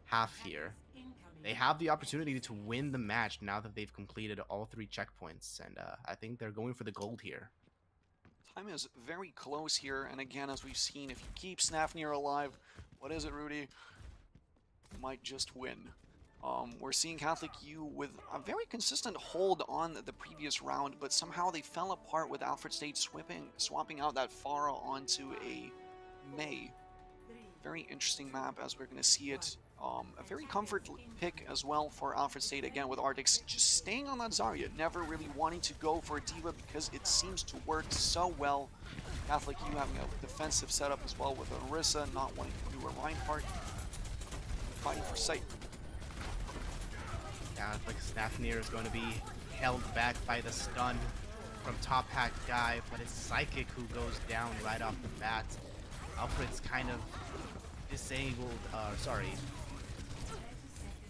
half here. They have the opportunity to win the match now that they've completed all 3 checkpoints, and I think they're going for the gold here. Time is very close here, and again, as we've seen, if you keep Snafnir alive, what is it, Rudy? You might just win. We're seeing Catholic U with a very consistent hold on the previous round, but somehow they fell apart with Alfred State swapping out that Pharah onto a May. Very interesting map as we're going to see it. A very comfort pick as well for Alfred State, again with Arctics just staying on that Zarya, never really wanting to go for a Diva because it seems to work so well. Catholic U having a defensive setup as well with Orisa, not wanting to do a Reinhardt, fighting for sight. Yeah, like Snafnir is going to be held back by the stun from Top Hat Guy, but it's Psychic who goes down right off the bat. Alfred's kind of disabled,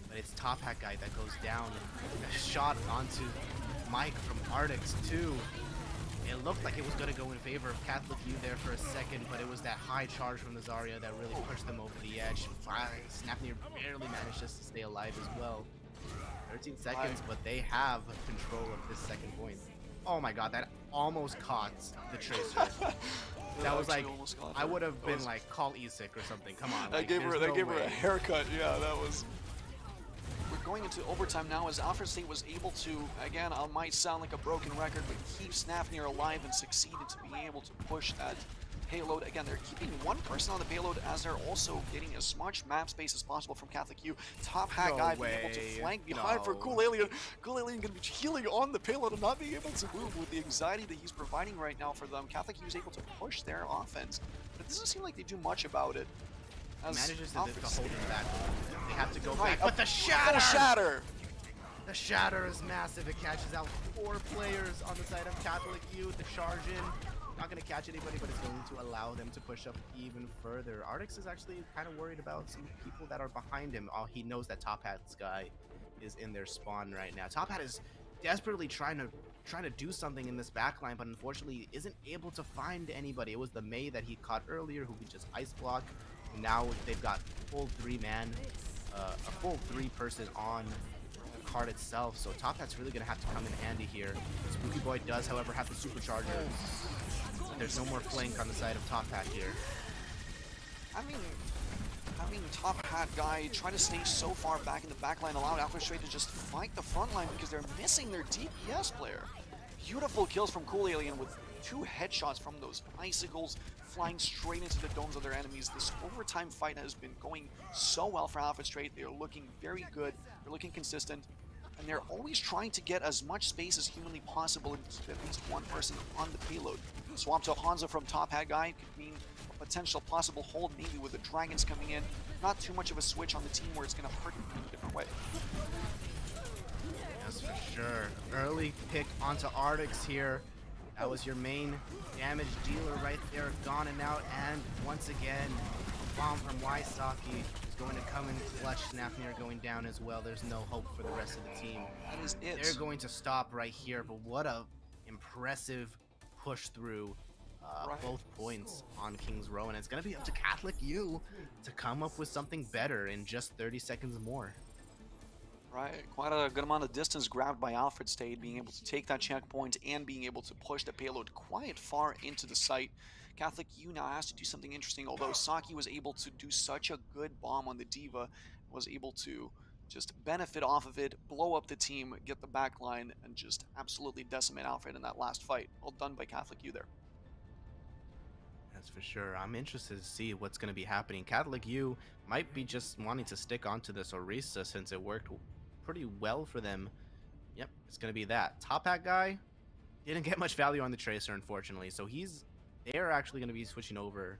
but it's Top Hat Guy that goes down. A shot onto Mike from Arctics too. It looked like it was going to go in favor of Catholic U there for a second, but it was that high charge from the Zarya that really pushed them over the edge. Snafnir barely managed just to stay alive as well. 13 seconds, but they have control of this second point. Oh my god, that almost caught the Tracer. That was like, I would have been like, call ECAC or something. Come on. They gave her a haircut. Yeah, that was. We're going into overtime now as Alfred State was able to, again, I might sound like a broken record, but keep Snafnir alive and succeeded to be able to push that payload. Again, they're keeping one person on the payload as they're also getting as much map space as possible from Catholic U. Top Hat Guy being able to flank behind for Cool Alien. Cool Alien going to be healing on the payload and not being able to move with the anxiety that he's providing right now for them. Catholic U is able to push their offense, but it doesn't seem like they do much about it. Manages to hold them back. They have to go back, but the shatter! The shatter is massive. It catches out 4 players on the side of Catholic U. The charge in. Not going to catch anybody, but it's going to allow them to push up even further. Arctics is actually kind of worried about some people that are behind him. He knows that Top Hat's guy is in their spawn right now. Top Hat is desperately trying to do something in this backline, but unfortunately isn't able to find anybody. It was the May that he caught earlier who could just ice block. And now they've got full 3-man, a full 3-person on the card itself. So Top Hat's really going to have to come in handy here. Spooky Boy does, however, have the supercharger. There's no more flank on the side of Top Hat here. I mean, having Top Hat Guy try to stay so far back in the backline allowed Alfred Strait to just fight the front line because they're missing their DPS player. Beautiful kills from Cool Alien with 2 headshots from those icicles flying straight into the domes of their enemies. This overtime fight has been going so well for Alfred Strait. They're looking very good. They're looking consistent. And they're always trying to get as much space as humanly possible and keep at least one person on the payload. Swap to Hanzo from top hat guy could mean a potential possible hold, maybe with the dragons coming in. Not too much of a switch on the team where it's going to hurt in a different way. Yes, for sure. Early pick onto Arctics here. That was your main damage dealer right there, gone and out. And once again, a bomb from Wysocki is going to come in clutch. Snapnir going down as well. There's no hope for the rest of the team. That is it. They're going to stop right here, but what a impressive push through both points on King's Row. And it's going to be up to Catholic U to come up with something better in just 30 seconds more. Right, quite a good amount of distance grabbed by Alfred State, being able to take that checkpoint and being able to push the payload quite far into the site. Catholic U now has to do something interesting, although Saki was able to do such a good bomb on the Diva, was able to just benefit off of it, blow up the team, get the back line, and just absolutely decimate Alfred in that last fight. Well done by Catholic U there. That's for sure. I'm interested to see what's going to be happening. Catholic U might be just wanting to stick onto this Orisa since it worked pretty well for them. Yep, it's going to be that. Top hat guy didn't get much value on the Tracer, unfortunately, so they're actually going to be switching over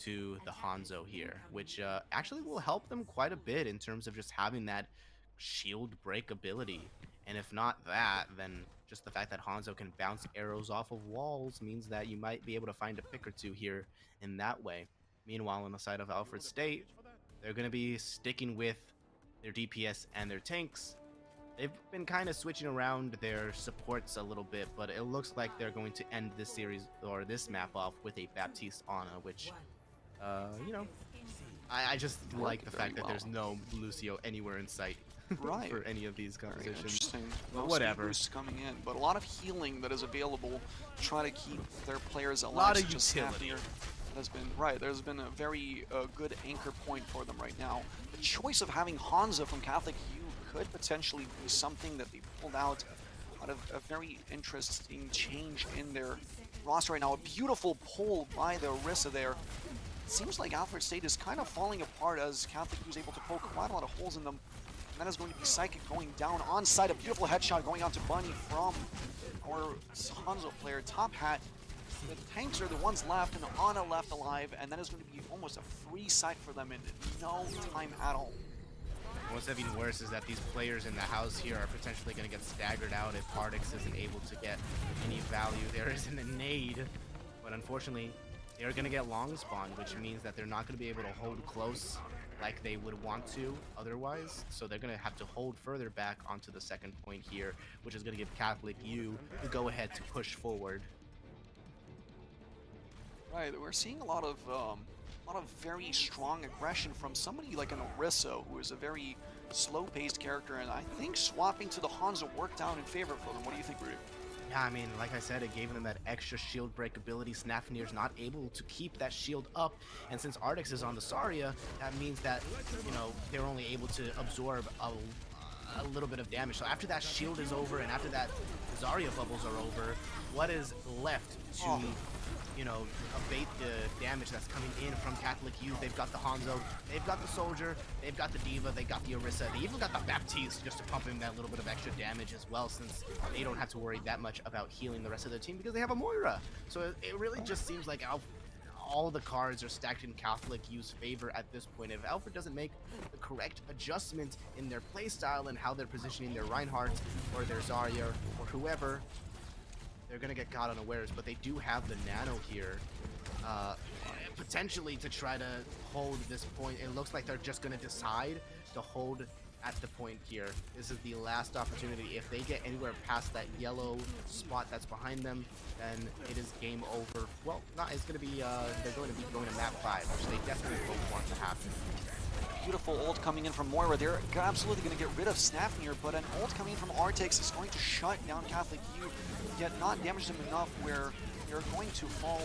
to the Hanzo here, which actually will help them quite a bit in terms of just having that shield break ability. And if not that, then just the fact that Hanzo can bounce arrows off of walls means that you might be able to find a pick or two here in that way. Meanwhile, on the side of Alfred State, they're going to be sticking with their DPS and their tanks. They've been kind of switching around their supports a little bit, but it looks like they're going to end this series or this map off with a Baptiste Ana, which, you know, I just like the fact that there's no Lucio anywhere in sight. Right. For any of these compositions. Interesting. But whatever. Coming in, but a lot of healing that is available to try to keep their players alive. A lot of utility. Has been right. There's been a very good anchor point for them right now. The choice of having Hanzo from Catholic U could potentially be something that they pulled out of a very interesting change in their roster right now. A beautiful pull by the Orisa there. It seems like Alfred State is kind of falling apart as Catholic U is able to poke quite a lot of holes in them. And that is going to be Psychic going down on site. A beautiful headshot going out to Bunny from our Hanzo player. Top hat. The tanks are the ones left and Ana left alive, and that is going to be almost a free sight for them in no time at all. What's even worse is that these players in the house here are potentially going to get staggered out if Ardix isn't able to get any value. There isn't a nade, but unfortunately, they're going to get long spawn, which means that they're not going to be able to hold close like they would want to otherwise. So they're going to have to hold further back onto the second point here, which is going to give Catholic U the go-ahead to push forward. Right, we're seeing a lot of very strong aggression from somebody like an Orisa, who is a very slow-paced character, and I think swapping to the Hanzo worked out in favor for them. What do you think, Rudy? Yeah, I mean, like I said, it gave them that extra shield break ability. Snapnir's not able to keep that shield up, and since Ardix is on the Zarya, that means that, you know, they're only able to absorb a little bit of damage. So after that shield is over, and after that Zarya bubbles are over, what is left to... you know, abate the damage that's coming in from Catholic U? They've got the Hanzo, they've got the Soldier, they've got the Diva, they got the Orisa, they even got the Baptiste just to pump in that little bit of extra damage as well, since they don't have to worry that much about healing the rest of their team because they have a Moira. So it really just seems like all the cards are stacked in Catholic U's favor at this point. If Alfred doesn't make the correct adjustment in their playstyle and how they're positioning their Reinhardt or their Zarya or whoever, they're going to get caught unawares, but they do have the Nano here, potentially to try to hold this point. It looks like they're just going to decide to hold at the point here. This is the last opportunity. If they get anywhere past that yellow spot that's behind them, then it is game over. Well, it's going to be, they're going to be going to map 5, which they definitely don't want to happen. Beautiful ult coming in from Moira. They're absolutely going to get rid of Snapnir, but an ult coming in from Arctix is going to shut down Catholic U, yet not damage them enough where they're going to fall.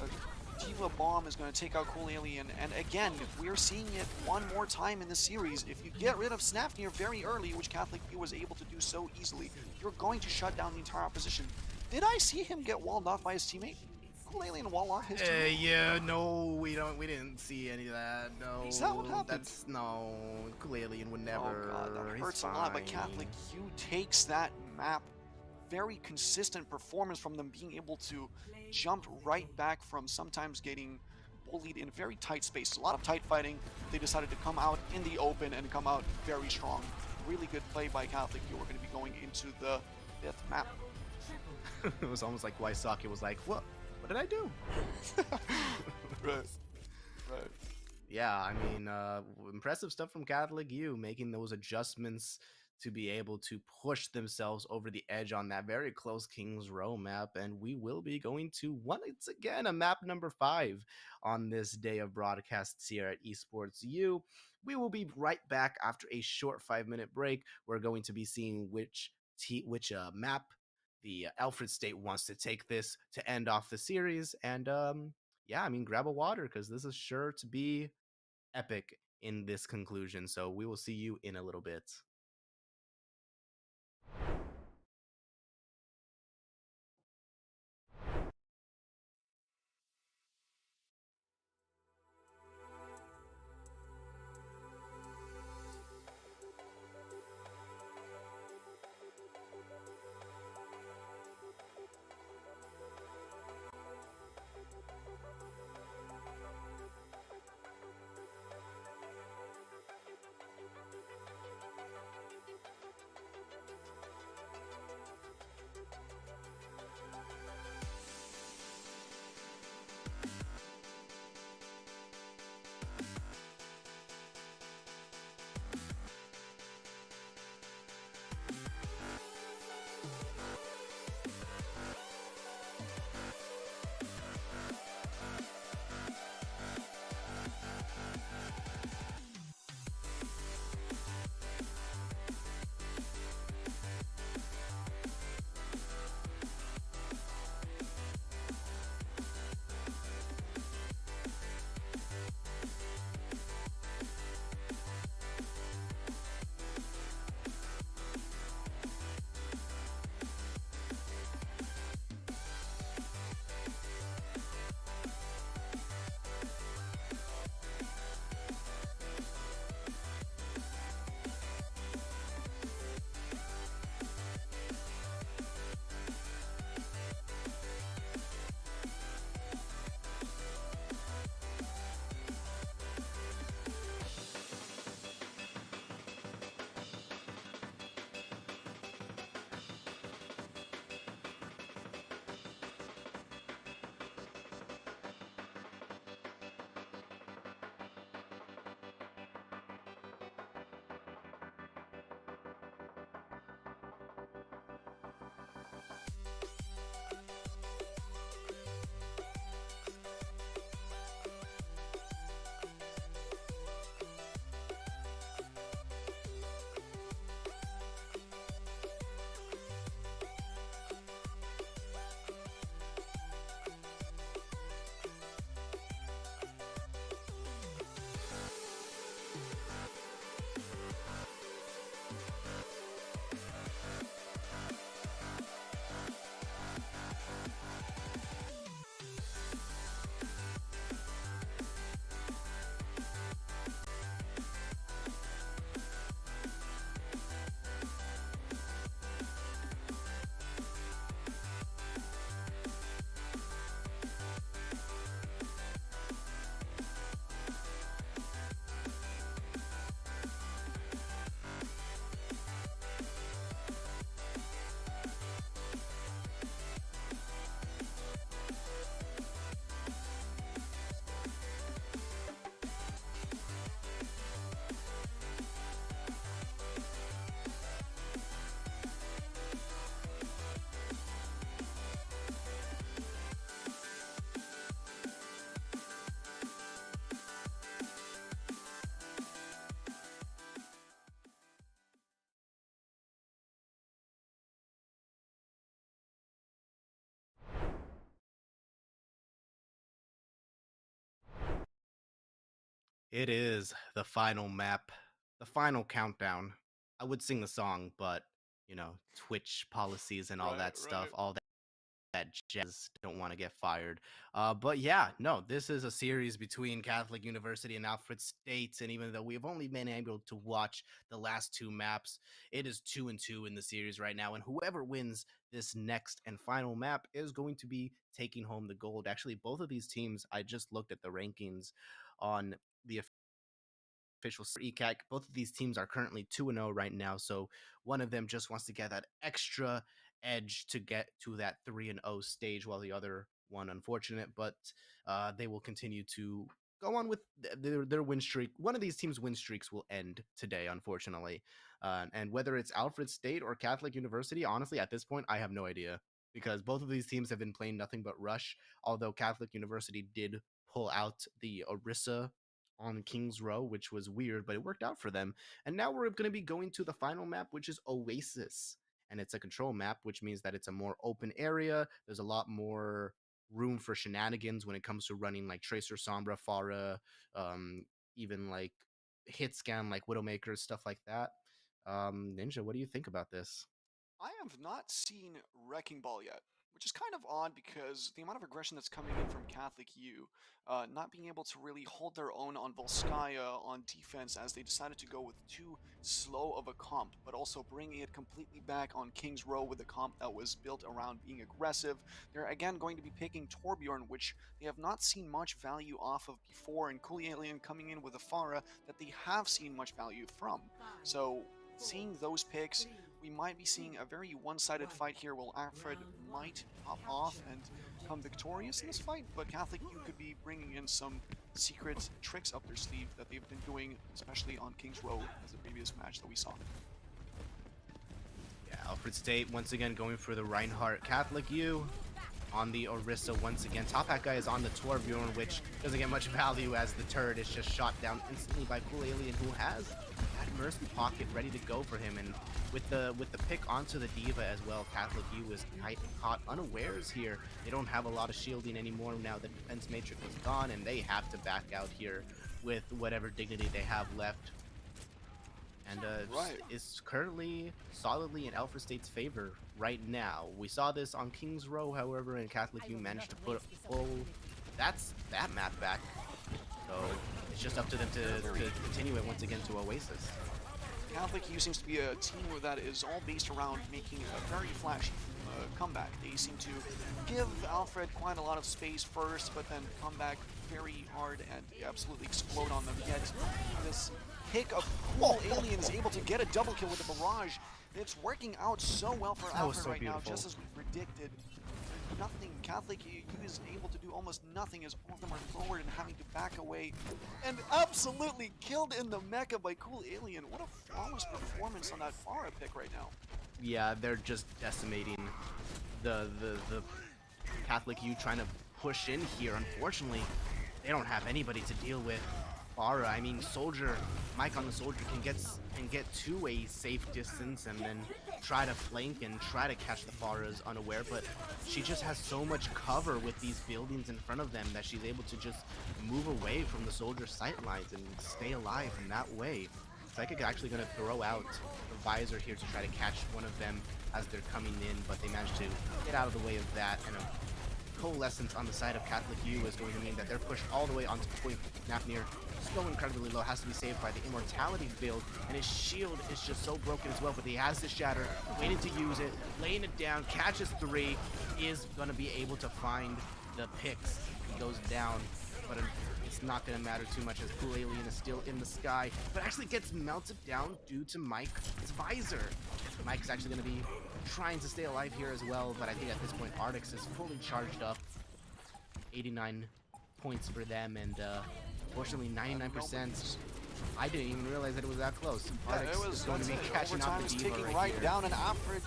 A Diva Bomb is going to take out Cool Alien, and again, we're seeing it one more time in this series. If you get rid of Snapnir very early, which Catholic U was able to do so easily, you're going to shut down the entire opposition. Did I see him get walled off by his teamate? Cool Alien wall off his teammate? Yeah, no, we didn't see any of that. No, is that what happened? No, Cool Alien would never. Oh god, that hurts a lot. But Catholic U takes that map very consistent performance from them, being able to jump right back from sometimes getting bullied in very tight spaces. A lot of tight fighting. They decided to come out in the open and come out very strong. Really good play by Catholic. We're going to be going into the 5th map. It was almost like Wysocki was like, what did I do? Right. Yeah, I mean, impressive stuff from Catholic U, making those adjustments to be able to push themselves over the edge on that very close Kings Row map. And we will be going to once again a map number 5 on this day of broadcasts here at Esports U. We will be right back after a short 5-minute break. We're going to be seeing which map the Alfred State wants to take this to end off the series. And yeah, I mean, grab a water because this is sure to be epic in this conclusion. So we will see you in a little bit. It is the final map, the final countdown. I would sing the song, but, you know, Twitch policies and all that stuff, all that that Jazz don't want to get fired. But yeah, no, this is a series between Catholic University and Alfred State, and even though we've only been able to watch the last 2 maps, it is 2-2 in the series right now, and whoever wins this next and final map is going to be taking home the gold. Actually, both of these teams, I just looked at the rankings on the official ECAC. Both of these teams are currently 2-0 right now, so one of them just wants to get that extra edge to get to that 3-0 stage, while the other one, unfortunate, but they will continue to go on with their win streak. One of these teams' win streaks will end today, unfortunately. And whether it's Alfred State or Catholic University, honestly, at this point, I have no idea, because both of these teams have been playing nothing but rush, although Catholic University did pull out the Orisa on Kings Row, which was weird, but it worked out for them. And now we're going to be going to the final map, which is Oasis. And it's a control map, which means that it's a more open area. There's a lot more room for shenanigans when it comes to running like Tracer, Sombra, Pharah, even like hit scan like Widowmaker, stuff like that. Ninja, what do you think about this? I have not seen Wrecking Ball yet, which is kind of odd because the amount of aggression that's coming in from Catholic U, not being able to really hold their own on Volskaya on defense as they decided to go with too slow of a comp, but also bringing it completely back on King's Row with a comp that was built around being aggressive. They're again going to be picking Torbjorn, which they have not seen much value off of before, and Cool Alien coming in with a Pharah that they have seen much value from. So seeing those picks, we might be seeing a very one-sided fight here. While Alfred might pop off and come victorious in this fight, but Catholic U could be bringing in some secret tricks up their sleeve that they've been doing, especially on King's Row as the previous match that we saw. Yeah, Alfred State once again going for the Reinhardt. Catholic U on the Orisa once again. Top hat guy is on the Torbjorn, which doesn't get much value as the turret is just shot down instantly by Cool Alien, who has that Mercy pocket ready to go for him. And with the pick onto the Diva as well, Catholic U is caught unawares here. They don't have a lot of shielding anymore now. The defense matrix is gone, and they have to back out here with whatever dignity they have left. And is currently solidly in Alfred State's favor right now. We saw this on King's Row, however, and Catholic U managed to pull that map back. So it's just up to them to continue it once again to Oasis. Catholic U seems to be a team that is all based around making a very flashy comeback. They seem to give Alfred quite a lot of space first, but then come back very hard and absolutely explode on them. Yet this pick of Cool Alien is able to get a double kill with the barrage. It's working out so well for Alfred right now, just as we predicted. Nothing. Catholic U is able to do almost nothing as all of them are forward and having to back away. And absolutely killed in the mecha by Cool Alien. What a flawless performance on that Pharah pick right now. Yeah, they're just decimating the Catholic U trying to push in here. Unfortunately, they don't have anybody to deal with Pharah. I mean, Soldier, Mike on the Soldier can get to a safe distance and then try to flank and try to catch the Pharahs unaware, but she just has so much cover with these buildings in front of them that she's able to just move away from the Soldier's sight lines and stay alive in that way. Psychic actually going to throw out the visor here to try to catch one of them as they're coming in, but they managed to get out of the way of that, and a coalescence on the side of Catholic U is going to mean that they're pushed all the way onto point. Nafnir so incredibly low, has to be saved by the Immortality build, and his shield is just so broken as well, but he has the Shatter, waiting to use it, laying it down, catches 3, is going to be able to find the picks. He goes down, but it's not going to matter too much as Cool Alien is still in the sky, but actually gets melted down due to Mike's visor. Mike's actually going to be trying to stay alive here as well, but I think at this point Artix is fully charged up. 89 points for them, and fortunately 99%. I didn't even realize that it was that close. Artix is going to be catching out the Beaver taking right here. down, and Alfred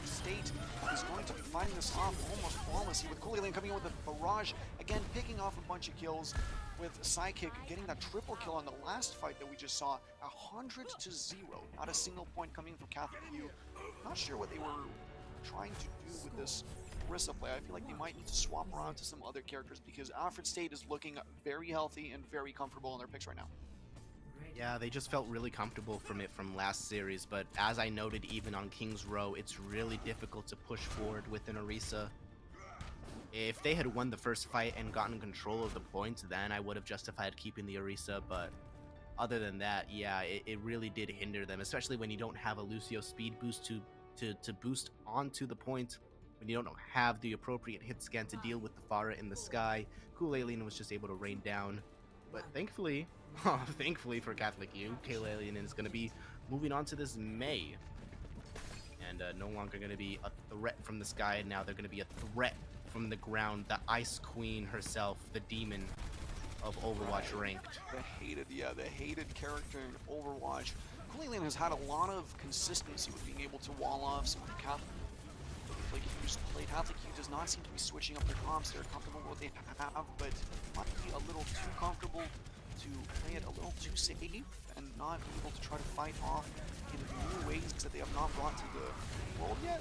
State is going to be fighting this off almost flawlessly with Cool Alien coming in with a barrage, again picking off a bunch of kills, with Psychic getting that triple kill on the last fight that we just saw, 100-0. Not a single point coming from Catholic U. Not sure what they were trying to do with this Orisa play. I feel like they might need to swap around to some other characters because Alfred State is looking very healthy and very comfortable in their picks right now. Yeah, they just felt really comfortable from last series, but as I noted even on King's Row, it's really difficult to push forward with an Orisa. If they had won the first fight and gotten control of the points, then I would have justified keeping the Orisa, but other than that, yeah, it really did hinder them, especially when you don't have a Lucio speed boost to boost onto the point, when you don't have the appropriate hit scan to deal with the Pharah in the sky. Cool Alien was just able to rain down. But thankfully, thankfully for Catholic U, Cool Alien is going to be moving on to this May. And no longer going to be a threat from the sky, now they're going to be a threat from the ground. The Ice Queen herself, the demon of Overwatch ranked. The hated character in Overwatch. Cool Alien has had a lot of consistency with being able to wall off some Catholic Q's played. Catholic Q does not seem to be switching up their comps. They're comfortable with what they have, but might be a little too comfortable to play it a little too safe and not be able to try to fight off in new ways that they have not brought to the world yet.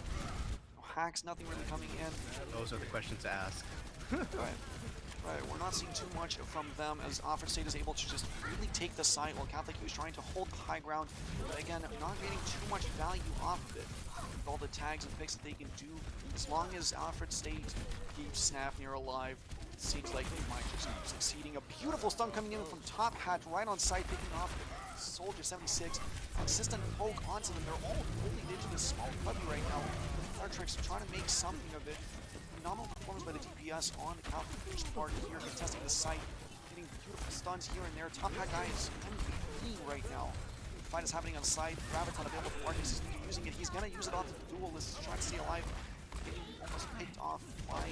No hacks, nothing really coming in. Those are the questions to ask. Right, we're not seeing too much from them as Alfred State is able to just really take the site while Catholic U is trying to hold the high ground. But again, not getting too much value off of it. With all the tags and picks that they can do, as long as Alfred State keeps Snapnir alive, it seems like they might just be succeeding. A beautiful stun coming in from Top Hat right on site, picking off Soldier 76. Consistent poke onto them. They're all really into this small puppy right now. Artrix trying to make something of it. Phenomenal performance by the DPS on the Catholic part here, contesting the site, getting beautiful stuns here and there. Top Hat guy is MVP right now. The fight is happening on site. Graviton available for Arcus, he's using it. He's gonna use it onto the duelist, trying to stay alive. Getting almost picked off by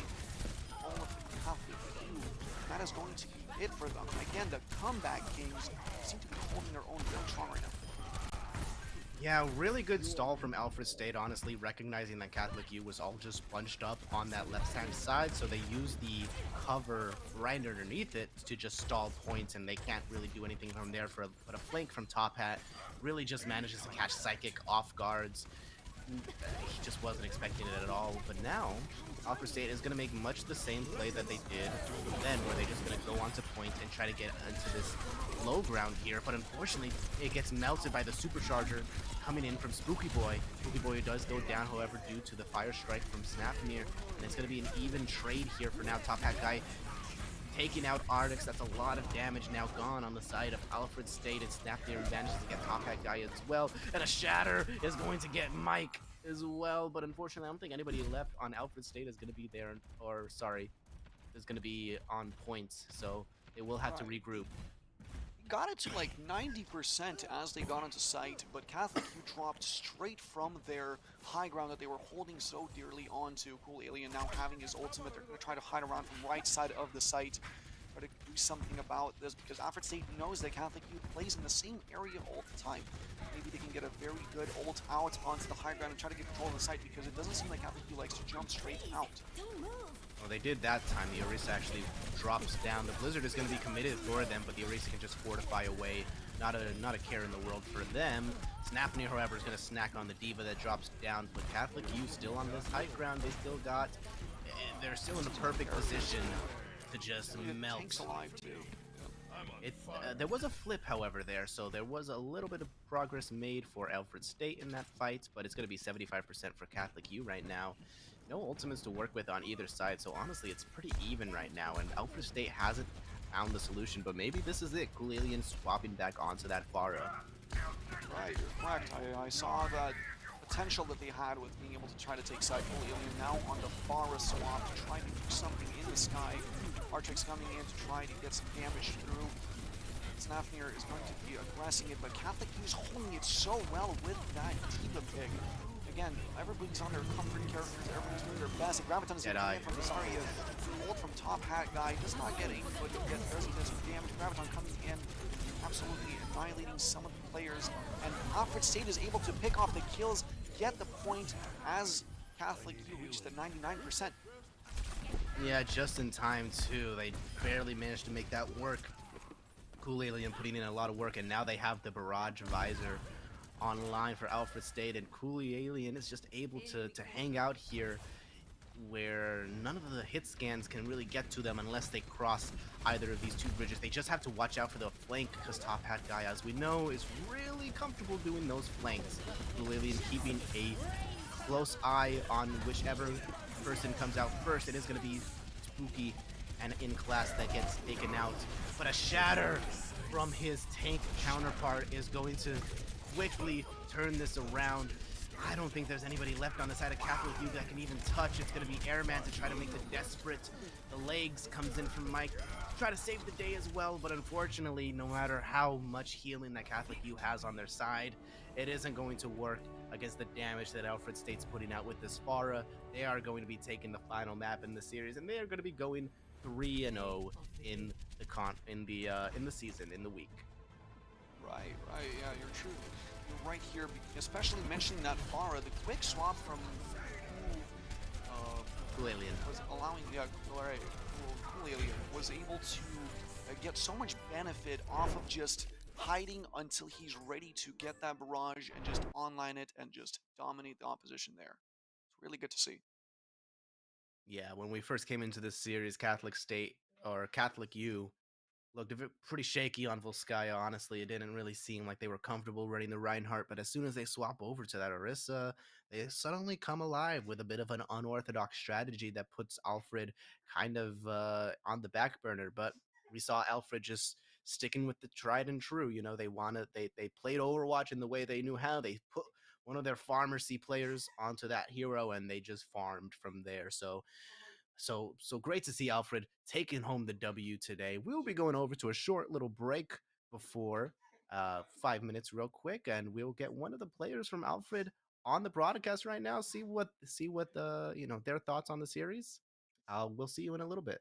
all of the Catholic Q. That is going to be it for them. Again, the comeback kings seem to be holding their own very strong right now. Yeah, really good stall from Alfred State, honestly, recognizing that Catholic U was all just bunched up on that left-hand side, so they used the cover right underneath it to just stall points, and they can't really do anything from there. But a flank from Top Hat really just manages to catch Psychic off guards. He just wasn't expecting it at all, but now Alfred State is going to make much the same play that they did then, where they're just going to go onto point and try to get into this low ground here, but unfortunately it gets melted by the supercharger coming in from Spooky Boy. Spooky Boy does go down, however, due to the fire strike from Snapnir, and it's going to be an even trade here for now. Top Hat guy taking out Ardix. That's a lot of damage now gone on the side of Alfred State, and Snapnir manages to get Top Hat guy as well, and a Shatter is going to get Mike as well, but unfortunately I don't think anybody left on Alfred State is going to be there, or sorry, is going to be on points, so they will have to regroup. Got it to like 90% as they got onto site, but Catholic U dropped straight from their high ground that they were holding so dearly onto. Cool Alien now having his ultimate. They're going to try to hide around from right side of the site. Try to do something about this because Alfred State knows that Catholic U plays in the same area all the time. Maybe they can get a very good ult out onto the high ground and try to get control of the site because it doesn't seem like Catholic U likes to jump straight out. Well, they did that time. The Orisa actually drops down. The Blizzard is going to be committed for them, but the Orisa can just fortify away. Not a care in the world for them. Snapnir, however, is going to snack on the Diva that drops down, but Catholic U still on this high ground. They still got... They're still in the perfect position to just melt. Tank's alive too. There was a flip, however, there, so there was a little bit of progress made for Alfred State in that fight, but it's going to be 75% for Catholic U right now. No ultimates to work with on either side, so honestly, it's pretty even right now, and Alfred State hasn't found the solution, but maybe this is it. Cool Alien swapping back onto that Pharah. Right, you're correct. I saw that potential that they had with being able to try to take side. Cool Alien now on the Pharah swap to try to do something in the sky. Artrix coming in to try to get some damage through. Snapnir is going to be aggressing it, but Catholic U is holding it so well with that Diva pick. Again, everybody's on their comfort characters, everybody's doing their best. And Graviton is going in from this area. Ult from Top Hat guy does not get a but does get some damage. Graviton coming in, absolutely annihilating some of the players. And Alfred State is able to pick off the kills, get the point as Catholic U reached the 99%. Yeah, just in time too. They barely managed to make that work. Cool Alien putting in a lot of work, and now they have the Barrage Visor online for Alfred State, and Cool Alien is just able to hang out here where none of the hit scans can really get to them unless they cross either of these two bridges. They just have to watch out for the flank because Top Hat guy, as we know, is really comfortable doing those flanks. Cool Alien keeping a close eye on whichever person comes out first. It is going to be spooky and in class that gets taken out. But a shatter from his tank counterpart is going to quickly turn this around. I don't think there's anybody left on the side of Catholic U that can even touch. It's going to be Airman to try to make the desperate. The legs comes in from Mike to try to save the day as well, but unfortunately, no matter how much healing that Catholic U has on their side, it isn't going to work against the damage that Alfred State's putting out with this Farah. They are going to be taking the final map in the series, and they are going to be going 3-0 in the season, in the week. Right, yeah, you're true. You're right here, especially mentioning that Farah, the quick swap from Alien was allowing, Alien was able to get so much benefit off of just hiding until he's ready to get that barrage and just online it and just dominate the opposition there. It's really good to see. Yeah, when we first came into this series, Catholic U looked pretty shaky on Volskaya, honestly. It didn't really seem like they were comfortable running the Reinhardt, but as soon as they swap over to that Orisa, they suddenly come alive with a bit of an unorthodox strategy that puts Alfred kind of on the back burner. But we saw Alfred just sticking with the tried and true. You know, they played Overwatch in the way they knew how. They put one of their pharmacy players onto that hero, and they just farmed from there. So great to see Alfred taking home the W today. We'll be going over to a short little break before 5 minutes real quick, and we'll get one of the players from Alfred on the broadcast right now, see what their thoughts on the series. We'll see you in a little bit.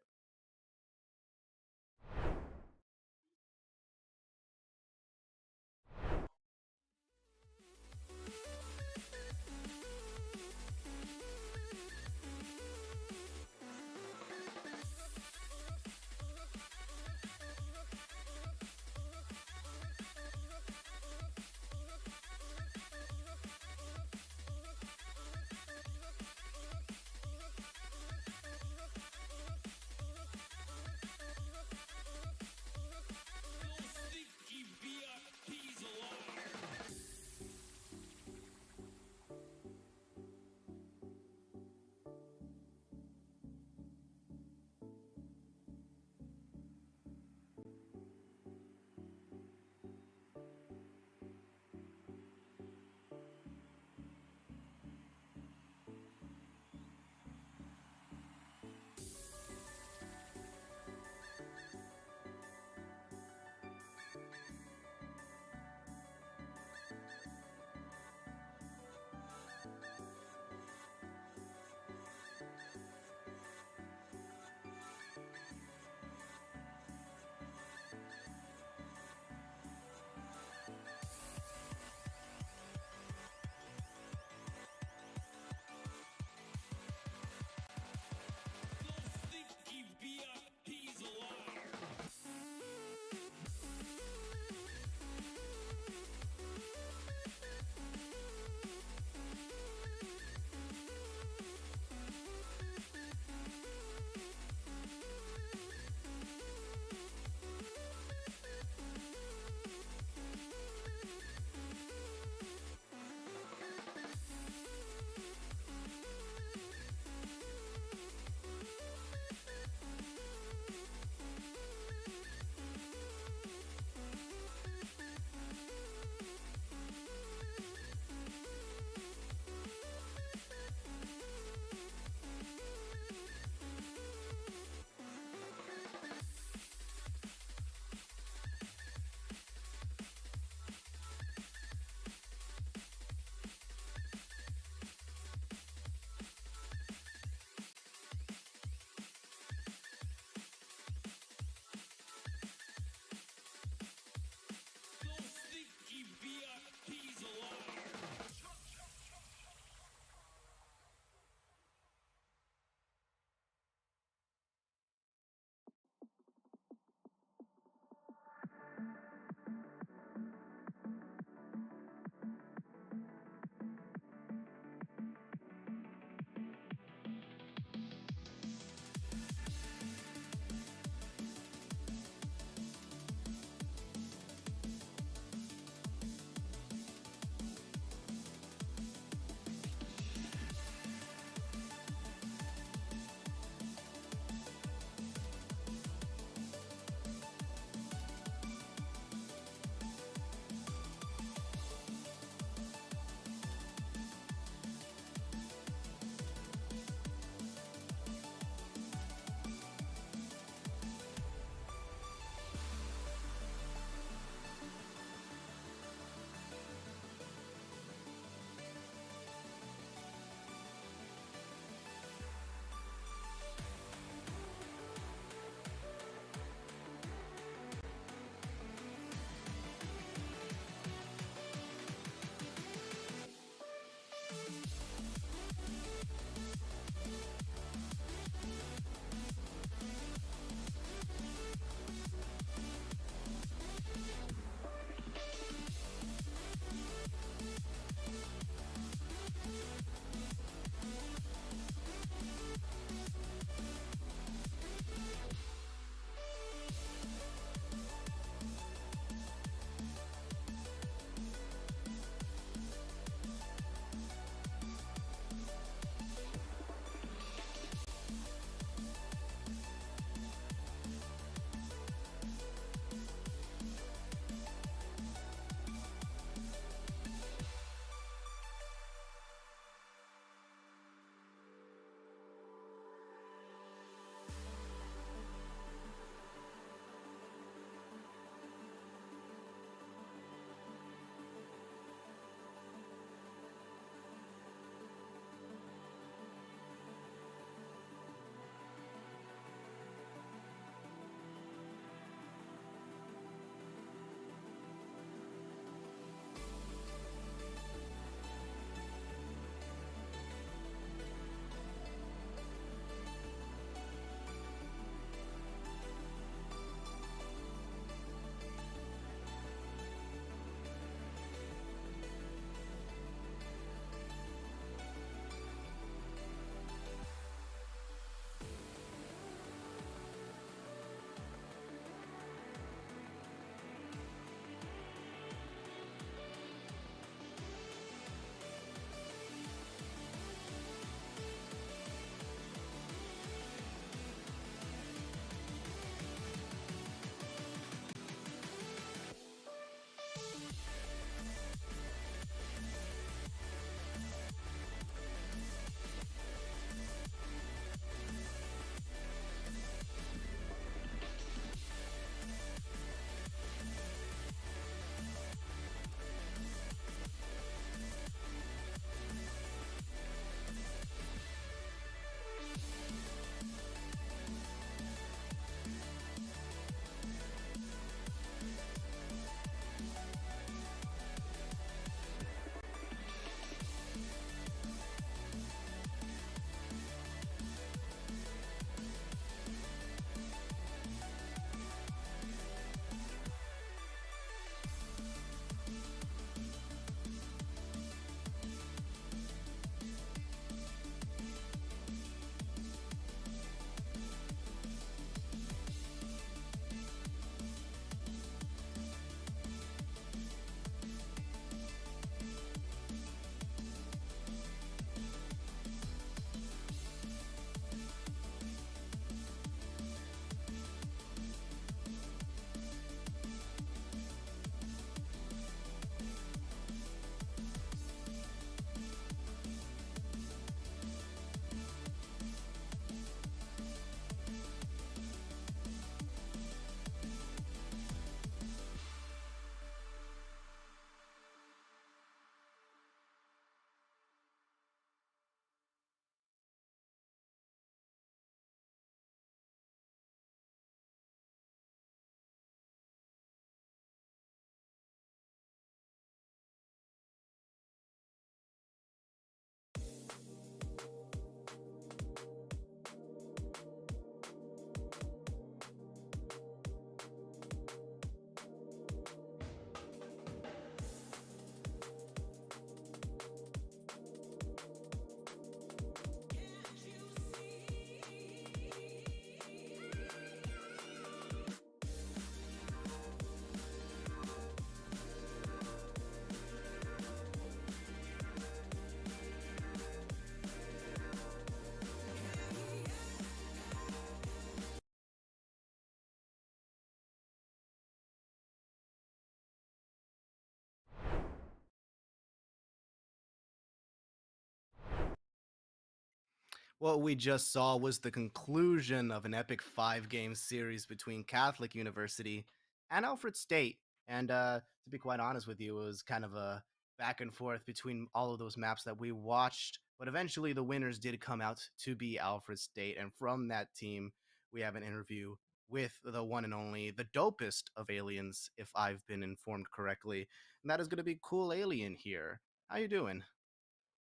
What we just saw was the conclusion of an epic 5-game series between Catholic University and Alfred State. And to be quite honest with you, it was kind of a back and forth between all of those maps that we watched. But eventually, the winners did come out to be Alfred State. And from that team, we have an interview with the one and only, the dopest of aliens, if I've been informed correctly. And that is going to be Cool Alien here. How you doing?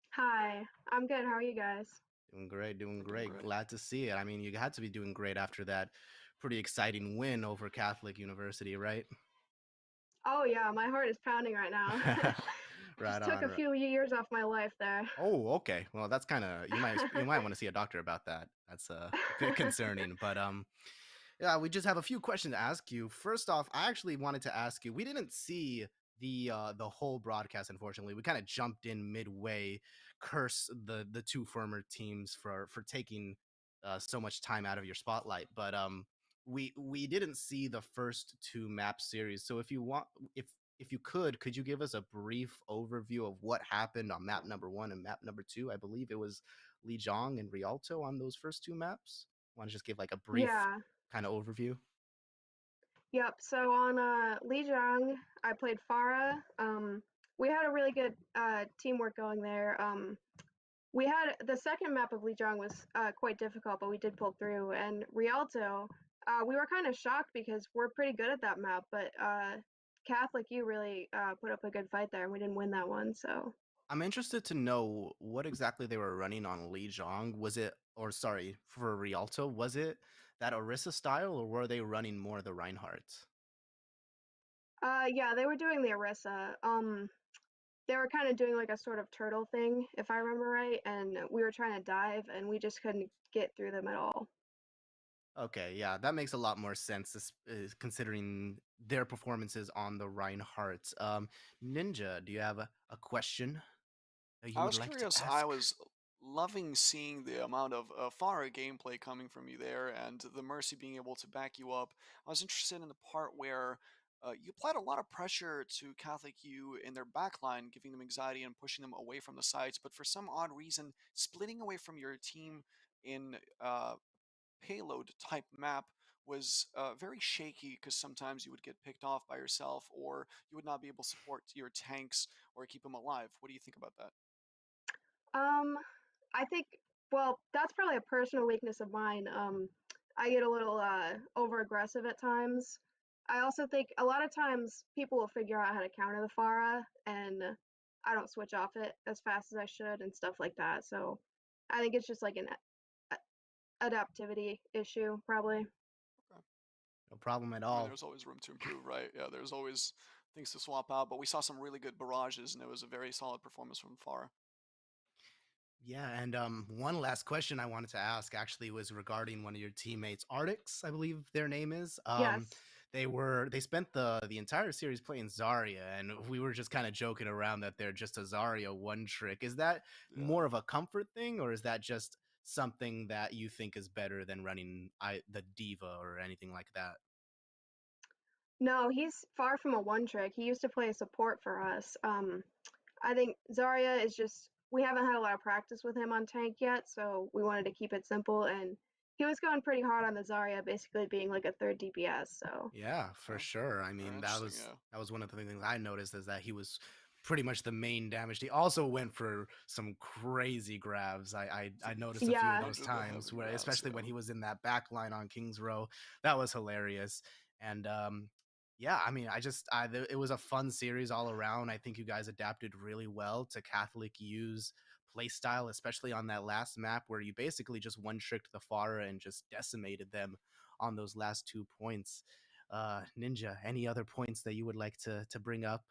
Hi, I'm good. How are you guys? Doing great, doing great. Glad to see it. I mean, you had to be doing great after that pretty exciting win over Catholic University, right? Oh yeah, my heart is pounding right now. Right Just took on. a few years off my life there. Oh, okay. Well, that's kind of you might want to see a doctor about that. That's a bit concerning, but yeah, we just have a few questions to ask you. First off, I actually wanted to ask you. We didn't see the whole broadcast, unfortunately. We kind of jumped in midway, curse the two former teams for taking so much time out of your spotlight. But we didn't see the first two map series. So if you want, if you could you give us a brief overview of what happened on map number 1 and map number 2? I believe it was Lijiang and Rialto on those first two maps. Want to just give like a brief Yeah. kind of overview? Yep. So on Lijiang, I played Farah. We had a really good teamwork going there. We had the second map of Lijiang was quite difficult, but we did pull through. And Rialto, we were kind of shocked because we're pretty good at that map, but Catholic U really put up a good fight there, and we didn't win that one. So I'm interested to know what exactly they were running on Lijiang. Was it, or sorry, for Rialto, was it that Orisa style, or were they running more the Reinhardt? yeah, they were doing the Orisa. They were kind of doing like a sort of turtle thing, if I remember right, and we were trying to dive, and we just couldn't get through them at all. Okay, yeah, that makes a lot more sense, considering their performances on the Reinhardt. Ninja, do you have a question that you I would was like curious. to I ask? was loving seeing the amount of Pharah gameplay coming from you there, and the Mercy being able to back you up. I was interested in the part where you applied a lot of pressure to Catholic U in their backline, giving them anxiety and pushing them away from the sites. But for some odd reason, splitting away from your team in payload type map was very shaky because sometimes you would get picked off by yourself, or you would not be able to support your tanks or keep them alive. What do you think about that? I think, well, that's probably a personal weakness of mine. I get a little over aggressive at times. I also think a lot of times people will figure out how to counter the Pharah, and I don't switch off it as fast as I should and stuff like that. So I think it's just like an adaptivity issue, probably. No problem at I mean, all. there's always room to improve, right? Yeah, there's always things to swap out, but we saw some really good barrages, and it was a very solid performance from Farah. Yeah, and one last question I wanted to ask actually was regarding one of your teammates, Artix, I believe their name is. Yes. They spent the entire series playing Zarya, and we were just kind of joking around that they're just a Zarya one trick. Is that more of a comfort thing, or is that just something that you think is better than running the Diva or anything like that? No, he's far from a one trick. He used to play support for us. I think Zarya is just, we haven't had a lot of practice with him on tank yet, so we wanted to keep it simple. And he was going pretty hard on the Zarya, basically being like a third DPS. So Yeah, for sure. I mean, that was one of the things I noticed, is that he was pretty much the main damage. He also went for some crazy grabs. I noticed a few of those times where, especially when he was in that back line on King's Row, that was hilarious. And yeah, I mean, it was a fun series all around. I think you guys adapted really well to Catholic U's play style, especially on that last map where you basically just one-tricked the Pharah and just decimated them on those last 2 points. Ninja, any other points that you would like to bring up?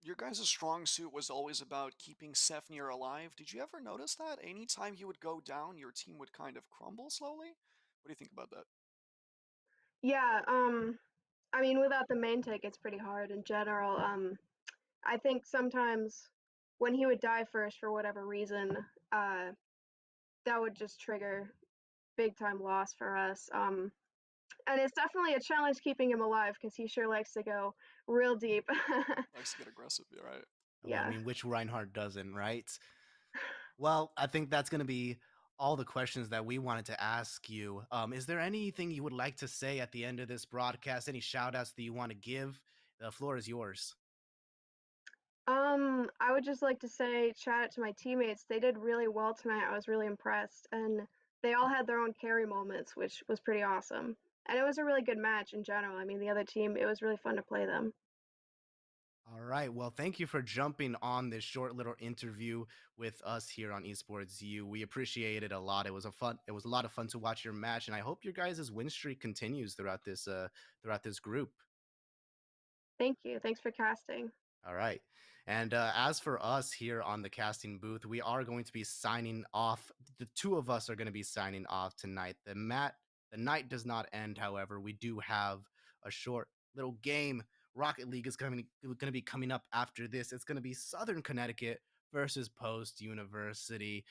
Your guys' strong suit was always about keeping Sefnir alive. Did you ever notice that? Anytime he would go down, your team would kind of crumble slowly? What do you think about that? yeah, I mean, without the main take, it's pretty hard in general. I think sometimes when he would die first for whatever reason, that would just trigger big time loss for us. And it's definitely a challenge keeping him alive because he sure likes to go real deep. Likes to get aggressive, yeah, right? Yeah. Well, I mean, which Reinhardt doesn't, right? Well, I think that's going to be all the questions that we wanted to ask you. Is there anything you would like to say at the end of this broadcast? Any shout outs that you want to give? The floor is yours. I would just like to say shout out to my teammates. They did really well tonight. I was really impressed, and they all had their own carry moments, which was pretty awesome. And it was a really good match in general. I mean, the other team, it was really fun to play them. All right. Well, thank you for jumping on this short little interview with us here on Esports U. We appreciate it a lot. It was a lot of fun to watch your match, and I hope your guys' win streak continues throughout this group. Thank you. Thanks for casting. All right. And as for us here on the casting booth, we are going to be signing off. The two of us are going to be signing off tonight. The night does not end, however. We do have a short little game. Rocket League is going to be coming up after this. It's going to be Southern Connecticut versus Post University.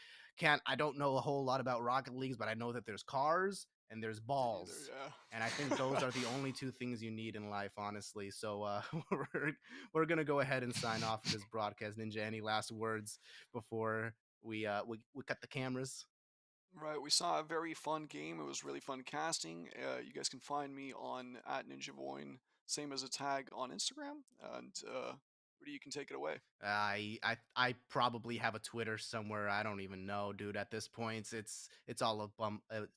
I don't know a whole lot about Rocket Leagues, but I know that there's cars and there's balls. Yeah. And I think those are the only two things you need in life, honestly. So we're gonna go ahead and sign off of this broadcast. Ninja, any last words before we cut the cameras? Right, we saw a very fun game. It was really fun casting. You guys can find me on @NinjaVoin, same as a tag on Instagram. And Rudy, you can take it away. I probably have a Twitter somewhere. I don't even know, dude. At this point, it's all a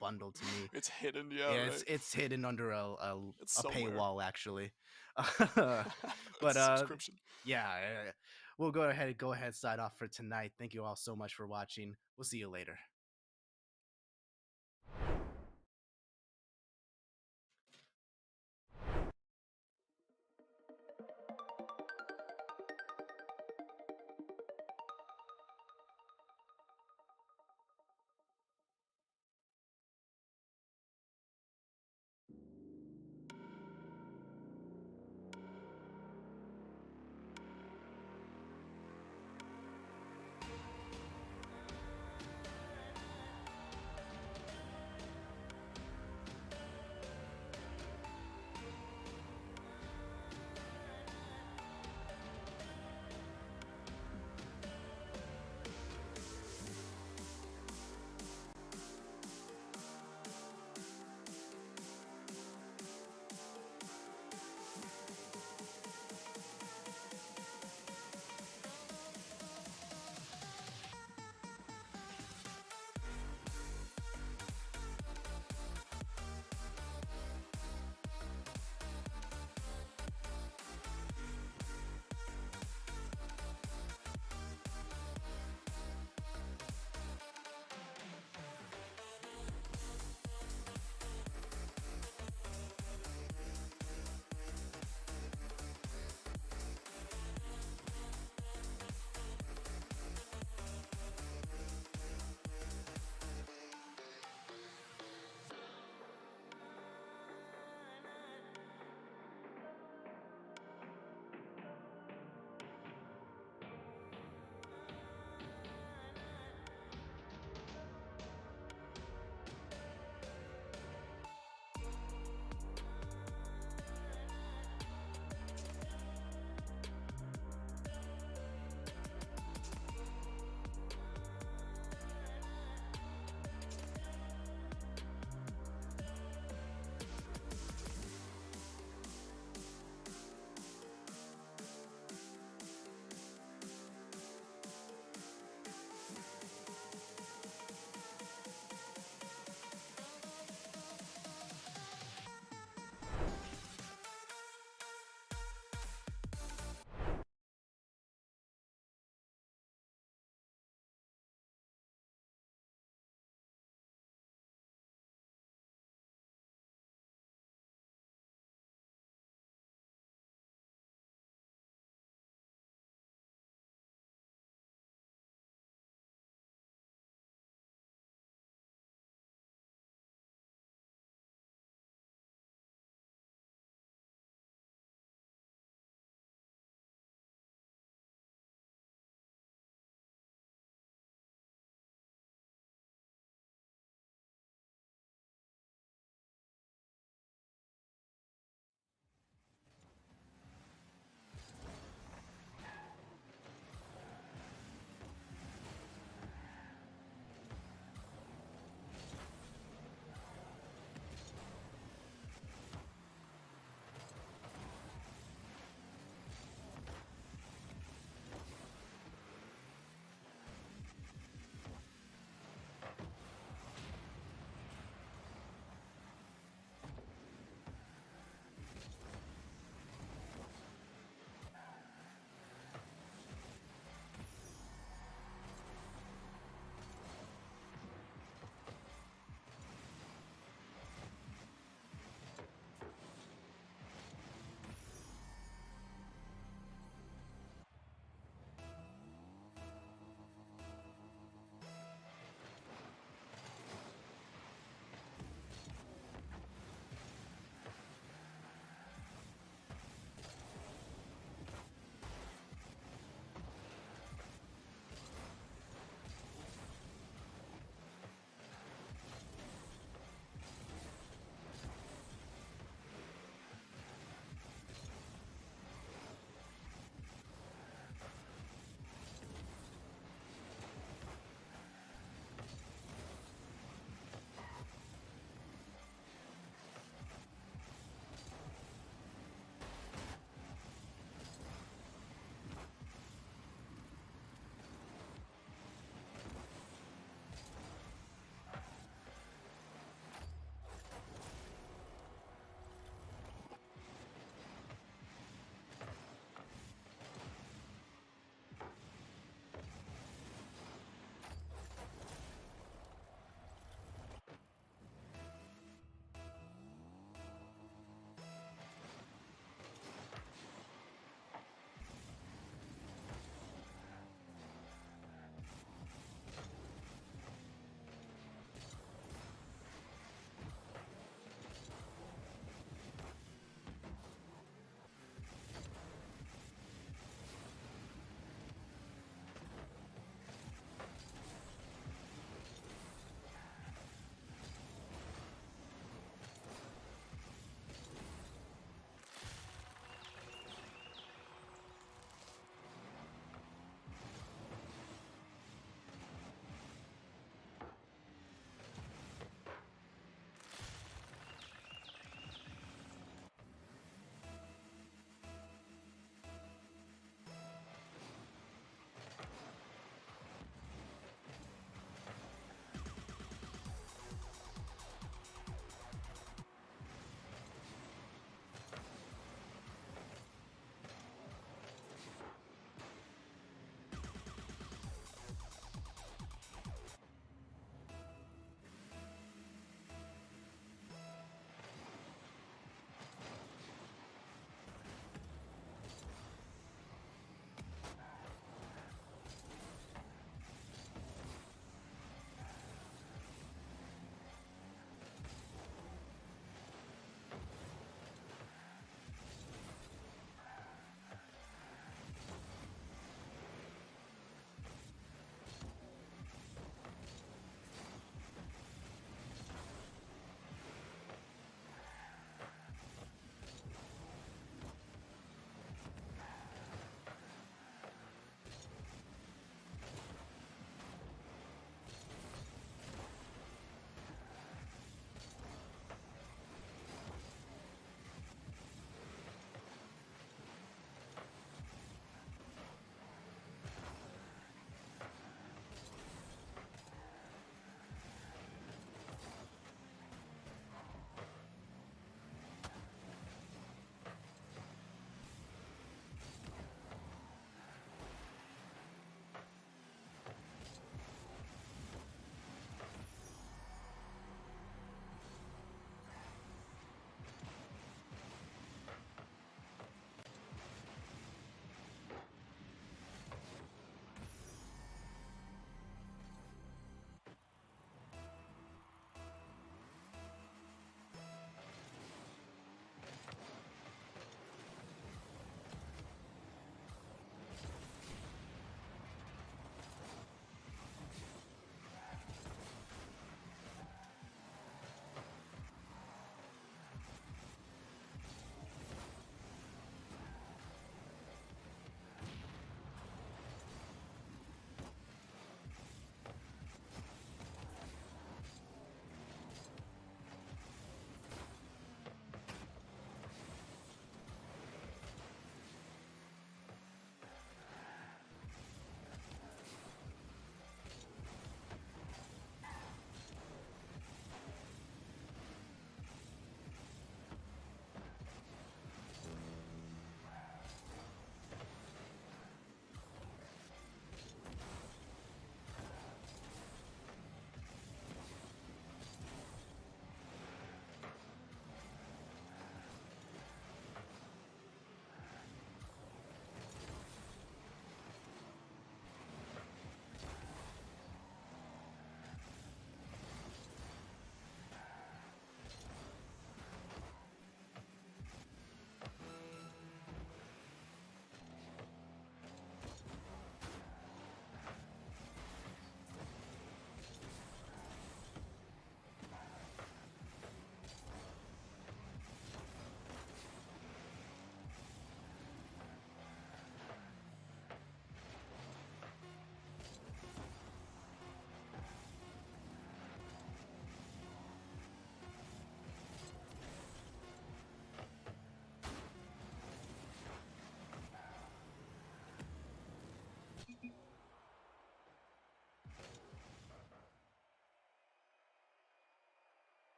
bundle to me. It's hidden, yeah. Yeah, Right? it's hidden under a paywall, actually. But subscription. Yeah, we'll go ahead sign off for tonight. Thank you all so much for watching. We'll see you later.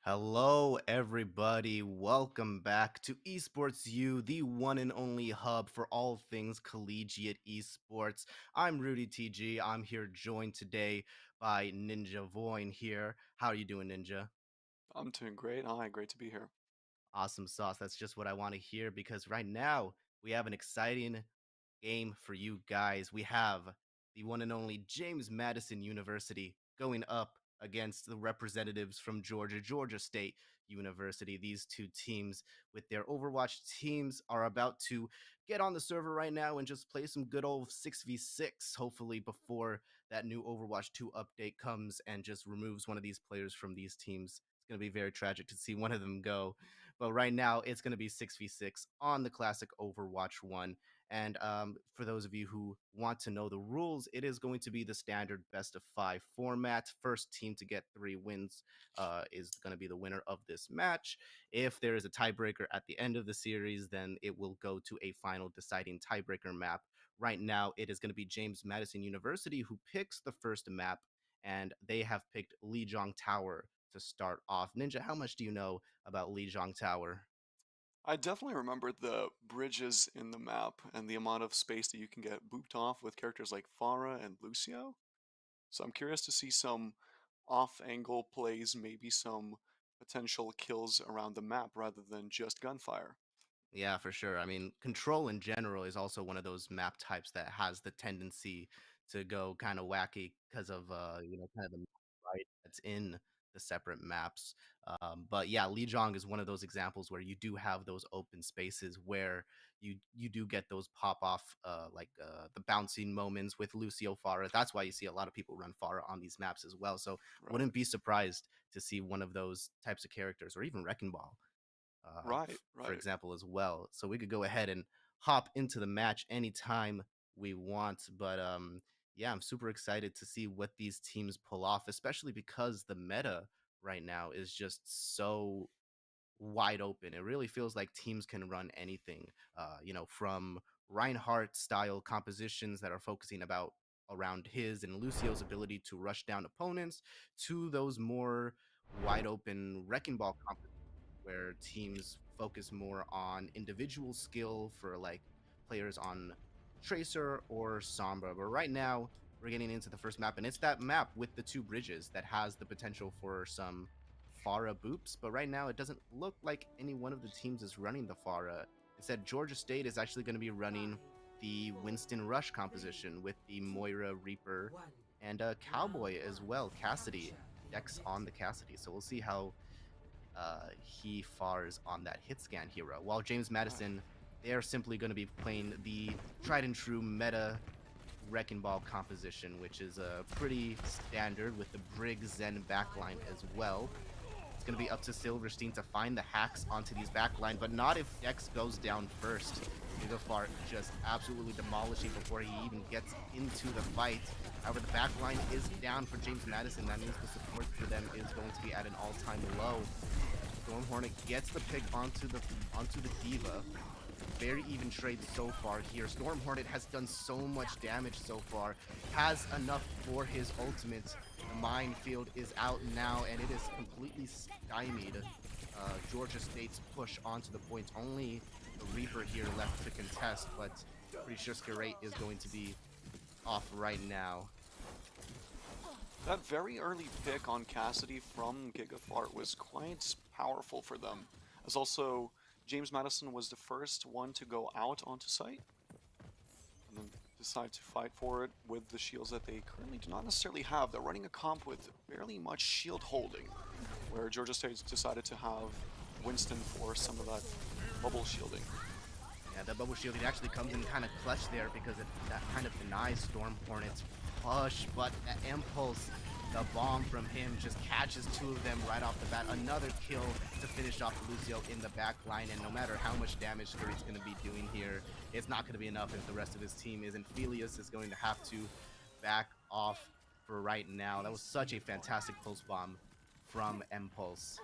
Hello, everybody. Welcome back to Esports U, the one and only hub for all things collegiate esports. I'm Rudy TG. I'm here joined today by Ninja Voin here. How are you doing, Ninja? I'm doing great. Hi, great to be here. Awesome sauce. That's just what I want to hear because right now we have an exciting game for you guys. We have the one and only James Madison University going up against the representatives from Georgia State University. These two teams with their Overwatch teams are about to get on the server right now and just play some good old 6v6, hopefully before that new Overwatch 2 update comes and just removes one of these players from these teams. It's going to be very tragic to see one of them go. But right now, it's going to be 6v6 on the classic Overwatch 1. And for those of you who want to know the rules, it is going to be the standard best of 5 format. First team to get 3 wins is going to be the winner of this match. If there is a tiebreaker at the end of the series, then it will go to a final deciding tiebreaker map. Right now, it is going to be James Madison University who picks the first map, and they have picked Lijiang Tower to start off. Ninja, how much do you know about Lijiang Tower? I definitely remember the bridges in the map and the amount of space that you can get booped off with characters like Farah and Lucio. So I'm curious to see some off-angle plays, maybe some potential kills around the map rather than just gunfire. Yeah, for sure. I mean, Control in general is also one of those map types that has the tendency to go kind of wacky because of kind of the right that's in the separate maps. But yeah, Lijiang is one of those examples where you do have those open spaces where you do get those pop off the bouncing moments with Lucio Farah. That's why you see a lot of people run Farah on these maps as well. So Right. wouldn't be surprised to see one of those types of characters or even Wrecking Ball Right. for example, as well. So we could go ahead and hop into the match anytime we want. But yeah, I'm super excited to see what these teams pull off, especially because the meta right now is just so wide open. It really feels like teams can run anything, from Reinhardt style compositions that are focusing about around his and Lucio's ability to rush down opponents to those more wide open Wrecking Ball compositions where teams focus more on individual skill for like players on Tracer or Sombra. But right now, we're getting into the first map, and it's that map with the 2 bridges that has the potential for some Farah boops. But right now, it doesn't look like any one of the teams is running the Farah. Instead, Georgia State is actually going to be running the Winston Rush composition with the Moira Reaper and Cowboy as well, Cassidy. Dex on the Cassidy. So we'll see how he fars on that hit scan hero. While James Madison, they're simply going to be playing the tried and true meta Wrecking Ball composition, which is pretty standard with the Brig Zen backline as well. It's going to be up to Silverstein to find the hacks onto these backline, but not if Dex goes down first. Gigafart just absolutely demolishing before he even gets into the fight. However, the backline is down for James Madison. That means the support for them is going to be at an all-time low. Storm Hornet gets the pick onto the Diva. Very even trade so far here. Storm Hornet has done so much damage so far. Has enough for his ultimate. The minefield is out now, and it is completely stymied. Georgia State's push onto the point. Only the Reaper here left to contest, but pretty sure Scarate is going to be off right now. That very early pick on Cassidy from Gigafart was quite powerful for them, as also James Madison was the first one to go out onto site. And then decide to fight for it with the shields that they currently do not necessarily have. They're running a comp with barely much shield holding, where Georgia State decided to have Winston for some of that bubble shielding. Yeah, that bubble shielding actually comes in kind of clutch there because that kind of denies Storm Hornet's push, but that impulse, the bomb from him just catches 2 of them right off the bat. Another kill to finish off Lucio in the back line, and no matter how much damage Scurry's going to be doing here, it's not going to be enough if the rest of his team isn't. Phelius is going to have to back off for right now. That was such a fantastic pulse bomb from Impulse.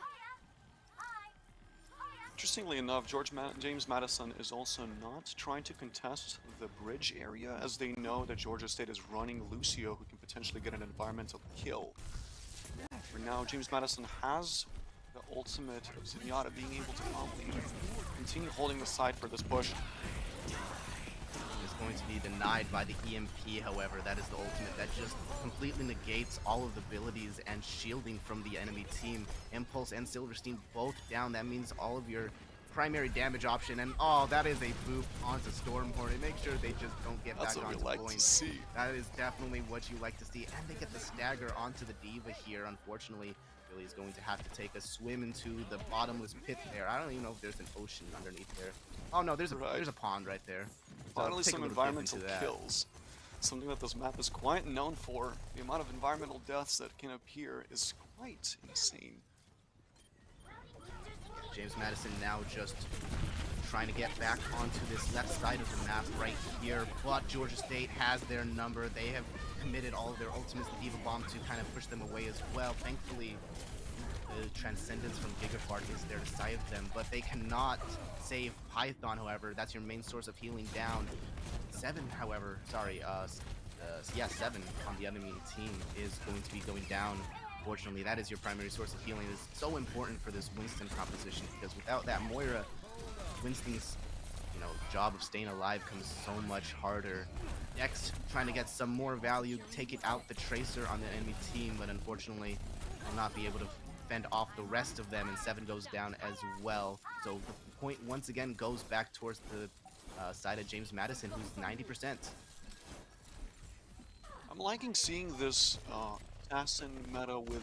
Interestingly enough, James Madison is also not trying to contest the bridge area, as they know that Georgia State is running Lucio, who can potentially get an environmental kill. For now, James Madison has the ultimate of Zenyatta, being able to probably continue holding the side for this push. Is going to be denied by the EMP, however. That is the ultimate that just completely negates all of the abilities and shielding from the enemy team. Impulse and Silverstein both down. That means all of your primary damage option, and oh, that is a boop onto Storm Hornet. Make sure they just don't get back onto points. That is definitely what you like to see, and they get the stagger onto the Diva here. Unfortunately, Billy is going to have to take a swim into the bottomless pit there. I don't even know if there's an ocean underneath there. Oh no, there's a pond right there. So finally, some environmental kills. Something that this map is quite known for. The amount of environmental deaths that can appear is quite insane. James Madison now just trying to get back onto this left side of the map right here, but Georgia State has their number. They have committed all of their ultimates, the Diva Bomb, to kind of push them away as well. Thankfully, the Transcendence from Gigafart is there to save them, but they cannot save Python, however. That's your main source of healing down. 7 on the enemy team is going to be going down. Fortunately, that is your primary source of healing. It's so important for this Winston composition, because without that Moira, Winston's job of staying alive comes so much harder. Next, trying to get some more value, taking out the Tracer on the enemy team, but unfortunately will not be able to fend off the rest of them, and 7 goes down as well. So the point once again goes back towards the side of James Madison, who's 90%. I'm liking seeing this assassin meta with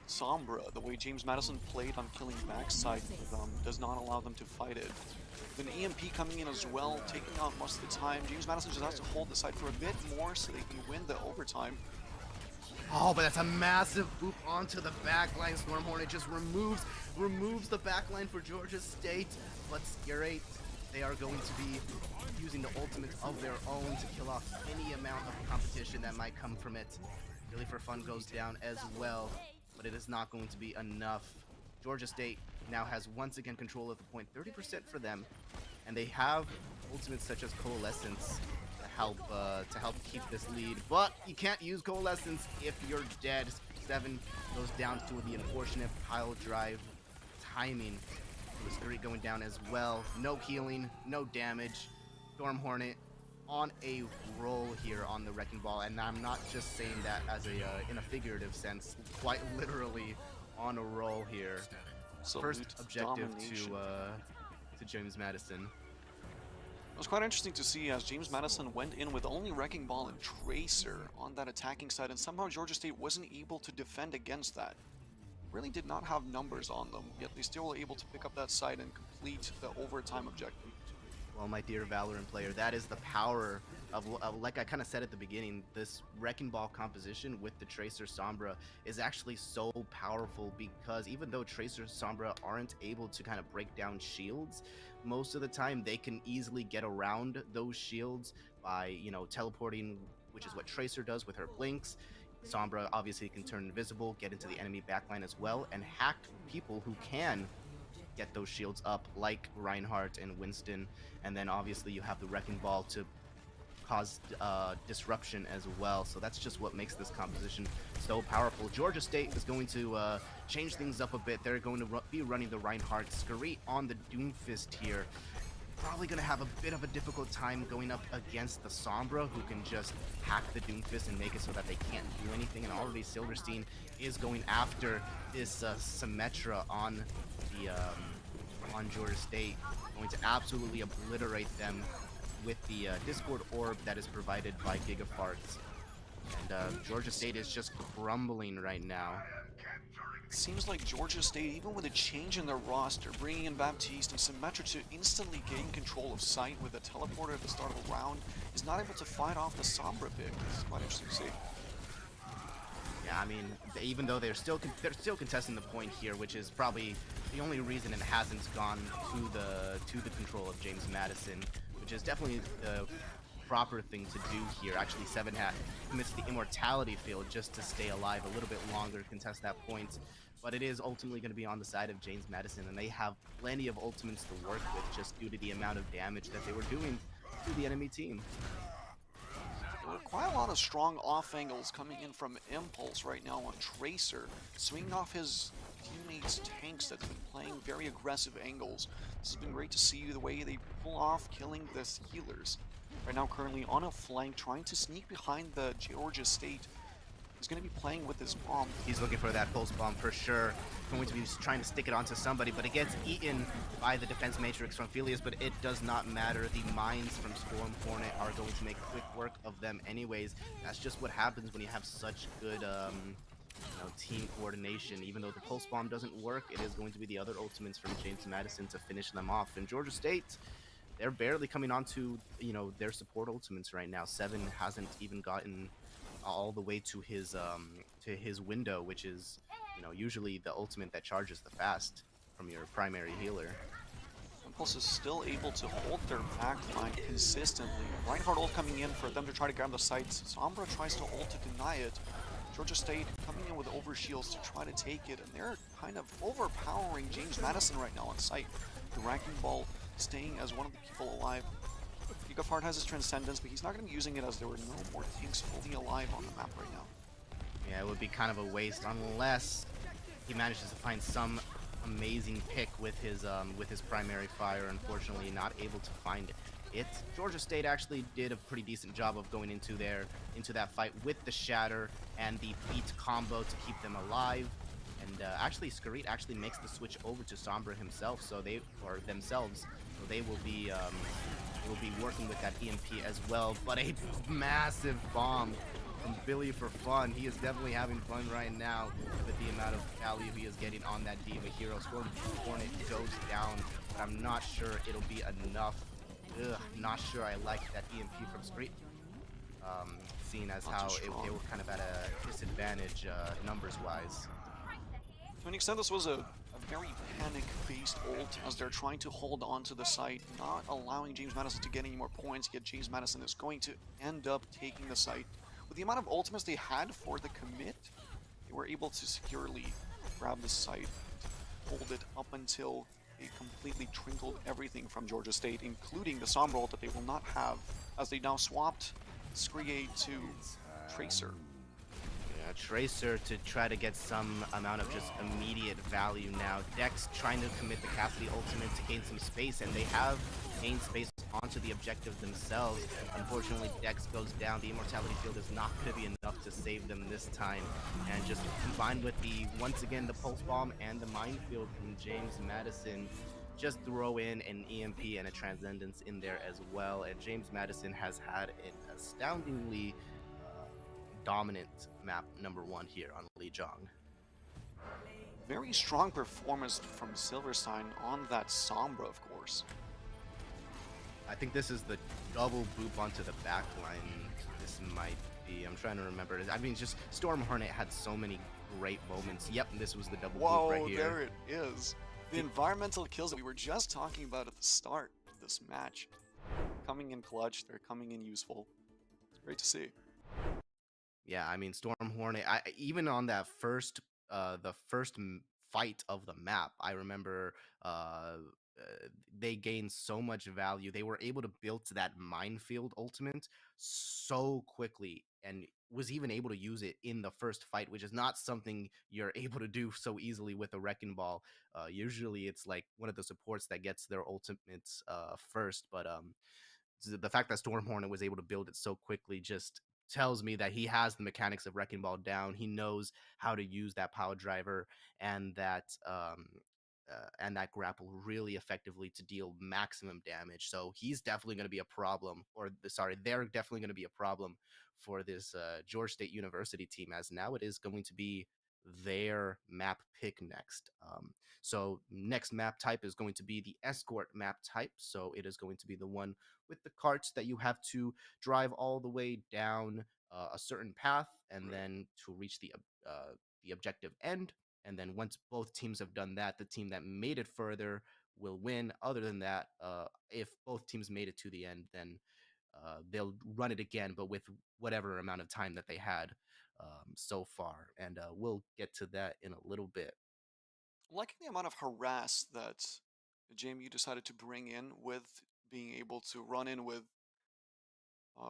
Sombra. The way James Madison played on killing backside does not allow them to fight it. With an EMP coming in as well, taking out most of the time, James Madison just has to hold the side for a bit more so they can win the overtime. Oh, but that's a massive boop onto the backline. Storm Hornet just removes the backline for Georgia State. But Scurry, they are going to be using the ultimates of their own to kill off any amount of competition that might come from it. Really for Fun goes down as well, but it is not going to be enough. Georgia State now has once again control of the point, 30% for them, and they have ultimates such as Coalescence to help keep this lead. But you can't use Coalescence if you're dead. 7 goes down to the unfortunate pile drive timing. Scurry going down as well. No healing, no damage. Storm Hornet on a roll here on the Wrecking Ball, and I'm not just saying that as in a figurative sense, quite literally on a roll here. First objective to James Madison. It was quite interesting to see as James Madison went in with only Wrecking Ball and Tracer on that attacking side, and somehow Georgia State wasn't able to defend against that. Really did not have numbers on them, yet they still were able to pick up that side and complete the overtime objective. Well, my dear Valorant player, that is the power of like I kind of said at the beginning, this Wrecking Ball composition with the Tracer Sombra is actually so powerful, because even though Tracer Sombra aren't able to kind of break down shields, most of the time they can easily get around those shields by, teleporting, which is what Tracer does with her blinks. Sombra obviously can turn invisible, get into the enemy backline as well, and hack people who can get those shields up, like Reinhardt and Winston. And then obviously you have the Wrecking Ball to cause disruption as well. So that's just what makes this composition so powerful. Georgia State is going to change things up a bit. They're going to be running the Reinhardt. Scurry on the Doomfist here. Probably going to have a bit of a difficult time going up against the Sombra, who can just hack the Doomfist and make it so that they can't do anything. And already Silverstein is going after this Symmetra on the on Georgia State, going to absolutely obliterate them with the Discord orb that is provided by Gigafarts. And Georgia State is just crumbling right now. It seems like Georgia State, even with a change in their roster, bringing in Baptiste and Symmetra to instantly gain control of site with a teleporter at the start of the round, is not able to fight off the Sombra pick. This is quite interesting to see. Yeah, I mean, even though they're still contesting the point here, which is probably the only reason it hasn't gone to the control of James Madison, which is definitely the proper thing to do here. Actually, Seven commits the immortality field just to stay alive a little bit longer, contest that point. But it is ultimately going to be on the side of James Madison, and they have plenty of ultimates to work with just due to the amount of damage that they were doing to the enemy team. There were quite a lot of strong off angles coming in from Impulse right now on Tracer, swinging off his teammates' tanks that's been playing very aggressive angles. This has been great to see the way they pull off killing the healers. Right now, currently on a flank, trying to sneak behind the Georgia State. He's going to be playing with his bomb. He's looking for that pulse bomb for sure. Going to be trying to stick it onto somebody, but it gets eaten by the defense matrix from Philius, but it does not matter. The mines from Storm Hornet are going to make quick work of them anyways. That's just what happens when you have such good team coordination. Even though the pulse bomb doesn't work, it is going to be the other ultimates from James Madison to finish them off. And Georgia State, they're barely coming on to, their support ultimates right now. Seven hasn't even gotten all the way to his window, which is, usually the ultimate that charges the fast from your primary healer. Impulse is still able to hold their backline consistently. Reinhardt ult coming in for them to try to grab the sites. Sombra tries to ult to deny it. Georgia State coming in with overshields to try to take it, and they're kind of overpowering James Madison right now on site. The Wrecking Ball staying as one of the people alive. Gigafart has his Transcendence, but he's not going to be using it as there were no more tanks fully alive on the map right now. Yeah, it would be kind of a waste unless he manages to find some amazing pick with his primary fire. Unfortunately, not able to find it. Georgia State actually did a pretty decent job of going into that fight with the Shatter and the Beat combo to keep them alive. And actually, Skarit actually makes the switch over to Sombra himself, so they will be working with that EMP as well. But a massive bomb from Billy for fun. He is definitely having fun right now with the amount of value he is getting on that Diva hero. Storm Hornet goes down, but I'm not sure it'll be enough. Not sure I like that EMP from Street. Seeing as how they were kind of at a disadvantage numbers-wise. To an extent, this was a very panic-based ult as they're trying to hold on to the site, not allowing James Madison to get any more points, yet James Madison is going to end up taking the site. With the amount of ultimates they had for the commit, they were able to securely grab the site, hold it up until they completely trinkled everything from Georgia State, including the Sombra ult that they will not have, as they now swapped Skrie to Tracer. Yeah, Tracer to try to get some amount of just immediate value now. Dex trying to commit the Cassidy ultimate to gain some space, and they have gained space onto the objective themselves. Unfortunately, Dex goes down. The immortality field is not going to be enough to save them this time. And just combined with once again, the pulse bomb and the minefield from James Madison, just throw in an EMP and a Transcendence in there as well. And James Madison has had an astoundingly dominant map #1 here on Lijiang. Very strong performance from Silverstein on that Sombra, of course. I think this is the double boop onto the backline. This might be. I'm trying to remember. I mean, just Storm Hornet had so many great moments. Yep, this was the double boop right here. There it is. The environmental kills that we were just talking about at the start of this match. Coming in clutch, they're coming in useful. It's great to see. Yeah, I mean, Storm Hornet, even on that first fight of the map, I remember they gained so much value. They were able to build that minefield ultimate so quickly and was even able to use it in the first fight, which is not something you're able to do so easily with a Wrecking Ball. Usually it's like one of the supports that gets their ultimates first, but the fact that Storm Hornet was able to build it so quickly just tells me that he has the mechanics of Wrecking Ball down. He knows how to use that power driver and that and that grapple really effectively to deal maximum damage. So he's definitely going to be a problem, they're definitely going to be a problem for this Georgia State University team, as now it is going to be their map pick next. So next map type is going to be the escort map type. So it is going to be the one with the carts that you have to drive all the way down a certain path, and then to reach the objective end. And then once both teams have done that, the team that made it further will win. Other than that, if both teams made it to the end, then they'll run it again, but with whatever amount of time that they had so far. And we'll get to that in a little bit. Liking the amount of harass that JMU decided to bring in with being able to run in with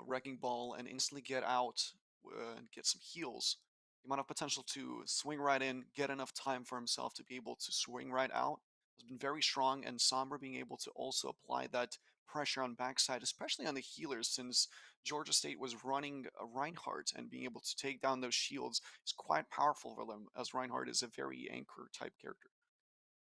Wrecking Ball and instantly get out and get some heals. The amount of potential to swing right in, get enough time for himself to be able to swing right out has been very strong, and Sombra being able to also apply that pressure on backside, especially on the healers, since Georgia State was running Reinhardt, and being able to take down those shields is quite powerful for them, as Reinhardt is a very anchor type character.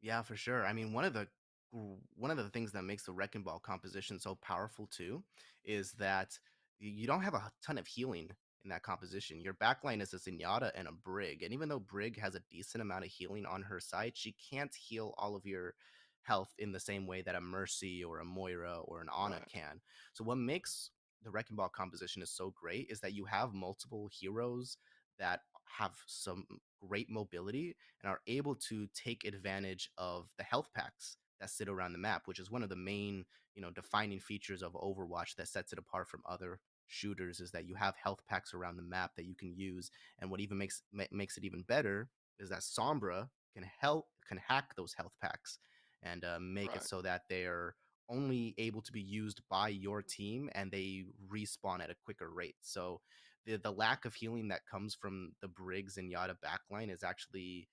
Yeah, for sure. I mean, one of the things that makes the Wrecking Ball composition so powerful too is that you don't have a ton of healing in that composition. Your backline is a Zenyatta and a Brig, and even though Brig has a decent amount of healing on her side, she can't heal all of your health in the same way that a Mercy or a Moira or an Ana Right. can. So what makes the Wrecking Ball composition is so great is that you have multiple heroes that have some great mobility and are able to take advantage of the health packs that sit around the map, which is one of the main, defining features of Overwatch that sets it apart from other shooters, is that you have health packs around the map that you can use. And what even makes it even better is that Sombra can hack those health packs and make it Right. so that they're only able to be used by your team, and they respawn at a quicker rate. So the lack of healing that comes from the Briggs and Yada backline is actually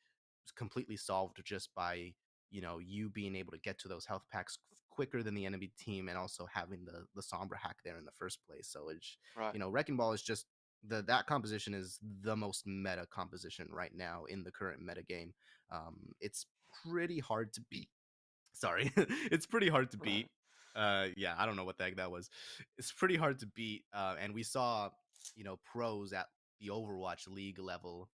completely solved just by you being able to get to those health packs quicker than the enemy team, and also having the Sombra hack there in the first place. So it's Right. Wrecking Ball is just that composition is the most meta composition right now in the current meta game. It's pretty hard to beat. Sorry, it's pretty hard to Right. beat. Yeah, I don't know what the heck that was. It's pretty hard to beat, and we saw pros at the Overwatch League level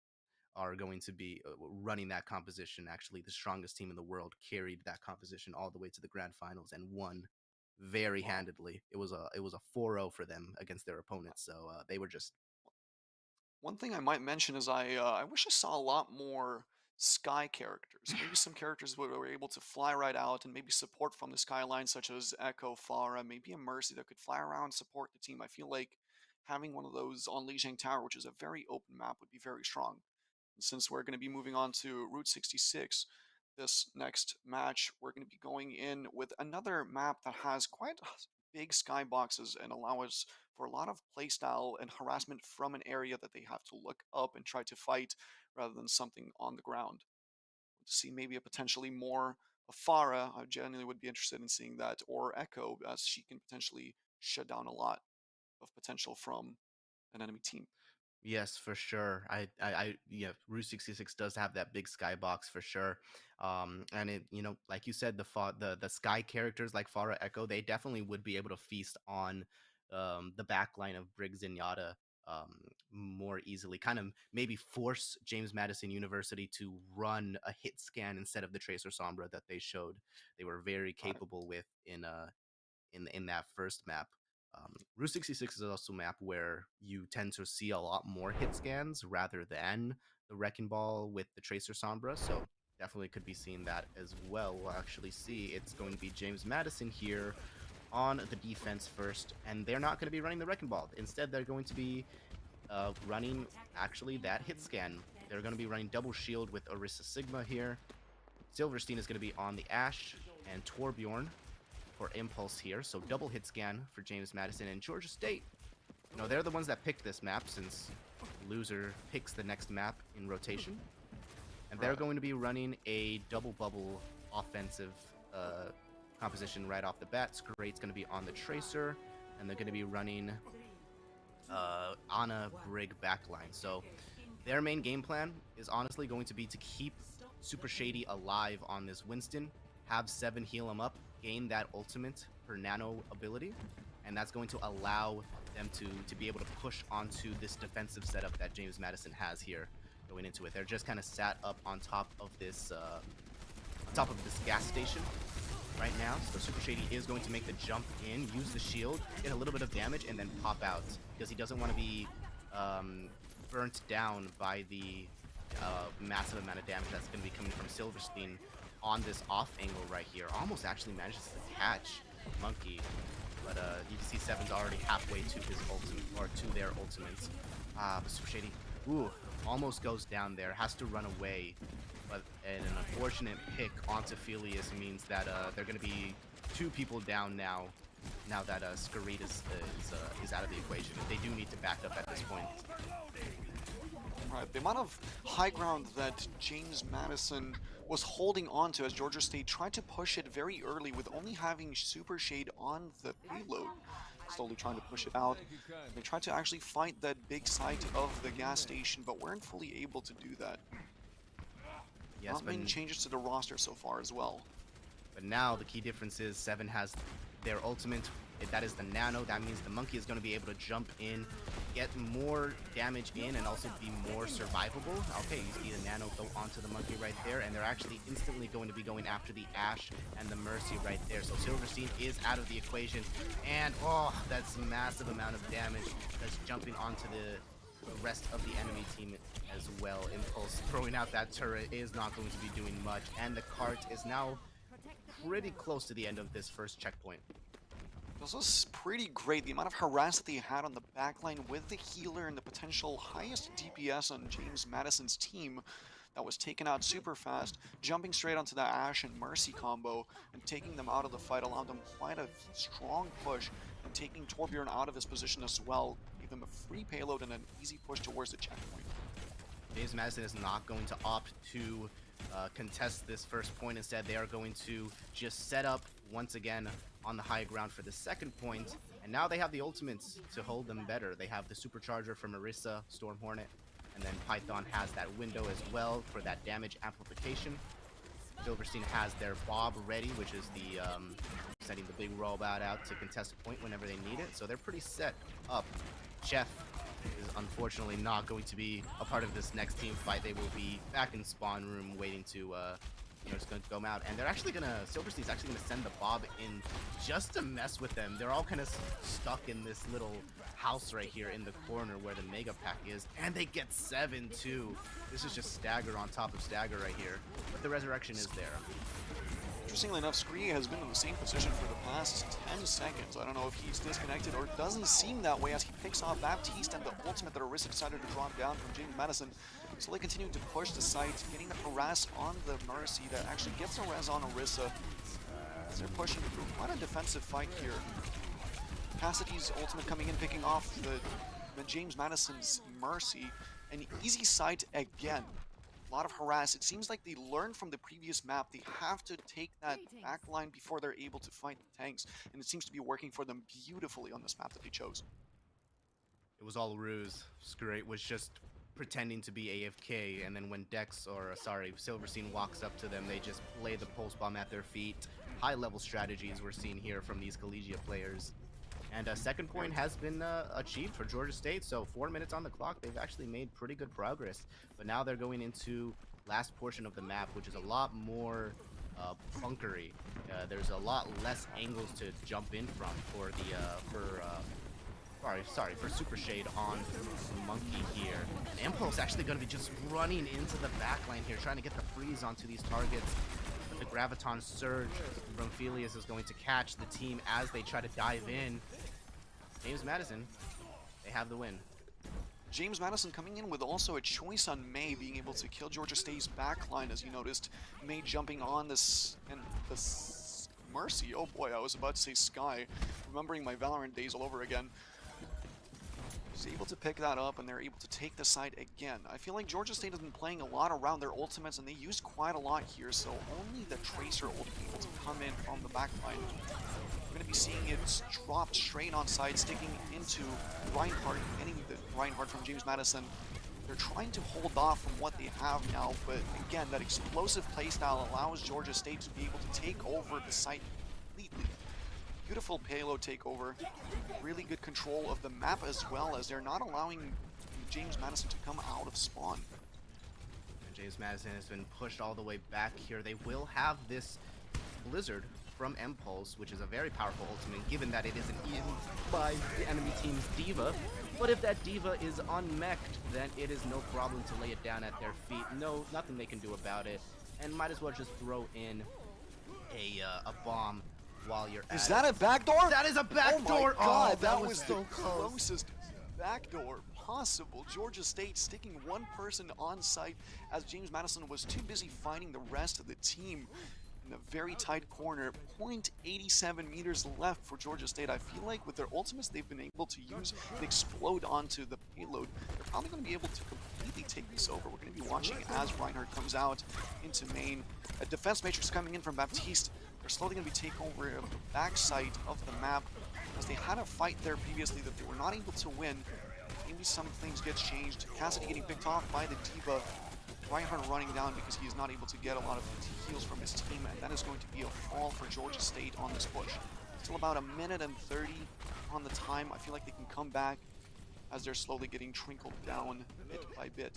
are going to be running that composition. Actually, the strongest team in the world carried that composition all the way to the grand finals and won very Wow. handedly. It was a 4-0 for them against their opponents. So they were just One thing I might mention is I wish I saw a lot more sky characters. Maybe some characters were able to fly right out and maybe support from the skyline, such as Echo, Farah, maybe a Mercy that could fly around and support the team. I feel like having one of those on Lijiang Tower, which is a very open map, would be very strong. And since we're going to be moving on to Route 66, this next match, we're going to be going in with another map that has quite big skyboxes and allow us for a lot of playstyle and harassment from an area that they have to look up and try to fight rather than something on the ground. To see maybe a potentially more of Farah, I genuinely would be interested in seeing that, or Echo, as she can potentially shut down a lot of potential from an enemy team. Yes, for sure. Yeah, Route 66 does have that big skybox for sure. And it, like you said, the sky characters like Farah Echo, they definitely would be able to feast on the backline of Briggs and Yada more easily. Kind of maybe force James Madison University to run a hit scan instead of the Tracer Sombra that they showed they were very Right. capable with in that first map. Route 66 is also a map where you tend to see a lot more hit scans rather than the Wrecking Ball with the Tracer Sombra, so definitely could be seeing that as well. We'll actually see it's going to be James Madison here on the defense first, and they're not going to be running the Wrecking Ball. Instead, they're going to be running actually that hit scan. They're going to be running double shield with Orisa Sigma here. Silverstein is going to be on the Ashe, and Torbjorn for Impulse here. So double hit scan for James Madison and Georgia State. They're the ones that picked this map, since loser picks the next map in rotation. And they're Right. going to be running a double bubble offensive composition right off the bat. Great's going to be on the Tracer, and they're going to be running Ana Brig backline. So their main game plan is honestly going to be to keep Super Shady alive on this Winston, have 7 heal him up, gain that ultimate, her nano ability, and that's going to allow them to be able to push onto this defensive setup that James Madison has here going into it. They're just kind of sat up on top of this gas station right now. So Super Shady is going to make the jump in, use the shield, get a little bit of damage, and then pop out because he doesn't want to be burnt down by the massive amount of damage that's going to be coming from Silverstein on this off angle right here. Almost actually manages to catch Monkey, but you can see Seven's already halfway to his ultimate, or to their ultimates. But Super Shady, almost goes down there, has to run away, but an unfortunate pick onto Felius means that they're going to be 2 people down now that Skarit is out of the equation. They do need to back up at this point. Right, the amount of high ground that James Madison was holding on to as Georgia State tried to push it very early with only having Super Shade on the payload. Slowly trying to push it out. They tried to actually fight that big site of the gas station, but weren't fully able to do that. Yes, Not many changes to the roster so far as well. But now the key difference is Seven has their ultimate. That is the nano. That means the Monkey is going to be able to jump in, get more damage in, and also be more survivable. Okay, you see the nano go onto the Monkey right there, and they're actually instantly going to be going after the Ashe and the Mercy right there. So Silverstein is out of the equation, and that's a massive amount of damage that's jumping onto the rest of the enemy team as well. Impulse throwing out that turret is not going to be doing much, and the cart is now pretty close to the end of this first checkpoint. This was pretty great, the amount of harass that they had on the backline with the healer and the potential highest DPS on James Madison's team that was taken out super fast, jumping straight onto the Ashe and Mercy combo and taking them out of the fight, allowed them quite a strong push, and taking Torbjorn out of his position as well, gave them a free payload and an easy push towards the checkpoint. James Madison is not going to opt to contest this first point. Instead, they are going to just set up once again on the high ground for the second point, and now they have the ultimates to hold them better. They have the supercharger from Marissa, Storm Hornet, and then Python has that window as well for that damage amplification. Silverstein has their Bob ready, which is the sending the big robot out to contest a point whenever they need it, so they're pretty set up. Chef is unfortunately not going to be a part of this next team fight. They will be back in spawn room waiting to just going to go out, and they're actually gonna, Silverstein's actually gonna send the Bob in just to mess with them. They're all kind of stuck in this little house right here in the corner where the Mega Pack is, and they get 7 too. This is just stagger on top of stagger right here, but the resurrection is there. Interestingly enough, Scree has been in the same position for the past 10 seconds. I don't know if he's disconnected or it doesn't seem that way as he picks off Baptiste and the ultimate that Orisa decided to drop down from James Madison. So they continue to push the site, getting the harass on the Mercy that actually gets a res on Orisa. As they're pushing through quite a defensive fight here. Cassidy's ultimate coming in, picking off the James Madison's Mercy. An easy site again. A lot of harass. It seems like they learned from the previous map. They have to take that back line before they're able to fight the tanks. And it seems to be working for them beautifully on this map that they chose. It was all a ruse. Scurate was just pretending to be AFK, and then when Silverstein walks up to them, they just lay the pulse bomb at their feet. High level strategies we're seeing here from these collegiate players. And a second point has been achieved for Georgia State, so 4 minutes on the clock. They've actually made pretty good progress, but now they're going into last portion of the map, which is a lot more bunkery. There's a lot less angles to jump in from for Super Shade on Monkey here. And Impulse actually going to be just running into the backline here, trying to get the freeze onto these targets. But the Graviton Surge from Felius is going to catch the team as they try to dive in. James Madison, they have the win. James Madison coming in with also a choice on May, being able to kill Georgia State's backline, as you noticed. May jumping on this and this Mercy. Oh boy, I was about to say Sky. Remembering my Valorant days all over again. He's able to pick that up, and they're able to take the side again. I feel like Georgia State has been playing a lot around their ultimates, and they used quite a lot here, so only the Tracer ult able to come in from the backline. We're going to be seeing it dropped straight on side, sticking into Reinhardt, getting the Reinhardt from James Madison. They're trying to hold off from what they have now, but again, that explosive playstyle allows Georgia State to be able to take over the site completely. Beautiful payload takeover, really good control of the map as well, as they're not allowing James Madison to come out of spawn. And James Madison has been pushed all the way back here. They will have this Blizzard from Impulse, which is a very powerful ultimate, given that it isn't even by the enemy team's D.Va. But if that D.Va is unmech'd, then it is no problem to lay it down at their feet. No, nothing they can do about it, and might as well just throw in a bomb while you're at it. Is that a backdoor? That is a backdoor! Oh my god, that was was so the close. closest backdoor possible. Georgia State sticking one person on site as James Madison was too busy finding the rest of the team in a very tight corner. 0.87 meters left for Georgia State. I feel like with their ultimates they've been able to use and explode onto the payload. They're probably going to be able to completely take this over. We're going to be watching as Reinhardt comes out into main. A defense matrix coming in from Baptiste. They're slowly going to be taking over the backside of the map as they had a fight there previously that they were not able to win. Maybe some things get changed. Cassidy getting picked off by the D.Va. Reinhardt running down because he is not able to get a lot of heals from his team, and that is going to be a fall for Georgia State on this push. Still about a minute and 30 on the time. I feel like they can come back as they're slowly getting trickled down bit by bit.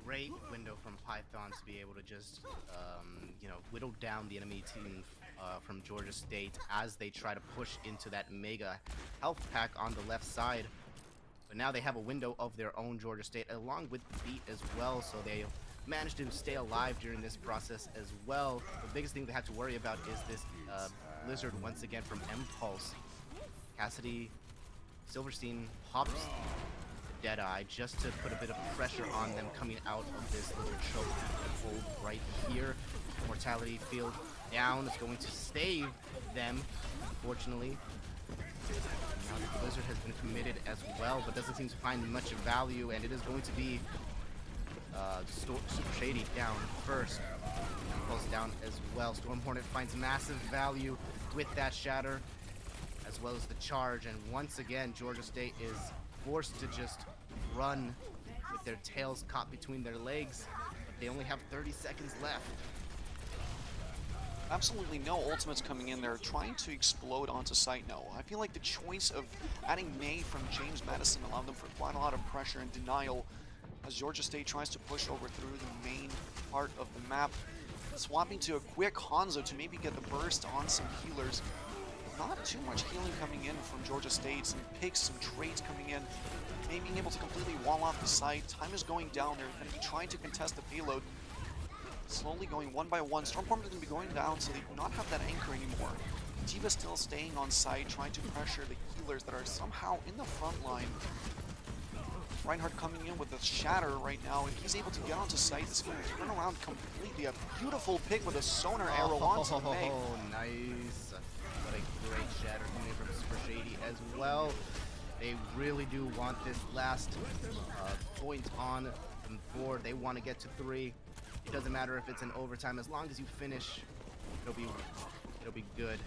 Great window from Python to be able to just, whittle down the enemy team from Georgia State as they try to push into that mega health pack on the left side. But now they have a window of their own, Georgia State, along with Beat as well, so they managed to stay alive during this process as well. The biggest thing they have to worry about is this Blizzard once again from Impulse. Cassidy, Silverstein pops Deadeye just to put a bit of pressure on them coming out of this little choke hold right here. Mortality field down is going to save them, unfortunately. Now the Blizzard has been committed as well, but doesn't seem to find much value, and it is going to be Super Shady down first. Impulse down as well. Storm Hornet finds massive value with that shatter, as well as the charge, and once again Georgia State is forced to just run with their tails caught between their legs. But they only have 30 seconds left. Absolutely no ultimates coming in there, trying to explode onto site now. I feel like the choice of adding May from James Madison allowed them for quite a lot of pressure and denial as Georgia State tries to push over through the main part of the map. Swapping to a quick Hanzo to maybe get the burst on some healers. Not too much healing coming in from Georgia State, some picks, some trades coming in. May being able to completely wall off the site. Time is going down. They're going to be trying to contest the payload. Slowly going one by one. Stormform is going to be going down, so they do not have that anchor anymore. D.Va still staying on site, trying to pressure the healers that are somehow in the front line. Reinhardt coming in with a shatter right now. If he's able to get onto site, it's going to turn around completely. A beautiful pick with a sonar arrow onto May. Oh, nice. What a great shatter coming in from Super Shady as well. They really do want this last point on the board. They want to get to 3. It doesn't matter if it's an overtime, as long as you finish, it'll be good.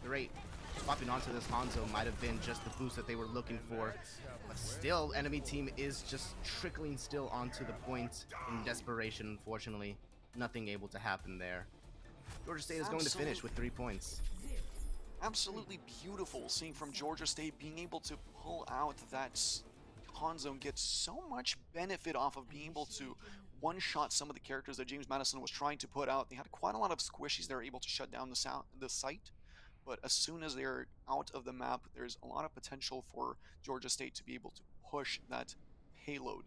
Great. Swapping onto this Hanzo might have been just the boost that they were looking for, but still, enemy team is just trickling still onto the point in desperation. Unfortunately, nothing able to happen there. Georgia State is going to finish with 3 points. Absolutely beautiful seeing from Georgia State being able to pull out that Hanzo and get so much benefit off of being able to one-shot some of the characters that James Madison was trying to put out. They had quite a lot of squishies they were able to shut down the site, but as soon as they're out of the map, there's a lot of potential for Georgia State to be able to push that payload.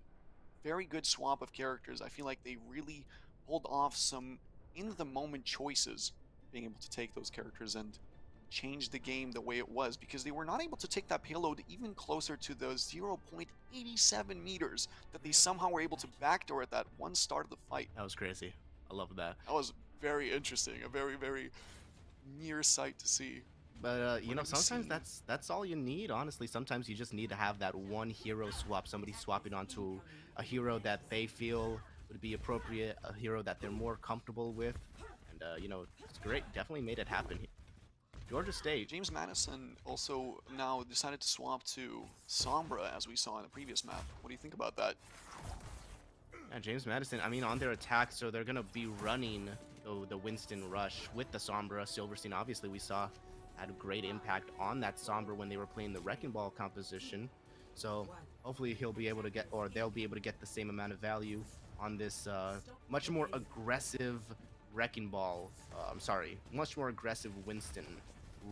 Very good swap of characters. I feel like they really pulled off some in-the-moment choices, being able to take those characters and change the game the way it was, because they were not able to take that payload even closer to those 0.87 meters that they somehow were able to backdoor at that one start of the fight. That was crazy. I love that. That was very interesting, a very, very near sight to see. But sometimes that's all you need, honestly. Sometimes you just need to have that one hero swap, somebody swapping onto a hero that they feel would be appropriate, a hero that they're more comfortable with, and it's great. Definitely made it happen. Georgia State. James Madison also now decided to swap to Sombra, as we saw in the previous map. What do you think about that? Yeah, James Madison, I mean, on their attack, so they're going to be running the Winston Rush with the Sombra. Silverstein, obviously, we saw had a great impact on that Sombra when they were playing the Wrecking Ball composition. So hopefully he'll be able to get, or they'll be able to get the same amount of value on this much more aggressive Wrecking Ball, much more aggressive Winston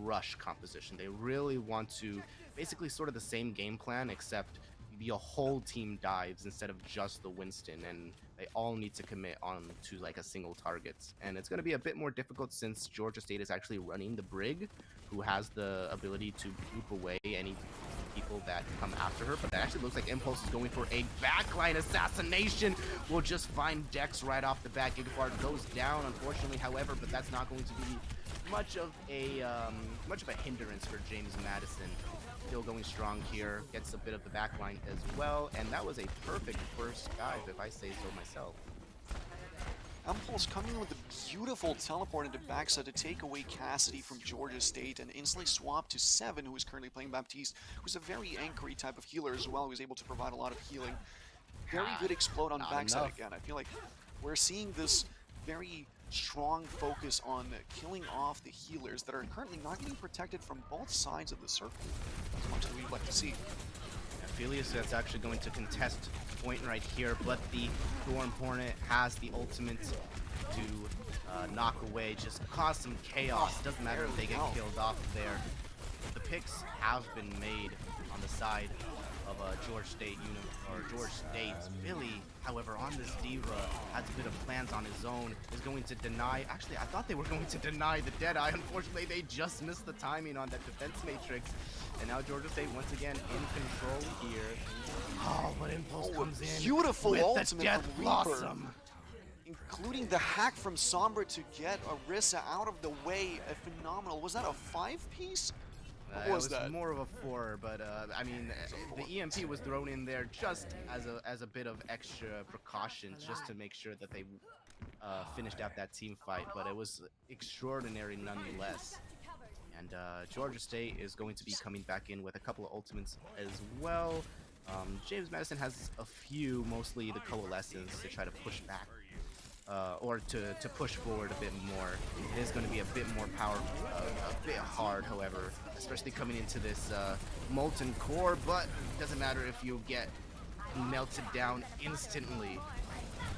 Rush composition. They really want to basically sort of the same game plan, except be a whole team dives instead of just the Winston, and they all need to commit on to like a single target. And it's going to be a bit more difficult since Georgia State is actually running the Brig, who has the ability to group away any people that come after her. But that actually looks like Impulse is going for a backline assassination. We'll just find Dex right off the bat. Gigafart goes down, unfortunately, however, but that's not going to be much of a hindrance for James Madison. Still going strong here, gets a bit of the backline as well, and that was a perfect first dive, if I say so myself. Impulse coming in with a beautiful teleport into backside to take away Cassidy from Georgia State and instantly swap to Seven, who is currently playing Baptiste, who's a very anchory type of healer as well, who's able to provide a lot of healing. Very good explode on backside again. I feel like we're seeing this very strong focus on killing off the healers that are currently not getting protected from both sides of the circle, as much as we'd like to see. Aphelios that's actually going to contest point right here, but the Thorn Hornet has the ultimate to knock away, just cause some chaos. Doesn't matter if they get killed off there. The picks have been made on the side of Georgia State Georgia State. Billy, however, on this Diva, has a bit of plans on his own, is going to deny, actually I thought they were going to deny the Deadeye. Unfortunately, they just missed the timing on that defense matrix, and now Georgia State once again in control here. Oh, but Impulse comes in beautiful with ultimate the Death from Blossom. Including the hack from Sombra to get Orisa out of the way. A phenomenal, was that a 5-piece? It was more of a 4, but I mean, the EMP was thrown in there just as a bit of extra precautions, just to make sure that they finished out that team fight. But it was extraordinary nonetheless. And Georgia State is going to be coming back in with a couple of ultimates as well. James Madison has a few, mostly the Coalescence, to try to push back. Or to push forward a bit more. It is going to be a bit more powerful, a bit hard, however, especially coming into this Molten Core, but it doesn't matter if you get melted down instantly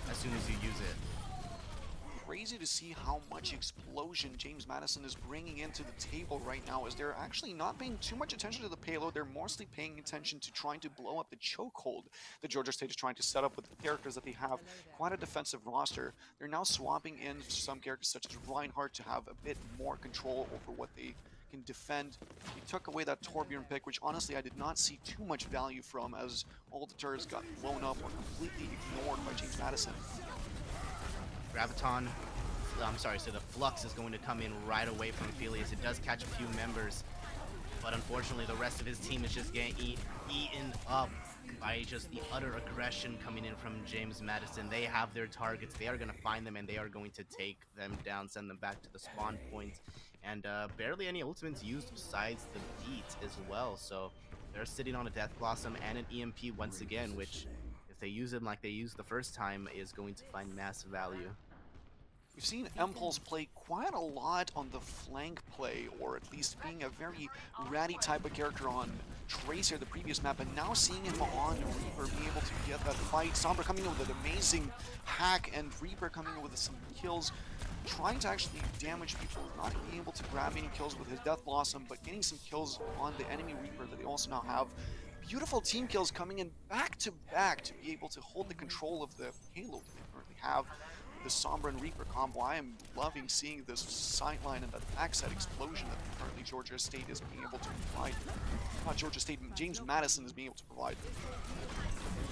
as soon as you use it. Crazy to see how much explosion James Madison is bringing into the table right now, as they're actually not paying too much attention to the payload. They're mostly paying attention to trying to blow up the chokehold that Georgia State is trying to set up with the characters that they have. Quite a defensive roster. They're now swapping in some characters such as Reinhardt to have a bit more control over what they can defend. He took away that Torbjorn pick, which honestly I did not see too much value from, as all the turrets got blown up or completely ignored by James Madison. Graviton, so the Flux is going to come in right away from Aphelios. It does catch a few members, but unfortunately the rest of his team is just getting eaten up by just the utter aggression coming in from James Madison. They have their targets, they are going to find them, and they are going to take them down, send them back to the spawn point. And barely any ultimates used besides the beat as well, so they're sitting on a Death Blossom and an EMP once again, which if they use them like they used the first time is going to find massive value. We've seen Impulse play quite a lot on the flank play, or at least being a very ratty type of character on Tracer the previous map, and now seeing him on Reaper being able to get that fight. Sombra coming in with an amazing hack, and Reaper coming in with some kills, trying to actually damage people, not being able to grab any kills with his Death Blossom, but getting some kills on the enemy Reaper that they also now have. Beautiful team kills coming in back to back to be able to hold the control of the payload they currently have. The Sombra and Reaper combo, I am loving seeing this sightline and that backside explosion that currently Georgia State is being able to provide. Not Georgia State, James Madison is being able to provide.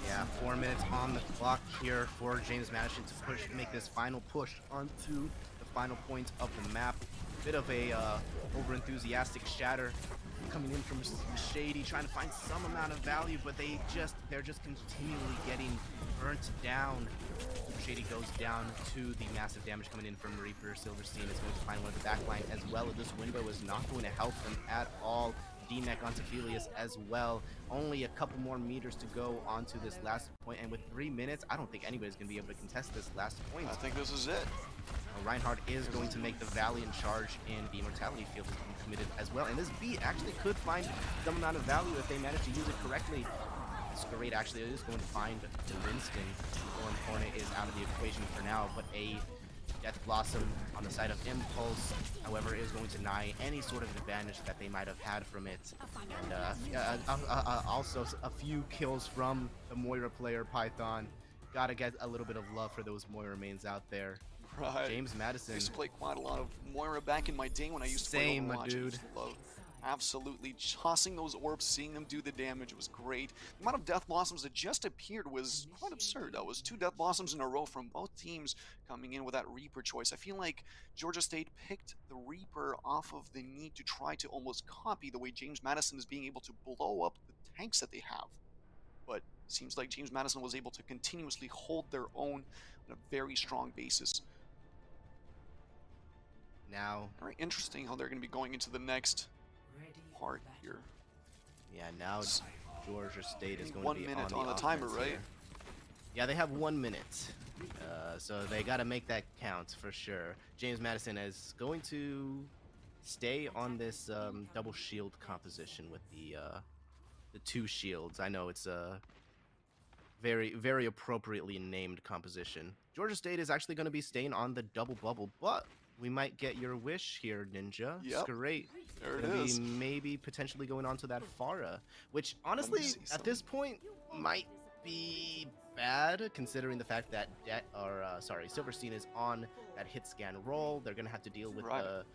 Yeah, 4 minutes on the clock here for James Madison to make this final push onto the final point of the map. Bit of a over-enthusiastic shatter coming in from Shady, trying to find some amount of value, but they're just continually getting burnt down. Shady goes down to the massive damage coming in from Reaper. Silverstein is going to find one of the backline as well. This window is not going to help them at all. D-Neck onto Helios as well. Only a couple more meters to go onto this last point, and with 3 minutes, I don't think anybody's going to be able to contest this last point. I think this is it. Reinhardt is going to make the Valiant charge, and the Immortality Field is being committed as well. And this B actually could find some amount of value if they manage to use it correctly. Scurrade actually is going to find Winston. Thorn Hornet is out of the equation for now, but a Death Blossom on the side of Impulse, however, is going to deny any sort of advantage that they might have had from it. And also a few kills from the Moira player, Python. Gotta get a little bit of love for those Moira mains out there. Right. James Madison. I used to play quite a lot of Moira back in my day when I used to play Same, Overwatch. my I dude. used to love absolutely tossing those orbs, seeing them do the damage was great. The amount of Death Blossoms that just appeared was quite absurd. That was 2 Death Blossoms in a row from both teams coming in with that Reaper choice. I feel like Georgia State picked the Reaper off of the need to try to almost copy the way James Madison is being able to blow up the tanks that they have. But it seems like James Madison was able to continuously hold their own on a very strong basis. Now, very interesting how they're going to be going into the next part here. Yeah, now Georgia State is going 1 to be minute on on the offense timer, right? here. Yeah, they have 1 minute, so they got to make that count for sure. James Madison is going to stay on this double shield composition with the 2 shields. I know it's a very appropriately named composition. Georgia State is actually going to be staying on the double bubble, but we might get your wish here, Ninja. Yep. Great. There it Gonna is. be maybe potentially going on to that Farah, which honestly at this point might be bad considering the fact that Silverstein is on that hit scan roll. They're gonna have to deal with the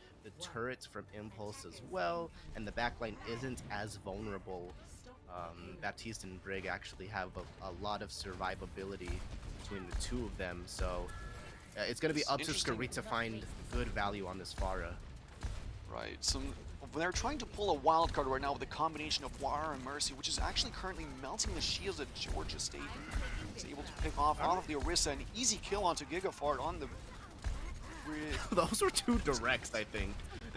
turrets from Impulse as well, and the backline isn't as vulnerable. Baptiste and Brig actually have a lot of survivability between the 2 of them, so it's going to be up to Scurrade to find good value on this Farah. Right. They're trying to pull a wild card right now with a combination of War and Mercy, which is actually currently melting the shields at Georgia State. It's able to pick off out of the Orisa, an easy kill onto Gigafart on the Those were 2 directs, I think.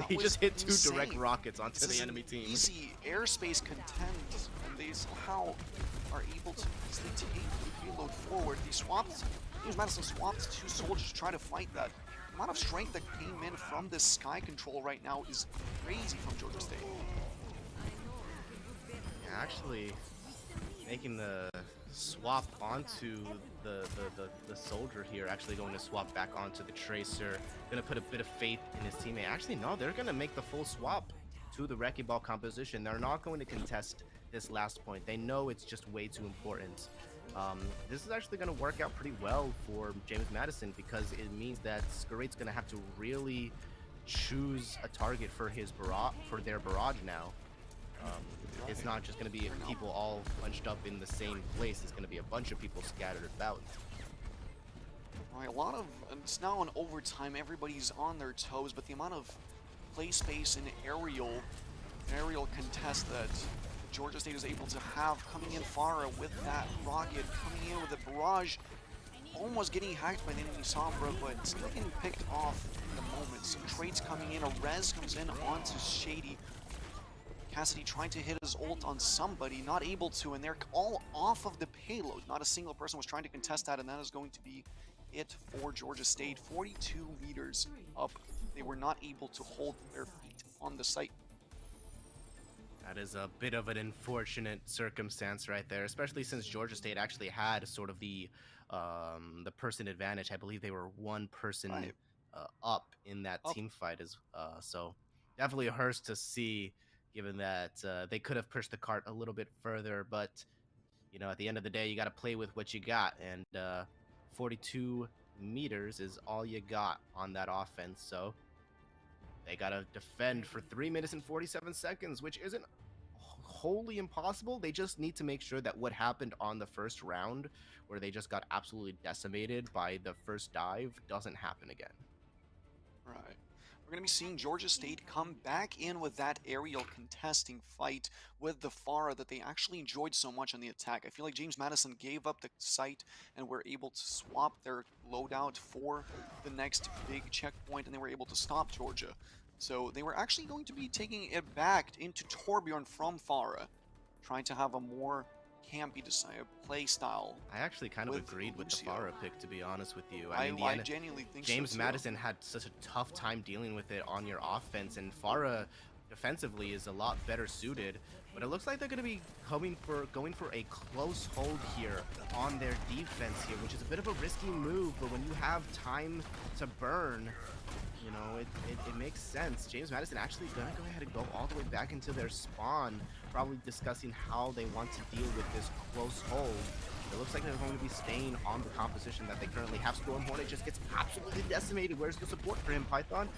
He just hit 2 direct rockets onto the enemy team. Easy airspace content, and they somehow are able to easily take the payload forward. James Madison swapped 2 soldiers to try to fight that. The amount of strength that came in from this sky control right now is crazy from Georgia State. Yeah, actually, making the swap onto the soldier here, actually going to swap back onto the Tracer, gonna put a bit of faith in his teammate. Actually, no, they're gonna make the full swap to the Wrecking Ball composition. They're not going to contest this last point. They know it's just way too important. This is actually going to work out pretty well for James Madison because it means that Scurrade's going to have to really choose a target for their barrage now. It's not just going to be people all bunched up in the same place. It's going to be a bunch of people scattered about. Right, it's now in overtime. Everybody's on their toes, but the amount of play space and aerial contest that Georgia State is able to have coming in Farah with that rocket, coming in with a barrage, almost getting hacked by the enemy Sombra, but still getting picked off in the moment. Some trades coming in, a res comes in onto Shady. Cassidy trying to hit his ult on somebody, not able to, and they're all off of the payload. Not a single person was trying to contest that, and that is going to be it for Georgia State. 42 meters up. They were not able to hold their feet on the site. That is a bit of an unfortunate circumstance right there, especially since Georgia State actually had sort of the person advantage. I believe they were 1 person up in that team fight, so definitely hurts to see, given that they could have pushed the cart a little bit further. But you know, at the end of the day, you got to play with what you got, and 42 meters is all you got on that offense. So they got to defend for 3 minutes and 47 seconds, which isn't wholly impossible. They just need to make sure that what happened on the first round, where they just got absolutely decimated by the first dive, doesn't happen again. Right. we're going to be seeing Georgia State come back in with that aerial contesting fight with the Farah that they actually enjoyed so much on the attack. I feel like James Madison gave up the site and were able to swap their loadout for the next big checkpoint, and they were able to stop Georgia. So they were actually going to be taking it back into Torbjorn from Farah, trying to have a more campy play style. I actually kind of with agreed with the Lucio. Farah pick, to be honest with you. I mean, genuinely think James so too. Madison had such a tough time dealing with it on your offense, and Farah defensively is a lot better suited. But it looks like they're going to be going for a close hold here on their defense here, which is a bit of a risky move. But when you have time to burn, you know, it makes sense. James Madison actually gonna go ahead and go all the way back into their spawn, probably discussing how they want to deal with this close hold. It looks like they're going to be staying on the composition that they currently have. Storm Hornet just gets absolutely decimated. Where's the support for him, Python?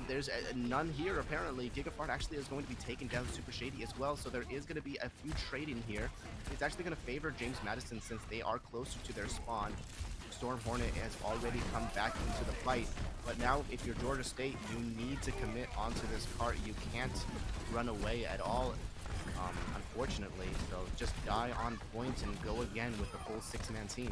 There's none here, apparently. Gigafart actually is going to be taking down Super Shady as well, so there is going to be a few trading here. It's actually going to favor James Madison since they are closer to their spawn. Storm Hornet has already come back into the fight, but now if you're Georgia State, you need to commit onto this cart. You can't run away at all, unfortunately, so just die on point and go again with the full six-man team.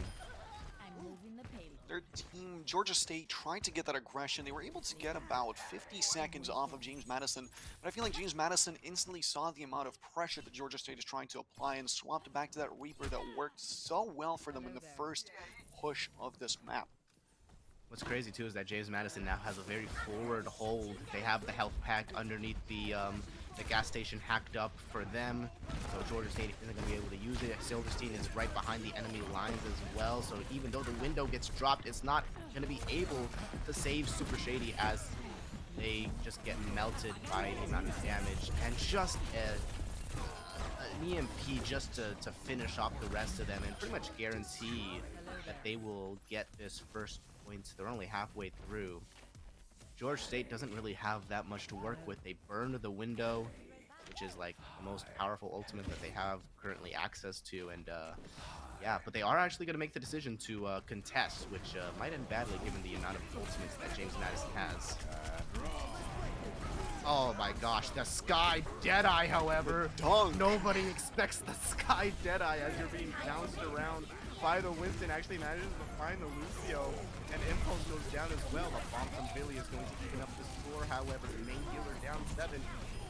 Their team, Georgia State, tried to get that aggression. They were able to get about 50 seconds off of James Madison, but I feel like James Madison instantly saw the amount of pressure that Georgia State is trying to apply and swapped back to that Reaper that worked so well for them in the first push of this map. What's crazy too is that James Madison now has a very forward hold. They have the health pack underneath the gas station hacked up for them, so Georgia State isn't going to be able to use it. Silverstein is right behind the enemy lines as well, so even though the window gets dropped, it's not going to be able to save Super Shady as they just get melted by the amount of damage. And just an EMP just to finish off the rest of them and pretty much guarantee that they will get this first point. They're only halfway through. Georgia State doesn't really have that much to work with. They burned the window, which is like the most powerful ultimate that they have currently access to, and yeah, but they are actually going to make the decision to contest, which might end badly given the amount of ultimates that James Madison has. Oh my gosh, the Sky Deadeye, however. Nobody expects the Sky Deadeye as you're being bounced around by the Winston. Actually manages to find the Lucio, and Impulse goes down as well. A bomb from Billy is going to even up the score, however, the main healer down 7.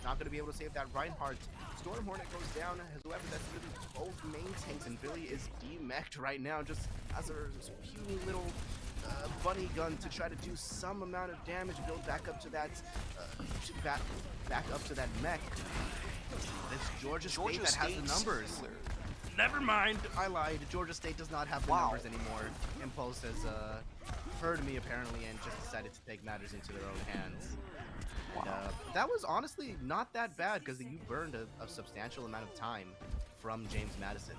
Not going to be able to save that Reinhardt. Storm Hornet goes down, however, that's really both main tanks, and Billy is demeched right now, just as a puny little bunny gun to try to do some amount of damage, build back up to that, back up to that mech. It's Georgia State that has the numbers. Never mind, I lied. Georgia State does not have the numbers anymore. Impulse has heard me apparently and just decided to take matters into their own hands. And, that was honestly not that bad because you burned a substantial amount of time from James Madison.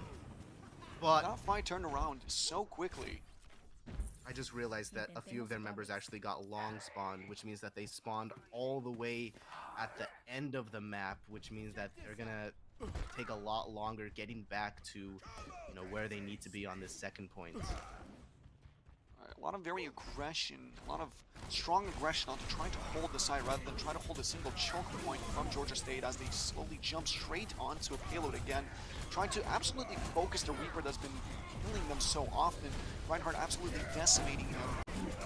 But that fight turned around so quickly. I just realized that a few of their members actually got long spawned, which means that they spawned all the way at the end of the map, which means that they're gonna take a lot longer getting back to, you know, where they need to be on this second point. A lot of a lot of strong aggression onto trying to hold the side rather than try to hold a single choke point from Georgia State as they slowly jump straight onto a payload again, trying to absolutely focus the Reaper that's been killing them so often. Reinhardt absolutely decimating him.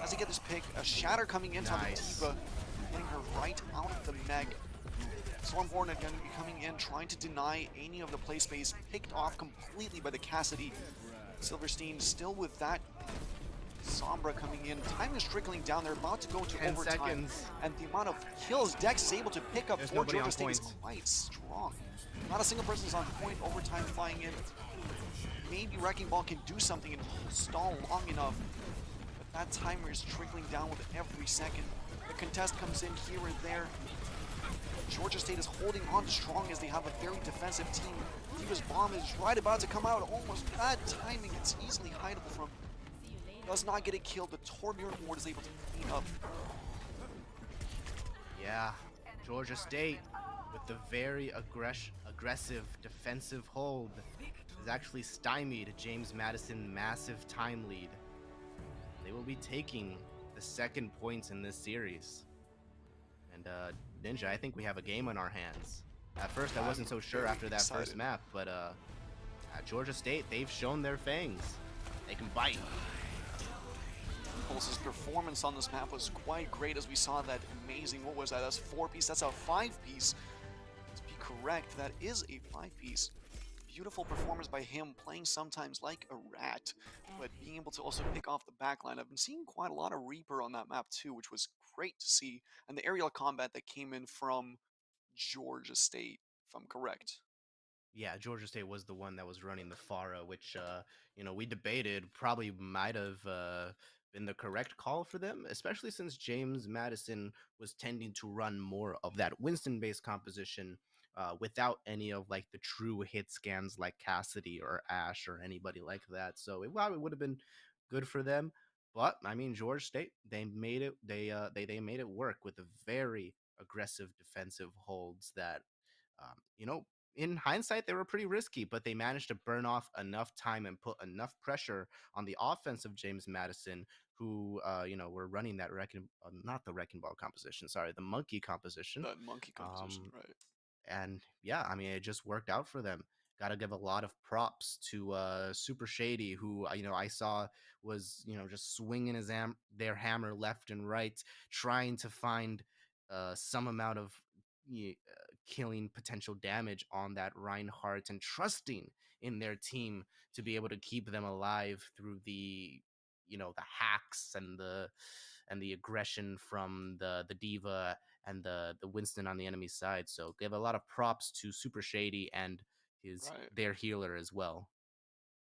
As they get this pick, a shatter coming in on the Tifa, getting her right out of the mech. Storm Hornet going to be coming in, trying to deny any of the play space, picked off completely by the Cassidy. Silverstein still with that. Sombra coming in. Time is trickling down. They're about to go to 10 overtime. seconds. And the amount of kills Dex is able to pick up for Georgia State is point. quite strong. Not a single person is on point. Overtime flying in. Maybe Wrecking Ball can do something and stall long enough. But that timer is trickling down with every second. The contest comes in here and there. Georgia State is holding on strong as they have a very defensive team. Diva's bomb is right about to come out. Almost bad timing. It's easily hideable from. Does not get it killed, but Torbjorn Ward is able to clean up. Yeah, Georgia State with the very aggressive defensive hold has actually stymied James Madison massive time lead. They will be taking the second points in this series. And Ninja, I think we have a game on our hands. At first, I I'm wasn't so sure very after that first excited. map, but at Georgia State, they've shown their fangs. They can bite. Nichols' performance on this map was quite great as we saw that amazing, what was that? That's 4-piece, that's a 5-piece. To be correct, that is a 5-piece. Beautiful performance by him, playing sometimes like a rat, but being able to also pick off the backline. I've been seeing quite a lot of Reaper on that map too, which was great to see. And the aerial combat that came in from Georgia State, if I'm correct. Yeah, Georgia State was the one that was running the Farah, which we debated probably might have been the correct call for them, especially since James Madison was tending to run more of that Winston-based composition without any of like the true hit scans like Cassidy or Ash or anybody like that. So it probably would have been good for them. But I mean, Georgia State, they made it. They made it work with a very aggressive defensive holds that in hindsight, they were pretty risky, but they managed to burn off enough time and put enough pressure on the offense of James Madison, who, were running that not the wrecking ball composition, sorry, the monkey composition. That monkey composition, right. And yeah, I mean, it just worked out for them. Got to give a lot of props to Super Shady, who I saw was just swinging their hammer left and right, trying to find some amount of killing potential damage on that Reinhardt and trusting in their team to be able to keep them alive through the the hacks and the aggression from the Diva and the Winston on the enemy side. So give a lot of props to Super Shady and their healer as well.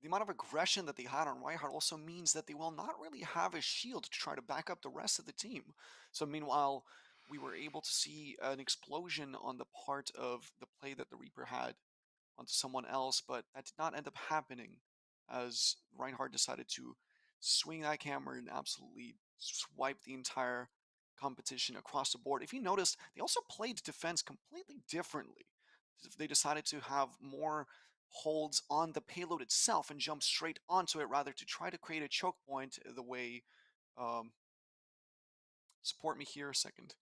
The amount of aggression that they had on Reinhardt also means that they will not really have a shield to try to back up the rest of the team. So meanwhile, we were able to see an explosion on the part of the play that the Reaper had onto someone else, but that did not end up happening as Reinhardt decided to swing that hammer and absolutely swipe the entire competition across the board. If you noticed, they also played defense completely differently. They decided to have more holds on the payload itself and jump straight onto it rather to try to create a choke point the way support me here a second.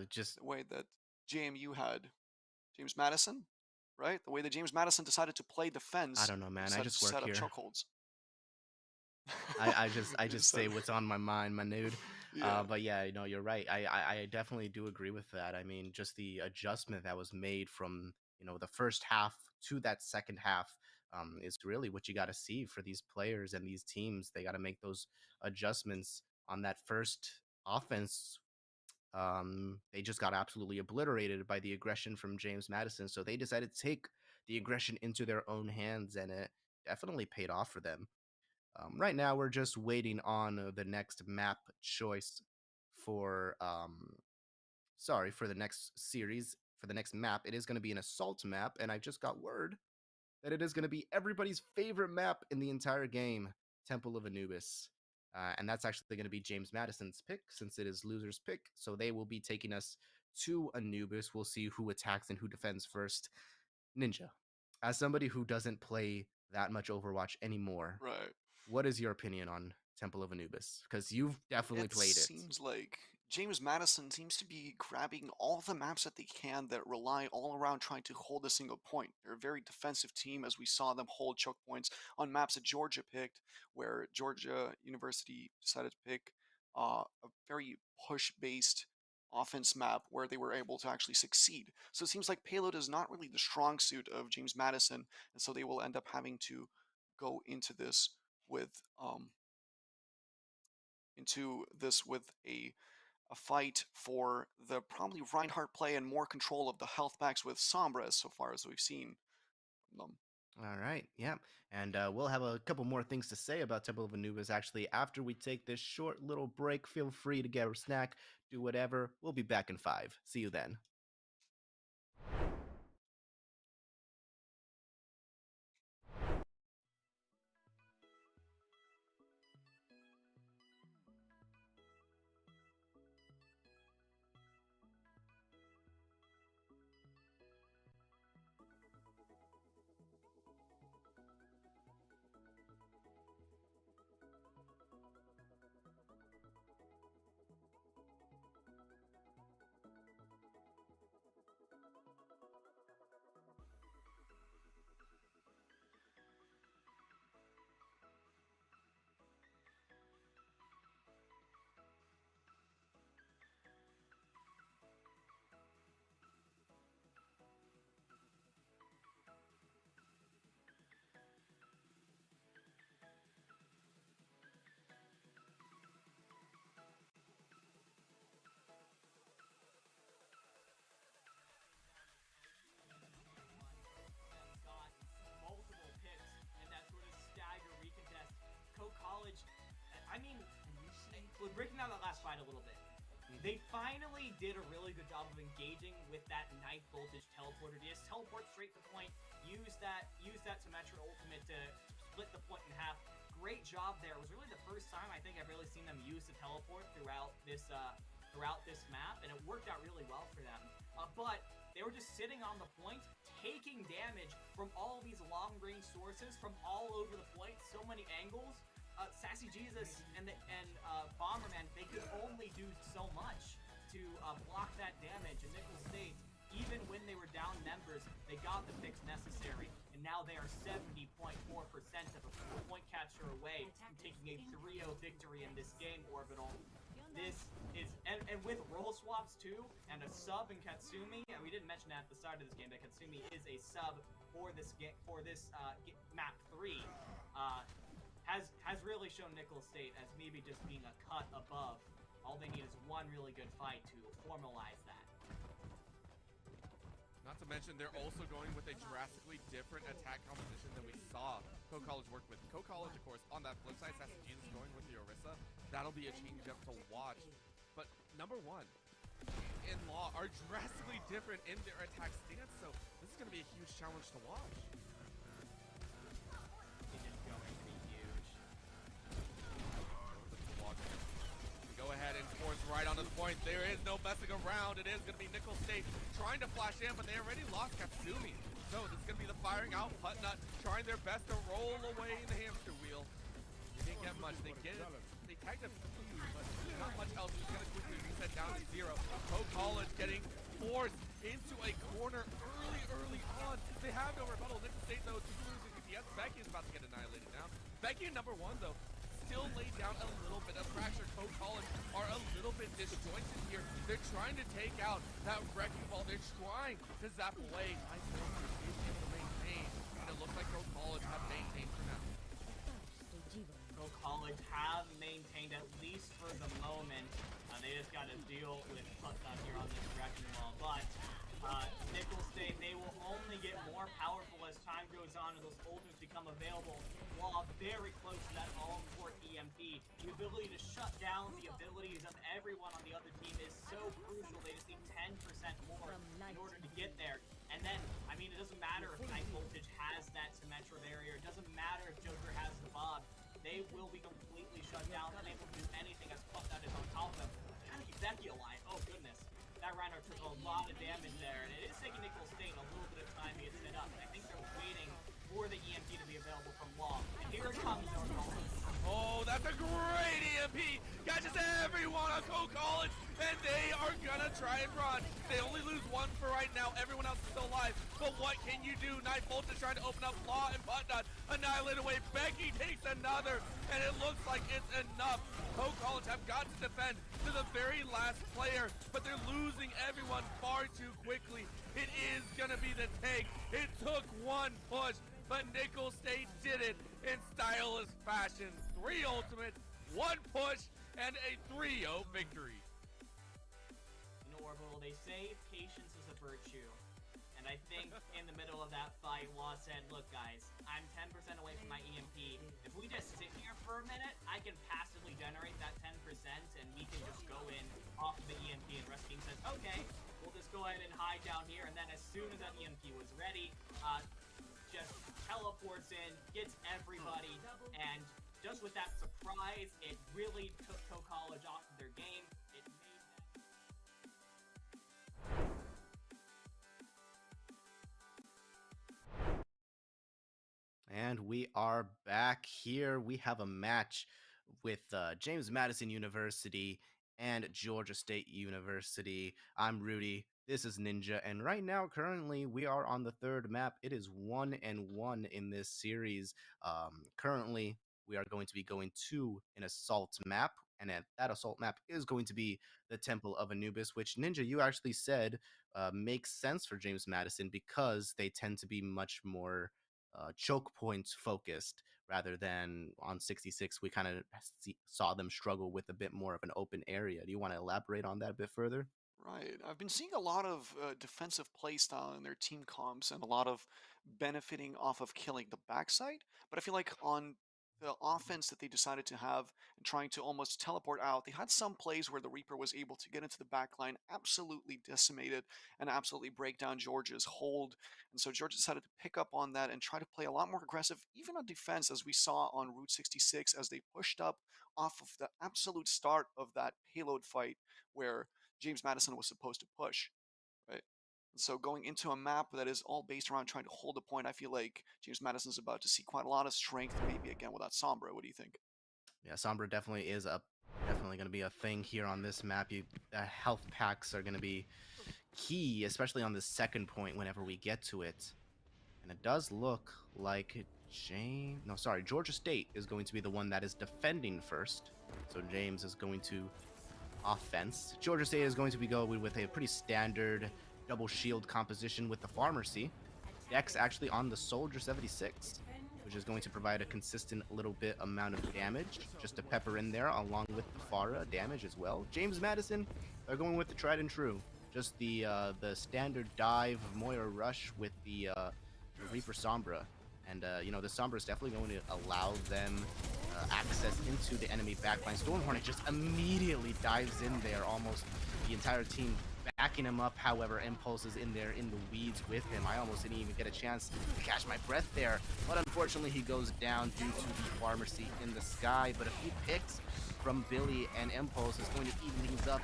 Just the way that JMU had James Madison, right? The way that James Madison decided to play defense. I don't know, man. I just work set here. up chokeholds. I just say what's on my mind, my dude. Yeah. But yeah, you're right. I definitely do agree with that. I mean, just the adjustment that was made from the first half to that second half is really what you got to see for these players and these teams. They got to make those adjustments on that first offense. They just got absolutely obliterated by the aggression from James Madison. So they decided to take the aggression into their own hands, and it definitely paid off for them. Right now, we're just waiting on the next map choice for the next series, for the next map. It is going to be an assault map, and I just got word that it is going to be everybody's favorite map in the entire game, Temple of Anubis. And that's actually going to be James Madison's pick, since it is loser's pick. So they will be taking us to Anubis. We'll see who attacks and who defends first. Ninja, as somebody who doesn't play that much Overwatch anymore, right? What is your opinion on Temple of Anubis? Because you've definitely played it. Seems like James Madison seems to be grabbing all the maps that they can that rely all around trying to hold a single point. They're a very defensive team, as we saw them hold choke points on maps that Georgia picked, where Georgia University decided to pick a very push-based offense map where they were able to actually succeed. So it seems like payload is not really the strong suit of James Madison, and so they will end up having to go into this with a fight for the probably Reinhardt play and more control of the health packs with Sombra so far as we've seen them. All right, yeah. And we'll have a couple more things to say about Temple of Anubis actually after we take this short little break. Feel free to get a snack, do whatever. We'll be back in 5. See you then. I mean, breaking down that last fight a little bit, they finally did a really good job of engaging with that Ninth Voltage teleporter. They just teleport straight to point, use that Symmetra ultimate to split the point in half. Great job there. It was really the first time I think I've really seen them use the teleport throughout this map, and it worked out really well for them. But they were just sitting on the point, taking damage from all these long-range sources from all over the point, so many angles. Sassy Jesus and Bomberman, they could only do so much to block that damage. And Nichols State, even when they were down members, they got the fix necessary. And now they are 70.4% of a point capture away from taking a 3-0 victory in this game, Orbital. This is, and with role swaps too, and a sub in Katsumi, and we didn't mention that at the start of this game, that Katsumi is a sub for this game, map 3, has really shown Nichols State as maybe just being a cut above. All they need is one really good fight to formalize that. Not to mention, they're also going with a drastically different attack composition than we saw Co-College work with. Co-College, of course, on that flip side, Sassy Jesus going with the Orisa. That'll be a change up to watch. But number one, in Law are drastically different in their attack stance, so this is going to be a huge challenge to watch. It is going to be huge. Go ahead and force right onto the point. There is no messing around. It is going to be Nichols State trying to flash in, but they already lost Katsumi. So this is going to be the firing out. Putnut trying their best to roll away in the hamster wheel. They didn't get much. They tagged a few, but not much else. It's going to quickly reset down to 0. Co-College getting forced into a corner early on. They have no rebuttal. Nichols State, though, is losing DPS. Becky is about to get annihilated now. Becky, number 1, though, still laid down a little bit of fracture. Co-College are a little bit disjointed here. They're trying to take out that wrecking ball. They're trying to zap away. I feel like he's able to maintain, and it looks like Co-College have maintained for now. Co-College have maintained, at least for the moment. They just got to deal with Putnut here on this wrecking ball, but Nichols State, they will only get more powerful as time goes on and those ultimates become available. While very close to that all-important EMP, the ability to shut down the abilities of everyone on the other team is so crucial. They just need 10% more in order to get there. And then, I mean, it doesn't matter if Night Voltage has that Symmetra barrier. It doesn't matter if Joker has the Bob. They will be completely shut down, unable to do anything as Putnut is on top of them. Trying to keep Becky alive. Oh, goodness. That Reinhardt took a lot of damage there, and it is taking Nichols State a little bit of time to get set up. And I think they're waiting for the EMP to be available from Law. And here it comes, Oh, that's a great EMP! Catches everyone on Co-College, and they are gonna try and run. They only lose 1 for right now. Everyone else is still alive. But what can you do? Night Voltage trying to open up Law and Putnut. Annihilate away. Becky takes another, and it looks like it's enough. Co-College have got to defend to the very last player, but they're losing everyone far too quickly. It is gonna be the take. It took 1 push, but Nichols State did it in stylish fashion. 3 ultimates, 1 push, and a 3-0 victory. You know, Orbital, they say patience is a virtue. And I think in the middle of that fight, Law said, look guys, I'm 10% away from my EMP. If we just sit here for a minute, I can passively generate that 10% and we can just go in off of the EMP. And Rest Team says, okay, we'll just go ahead and hide down here. And then as soon as that EMP was ready, just teleports in, gets everybody, and just with that surprise, it really took Co-College off of their game. It made that. And we are back here. We have a match with James Madison University and Georgia State University. I'm Rudy. This is Ninja. And right now, currently, we are on the 3rd map. It is 1-1 in this series. Currently, we are going to be going to an assault map. And that assault map is going to be the Temple of Anubis, which, Ninja, you actually said makes sense for James Madison because they tend to be much more choke points focused rather than on 66. We kind of saw them struggle with a bit more of an open area. Do you want to elaborate on that a bit further? Right. I've been seeing a lot of defensive playstyle in their team comps and a lot of benefiting off of killing the backside. But I feel like on the offense that they decided to have and trying to almost teleport out. They had some plays where the Reaper was able to get into the back line, absolutely decimated and absolutely break down George's hold. And so George decided to pick up on that and try to play a lot more aggressive, even on defense, as we saw on Route 66, as they pushed up off of the absolute start of that payload fight where James Madison was supposed to push, right? And so going into a map that is all based around trying to hold a point, I feel like James Madison's about to see quite a lot of strength, maybe again without Sombra. What do you think? Yeah, Sombra definitely is definitely going to be a thing here on this map. Health packs are going to be key, especially on the second point whenever we get to it. And it does look like Georgia State is going to be the one that is defending first. So James is going to offense. Georgia State is going to be going with a pretty standard double shield composition with the Pharmacy. Dex actually on the Soldier 76, which is going to provide a consistent little bit amount of damage just to pepper in there along with the Pharah damage as well. James Madison, they're going with the tried and true. Just the standard dive of Moira Rush with the Reaper Sombra. And, the Sombra is definitely going to allow them access into the enemy backline. Storm Hornet just immediately dives in there, almost the entire team backing him up. However, Impulse is in there in the weeds with him. I almost didn't even get a chance to catch my breath there. But unfortunately, he goes down due to the Pharmacy in the sky. But a few picks from Billy and Impulse is going to even things up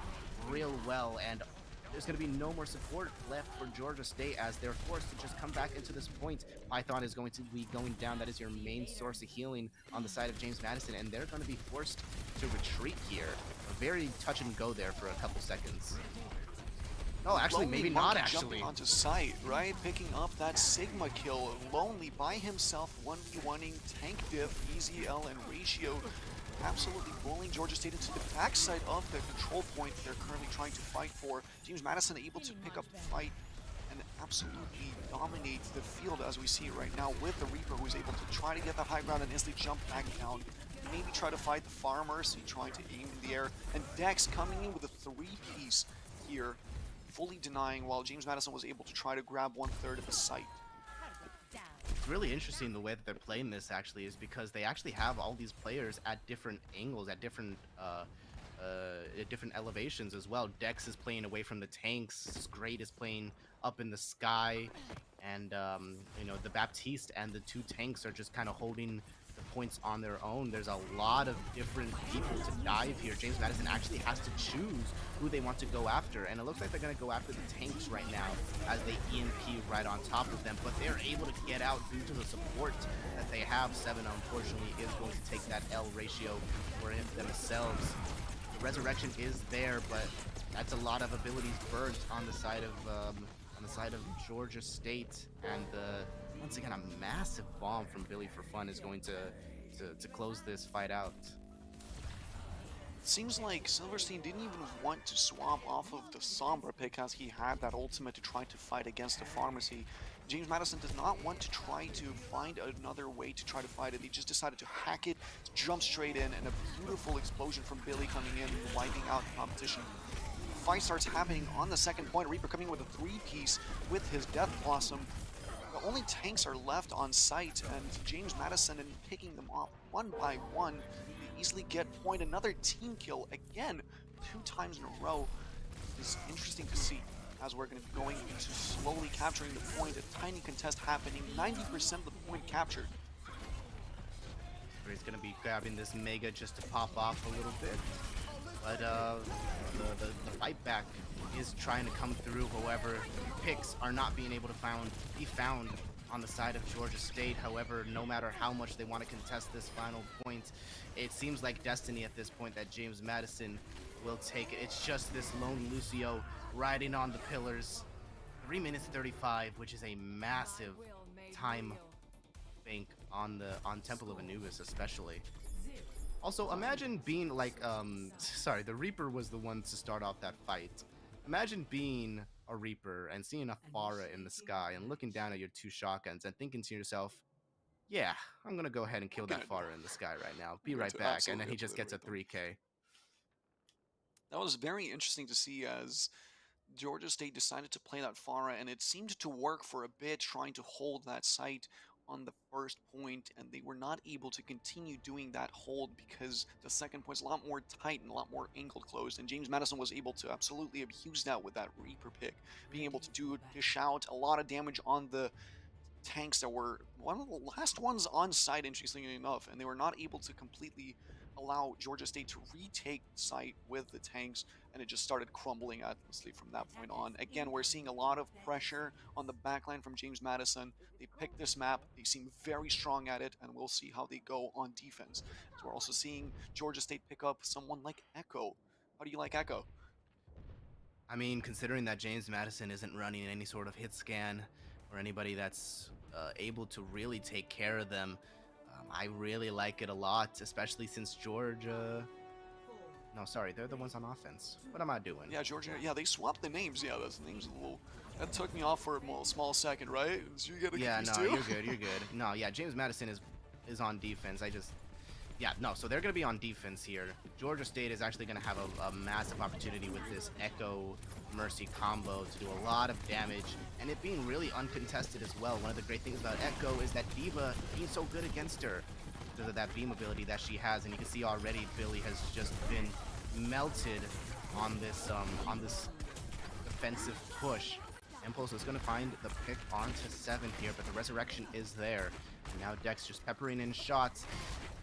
real well. And there's going to be no more support left for Georgia State as they're forced to just come back into this point. Python is going to be going down. That is your main source of healing on the side of James Madison, and they're going to be forced to retreat here. A very touch and go there for a couple seconds. Oh, actually, maybe not actually. Jumping onto site, right? Picking up that Sigma kill. Lonely by himself, 1v1ing tank diff, EZL, and Ratio. Absolutely bullying Georgia State into the backside of the control point they're currently trying to fight for. James Madison able to pick up the fight and absolutely dominate the field as we see right now with the Reaper, who's able to try to get that high ground and instantly jump back down. Maybe try to fight the Pharmacy, trying to aim in the air. And Dex coming in with a three-piece here, fully denying, while James Madison was able to try to grab 1/3 of the site. It's really interesting the way that they're playing this actually is because they actually have all these players at different angles, at different elevations as well. Dex is playing away from the tanks, Great is playing up in the sky, and the Baptiste and the two tanks are just kind of holding the points on their own. There's a lot of different people to dive here. James Madison actually has to choose who they want to go after, and it looks like they're going to go after the tanks right now as they EMP right on top of them, but they're able to get out due to the support that they have. Seven, unfortunately, is going to take that L ratio for themselves. The resurrection is there, but that's a lot of abilities burnt on the side of Georgia State, and once again, a massive bomb from Billy for Fun is going to close this fight out. It seems like Silverstein didn't even want to swap off of the Sombra pick as he had that ultimate to try to fight against the Pharmacy. James Madison does not want to try to find another way to try to fight it. He just decided to hack it, jump straight in, and a beautiful explosion from Billy coming in and wiping out the competition. The fight starts happening on the second point. Reaper coming with a three-piece with his Death Blossom. The only tanks are left on site, and James Madison and picking them off one by one. They easily get point. Another team kill again, 2 times in a row. It's interesting to see as we're going to be going into slowly capturing the point. A tiny contest happening, 90% of the point captured. He's going to be grabbing this Mega just to pop off a little bit. But the fight back is trying to come through. However, picks are not being able to be found on the side of Georgia State. However, no matter how much they want to contest this final point, it seems like destiny at this point that James Madison will take it. It's just this lone Lucio riding on the pillars. 3 minutes 35, which is a massive time bank on Temple of Anubis especially. Also, imagine being like, the Reaper was the one to start off that fight. Imagine being a Reaper and seeing a Pharah in the sky and looking down at your 2 shotguns and thinking to yourself, yeah, I'm gonna go ahead and kill that Pharah in the sky right now. Be right back. And then he just gets a 3K. That was very interesting to see as Georgia State decided to play that Pharah, and it seemed to work for a bit, trying to hold that site on the first point, and they were not able to continue doing that hold because the second point's a lot more tight and a lot more angled closed, and James Madison was able to absolutely abuse that with that Reaper pick, being able to dish out a lot of damage on the tanks that were one of the last ones on site, interestingly enough, and they were not able to completely allow Georgia State to retake site with the tanks, and it just started crumbling honestly from that point on. Again, we're seeing a lot of pressure on the backline from James Madison. They picked this map, they seem very strong at it, and we'll see how they go on defense. So we're also seeing Georgia State pick up someone like Echo. How do you like Echo? I mean, considering that James Madison isn't running any sort of hit scan or anybody that's able to really take care of them, I really like it a lot, especially since Georgia... No, sorry, they're the ones on offense. What am I doing? Yeah, Georgia, yeah, they swapped the names. Yeah, those names a little... That took me off for a small second, right? So you get Yeah, no, too? you're good, you're good. No, yeah, James Madison is on defense. Yeah, no, so they're going to be on defense here. Georgia State is actually going to have a massive opportunity with this Echo Mercy combo to do a lot of damage, and it being really uncontested as well. One of the great things about Echo is that Diva being so good against her because of that beam ability that she has, and you can see already Philly has just been melted on this defensive push. Impulse is going to find the pick onto 7 here, but the resurrection is there. And now Dex just peppering in shots.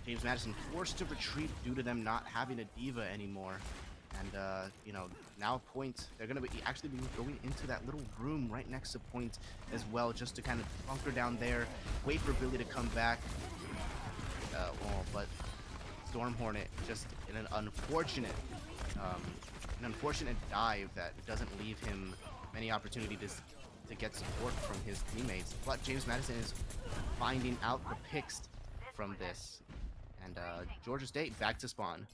James Madison forced to retreat due to them not having a Diva anymore. And, you know, now Point, they're going to be actually going into that little room right next to Point as well, just to kind of bunker down there, wait for Billy to come back. But Storm Hornet just in an unfortunate dive that doesn't leave him many opportunities to get support from his teammates. But James Madison is finding out the picks from this. And Georgia State back to spawn.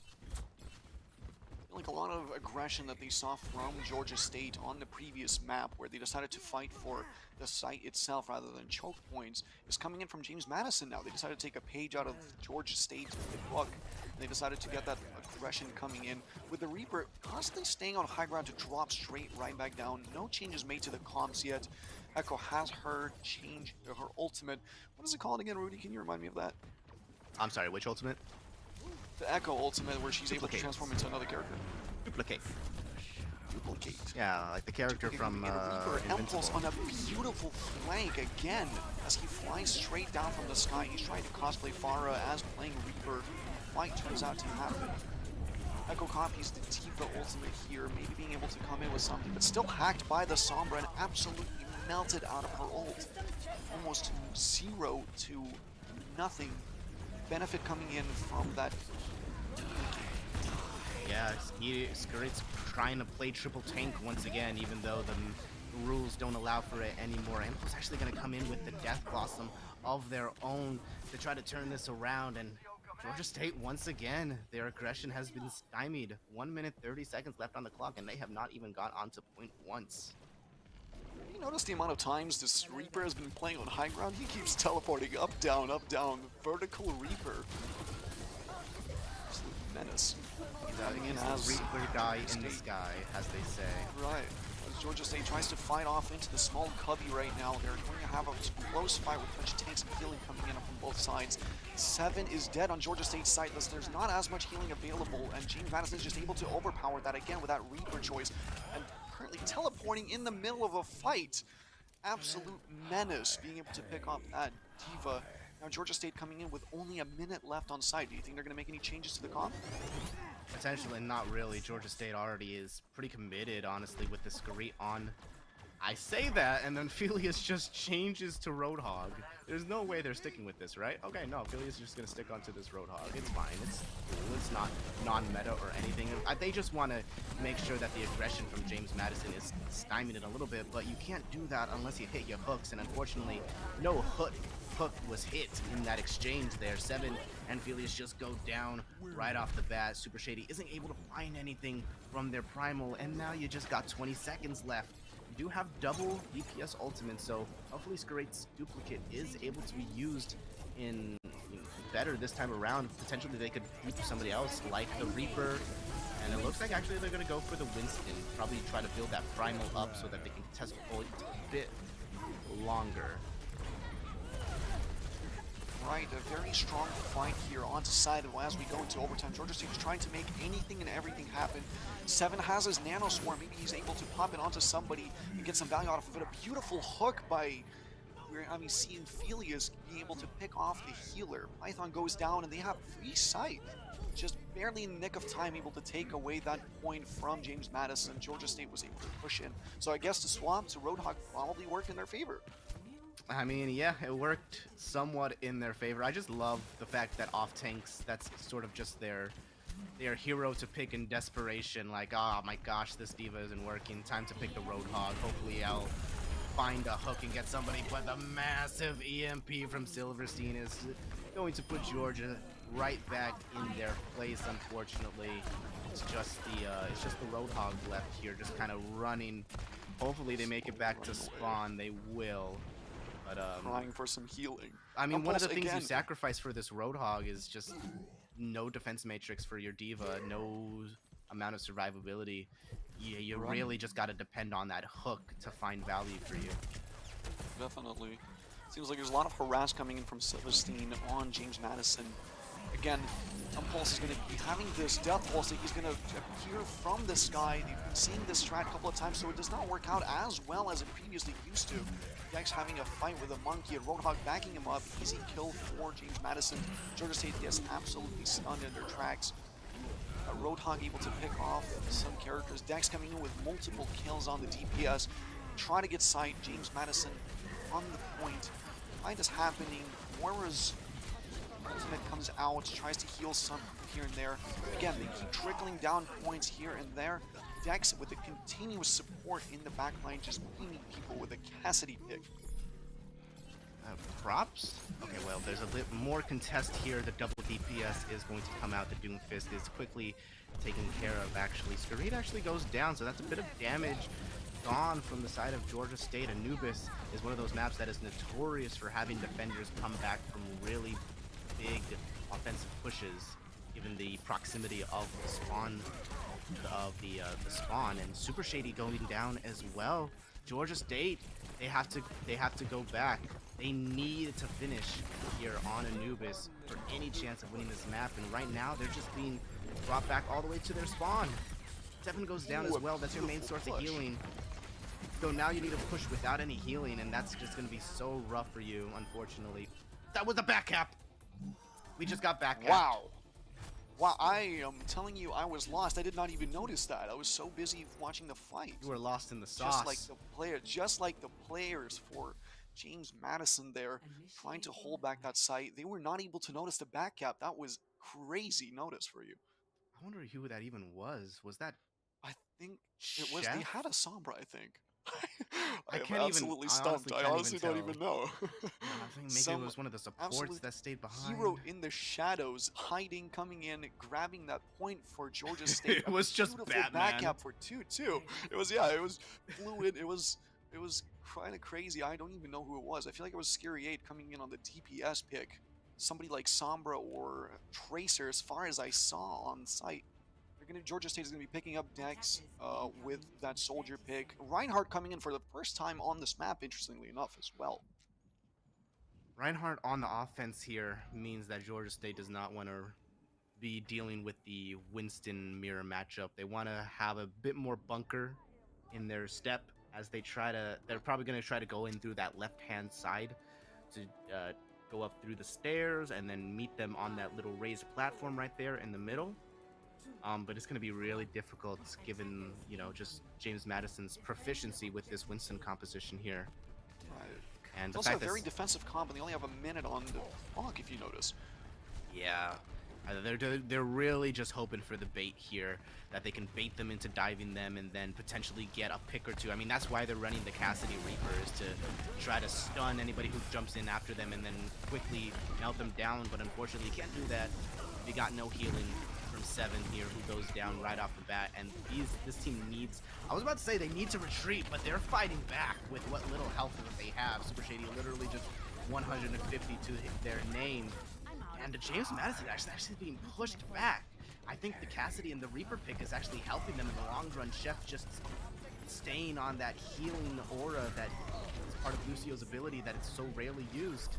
Like a lot of aggression that they saw from Georgia State on the previous map, where they decided to fight for the site itself rather than choke points, is coming in from James Madison now. They decided to take a page out of Georgia State's book, and they decided to get that aggression coming in with the Reaper constantly staying on high ground to drop straight right back down. No changes made to the comps yet. Echo has her ultimate. What is it called again, Rudy? Can you remind me of that? I'm sorry, which ultimate? The Echo ultimate, where she's able to transform into another character. Duplicate. Duplicate. Yeah, like the character from Reaper Impulse on a beautiful flank again as he flies straight down from the sky. He's trying to cosplay Farah as playing Reaper. Fight turns out to happen. Echo copies the Tifa ultimate here, maybe being able to come in with something, but still hacked by the Sombra and absolutely melted out of her ult. Almost 0 to nothing. Benefit coming in from that. Yeah, Skirit's trying to play triple tank once again, even though the rules don't allow for it anymore. Impulse actually going to come in with the Death Blossom of their own to try to turn this around. And Georgia State, once again, their aggression has been stymied. 1 minute 30 seconds left on the clock, and they have not even got onto point once. You notice the amount of times this Reaper has been playing on high ground? He keeps teleporting up, down, vertical Reaper. Absolute menace. Reaper die in the sky, as they say. Right. As Georgia State tries to fight off into the small cubby right now, they're going to have a close fight with a bunch of tanks and healing coming in from both sides. 7 is dead on Georgia State's side. There's not as much healing available, and James Madison is just able to overpower that again with that Reaper choice. And currently teleporting in the middle of a fight. Absolute menace being able to pick up that Diva. Now Georgia State coming in with only a minute left on site. Do you think they're going to make any changes to the comp? Potentially not really. Georgia State already is pretty committed, honestly, with the Skirit on. I say that, and then Philius just changes to Roadhog. There's no way they're sticking with this, right? Okay, no, Philius is just going to stick onto this Roadhog. It's fine. It's cool. It's not non-meta or anything. They just want to make sure that the aggression from James Madison is stymied in a little bit, but you can't do that unless you hit your hooks, and unfortunately, no hook was hit in that exchange there. 7 and Philius just go down right off the bat. Super Shady isn't able to find anything from their primal, and now you just got 20 seconds left. You do have double DPS ultimate, so hopefully Skirit's duplicate is able to be used in better this time around. Potentially they could dupe somebody else like the Reaper, and it looks like actually they're going to go for the Winston, probably try to build that primal up so that they can test the point a bit longer. right. A very strong fight here onto side as we go into overtime. Georgia State is trying to make anything and everything happen. Seven has his Nano Swarm. Maybe he's able to pop it onto somebody and get some value out of it. A beautiful hook by... I mean, seeing Felius being able to pick off the healer. Python goes down and they have free sight. Just barely in the nick of time able to take away that point from James Madison. Georgia State was able to push in. So I guess the swap to Roadhog probably worked in their favor. I mean, yeah, it worked somewhat in their favor. I just love the fact that off tanks, that's sort of just their hero to pick in desperation. Like, oh my gosh, this diva isn't working. Time to pick the Roadhog. Hopefully I'll find a hook and get somebody. But the massive EMP from Silverstein is going to put Georgia right back in their place. Unfortunately, it's just the Roadhog left here, just kind of running. Hopefully they make it back to spawn. They will. But crying for some healing. I mean, one of the things again, you sacrifice for this Roadhog is just no defense matrix for your diva, no amount of survivability. You really just got to depend on that hook to find value for you. Definitely. Seems like there's a lot of harass coming in from Silverstein on James Madison. Again, Impulse is going to be having this Death Pulse that he's going to appear from the sky. You've been seeing this strat a couple of times, so it does not work out as well as it previously used to. Dex having a fight with a monkey and Roadhog backing him up. Easy kill for James Madison. Georgia State gets absolutely stunned in their tracks. Roadhog able to pick off some characters. Dex coming in with multiple kills on the DPS. Try to get sight. James Madison on the point. Fight is happening. Moira's ultimate comes out, tries to heal some here and there. Again, they keep trickling down points here and there. Dex with the continuous support in the backline, just beaming people with a Cassidy pick. Props? Okay, well, there's a bit more contest here. The double DPS is going to come out. The Doomfist is quickly taken care of, actually. Scurried actually goes down, so that's a bit of damage gone from the side of Georgia State. Anubis is one of those maps that is notorious for having defenders come back from really big offensive pushes, given the proximity of the spawn the spawn. And Super Shady going down as well. Georgia State, they have to go back. They need to finish here on Anubis for any chance of winning this map, and right now they're just being brought back all the way to their spawn. Seven goes down as well. That's your main source of healing. So now you need to push without any healing, and that's just going to be so rough for you, unfortunately. That was a back cap. We just got back cap. Wow. Wow, I am telling you, I was lost. I did not even notice that. I was so busy watching the fight. You were lost in the sauce. Just like the players for James Madison there, trying to hold back that site. They were not able to notice the back cap. That was crazy notice for you. I wonder who that even was. Was that? I think it was. They had a Sombra, I think. I am absolutely stumped. I honestly don't even know. I think maybe it was one of the supports that stayed behind. Hero in the shadows, hiding, coming in, grabbing that point for Georgia State. It was just Batman. Back cap for 2-2. It was, yeah, it was fluid. It was kind of crazy. I don't even know who it was. I feel like it was Scary 8 coming in on the DPS pick. Somebody like Sombra or Tracer, as far as I saw on site. Georgia State is going to be picking up Dex with that soldier pick. Reinhardt coming in for the first time on this map, interestingly enough, as well. Reinhardt on the offense here means that Georgia State does not want to be dealing with the Winston mirror matchup. They want to have a bit more bunker in their step as they're probably going to try to go in through that left-hand side to go up through the stairs and then meet them on that little raised platform right there in the middle. But it's going to be really difficult given, just James Madison's proficiency with this Winston composition here. Right. And it's also a very defensive comp, and they only have a minute on the clock, if you notice. Yeah. They're really just hoping for the bait here, that they can bait them into diving them and then potentially get a pick or two. I mean, that's why they're running the Cassidy Reaper, is to try to stun anybody who jumps in after them and then quickly melt them down. But unfortunately, you can't do that. They got no healing from Seven here, who goes down right off the bat. And this team needs, I was about to say they need to retreat, but they're fighting back with what little health that they have. Super Shady literally just 150 to their name. And James Madison actually being pushed back. I think the Cassidy and the Reaper pick is actually helping them in the long run. Chef just staying on that healing aura that is part of Lucio's ability that it's so rarely used.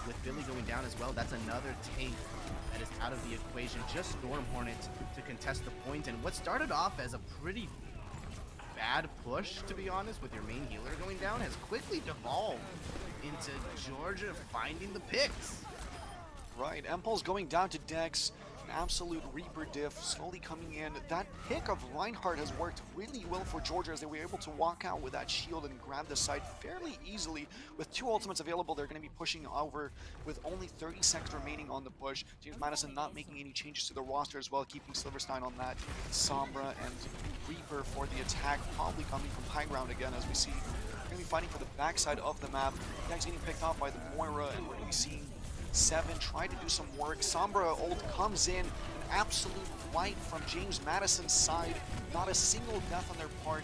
with Billy going down as well, that's another tank that is out of the equation. Just Storm Hornet to contest the point, and what started off as a pretty bad push, to be honest, with your main healer going down, has quickly devolved into Georgia finding the picks. Right, Empulse going down to Dex, an absolute Reaper diff slowly coming in. That pick of Reinhardt has worked really well for Georgia as they were able to walk out with that shield and grab the side fairly easily. With 2 ultimates available, they're going to be pushing over with only 30 seconds remaining on the push. James Madison not making any changes to the roster as well, keeping Silverstein on that. Sombra and Reaper for the attack, probably coming from high ground again as we see. They're going to be fighting for the backside of the map. Dex getting picked off by the Moira, and we're going to be seeing Seven try to do some work. Sombra ult comes in, an absolute wipe from James Madison's side. Not a single death on their part.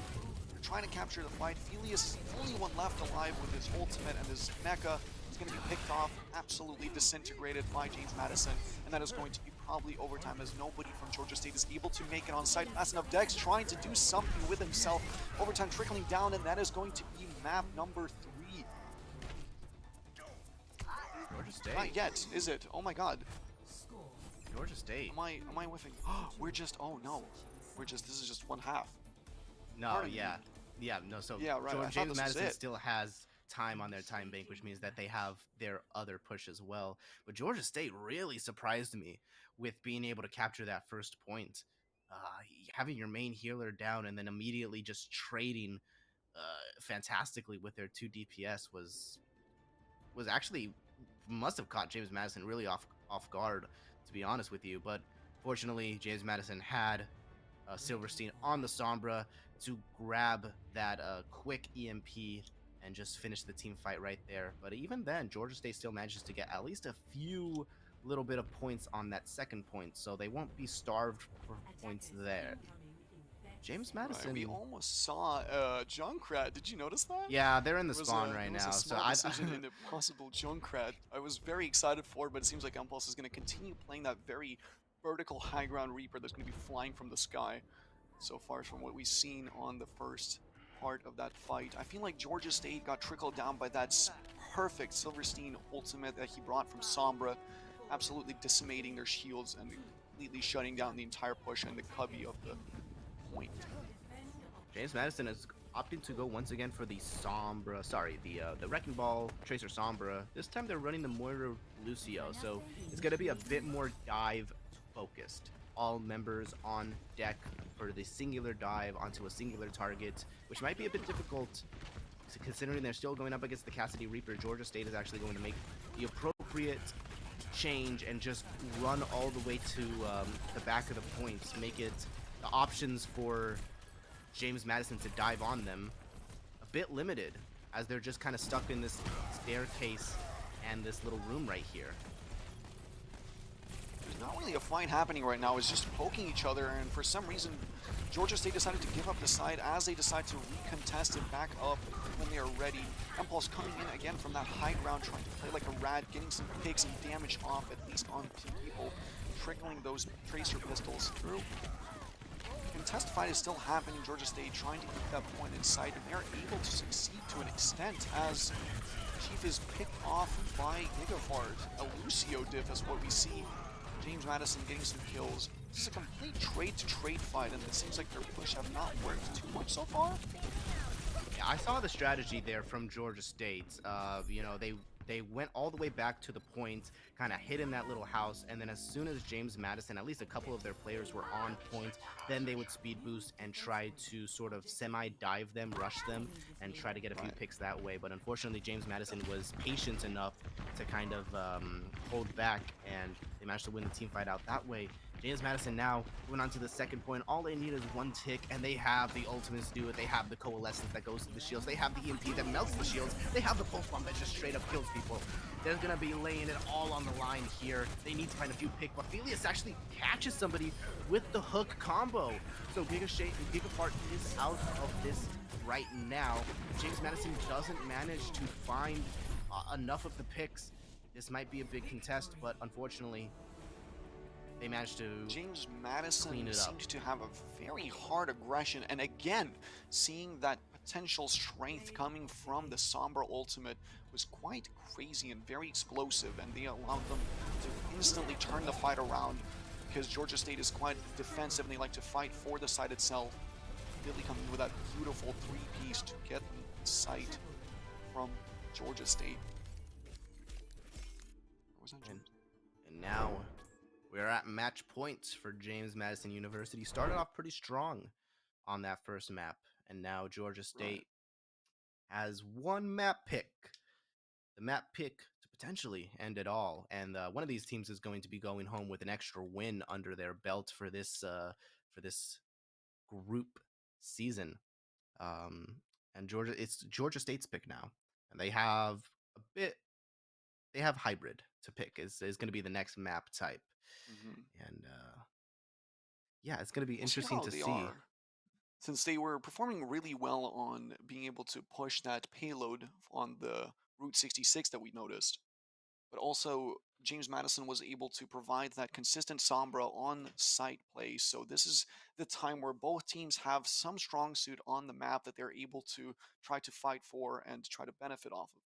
They're trying to capture the fight. Felius, only one left alive with his ultimate, and his mecha is going to be picked off, absolutely disintegrated by James Madison, and that is going to be probably overtime as nobody from Georgia State is able to make it on site. That's enough. Dex trying to do something with himself. Overtime trickling down, and that is going to be map number 3. Georgia State. Not yet, is it? Oh my god. Georgia State. Am I whiffing? Oh no. This is just one half. No, yeah. No, so yeah, right. James Madison still has time on their time bank, which means that they have their other push as well. But Georgia State really surprised me with being able to capture that first point. Having your main healer down and then immediately just trading fantastically with their 2 DPS was actually must have caught James Madison really off guard, to be honest with you. But fortunately, James Madison had Silverstein on the Sombra to grab that quick EMP and just finish the team fight right there. But even then, Georgia State still manages to get at least a few little bit of points on that second point, so they won't be starved for points there. James Madison. Right, we almost saw Junkrat. Did you notice that? Yeah, they're in the spawn right now. So I decision into possible Junkrat. I was very excited for it, but it seems like Impulse is going to continue playing that very vertical high ground Reaper that's going to be flying from the sky. So far from what we've seen on the first part of that fight, I feel like Georgia State got trickled down by that perfect Silverstein ultimate that he brought from Sombra, absolutely decimating their shields and completely shutting down the entire push and the cubby of the point. James Madison is opting to go once again for the Sombra, the Wrecking Ball Tracer Sombra. This time they're running the Moira Lucio, so it's going to be a bit more dive focused. All members on deck for the singular dive onto a singular target, which might be a bit difficult considering they're still going up against the Cassidy Reaper. Georgia State is actually going to make the appropriate change and just run all the way to the back of the points, make it the options for James Madison to dive on them a bit limited, as they're just kind of stuck in this staircase and this little room right here. There's not really a fight happening right now. It's just poking each other, and for some reason Georgia State decided to give up the side as they decide to recontest it back up when they are ready. Impulse coming in again from that high ground, trying to play like a rat, getting some picks and damage off, at least on two people, trickling those tracer pistols through. Contest fight is still happening. Georgia State trying to keep that point in sight, and they're able to succeed to an extent as Chief is picked off by Gigafart. A Lucio diff is what we see. James Madison getting some kills. This is a complete trade-to-trade fight, and it seems like their push have not worked too much so far. Yeah, I saw the strategy there from Georgia State. You know, they went all the way back to the point, kind of hid in that little house, and then as soon as James Madison, at least a couple of their players were on point, then they would speed boost and try to sort of semi-dive them, rush them, and try to get a few picks that way. But unfortunately, James Madison was patient enough to kind of hold back, and they managed to win the team fight out that way. James Madison now went on to the second point. All they need is one tick, and they have the ultimates to do it. They have the coalescence that goes to the shields. They have the EMP that melts the shields. They have the pulse bomb that just straight up kills people. They're going to be laying it all on the line here. They need to find a few picks, but Felius actually catches somebody with the hook combo. So Gigafart is out of this right now. James Madison doesn't manage to find enough of the picks. This might be a big contest, but unfortunately, they managed to James Madison clean it up. seems to have a very hard aggression, and again, seeing that potential strength coming from the Sombra ultimate was quite crazy and very explosive, and they allowed them to instantly turn the fight around because Georgia State is quite defensive and they like to fight for the site itself. Really coming with that beautiful 3-piece to get the site from Georgia State. And now we're at match point for James Madison University. Started off pretty strong on that first map, and now Georgia State has one map pick. The map pick to potentially end it all, and one of these teams is going to be going home with an extra win under their belt for this group season. And it's Georgia State's pick now, and they have hybrid to pick is going to be the next map type. And yeah, it's going to be interesting to see. Since they were performing really well on being able to push that payload on the Route 66 that we noticed, but also James Madison was able to provide that consistent Sombra on-site play. So this is the time where both teams have some strong suit on the map that they're able to try to fight for and try to benefit off of.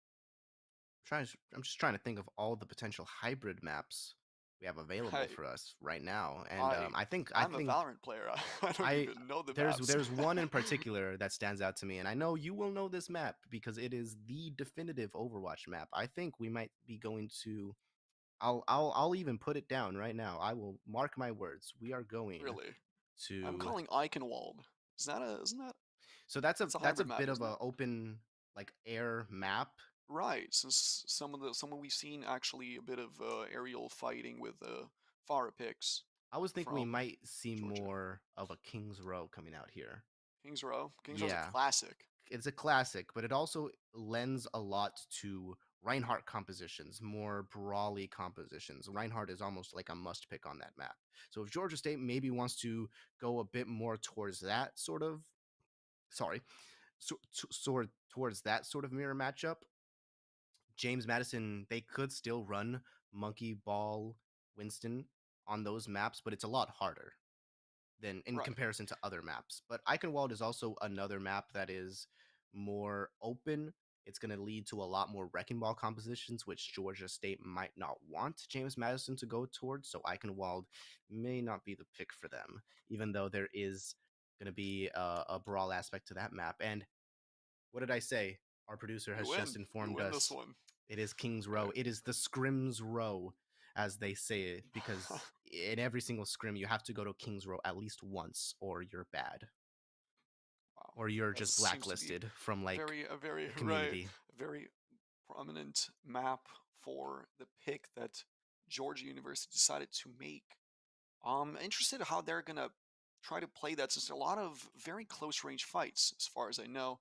I'm just trying to think of all the potential hybrid maps we have available for us right now, and I'm a Valorant player. I don't even know the maps. There's one in particular that stands out to me, and I know you will know this map because it is the definitive Overwatch map. I think we might be going to. I'll even put it down right now. I will mark my words. We are going to. I'm calling Eichenwald. Isn't that? So that's a map, bit of an open like air map. Right, since some we've seen actually a bit of aerial fighting with Farah picks. I was thinking we might see more of a King's Row coming out here. King's Row's a classic. It's a classic, but it also lends a lot to Reinhardt compositions, more brawly compositions. Reinhardt is almost like a must pick on that map. So if Georgia State maybe wants to go a bit more towards that sort of, towards that sort of mirror matchup, James Madison, they could still run Monkey Ball Winston on those maps, but it's a lot harder than in comparison to other maps. But Eichenwald is also another map that is more open. It's going to lead to a lot more Wrecking Ball compositions, which Georgia State might not want James Madison to go towards. So Eichenwald may not be the pick for them, even though there is going to be a brawl aspect to that map. And what did I say? Our producer has just informed us. This one. It is King's Row. It is the Scrims Row, as they say it, because in every single scrim, you have to go to King's Row at least once, or you're bad. Wow. Or you're just blacklisted from like a very community. A very prominent map for the pick that Georgia University decided to make. I'm interested in how they're gonna try to play that, since there are a lot of very close range fights. As far as I know,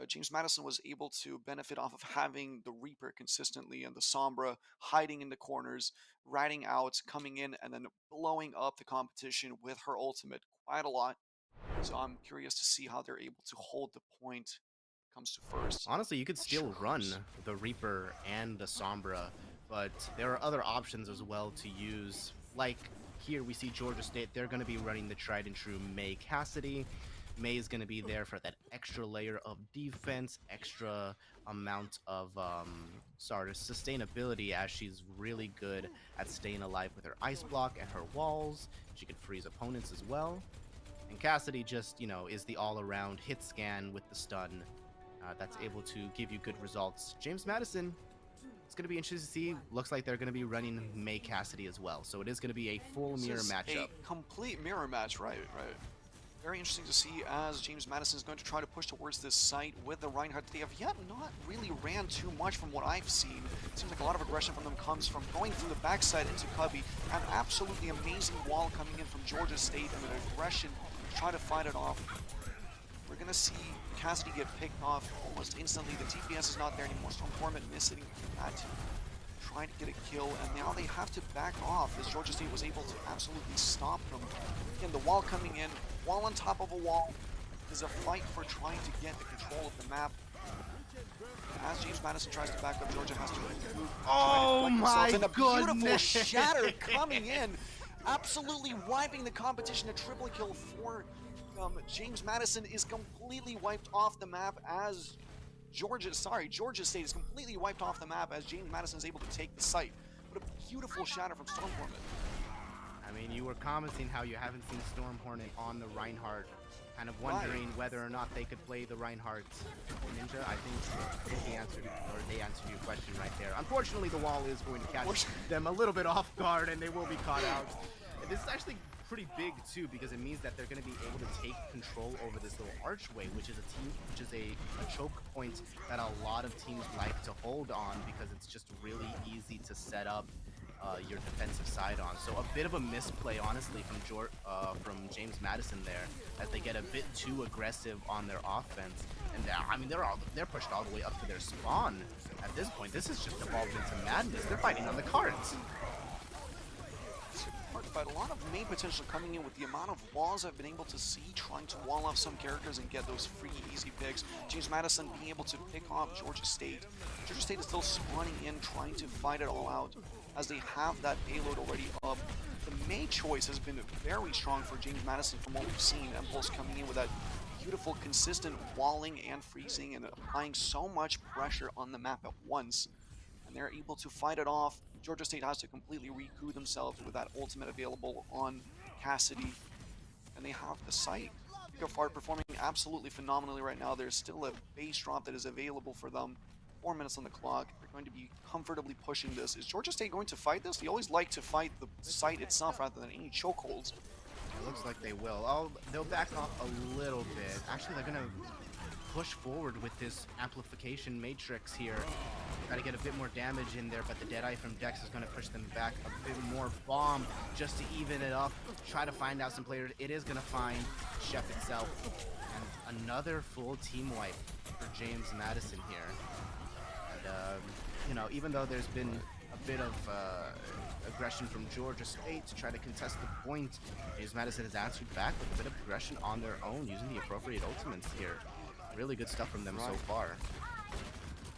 James Madison was able to benefit off of having the Reaper consistently and the Sombra hiding in the corners, ratting out, coming in, and then blowing up the competition with her ultimate quite a lot. So I'm curious to see how they're able to hold the point when it comes to first. Honestly, you could still run the Reaper and the Sombra, but there are other options as well to use. Like here we see Georgia State, they're going to be running the tried and true May Cassidy. May is going to be there for that extra layer of defense, extra amount of sustainability, as she's really good at staying alive with her ice block and her walls. She can freeze opponents as well. And Cassidy just, is the all-around hit scan with the stun that's able to give you good results. James Madison, it's going to be interesting to see. Looks like they're going to be running May Cassidy as well. So it is going to be a full mirror matchup. A complete mirror match, right. Very interesting to see as James Madison is going to try to push towards this site with the Reinhardt. They have yet not really ran too much from what I've seen. It seems like a lot of aggression from them comes from going through the backside into Cubby. An absolutely amazing wall coming in from Georgia State and an aggression to try to fight it off. We're going to see Cassidy get picked off almost instantly. The TPS is not there anymore. Stormformant missing that. Trying to get a kill, and now they have to back off as Georgia State was able to absolutely stop them. Again, the wall coming in, wall on top of a wall. There's a fight for trying to get the control of the map. As James Madison tries to back up, Georgia has to move. Oh my goodness! Beautiful shatter coming in, absolutely wiping the competition. A triple kill for James Madison is completely wiped off the map as Georgia State is completely wiped off the map as James Madison is able to take the site. What a beautiful shatter from Storm Hornet. I mean, you were commenting how you haven't seen Storm Hornet on the Reinhardt, kind of wondering whether or not they could play the Reinhardt Ninja. I think they answered your question right there. Unfortunately, the wall is going to catch them a little bit off guard, and they will be caught out. This is actually pretty big too, because it means that they're going to be able to take control over this little archway, which is a choke point that a lot of teams like to hold on because it's just really easy to set up your defensive side on. So a bit of a misplay, honestly, from James Madison there, as they get a bit too aggressive on their offense. And I mean, they're pushed all the way up to their spawn at this point. This is just evolved into madness. They're fighting on the cards. But a lot of main potential coming in with the amount of walls I've been able to see, trying to wall off some characters and get those free easy picks. James Madison being able to pick off Georgia State. Georgia State is still spawning in, trying to fight it all out as they have that payload already up. The May choice has been very strong for James Madison from what we've seen. Impulse coming in with that beautiful, consistent walling and freezing and applying so much pressure on the map at once. And they're able to fight it off. Georgia State has to completely recoup themselves with that ultimate available on Cassidy. And they have the site. Beaver performing absolutely phenomenally right now. There's still a base drop that is available for them. 4 minutes on the clock. They're going to be comfortably pushing this. Is Georgia State going to fight this? They always like to fight the site itself rather than any chokeholds. It looks like they will. They'll back off a little bit. Actually, they're going to push forward with this amplification matrix here. Got to get a bit more damage in there, but the Deadeye from Dex is going to push them back a bit more. Bomb just to even it up. Try to find out some players. It is going to find Chef itself. And another full team wipe for James Madison here. And, you know, even though there's been a bit of aggression from Georgia State to try to contest the point, James Madison has answered back with a bit of aggression on their own, using the appropriate ultimates here. Really good stuff from them so far.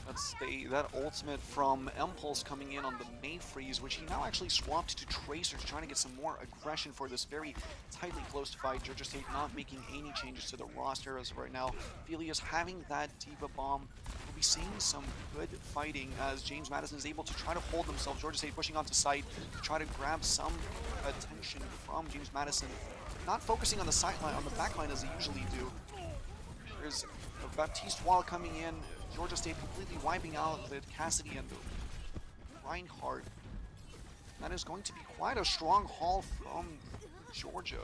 That's that ultimate from Impulse coming in on the May freeze, which he now actually swapped to Tracer to try to get some more aggression for this very tightly close fight. Georgia State not making any changes to the roster as of right now. Philius having that Diva Bomb. We'll be seeing some good fighting as James Madison is able to try to hold themselves. Georgia State pushing onto site to try to grab some attention from James Madison. Not focusing on the sideline, on the backline as they usually do. There's a Baptiste wall coming in. Georgia State completely wiping out the Cassidy and the Reinhardt. That is going to be quite a strong haul from Georgia.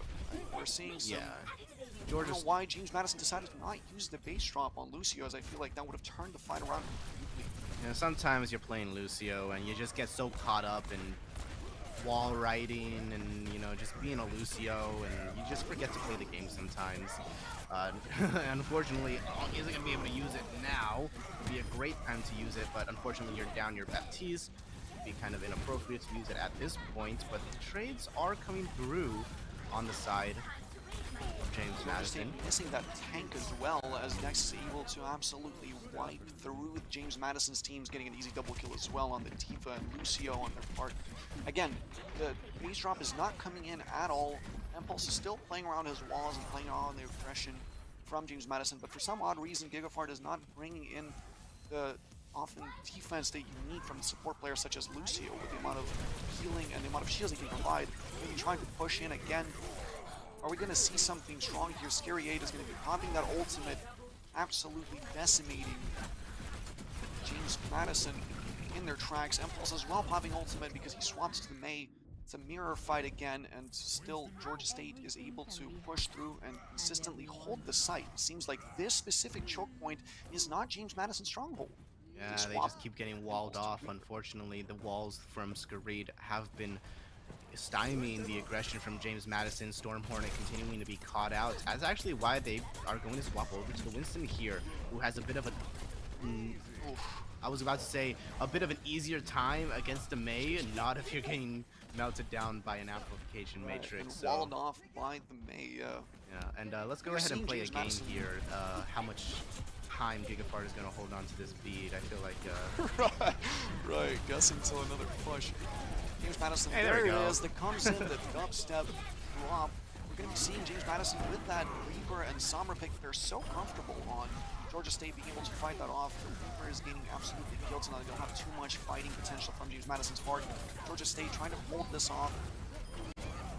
We're seeing some... I don't know why James Madison decided to not use the base drop on Lucio, as I feel like that would have turned the fight around completely. You know, sometimes you're playing Lucio and you just get so caught up in wall riding and, you know, just being a Lucio, and you just forget to play the game sometimes. Unfortunately, isn't going to be able to use it now. It'd be a great time to use it, but unfortunately you're down your Baptiste. It'd be kind of inappropriate to use it at this point, but the trades are coming through on the side of James Madison. Missing that tank as well, as Nex is able to absolutely wipe through James Madison's teams, getting an easy double kill as well on the Tifa and Lucio on their part. Again, the base drop is not coming in at all. Impulse is still playing around his walls and playing on the aggression from James Madison, but for some odd reason, Gigafart is not bringing in the often defense that you need from the support players such as Lucio, with the amount of healing and the amount of shields he can provide. Maybe trying to push in again. Are we going to see something strong here? Scary 8 is going to be popping that ultimate, absolutely decimating James Madison in their tracks. Impulse as well popping ultimate because he swaps to the May. It's a mirror fight again, and still Georgia State is able to push through and consistently hold the site. Seems like this specific choke point is not James Madison's stronghold. Yeah, they just keep getting walled off. Unfortunately, the walls from Scurried have been stymieing the aggression from James Madison. Storm Hornet continuing to be caught out. That's actually why they are going to swap over to the Winston here, who has a bit of a... I was about to say a bit of an easier time against the May, and not if you're getting melted down by an amplification matrix. And walled off by the May. Yeah, and let's go ahead and play a game here. How much time Gigafart is going to hold on to this bead? I feel like... right, guessing until another push. James Madison, hey, there it is, that comes in, the dubstep drop. We're going to be seeing James Madison with that Beaver and Sombra pick. They're so comfortable on Georgia State being able to fight that off. The Beaver is getting absolutely killed, so now they don't have too much fighting potential from James Madison's part. Georgia State trying to hold this off.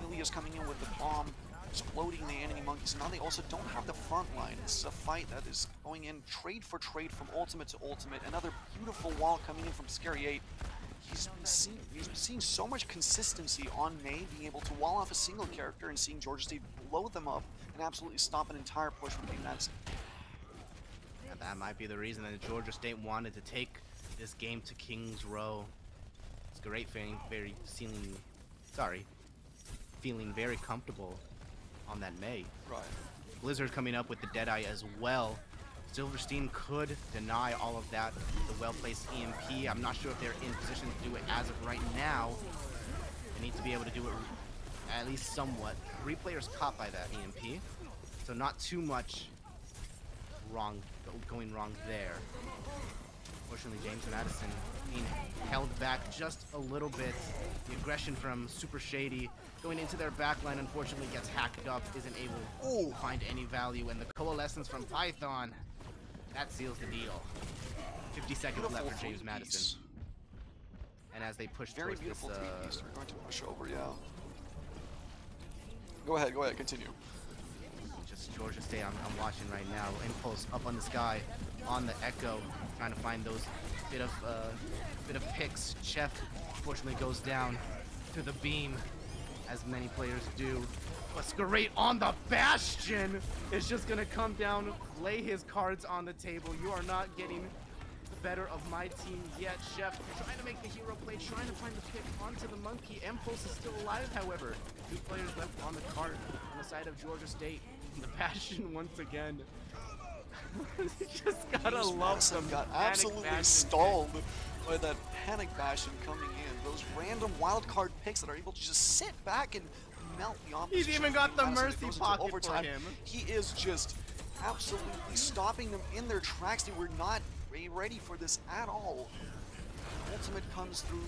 Ilia's coming in with the bomb, exploding the enemy monkeys. Now they also don't have the front line. This is a fight that is going in trade for trade from ultimate to ultimate. Another beautiful wall coming in from Scary 8. He's been seeing so much consistency on May, being able to wall off a single character and seeing Georgia State blow them up and absolutely stop an entire push from James Madison. Yeah, that might be the reason that Georgia State wanted to take this game to Kings Row. It's great feeling, feeling very comfortable on that May. Right. Blizzard coming up with the Deadeye as well. Silverstein could deny all of that with the well-placed EMP. I'm not sure if they're in position to do it as of right now. They need to be able to do it at least somewhat. 3 players caught by that EMP, so not too much going wrong there. Fortunately, James Madison being held back just a little bit. The aggression from Super Shady going into their backline unfortunately gets hacked up, isn't able to find any value, and the coalescence from Python, that seals the deal. 50 seconds left for James Madison. And as they push Very towards beautiful this, three-piece. We're going to push over, yeah. Go ahead, continue. just Georgia State, I'm watching right now. Impulse up on the sky, on the Echo, trying to find those bit of picks. Chef unfortunately goes down to the beam, as many players do. But Scurate on the Bastion is just gonna come down, lay his cards on the table. You are not getting the better of my team yet. Chef trying to make the hero play, trying to find the pick onto the monkey. Impulse is still alive, however. 2 players left on the card on the side of Georgia State. And the Bastion once again. Just gotta love them. Got absolutely stalled by that Panic Bastion coming in. Those random wildcard picks that are able to just sit back and melt the opposition. He's even got the mercy pocket for him. He is just absolutely stopping them in their tracks. They were not ready for this at all. Ultimate comes through.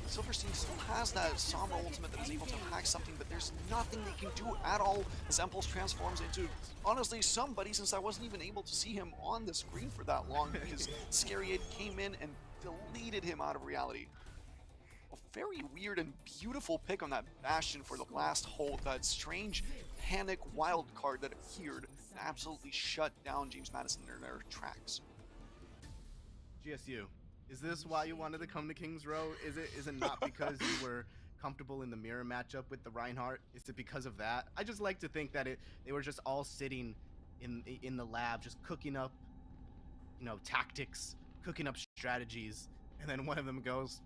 Silverstein still has that Sombra ultimate that is able to hack something, but there's nothing they can do at all as Impulse transforms into, honestly, somebody, since I wasn't even able to see him on the screen for that long because Scary 8 came in and deleted him out of reality. A very weird and beautiful pick on that Bastion for the last hold. That strange Panic wild card that appeared and absolutely shut down James Madison in their tracks. GSU, is this why you wanted to come to Kings Row? Is it not because you were comfortable in the mirror matchup with the Reinhardt? Is it because of that? I just like to think that they were just all sitting in the lab, just cooking up, tactics, cooking up strategies, and then one of them goes,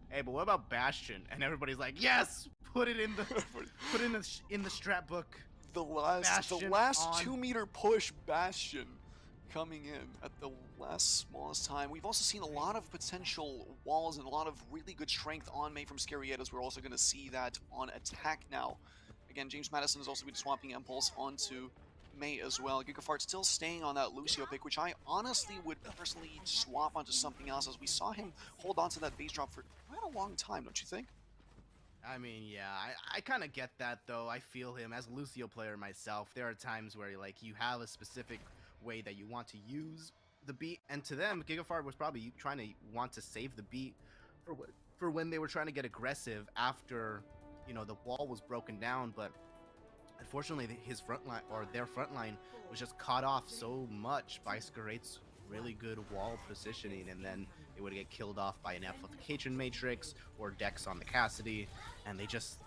"Hey, but what about Bastion?" And everybody's like, "Yes, put it in the strat book." The last 2-meter push Bastion coming in at the last smallest time. We've also seen a lot of potential walls and a lot of really good strength on May from Scary 8, as we're also going to see that on attack now. Again, James Madison has also been swapping Impulse onto May as well. Gigafart still staying on that Lucio pick, which I honestly would personally swap onto something else, as we saw him hold on to that base drop for quite a long time, don't you think? I mean, yeah, I kind of get that, though. I feel him as a Lucio player myself. There are times where, you have a specific way that you want to use the beat, and to them, Gigafart was probably trying to want to save the beat for when they were trying to get aggressive after, the wall was broken down, but unfortunately, their front line was just caught off so much by Scurate's really good wall positioning, and then they would get killed off by an amplification matrix or Dex on the Cassidy, and it just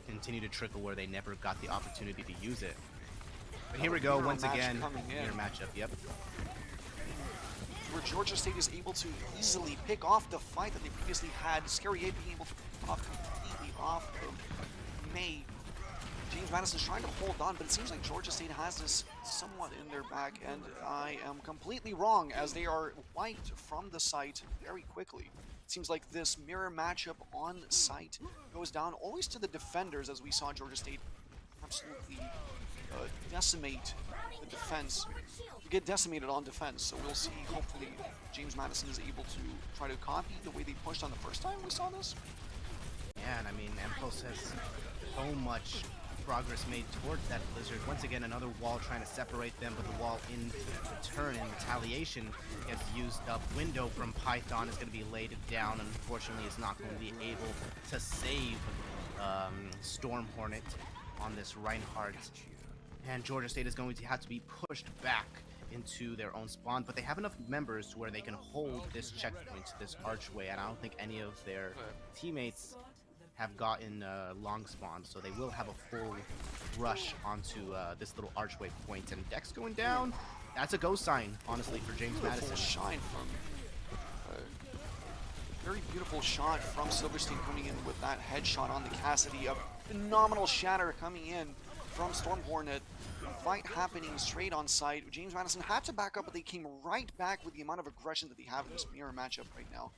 continued to trickle where they never got the opportunity to use it. But here we go once again. Mirror matchup, yep. Where Georgia State is able to easily pick off the fight that they previously had. Scary 8 being able to pop completely off of May. James Madison's trying to hold on, but it seems like Georgia State has this somewhat in their back, and I am completely wrong, as they are wiped from the site very quickly. It seems like this mirror matchup on site goes down always to the defenders, as we saw Georgia State absolutely decimate the defense. Get decimated on defense, so we'll see. Hopefully James Madison is able to try to copy the way they pushed on the first time we saw this. Yeah, and I mean, Impulse has so much progress made towards that Blizzard. Once again, another wall trying to separate them, but the wall in return, in retaliation, gets used up. Window from Python is going to be laid down. Unfortunately, it's not going to be able to save Storm Hornet on this Reinhardt. And Georgia State is going to have to be pushed back into their own spawn, but they have enough members to where they can hold this checkpoint, this archway, and I don't think any of their teammates have gotten long spawn, so they will have a full rush onto this little archway point. And Dex going down, that's a go sign, honestly, for James Madison. Shine from very beautiful shot from Silverstein coming in with that headshot on the Cassidy. A phenomenal shatter coming in from Storm Hornet. Fight happening straight on site. James Madison had to back up, but they came right back with the amount of aggression that they have in this mirror matchup right now.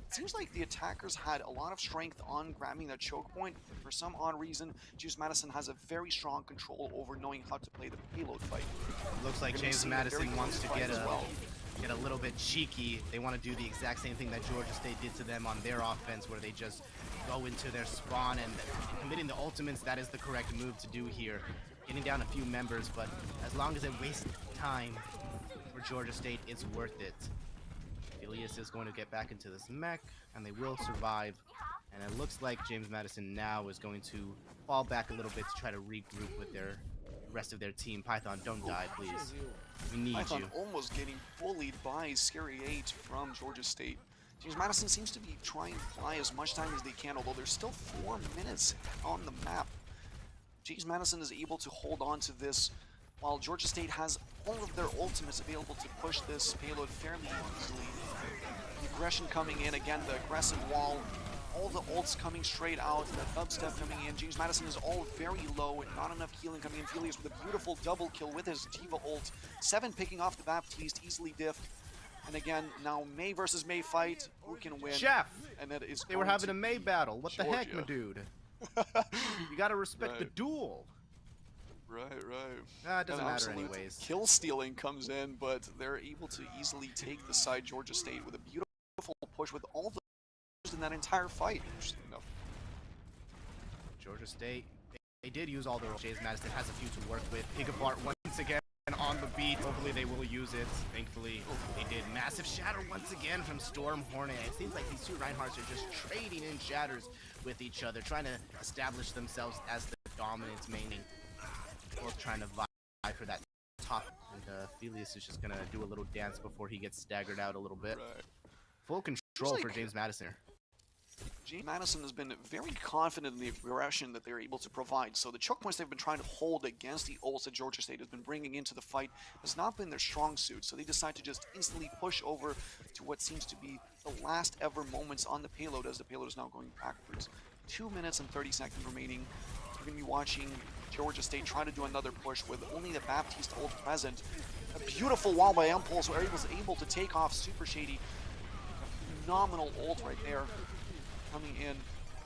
It seems like the attackers had a lot of strength on grabbing that choke point. For some odd reason, James Madison has a very strong control over knowing how to play the payload fight. Looks like James Madison wants to get a little bit cheeky. They want to do the exact same thing that Georgia State did to them on their offense, where they just go into their spawn and committing the ultimates. That is the correct move to do here. Getting down a few members, but as long as it wastes time for Georgia State, it's worth it. Elias is going to get back into this mech, and they will survive. And it looks like James Madison now is going to fall back a little bit to try to regroup with their rest of their team. Python, don't die, please. We need Python you. almost getting bullied by Scary 8 from Georgia State. James Madison seems to be trying to fly as much time as they can, although there's still 4 minutes on the map. James Madison is able to hold on to this, while Georgia State has all of their ultimates available to push this payload fairly easily. The aggression coming in, again, the aggressive wall, all the ults coming straight out, the dubstep coming in. James Madison is all very low and not enough healing coming in. Felius with a beautiful double kill with his Diva ult. 7 picking off the Baptiste, easily diffed. And again, now May versus May fight. Who can win? Chef! And that is They were having a May battle. What the heck, my Georgia. dude? You gotta respect the duel. Right. Nah, it doesn't And matter absolute anyways. Kill stealing comes in, but they're able to easily take the side Georgia State with a beautiful push with all the in that entire fight. Interesting enough. Georgia State, they did use all their James Madison has a few to work with. Pick apart once again on the beat. Hopefully they will use it. Thankfully they did. Massive shatter once again from Storm Hornet. It seems like these two Reinhardts are just trading in shatters with each other, trying to establish themselves as the dominant maining. Both trying to vie for that top. And Felius is just gonna do a little dance before he gets staggered out a little bit. Full control for James Madison. James Madison has been very confident in the aggression that they're able to provide. So the choke points they've been trying to hold against the ults that Georgia State has been bringing into the fight has not been their strong suit. So they decide to just instantly push over to what seems to be the last ever moments on the payload, as the payload is now going backwards. 2 minutes and 30 seconds remaining. We're going to be watching Georgia State try to do another push with only the Baptiste ult present. A beautiful wall by Impulse, where he was able to take off Super Shady. A phenomenal ult right there coming in.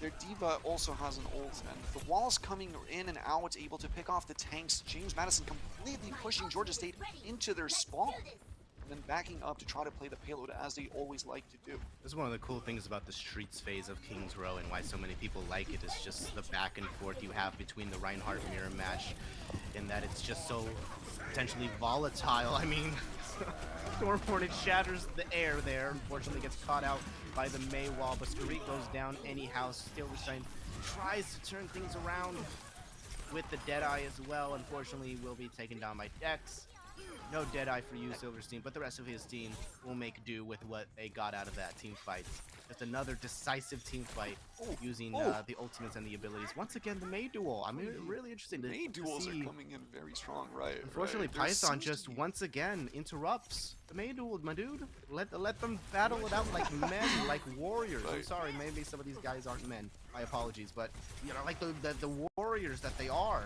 Their Diva also has an ult, and the walls coming in and out, able to pick off the tanks. James Madison completely pushing Georgia State into their spawn, and then backing up to try to play the payload as they always like to do. This is one of the cool things about the Streets phase of Kings Row and why so many people like it, is just the back and forth you have between the Reinhardt mirror match, in that it's just so potentially volatile. I mean, Storm Hornet shatters the air there, unfortunately gets caught out by the May wall, but Skarik goes down anyhow. Silverstein tries to turn things around with the Deadeye as well. Unfortunately, will be taken down by Dex. No Deadeye for you, Silverstein, but the rest of his team will make do with what they got out of that team fight. Just another decisive team fight using the ultimates and the abilities. Once again, the May duel. I mean, really interesting. May duels are coming in very strong, right? Unfortunately, Python just once again interrupts the May duel, my dude. Let them battle it out like men, like warriors. I'm sorry, maybe some of these guys aren't men. My apologies, but you know, like the warriors that they are.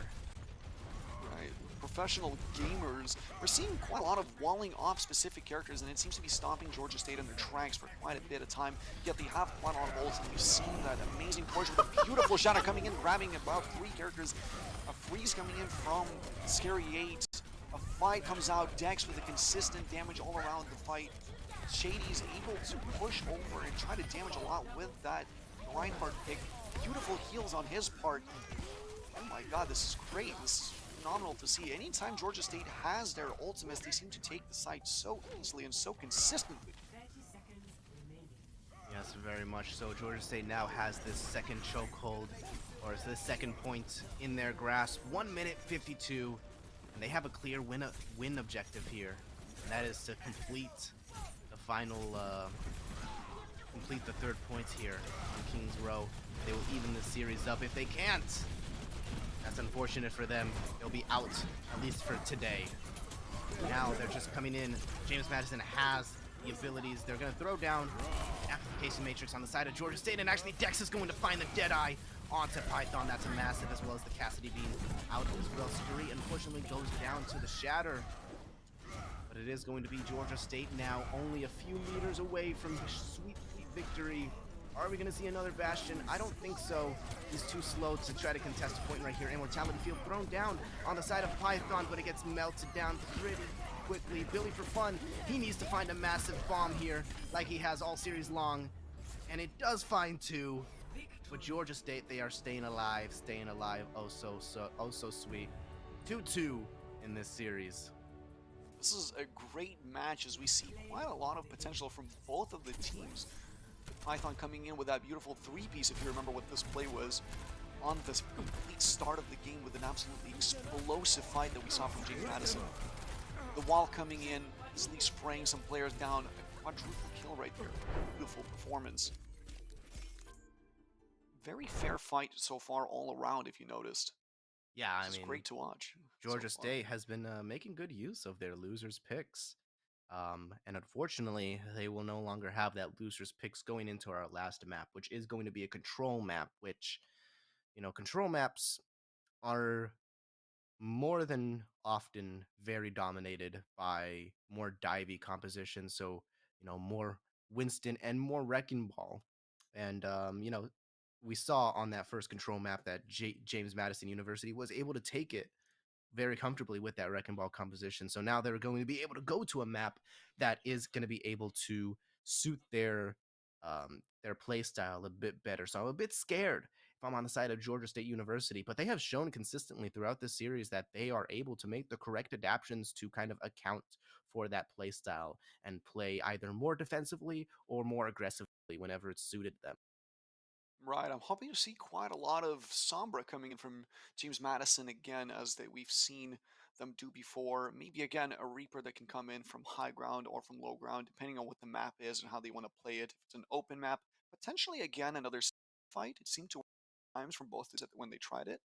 Right. Professional gamers. We're seeing quite a lot of walling off specific characters, and it seems to be stopping Georgia State in their tracks for quite a bit of time. Yet they have quite a lot of ults, and we've seen that amazing push with a beautiful shatter coming in, grabbing about 3 characters. A freeze coming in from Scary 8. A fight comes out. Dex with a consistent damage all around the fight. Shady's able to push over and try to damage a lot with that Reinhardt pick. Beautiful heals on his part. Oh my god, this is great. This is phenomenal to see. Anytime Georgia State has their ultimates, they seem to take the site so easily and so consistently. Yes, very much so. Georgia State now has this second chokehold, or is this second point in their grasp. 1 minute 52, and they have a clear win objective here, and that is to complete the final, complete the third point here on Kings Row. They will even the series up. If they can't, that's unfortunate for them. They'll be out, at least for today. Now they're just coming in. James Madison has the abilities. They're going to throw down Amplification Matrix on the side of Georgia State, and actually Dex is going to find the Deadeye onto Python. That's a massive, as well as the Cassidy Beam out as well. Scurry unfortunately goes down to the Shatter, but it is going to be Georgia State now, only a few meters away from the sweet victory. Are we going to see another Bastion? I don't think so. He's too slow to try to contest a point right here. Immortality Field thrown down on the side of Python, but it gets melted down pretty quickly. Billy for fun, he needs to find a massive bomb here like he has all series long, and it does find two. But Georgia State, they are staying alive, oh so sweet. 2-2 in this series. This is a great match as we see quite a lot of potential from both of the teams. Python coming in with that beautiful three-piece, if you remember what this play was, on this complete start of the game with an absolutely explosive fight that we saw from James Madison. The wall coming in, easily spraying some players down, a quadruple kill right there. Beautiful performance. Very fair fight so far all around, if you noticed. Yeah, I mean, it's great to watch. Georgia State has been making good use of their losers picks. And unfortunately, they will no longer have that losers picks going into our last map, which is going to be a control map, which, you know, control maps are more than often very dominated by more divey compositions. So, you know, more Winston and more Wrecking Ball. And, you know, we saw on that first control map that James Madison University was able to take it very comfortably with that Wrecking Ball composition. So now they're going to be able to go to a map that is going to be able to suit their play style a bit better. So I'm a bit scared if I'm on the side of Georgia State University, but they have shown consistently throughout this series that they are able to make the correct adaptations to kind of account for that play style and play either more defensively or more aggressively whenever it's suited them. Right, I'm hoping to see quite a lot of Sombra coming in from James Madison again, as we've seen them do before. Maybe again a Reaper that can come in from high ground or from low ground, depending on what the map is and how they want to play it. If it's an open map, potentially again another fight. It seemed to work times from both when they tried it.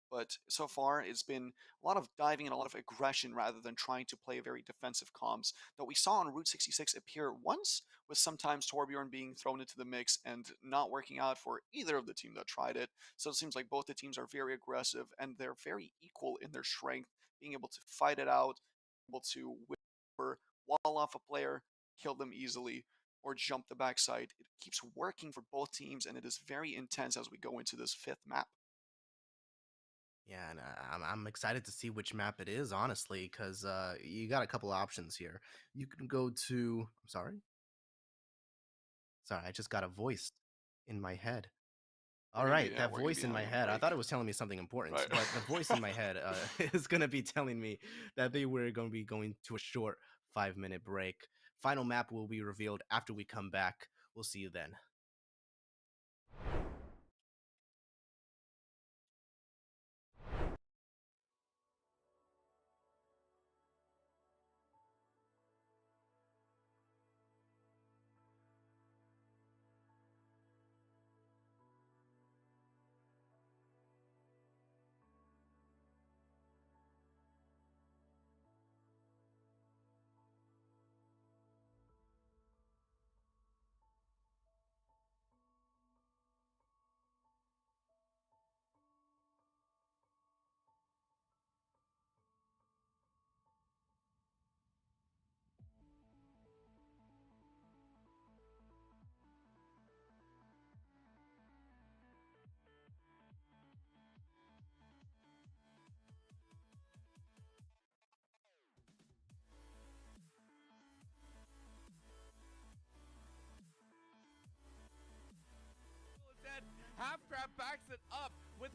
But so far, it's been a lot of diving and a lot of aggression rather than trying to play very defensive comms that we saw on Route 66 appear once, with sometimes Torbjorn being thrown into the mix and not working out for either of the team that tried it. So it seems like both the teams are very aggressive and they're very equal in their strength, being able to fight it out, able to whip or wall off a player, kill them easily, or jump the backside. It keeps working for both teams, and it is very intense as we go into this fifth map. Yeah, and I'm excited to see which map it is, honestly, because you got a couple options here. You can go to. I'm sorry. Sorry, I just got a voice in my head. All right, that voice in my head. I thought it was telling me something important, but the voice in my head is going to be telling me that they were going to be going to a short 5-minute break. Final map will be revealed after we come back. We'll see you then.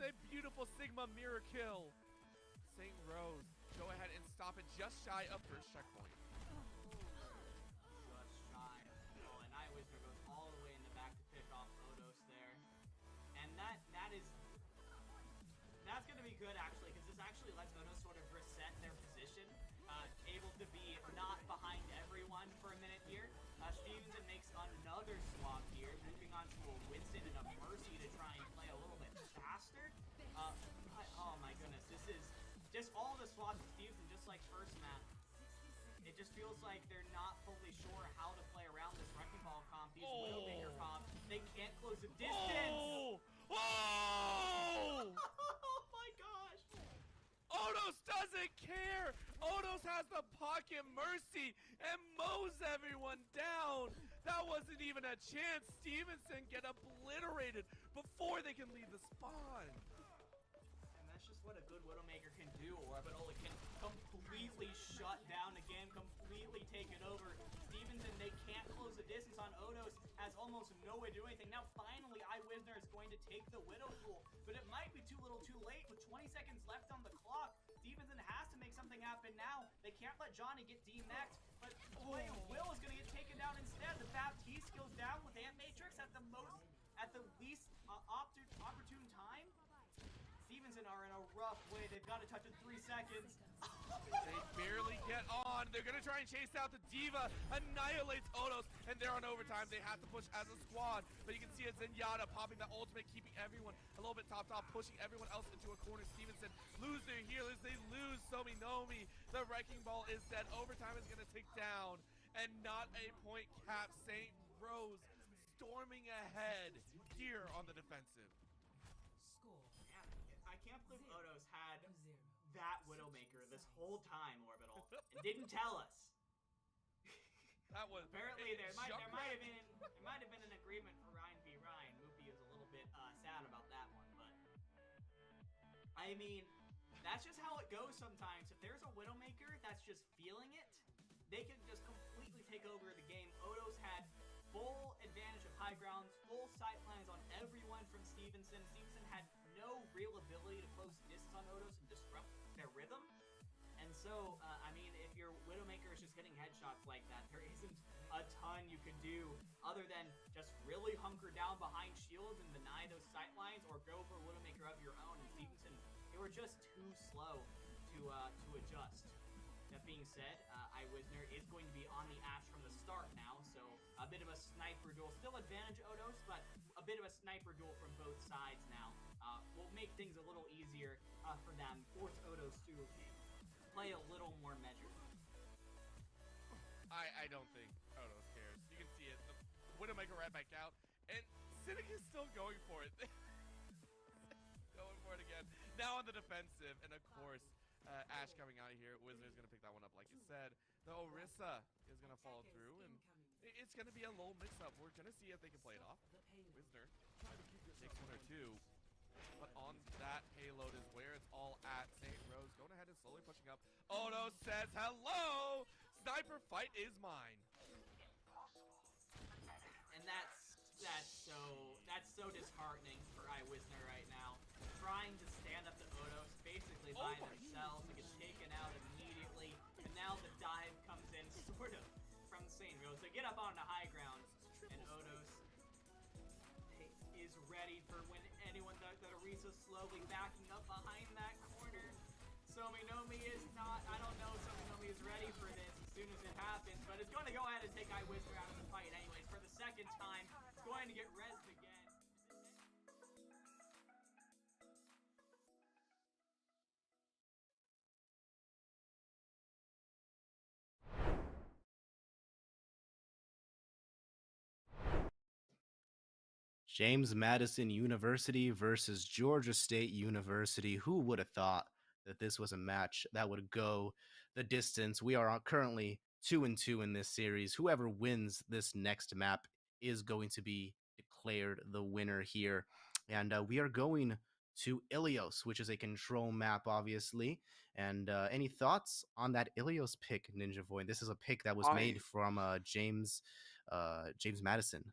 a beautiful Sigma mirror kill. St. Rose, go ahead and stop it just shy of first checkpoint. Just shy. Oh, and Nightwizard goes all the way in the back to pick off Odos there. And that's going to be good, actually, because this actually lets Odos sort of reset their position, able to be not behind everyone for a minute here. Stevenson makes another swap here, moving on to a Winston and a Mercy to try and play a little bit faster. Oh my goodness, this is just all the swaps of Stevenson, just like first map. It just feels like they're not fully sure how to play around this Wrecking Ball comp, these Widowmaker comp. They can't close the distance! Oh! Oh my gosh! Odos doesn't care! Odos has the pocket Mercy and mows everyone down! That wasn't even a chance. Stevenson get obliterated before they can leave the spawn. And that's just what a good Widowmaker can do. Orbital, it can completely shut down the game, completely take it over. Stevenson, they can't close the distance on Odos, has almost no way to do anything. Now finally, Wisner is going to take the Widow tool, but it might be too little too late. With 20 seconds left on the clock, Stevenson has to make something happen now. They can't let Johnny get D-maxed, but Will is going to get taken down instead. The Baptiste goes down with Ant Matrix at the least opportune time. Stevenson are in a rough way. They've got to touch in 3 seconds. They barely get on. They're going to try and chase out the Diva. Annihilates Odos, and they're on overtime. They have to push as a squad. But you can see it's Zenyatta popping the ultimate, keeping everyone a little bit topped off, pushing everyone else into a corner. Stevenson lose their healers. They lose Somi Nomi. The Wrecking Ball is dead. Overtime is going to tick down. And not a point cap. St. Rose storming ahead here on the defensive. I can't believe Odos had that Widowmaker this whole time, Orbital, and didn't tell us. That was apparently there might have been an agreement for Ryan v. Ryan. Moopy is a little bit sad about that one, but I mean, that's just how it goes sometimes. If there's a Widowmaker that's just feeling it, they can just completely take over the game. Odos had full advantage of high grounds, full sight plans on everyone from Stevenson. Stevenson had no real ability to close the distance on Odos and disrupt their rhythm. And so, I mean, if your Widowmaker is just hitting headshots like that, there isn't a ton you can do other than just really hunker down behind shields and deny those sight lines, or go for a Widowmaker of your own. And Stevenson, they were just too slow to adjust. That being said, Wisner is going to be on the Ash from the start now, so a bit of a sniper duel. Still advantage Odos, but a bit of a sniper duel from both sides now. Will make things a little easier for them, force Odos to play a little more measured. I don't think Odos cares. You can see it. The Widowmaker right back out, and Cynic is still going for it. Going for it again. Now on the defensive, and of course, Ash coming out of here. Wisner is going to pick that one up, like you said. The Orisa is going to follow through, and it's going to be a little mix-up. We're going to see if they can play it off. Wisner takes one or two, but on that payload is where it's all at. St. Rose going ahead and slowly pushing up. Odo says, hello! Sniper fight is mine. And that's so disheartening for Wisner right now. Trying to stand up to Odos basically by themselves to get taken out immediately. And now the dive comes in sort of from St. Rose. They get up on the high ground, and Odos is ready for when anyone does that. Orisa slowly backing up behind that corner. Somi Nomi is not, I don't know if Somi Nomi is ready for this as soon as it happens, but it's going to go ahead and take Wisner out of the fight anyways. For the second time, it's going to get rezzed again. James Madison University versus Georgia State University. Who would have thought that this was a match that would go the distance? We are currently 2-2 in this series. Whoever wins this next map is going to be declared the winner here. And we are going to Ilios, which is a control map, obviously. And any thoughts on that Ilios pick, Ninja Void? This is a pick that was made from James Madison.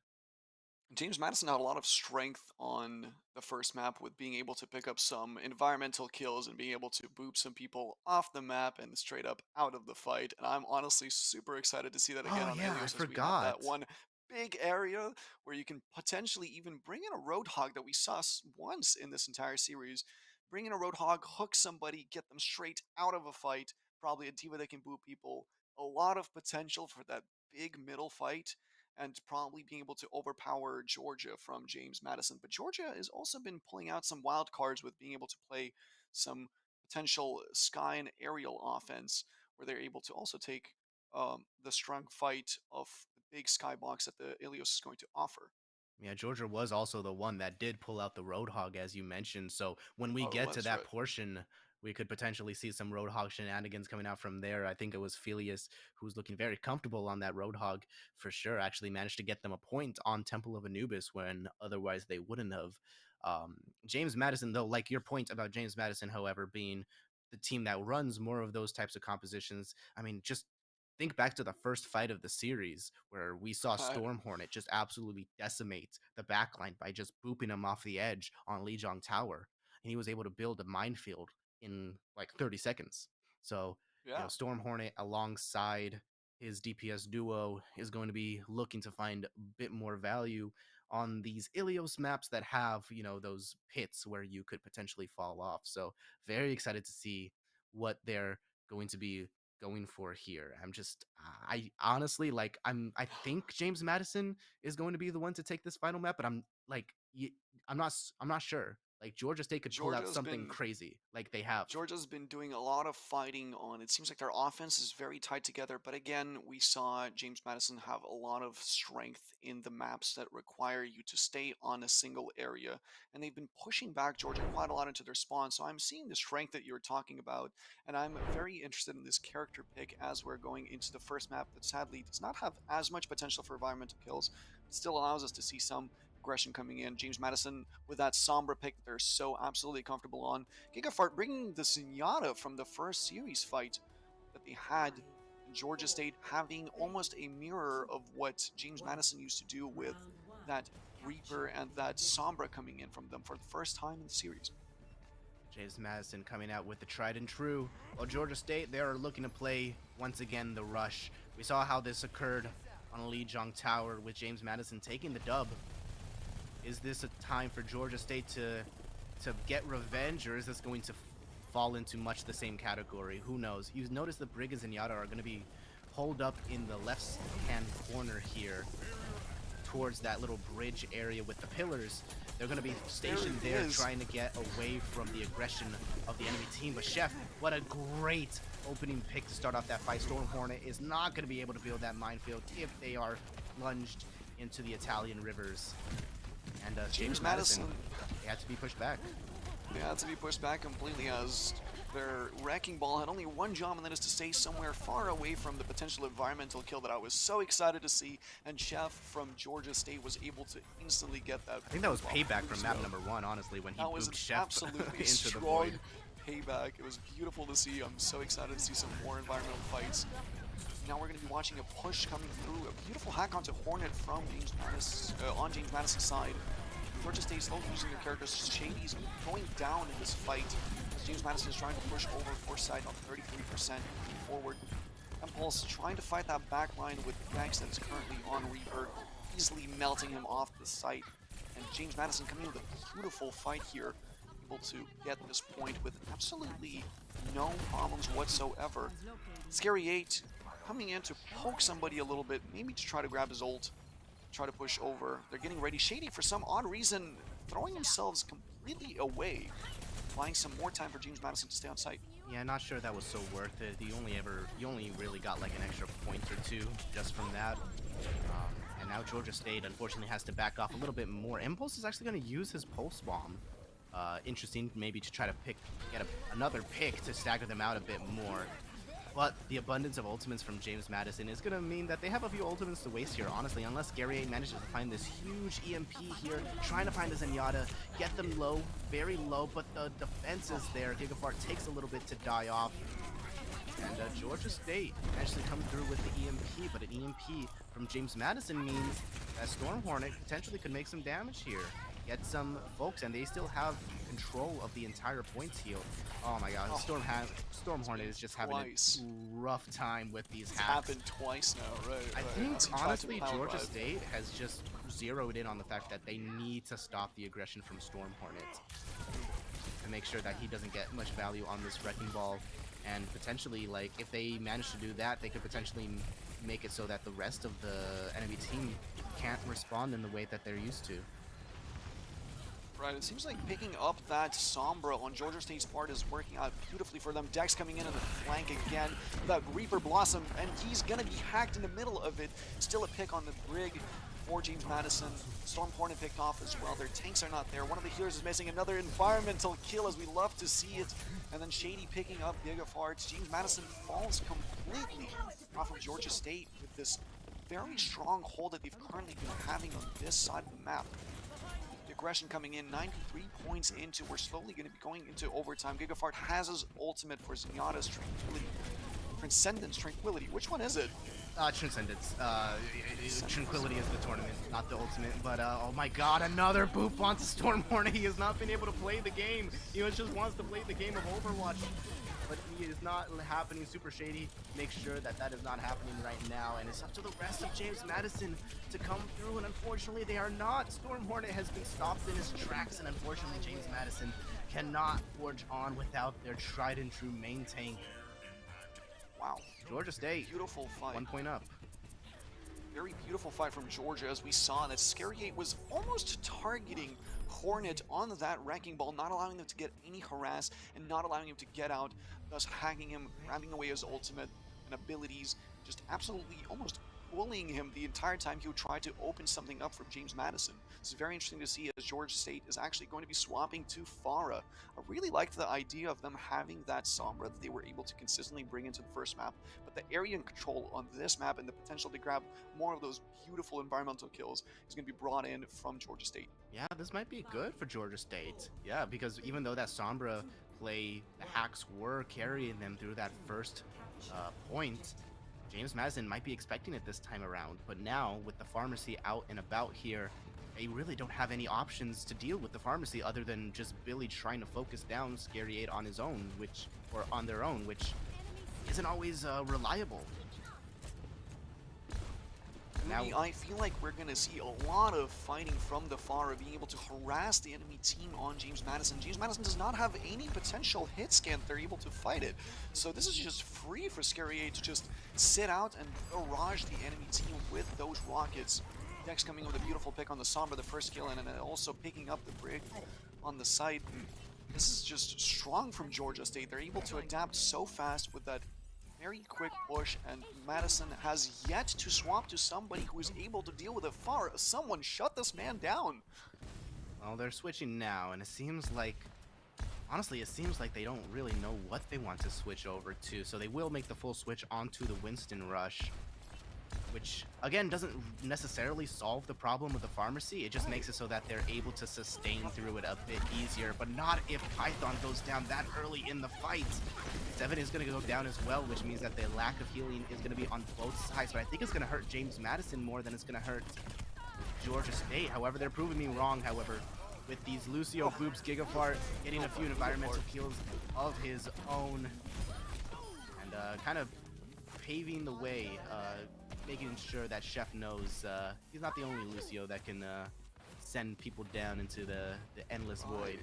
James Madison had a lot of strength on the first map with being able to pick up some environmental kills and being able to boop some people off the map and straight up out of the fight. And I'm honestly super excited to see that again Oh on yeah, I Ilios as we have that forgot. one big area where you can potentially even bring in a Roadhog that we saw once in this entire series. Bring in a Roadhog, hook somebody, get them straight out of a fight, probably a diva that can boop people. A lot of potential for that big middle fight and probably being able to overpower Georgia from James Madison. But Georgia has also been pulling out some wild cards with being able to play some potential sky and aerial offense, where they're able to also take the strong fight of the big skybox that the Ilios is going to offer. Yeah, Georgia was also the one that did pull out the Roadhog, as you mentioned. So when we Oh, get to that's that right. portion, we could potentially see some Roadhog shenanigans coming out from there. I think it was Felius who's looking very comfortable on that Roadhog for sure. Actually managed to get them a point on Temple of Anubis when otherwise they wouldn't have. James Madison, though, like your point about James Madison, however, being the team that runs more of those types of compositions. I mean, just think back to the first fight of the series where we saw Storm Hornet just absolutely decimate the backline by just booping him off the edge on Lijiang Tower. And he was able to build a minefield in like 30 seconds. So, Yeah. Storm Hornet alongside his DPS duo is going to be looking to find a bit more value on these Ilios maps that have, those pits where you could potentially fall off. So, very excited to see what they're going to be going for here. I honestly I think James Madison is going to be the one to take this final map, but I'm not sure. Like Georgia State could pull out Georgia's something been crazy like they have. Georgia's been doing a lot of fighting on. It seems like their offense is very tight together, but again, we saw James Madison have a lot of strength in the maps that require you to stay on a single area, and they've been pushing back Georgia quite a lot into their spawn. So I'm seeing the strength that you're talking about, and I'm very interested in this character pick as we're going into the first map that sadly does not have as much potential for environmental kills, but still allows us to see some aggression coming in. James Madison with that Sombra pick that they're so absolutely comfortable on. Gigafart bringing the Zenyatta from the first series fight that they had in Georgia State, having almost a mirror of what James Madison used to do with that Reaper and that Sombra coming in from them for the first time in the series. James Madison coming out with the tried and true. While Georgia State, they are looking to play once again the rush. We saw how this occurred on Lijiang Tower with James Madison taking the dub. Is this a time for Georgia State to get revenge, or is this going to fall into much the same category? Who knows? You notice the Brig and Zenyatta are going to be pulled up in the left-hand corner here towards that little bridge area with the pillars. They're going to be stationed there trying to get away from the aggression of the enemy team. But Chef, what a great opening pick to start off that fight. Storm Hornet is not going to be able to build that minefield if they are plunged into the Italian rivers. And James Madison, they had to be pushed back. They had to be pushed back completely as their Wrecking Ball had only one job, and that is to stay somewhere far away from the potential environmental kill that I was so excited to see. And Chef from Georgia State was able to instantly get that. I think that was payback from map number 1, honestly, when he booped Chef absolutely into strong the void. payback. It was beautiful to see. I'm so excited to see some more environmental fights. Now we're going to be watching a push coming through. A beautiful hack onto Hornet from James Madison, on James Madison's side. Georgia State slowly using their characters. Shady's going down in this fight. James Madison is trying to push over Foresight on 33% forward. Impulse trying to fight that back line with Vex that is currently on Reaper, easily melting him off the site. And James Madison coming in with a beautiful fight here, able to get this point with absolutely no problems whatsoever. Scary 8 coming in to poke somebody a little bit, maybe to try to grab his ult, try to push over. They're getting ready. Shady, for some odd reason, throwing themselves completely away, buying some more time for James Madison to stay on site. Yeah, not sure that was so worth it. You only really got like an extra point or two just from that. And now Georgia State unfortunately has to back off a little bit more. Impulse is actually going to use his pulse bomb. Interesting, maybe to try to get another pick to stagger them out a bit more. But the abundance of ultimates from James Madison is going to mean that they have a few ultimates to waste here, honestly, unless Gary manages to find this huge EMP here, trying to find the Zenyatta, get them low, very low, but the defense is there. Gigafart takes a little bit to die off. And Georgia State actually come through with the EMP, but an EMP from James Madison means that Storm Hornet potentially could make some damage here. Get some folks, and they still have control of the entire points heal. Oh my god, Storm Hornet is just having a rough time with these It's hacks. happened twice now, right? I As think, he tried to honestly, power Georgia drive. State has just zeroed in on the fact that they need to stop the aggression from Storm Hornet to make sure that he doesn't get much value on this Wrecking Ball. And potentially, like, if they manage to do that, they could potentially make it so that the rest of the enemy team can't respond in the way that they're used to. Right, it seems like picking up that Sombra on Georgia State's part is working out beautifully for them. Dex coming in on the flank again. That Reaper Blossom, and he's gonna be hacked in the middle of it. Still a pick on the Brig for James Madison. Storm Hornet picked off as well. Their tanks are not there. One of the healers is missing. Another environmental kill, as we love to see it. And then Shady picking up Gigafarts. James Madison falls completely off of Georgia State with this very strong hold that they've currently been having on this side of the map. Aggression coming in, 93 points into. We're slowly going to be going into overtime. Gigafart has his ultimate for Zenyatta's Tranquility. Transcendence Tranquility. Which one is it? Transcendence. Tranquility is the tournament, not the ultimate. But oh my god, another boop onto Storm Hornet. He has not been able to play the game. He just wants to play the game of Overwatch. But he is not happening. Super Shady makes sure that that is not happening right now. And it's up to the rest of James Madison to come through. And unfortunately, they are not. Storm Hornet has been stopped in his tracks. And unfortunately, James Madison cannot forge on without their tried and true main tank. Wow. Georgia State. Beautiful fight. 1 point up. Very beautiful fight from Georgia, as we saw that Scary8 was almost targeting Hornet on that Wrecking Ball, not allowing them to get any harass and not allowing him to get out, thus hacking him, grabbing away his ultimate and abilities, just absolutely almost bullying him the entire time he would try to open something up for James Madison. It's very interesting to see as Georgia State is actually going to be swapping to Farah. I really liked the idea of them having that Sombra that they were able to consistently bring into the first map, but the area and control on this map and the potential to grab more of those beautiful environmental kills is going to be brought in from Georgia State. Yeah, this might be good for Georgia State. Yeah, because even though that Sombra play, the hacks were carrying them through that first point, James Madison might be expecting it this time around. But now, with the pharmacy out and about here, they really don't have any options to deal with the pharmacy other than just Billy trying to focus down Scary8 on his own, or on their own, which isn't always reliable. Now, I feel like we're going to see a lot of fighting from the Farah, being able to harass the enemy team on James Madison. James Madison does not have any potential hit scan that they're able to fight it. So this is just free for Scary8 to just sit out and barrage the enemy team with those rockets. Dex coming with a beautiful pick on the Sombra, the first kill, and then also picking up the Brig on the side. This is just strong from Georgia State. They're able to adapt so fast with that very quick push, and Madison has yet to swap to somebody who is able to deal with a Farah. Someone shut this man down. Well, they're switching now, and it seems like, honestly, it seems like they don't really know what they want to switch over to, so they will make the full switch onto the Winston Rush, which, again, doesn't necessarily solve the problem with the pharmacy. It just makes it so that they're able to sustain through it a bit easier, but not if Python goes down that early in the fight. Seven is going to go down as well, which means that the lack of healing is going to be on both sides, but I think it's going to hurt James Madison more than it's going to hurt Georgia State. However, they're proving me wrong, however, with these Lucio Boops, Gigafart getting a few environmental kills of his own, and kind of paving the way, making sure that Chef knows he's not the only Lucio that can send people down into the endless void.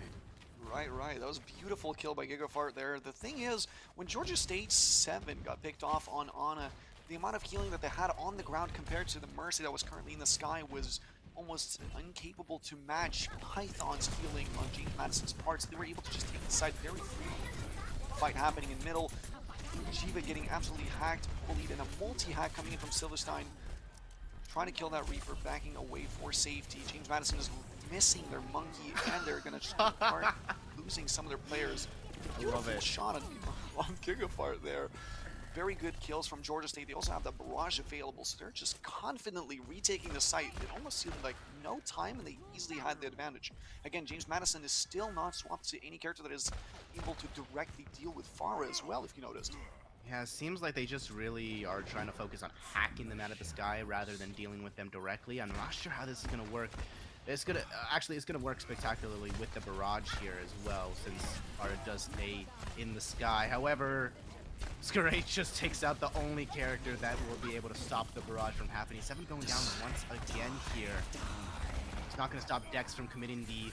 Right. That was a beautiful kill by Gigafart there. The thing is, when Georgia State 7 got picked off on Ana, the amount of healing that they had on the ground compared to the Mercy that was currently in the sky was almost incapable to match Python's healing on James Madison's parts. They were able to just take the side very freely. Fight happening in middle. Shiva getting absolutely hacked, bullied, and a multi-hack coming in from Silverstein. Trying to kill that Reaper, backing away for safety. James Madison is missing their monkey, and they're going to start losing some of their players. Beautiful shot on Gigafart there. Very good kills from Georgia State. They also have the barrage available, so they're just confidently retaking the site. It almost seemed like no time, and they easily had the advantage. Again, James Madison is still not swapped to any character that is able to directly deal with Farah as well, if you noticed. Yeah, it seems like they just really are trying to focus on hacking them out of the sky rather than dealing with them directly. I'm not sure how this is going to work. It's gonna actually it's gonna work spectacularly with the barrage here as well, since Fara does stay in the sky. However, Scarate just takes out the only character that will be able to stop the barrage from happening. 7 going down once again here. It's not gonna stop Dex from committing the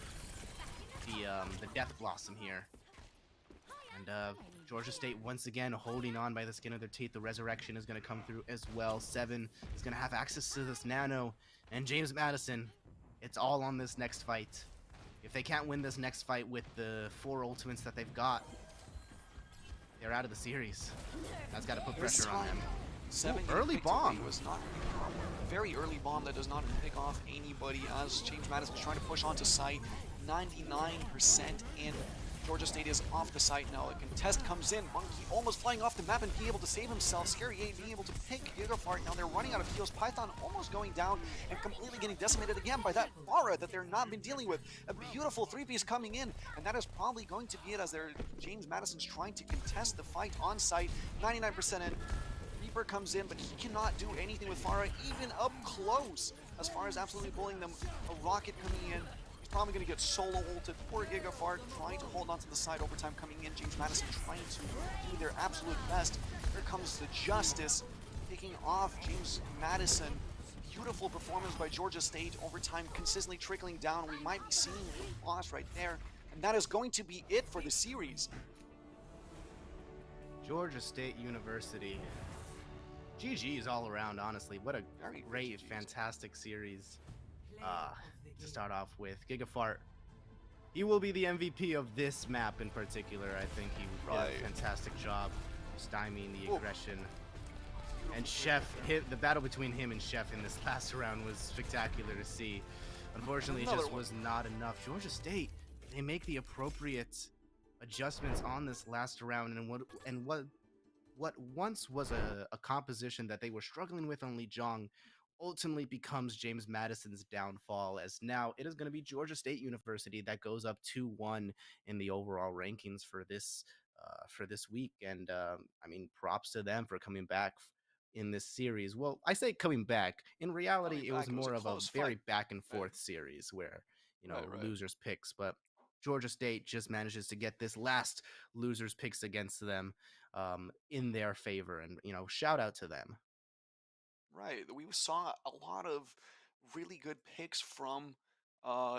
Death Blossom here. And Georgia State once again holding on by the skin of their teeth. The resurrection is gonna come through as well. 7 is gonna have access to this nano, and James Madison. It's all on this next fight. If they can't win this next fight with the 4 ultimates that they've got, they're out of the series. That's got to put pressure on them. 7 early bomb was not a very early bomb that does not pick off anybody as James Madison is trying to push onto site. 99% in. Georgia State is off the site now. A contest comes in. Monkey almost flying off the map and being able to save himself. Scary 8 being able to pick Gigafart. Now they're running out of heals. Python almost going down and completely getting decimated again by that aura that they're not been dealing with. A beautiful 3-piece coming in, and that is probably going to be it as James Madison's trying to contest the fight on site. 99% in. Reaper comes in, but he cannot do anything with Farah, even up close. As far as absolutely pulling them, a rocket coming in. Probably going to get solo ulted. Poor Gigafart trying to hold on to the side. Overtime coming in. James Madison trying to do their absolute best. Here comes the Justice picking off James Madison. Beautiful performance by Georgia State. Overtime consistently trickling down. We might be seeing the boss right there. And that is going to be it for the series. Georgia State University. GG's all around, honestly. What a great, fantastic series. To start off with, Gigafart, he will be the MVP of this map in particular. I think he did a fantastic job stymieing the aggression. And Chef, the battle between him and Chef in this last round was spectacular to see. Unfortunately, it just was not enough. Georgia State, they make the appropriate adjustments on this last round, and what once was a composition that they were struggling with on Lee Jong ultimately becomes James Madison's downfall, as now it is going to be Georgia State University that goes up 2-1 in the overall rankings for this week. And I mean, props to them for coming back in this series. Well, I say coming back. In reality, it was more of a very back and forth series where, you know, losers picks, but Georgia State just manages to get this last losers picks against them in their favor, and, you know, shout out to them. Right. We saw a lot of really good picks from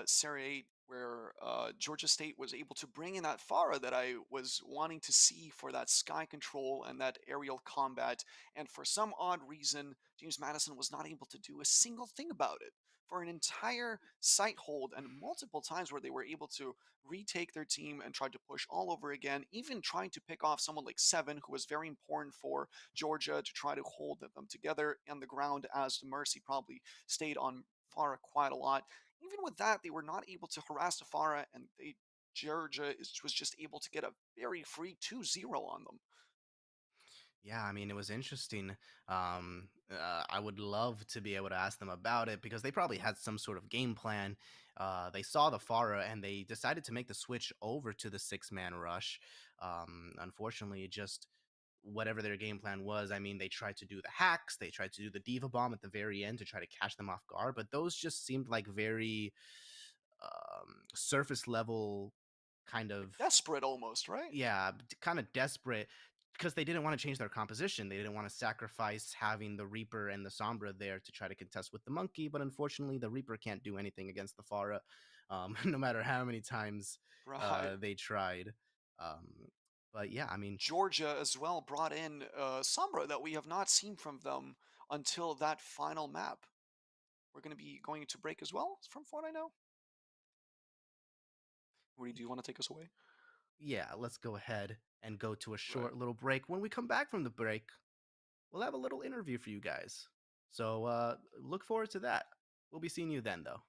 Serie 8 where Georgia State was able to bring in that Farah that I was wanting to see for that sky control and that aerial combat. And for some odd reason, James Madison was not able to do a single thing about it. For an entire site hold and multiple times where they were able to retake their team and try to push all over again, even trying to pick off someone like 7, who was very important for Georgia to try to hold them together on the ground, as the Mercy probably stayed on Farah quite a lot. Even with that, they were not able to harass the Farah, and Georgia was just able to get a very free 2-0 on them. Yeah, I mean, it was interesting. I would love to be able to ask them about it because they probably had some sort of game plan. They saw the Farah and they decided to make the switch over to the 6-man rush. Unfortunately, just whatever their game plan was, I mean, they tried to do the hacks, they tried to do the Diva Bomb at the very end to try to catch them off guard, but those just seemed like very surface level kind of desperate almost, right? Yeah, kind of desperate, because they didn't want to change their composition. They didn't want to sacrifice having the Reaper and the Sombra there to try to contest with the Monkey, but unfortunately the Reaper can't do anything against the Farah, no matter how many times they tried. But yeah, I mean, Georgia as well brought in Sombra that we have not seen from them until that final map. We're going to be going to break as well, from what I know. Woody, do you want to take us away? Yeah, let's go ahead and go to a short little break. When we come back from the break, we'll have a little interview for you guys. So look forward to that. We'll be seeing you then, though.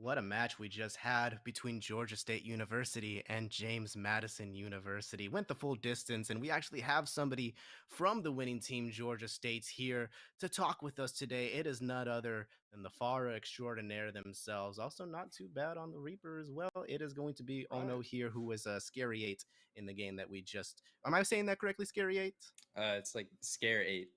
What a match we just had between Georgia State University and James Madison University. Went the full distance, and we actually have somebody from the winning team, Georgia State's, here to talk with us today. It is none other than the Farah extraordinaire themselves. Also, not too bad on the Reaper as well. It is going to be Ono here, who was Scary 8 in the game that we just... Am I saying that correctly, Scary 8? It's like Scare 8.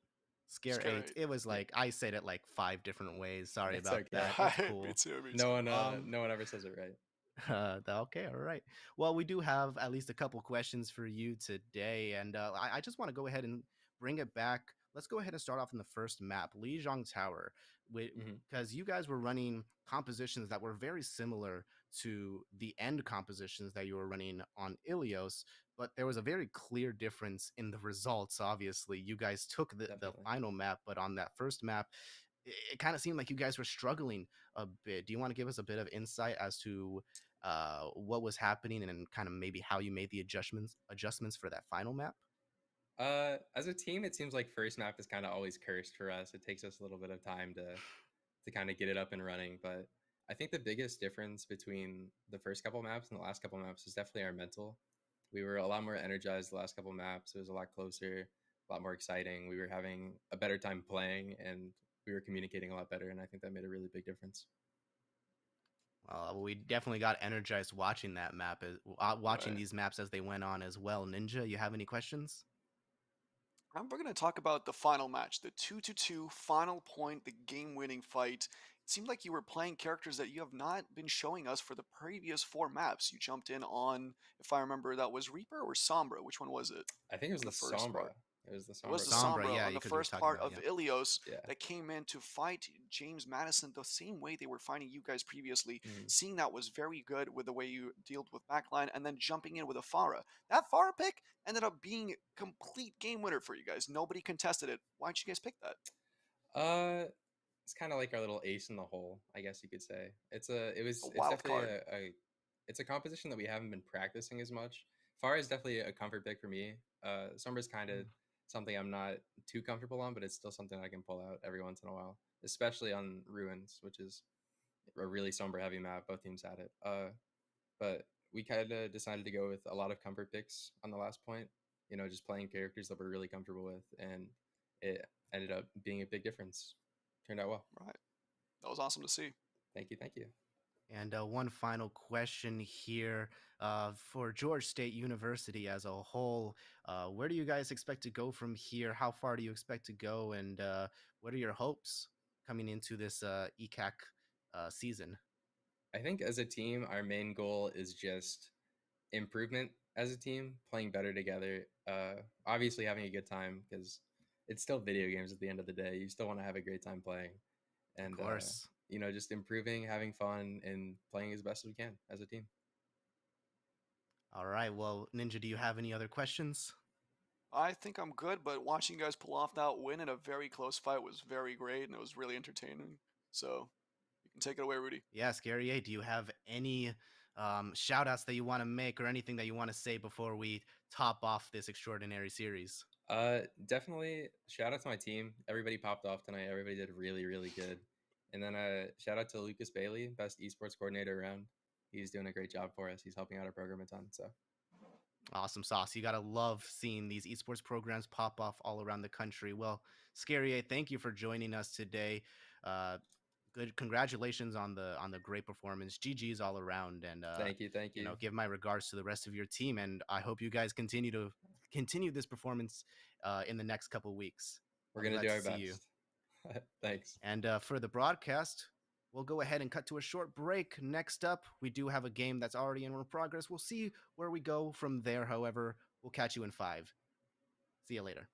Scare 8. It was like, I said it like 5 different ways. Sorry It's about okay. that. That's cool. Me too. No one ever says it right. Okay, all right. Well, we do have at least a couple questions for you today, and I just want to go ahead and bring it back. Let's go ahead and start off in the first map, Lijiang Tower, because you guys were running compositions that were very similar to the end compositions that you were running on Ilios, but there was a very clear difference in the results. Obviously, you guys took the final map, but on that first map, it kind of seemed like you guys were struggling a bit. Do you want to give us a bit of insight as to what was happening and kind of maybe how you made the adjustments for that final map? As a team, it seems like first map is kind of always cursed for us. It takes us a little bit of time to kind of get it up and running, but I think the biggest difference between the first couple maps and the last couple maps is definitely our mental. We were a lot more energized the last couple maps. It was a lot closer, a lot more exciting. We were having a better time playing, and we were communicating a lot better, and I think that made a really big difference. We definitely got energized watching that map, watching these maps as they went on as well. Ninja, you have any questions? We're going to talk about the final match, the 2-2 final point, the game-winning fight. It seemed like you were playing characters that you have not been showing us for the previous 4 maps. You jumped in on, if I remember, that was Reaper or Sombra? Which one was it? I think it was the first Sombra. part. It was the Sombra. It was the Sombra, Sombra yeah, on you the could be first talking part about, of yeah. Ilios Yeah. that came in to fight James Madison the same way they were fighting you guys previously. Seeing that was very good with the way you dealt with backline, and then jumping in with a Farah. That Farah pick ended up being complete game winner for you guys. Nobody contested it. Why'd you guys pick that? It's kind of like our little ace in the hole, I guess you could say. It's wild definitely card. it's a composition that we haven't been practicing as much. Farah is definitely a comfort pick for me. Sombra's kind of something I'm not too comfortable on, but it's still something I can pull out every once in a while, especially on Ruins, which is a really Sombra heavy map. Both teams had it. But we kind of decided to go with a lot of comfort picks on the last point, just playing characters that we're really comfortable with, and it ended up being a big difference. Turned out well. Right. That was awesome to see. Thank you. And one final question here for Georgia State University as a whole. Where do you guys expect to go from here? How far do you expect to go? And what are your hopes coming into this ECAC season? I think as a team, our main goal is just improvement as a team, playing better together. Obviously having a good time, because it's still video games at the end of the day. You still want to have a great time playing. And of course. Just improving, having fun, and playing as best as we can as a team. All right. Well, Ninja, do you have any other questions? I think I'm good, but watching you guys pull off that win in a very close fight was very great, and it was really entertaining. So you can take it away, Rudy. Yeah, Scary A, do you have any shout outs that you want to make or anything that you want to say before we top off this extraordinary series? Definitely shout out to my team. Everybody popped off tonight. Everybody did really, really good. And then shout out to Lucas Bailey, best esports coordinator around. He's doing a great job for us. He's helping out our program a ton. So awesome sauce. You gotta love seeing these esports programs pop off all around the country. Well, Scary A, thank you for joining us today. Good congratulations on the great performance. GG's all around, and thank you. Give my regards to the rest of your team, and I hope you guys continue this performance in the next couple weeks. We're gonna do our best. Thanks. And for the broadcast, we'll go ahead and cut to a short break. Next up, we do have a game that's already in progress. We'll see where we go from there. However, we'll catch you in 5. See you later.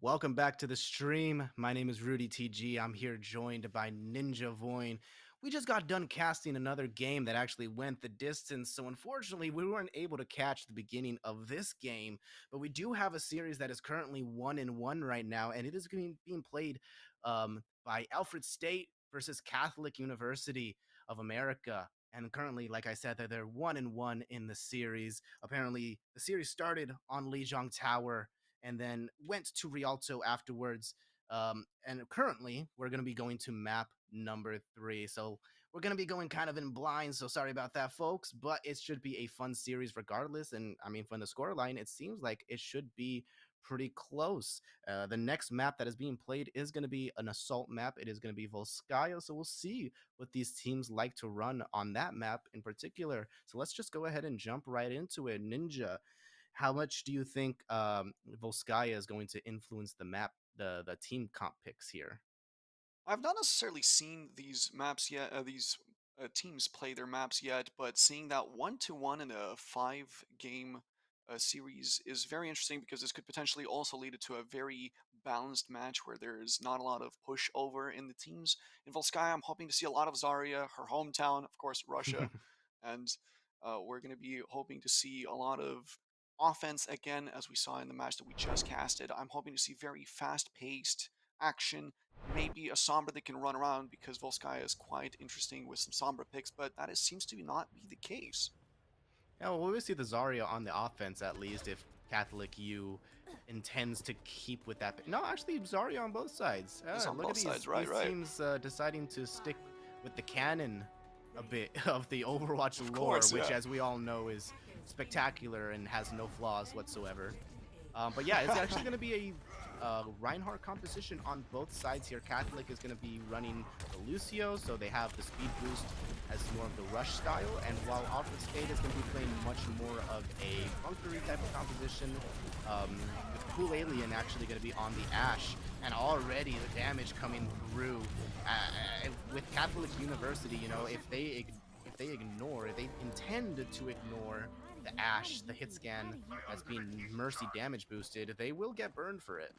Welcome back to the stream. My name is Rudy TG. I'm here joined by Ninja Voin. We just got done casting another game that actually went the distance, so unfortunately we weren't able to catch the beginning of this game, but we do have a series that is currently 1-1 right now, and it is being played by Alfred State versus Catholic University of America. And currently, like I said, they're 1-1 in the series. Apparently, the series started on Lijiang Tower and then went to Rialto afterwards. And currently, we're going to be going to map number 3. So we're going to be going kind of in blind. So sorry about that, folks. But it should be a fun series regardless. And I mean, from the scoreline, it seems like it should be pretty close. The next map that is being played is going to be an assault map. It is going to be Volskaya. So we'll see what these teams like to run on that map in particular. So let's just go ahead and jump right into it. Ninja, how much do you think Volskaya is going to influence the map, the team comp picks here? I've not necessarily seen these maps yet, these teams play their maps yet, but seeing that 1-1 in a 5-game series is very interesting because this could potentially also lead to a very balanced match where there is not a lot of pushover in the teams. In Volskaya, I'm hoping to see a lot of Zarya, her hometown, of course, Russia, and we're going to be hoping to see a lot of offense again, as we saw in the match that we just casted. I'm hoping to see very fast-paced action, maybe a Sombra that can run around because Volskaya is quite interesting with some Sombra picks, but that seems to not be the case. Yeah, well, we see the Zarya on the offense at least if Catholic U intends to keep with that. No, actually, Zarya on both sides. On look both at these, sides, right, these teams deciding to stick with the canon a bit of the Overwatch lore, which, as we all know, is spectacular and has no flaws whatsoever. But yeah, it's actually going to be a Reinhardt composition on both sides here. Catholic is going to be running the Lucio, so they have the speed boost as more of the rush style, and while Alfred State is going to be playing much more of a bunkery type of composition, with Cool Alien actually going to be on the Ashe, and already the damage coming through with Catholic University. You know, if they intend to ignore the Ashe, the hit scan as being Mercy damage boosted, they will get burned for it.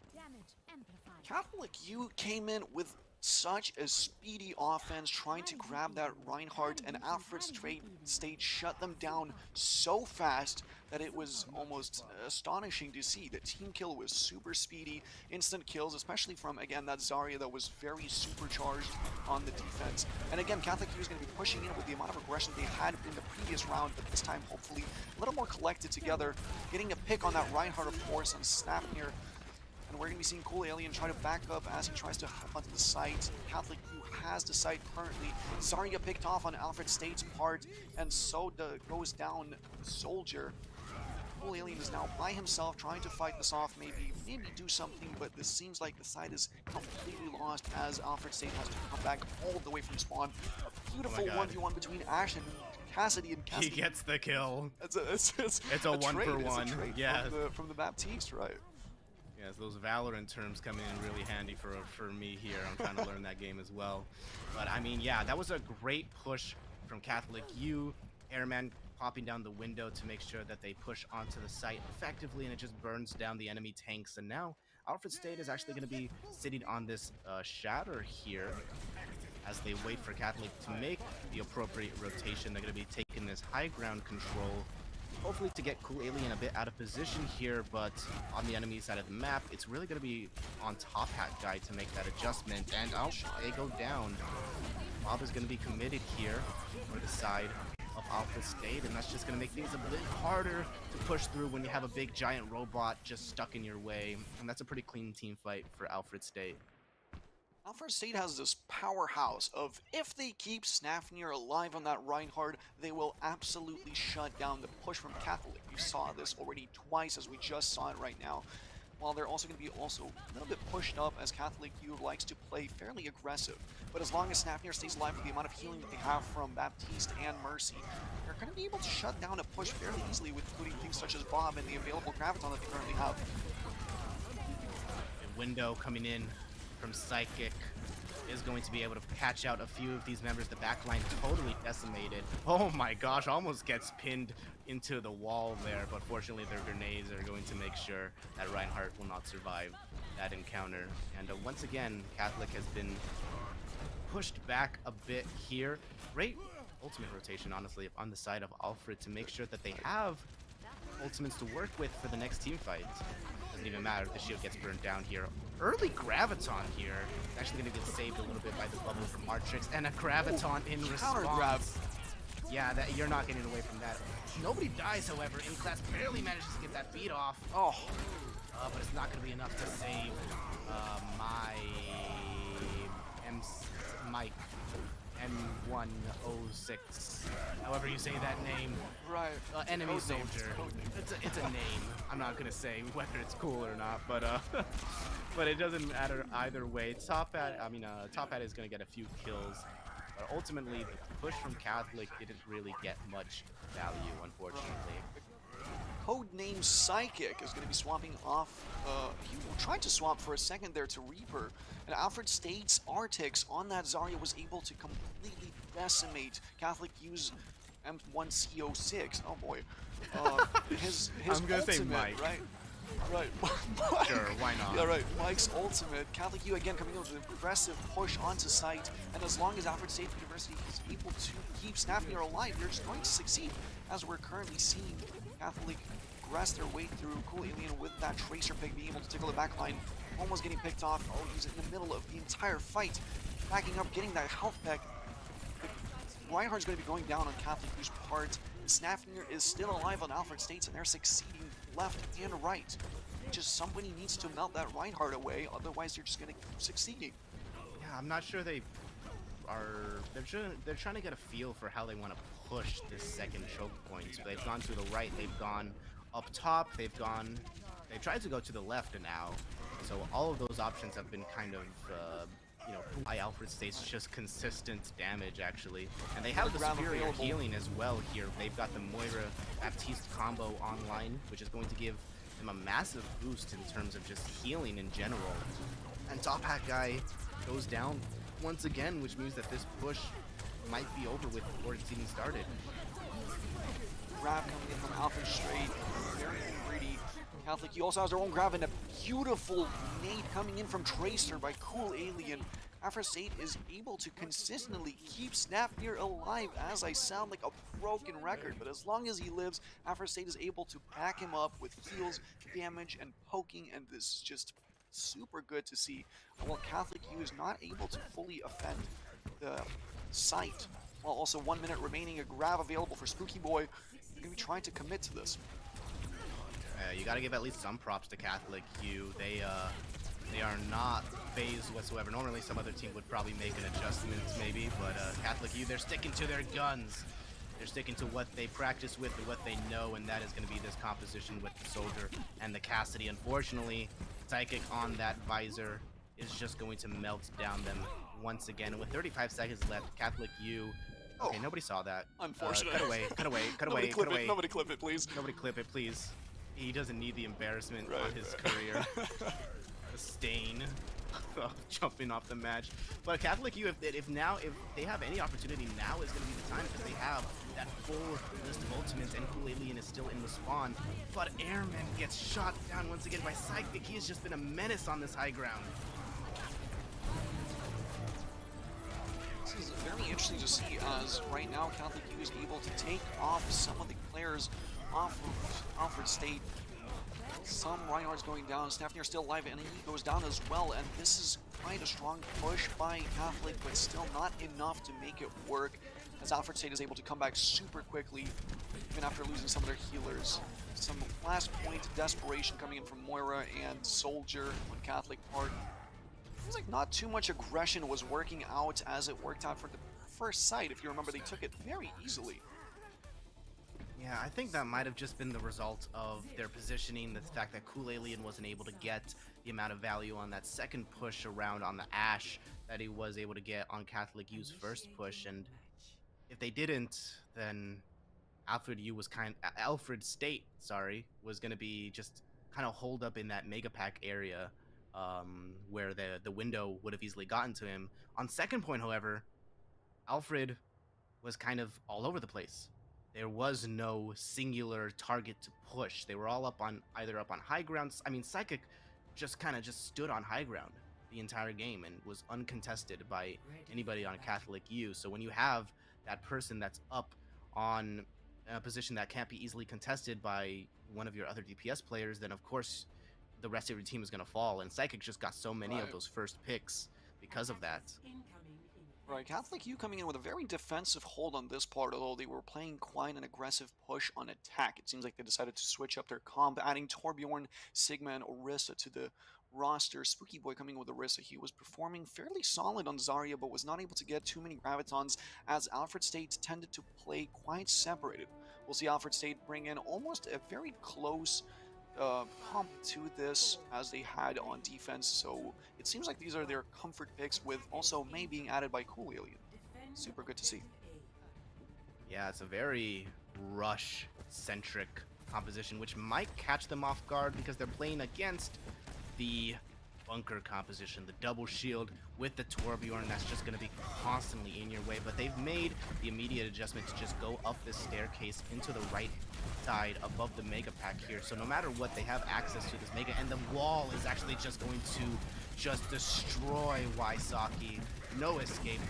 Catholic U came in with such a speedy offense, trying to grab that Reinhardt, and Alfred State shut them down so fast that it was almost astonishing to see. The team kill was super speedy, instant kills, especially from, again, that Zarya that was very supercharged on the defense. And again, Catholic U is going to be pushing in with the amount of aggression they had in the previous round, but this time, hopefully, a little more collected together, getting a pick on that Reinhardt, of course, and Snapnir. And we're going to be seeing Cool Alien try to back up as he tries to hop onto the site. Catholic U has the site currently. Zarya picked off on Alfred State's part, and so goes down Soldier. Cool Alien is now by himself trying to fight this off, maybe do something, but this seems like the site is completely lost as Alfred State has to come back all the way from spawn. A beautiful 1v1 between Ashe and Cassidy, and Cassidy. He gets the kill. It's a 1-for-1. Yeah. From the Baptiste, right? Yes, those Valorant terms come in really handy for me here. I'm trying to learn that game as well. But I mean, yeah, that was a great push from Catholic U. Airman popping down the window to make sure that they push onto the site effectively, and it just burns down the enemy tanks. And now Alfred State is actually going to be sitting on this shatter here as they wait for Catholic to make the appropriate rotation. They're going to be taking this high ground control, hopefully to get Cool Alien a bit out of position here, but on the enemy side of the map, it's really going to be on Top Hat Guy to make that adjustment, and they go down. Bob is going to be committed here for the side of Alpha State, and that's just going to make things a bit harder to push through when you have a big giant robot just stuck in your way, and that's a pretty clean team fight for Alfred State. Alfred State has this powerhouse of, if they keep Snafnir alive on that Reinhardt, they will absolutely shut down the push from Catholic. You saw this already twice, as we just saw it right now. While they're also going to be a little bit pushed up, as Catholic U likes to play fairly aggressive. But as long as Snafnir stays alive with the amount of healing that they have from Baptiste and Mercy, they're going to be able to shut down a push fairly easily, with including things such as Bob and the available Graviton that they currently have. The window coming in from Psychic is going to be able to catch out a few of these members. The backline totally decimated. Oh my gosh, almost gets pinned into the wall there, but fortunately their grenades are going to make sure that Reinhardt will not survive that encounter. And once again, Catholic has been pushed back a bit here. Great ultimate rotation, honestly, on the side of Alfred to make sure that they have ultimates to work with for the next team fight. Doesn't even matter if the shield gets burned down here. Early Graviton here. Actually going to get saved a little bit by the bubble from Artrix, and a Graviton in response. Yeah, that you're not getting away from that. Nobody dies, however. In class barely manages to get that beat off. But it's not going to be enough to save my M106, however you say that name. Right. Enemy Code soldier. name. It's a name. I'm not gonna say whether it's cool or not, but but it doesn't matter either way. Top Hat is gonna get a few kills, but ultimately the push from Catholic didn't really get much value, unfortunately. Codename Psychic is going to be swapping off. He tried to swap for a second there to Reaper, and Alfred State's Artix on that Zarya was able to completely decimate Catholic U's M1C06. Oh boy. His I'm gonna ultimate, say Mike. right? Right. Sure, why not? Yeah, right. Mike's ultimate. Catholic U again coming in with an impressive push onto site, and as long as Alfred State University is able to keep Snapmare alive, they're just going to succeed, as we're currently seeing Catholic progress their way through. Cool Alien with that Tracer pick being able to tickle the backline, almost getting picked off. Oh, he's in the middle of the entire fight, backing up, getting that health pack. Reinhardt's going to be going down on Catholic U's part. Snapmare is still alive on Alfred States, and they're succeeding left and right. Just somebody needs to melt that Reinhardt away, otherwise they're just going to keep succeeding. Yeah, I'm not sure they are. They're trying to get a feel for how they want to push this second choke point. So they've gone to the right, they've gone up top, they've tried to go to the left now. So all of those options have been kind of by Alfred State's just consistent damage, actually. And they have the superior healing as well here. They've got the Moira Baptiste combo online, which is going to give them a massive boost in terms of just healing in general. And Top Hat Guy goes down once again, which means that this push might be over with before it's even started. Grab coming in from Alfred Straight, very pretty. Catholic U also has their own grab, and a beautiful nade coming in from Tracer by Cool Alien. Alfred State is able to consistently keep Snapmare alive, as I sound like a broken record, but as long as he lives, Alfred State is able to back him up with heals, damage, and poking, and this is just super good to see. While Catholic U is not able to fully offend the site, while also 1 minute remaining, a grab available for Spooky Boy. They're going to be trying to commit to this. You got to give at least some props to Catholic U. They are not phased whatsoever. Normally some other team would probably make an adjustment maybe, but Catholic U, they're sticking to their guns. They're sticking to what they practice with and what they know, and that is going to be this composition with the Soldier and the Cassidy. Unfortunately, Psychic on that Visor is just going to melt down them once again. And with 35 seconds left, Catholic U... Okay, nobody saw that. Unfortunate. Cut away, cut away, cut away, cut away. Nobody clip it, please. Nobody clip it, please. He doesn't need the embarrassment on his career. The stain of jumping off the match. But Catholic U, if they have any opportunity, now is going to be the time, because they have that full list of ultimates, and Cool Alien is still in the spawn. But Airman gets shot down once again by Psychic. He has just been a menace on this high ground. This is very interesting to see, as right now Catholic U is able to take off some of the players off of Alfred State. Some Reinhardt's going down, Snapmare still alive, and he goes down as well, and this is quite a strong push by Catholic, but still not enough to make it work, as Alfred State is able to come back super quickly, even after losing some of their healers. Some last point desperation coming in from Moira and Soldier on Catholic part. Feels like not too much aggression was working out as it worked out for the first sight. If you remember, they took it very easily. Yeah, I think that might have just been the result of their positioning, the fact that Cool Alien wasn't able to get the amount of value on that second push around on the Ashe that he was able to get on Catholic U's first push, and if they didn't, then Alfred State, was going to be just kind of holed up in that Mega Pack area, where the window would have easily gotten to him. On second point, however, Alfred was kind of all over the place. There was no singular target to push. They were all either up on high ground. I mean, Psychic just kind of just stood on high ground the entire game and was uncontested by anybody on Catholic U. So when you have that person that's up on a position that can't be easily contested by one of your other DPS players, then of course the rest of your team is going to fall. And Psychic just got so many of those first picks because of that. Right, Catholic U coming in with a very defensive hold on this part, although they were playing quite an aggressive push on attack. It seems like they decided to switch up their comp, adding Torbjorn, Sigma, and Orisa to the roster. Spooky Boy coming in with Orisa. He was performing fairly solid on Zarya, but was not able to get too many gravitons, as Alfred State tended to play quite separated. We'll see Alfred State bring in almost a very close comp to this as they had on defense, so it seems like these are their comfort picks, with also May being added by Cool Alien. Super good to see. Yeah, it's a very rush-centric composition, which might catch them off guard because they're playing against the bunker composition, the double shield with the Torbjorn that's just going to be constantly in your way, but they've made the immediate adjustment to just go up this staircase into the right side above the mega pack here. So no matter what, they have access to this mega, and the wall is actually just going to just destroy Wysocki. No escape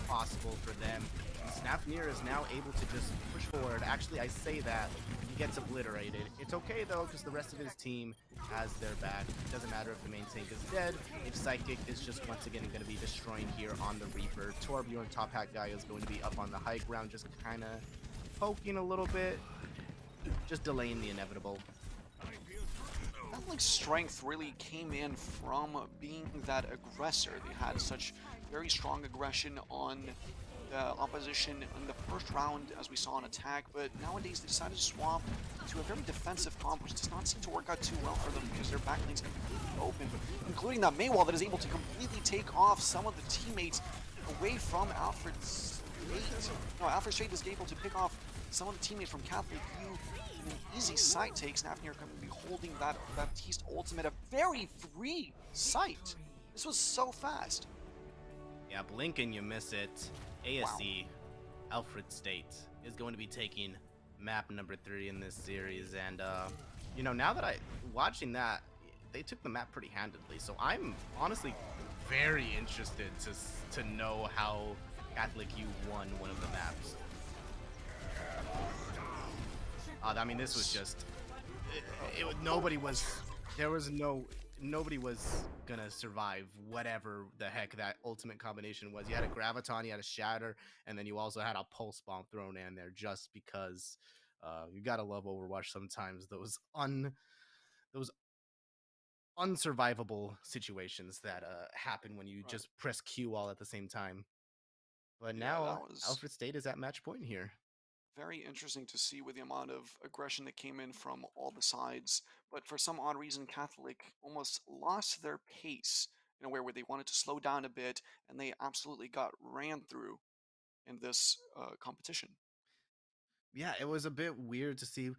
possible for them. Snapnir is now able to just push forward. Actually, I say that he gets obliterated. It's okay though, because the rest of his team has their back. It doesn't matter if the main tank is dead, if Psychic is just once again going to be destroying here on the Reaper. Torbjorn, top hat guy, is going to be up on the high ground, just kind of poking a little bit, just delaying the inevitable. Catholic's strength really came in from being that aggressor. They had such very strong aggression on the opposition in the first round, as we saw on attack, but nowadays they decided to swap to a very defensive comp, which does not seem to work out too well for them because their backline's completely open, including that Maywall that is able to completely take off some of the teammates away from Alfred State. No, Alfred State is able to pick off some of the teammates from Catholic U in an easy side take. Snapnir going to be holding that Baptiste ultimate, a very free sight. This was so fast. Yeah, blink and you miss it. ASE, Alfred State, is going to be taking map number 3 in this series, and you know, now that watching that, they took the map pretty handedly, so I'm honestly very interested to know how Catholic U won one of the maps. I mean, this was just nobody was gonna survive whatever the heck that ultimate combination was. You had a Graviton, you had a Shatter, and then you also had a Pulse Bomb thrown in there just because you gotta love Overwatch sometimes. Those unsurvivable situations that happen when you just press Q all at the same time. But now Alfred State is at match point here. Very interesting to see with the amount of aggression that came in from all the sides, but for some odd reason Catholic almost lost their pace in a way where they wanted to slow down a bit, and they absolutely got ran through in this competition. Yeah, it was a bit weird to see.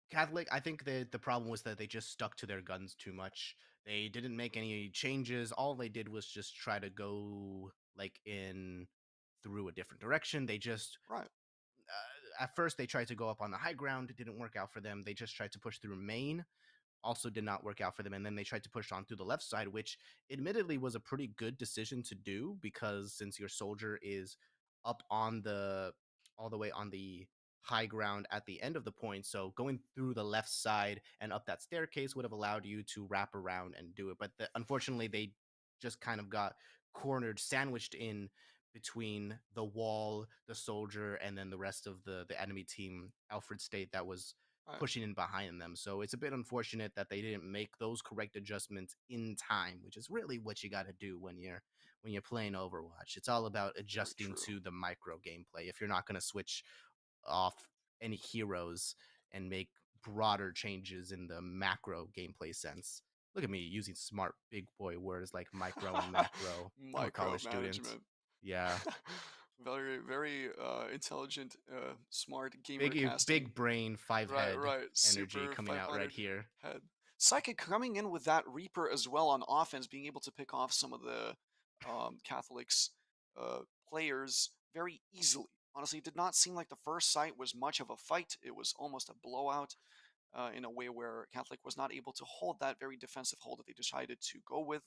Catholic, I think the problem was that they just stuck to their guns too much. They didn't make any changes. All they did was just try to go like in through a different direction. They just at first they tried to go up on the high ground. It didn't work out for them. They just tried to push through main. Also did not work out for them. And then they tried to push on through the left side, which admittedly was a pretty good decision to do, because since your soldier is up on all the way on the high ground at the end of the point, so going through the left side and up that staircase would have allowed you to wrap around and do it. But unfortunately, they just kind of got cornered, sandwiched in between the wall, the soldier, and then the rest of the enemy team, Alfred State, that was pushing in behind them. So it's a bit unfortunate that they didn't make those correct adjustments in time, which is really what you got to do when you're playing Overwatch. It's all about adjusting to the micro gameplay. If you're not going to switch off any heroes and make broader changes in the macro gameplay sense. Look at me using smart big boy words like micro and macro. I'm a college student. Yeah. Very, very intelligent, smart gamer casting. Big brain, 5 head energy Super coming out right here. Head. Psychic coming in with that Reaper as well on offense, being able to pick off some of the Catholic's players very easily. Honestly, it did not seem like the first sight was much of a fight. It was almost a blowout. in a way where Catholic was not able to hold that very defensive hold that they decided to go with.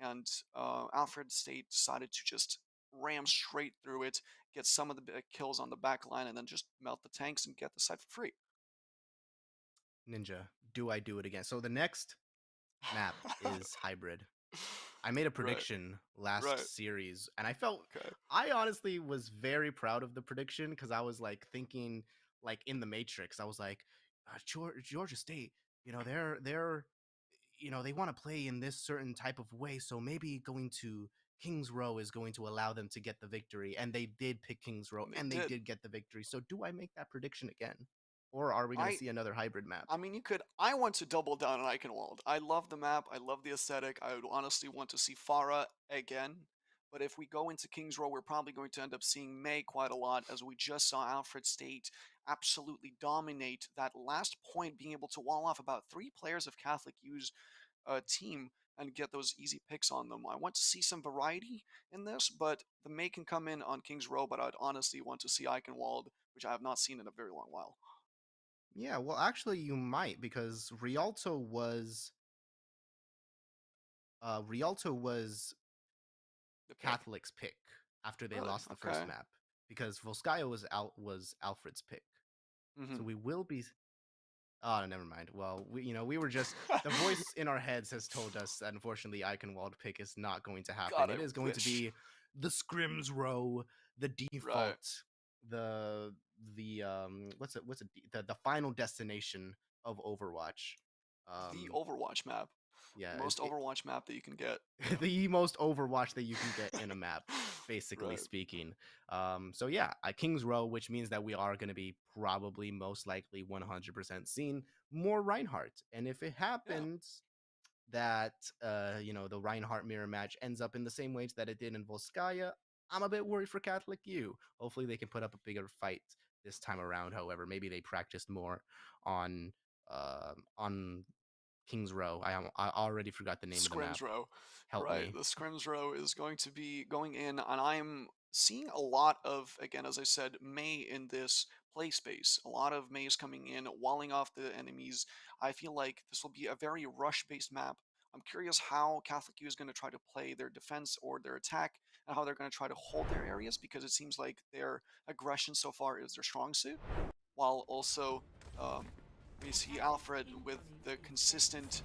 And Alfred State decided to just ram straight through it, get some of the kills on the back line, and then just melt the tanks and get the site for free. Ninja, do I do it again? So the next map is hybrid. I made a prediction last series, and I honestly was very proud of the prediction because I was like thinking like in the Matrix. I was like, Georgia State, they're they want to play in this certain type of way, so maybe going to Kings Row is going to allow them to get the victory, and they did pick Kings Row, and they did get the victory. So do I make that prediction again, or are we going to see another hybrid map? I mean, you could. I want to double down on Eichenwald. I love the map. I love the aesthetic. I would honestly want to see Farah again. But if we go into Kings Row, we're probably going to end up seeing May quite a lot, as we just saw Alfred State absolutely dominate that last point, being able to wall off about 3 players of Catholic U's team and get those easy picks on them. I want to see some variety in this, but the May can come in on Kings Row, but I'd honestly want to see Eichenwald, which I have not seen in a very long while. Yeah, well, actually, you might, because Rialto was Catholic's pick after they lost the first map, because Volskaya was Alfred's pick. So we will be. Oh, never mind. Well, we were just the voice in our heads has told us that unfortunately Eichenwald pick is not going to happen. It is going to be the Scrims Row, the default, the final destination of Overwatch. The Overwatch map. Yeah, most Overwatch map that you can get. The most Overwatch that you can get in a map, basically speaking. So yeah, Kings Row, which means that we are going to be probably most likely 100% seeing more Reinhardt. And if it happens that the Reinhardt mirror match ends up in the same way that it did in Volskaya, I'm a bit worried for Catholic U. Hopefully they can put up a bigger fight this time around. However, maybe they practiced more on Kings Row. I already forgot the name of the map. Scrims Row. Help me. The Scrims Row is going to be going in, and I'm seeing a lot of, again, as I said, May in this play space. A lot of Mays coming in, walling off the enemies. I feel like this will be a very rush-based map. I'm curious how Catholic U is going to try to play their defense or their attack, and how they're going to try to hold their areas, because it seems like their aggression so far is their strong suit, while also we see Alfred with the consistent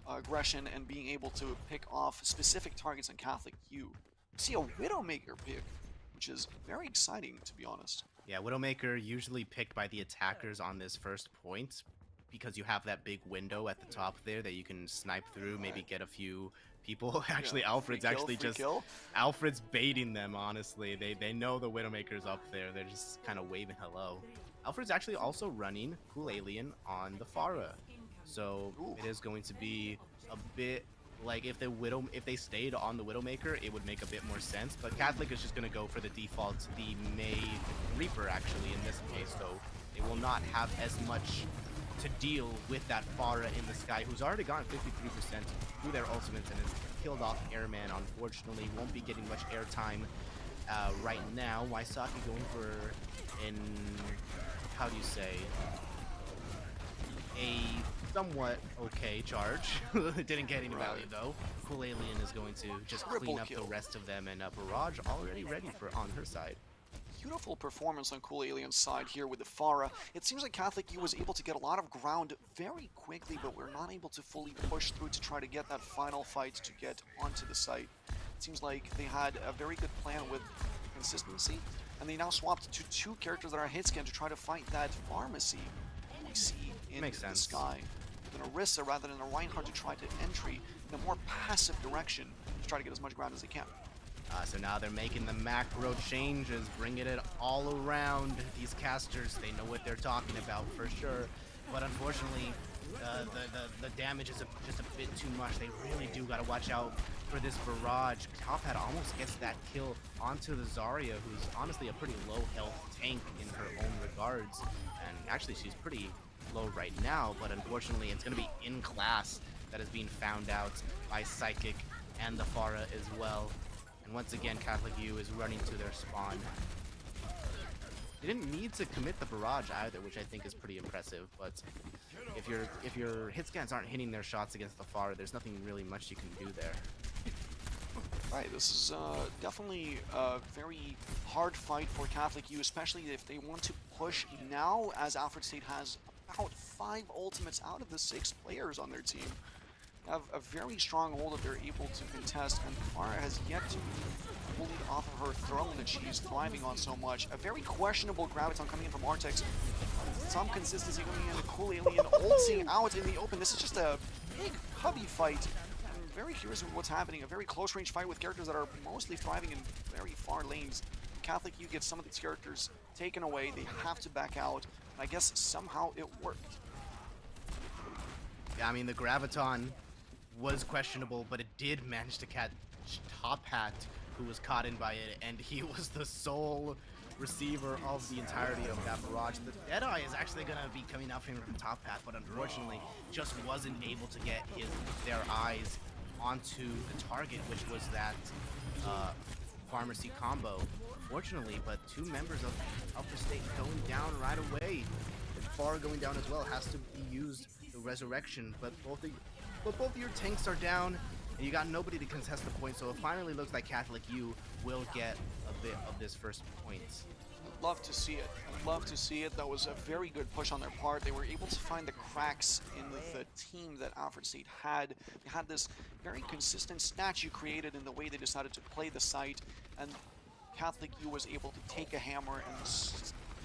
aggression and being able to pick off specific targets on Catholic U. We see a Widowmaker pick, which is very exciting, to be honest. Yeah, Widowmaker usually picked by the attackers on this first point, because you have that big window at the top there that you can snipe through, maybe get a few people. Actually, Alfred's Alfred's baiting them, honestly. They know the Widowmaker's up there. They're just kind of waving hello. Alfred's actually also running Cool Alien on the Farah. So it is going to be a bit like if they stayed on the Widowmaker, it would make a bit more sense. But Catholic is just going to go for the default, the May Reaper, actually, in this case, though. They will not have as much to deal with that Farah in the sky, who's already gotten 53% through their ultimates and has killed off Airman. Unfortunately, won't be getting much airtime right now. Waisaki going for how do you say, a somewhat okay charge. Didn't get any value though. Cool Alien is going to just clean up the rest of them, and Barrage already ready on her side. Beautiful performance on Cool Alien's side here with the Farah. It seems like Catholic U was able to get a lot of ground very quickly, but we're not able to fully push through to try to get that final fight to get onto the site. It seems like they had a very good plan with consistency, and they now swapped to 2 characters that are hitscan to try to fight that pharmacy we see in the sky. With an Orisa rather than a Reinhardt to try to entry in a more passive direction to try to get as much ground as they can. So now they're making the macro changes, bringing it all around. These casters, they know what they're talking about for sure. But unfortunately, the damage is just a bit too much. They really do got to watch out for this Barrage. Top Hat almost gets that kill onto the Zarya, who's honestly a pretty low health tank in her own regards. And actually, she's pretty low right now, but unfortunately, it's going to be in class that is being found out by Psychic and the Farah as well. And once again, Catholic U is running to their spawn. They didn't need to commit the Barrage either, which I think is pretty impressive, but if your hit scans aren't hitting their shots against the Pharah, there's nothing really much you can do there. Right, this is definitely a very hard fight for Catholic U, especially if they want to push now, as Alfred State has about 5 ultimates out of the 6 players on their team. They have a very strong hold that they're able to contest, and Pharah has yet to be pulled off of her throne that she's thriving on so much. A very questionable graviton coming in from Artex. Some consistency coming in, Cool Alien ulting out in the open. This is just a big hubby fight. I'm very curious with what's happening. A very close range fight with characters that are mostly thriving in very far lanes. Catholic U gets some of these characters taken away. They have to back out. And I guess somehow it worked. Yeah, I mean, the graviton was questionable, but it did manage to catch Top Hat, who was caught in by it, and he was the sole receiver of the entirety of that barrage. The Deadeye is actually going to be coming out from Top Hat, but unfortunately just wasn't able to get their eyes onto the target, which was that Pharmacy combo. Unfortunately, but 2 members of Alpha State going down right away. And Pharah going down as well has to be used the resurrection, but both of your tanks are down, and you got nobody to contest the point, so it finally looks like Catholic U will get a bit of this first point. I'd love to see it. I'd love to see it. That was a very good push on their part. They were able to find the cracks in the team that Alfred State had. They had this very consistent statue created in the way they decided to play the site, and Catholic U was able to take a hammer and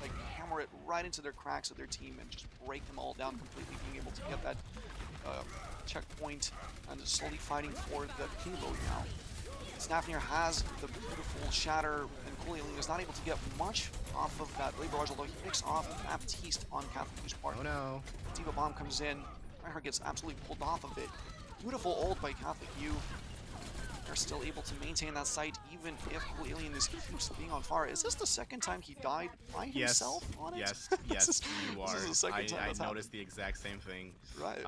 like hammer it right into their cracks of their team and just break them all down completely, being able to get that checkpoint and slowly fighting for the payload now. Snafnir has the beautiful shatter, and Cool Alien is not able to get much off of that blade barrage, although he picks off Baptiste on Catholic U's part. Oh no. Diva Bomb comes in, Reinhardt gets absolutely pulled off of it. Beautiful ult by Catholic U. They're still able to maintain that site even if Cool Alien keeps being on fire. Is this the second time he died by himself on it? Yes, you are. This is the second time I that's noticed the exact same thing. Right.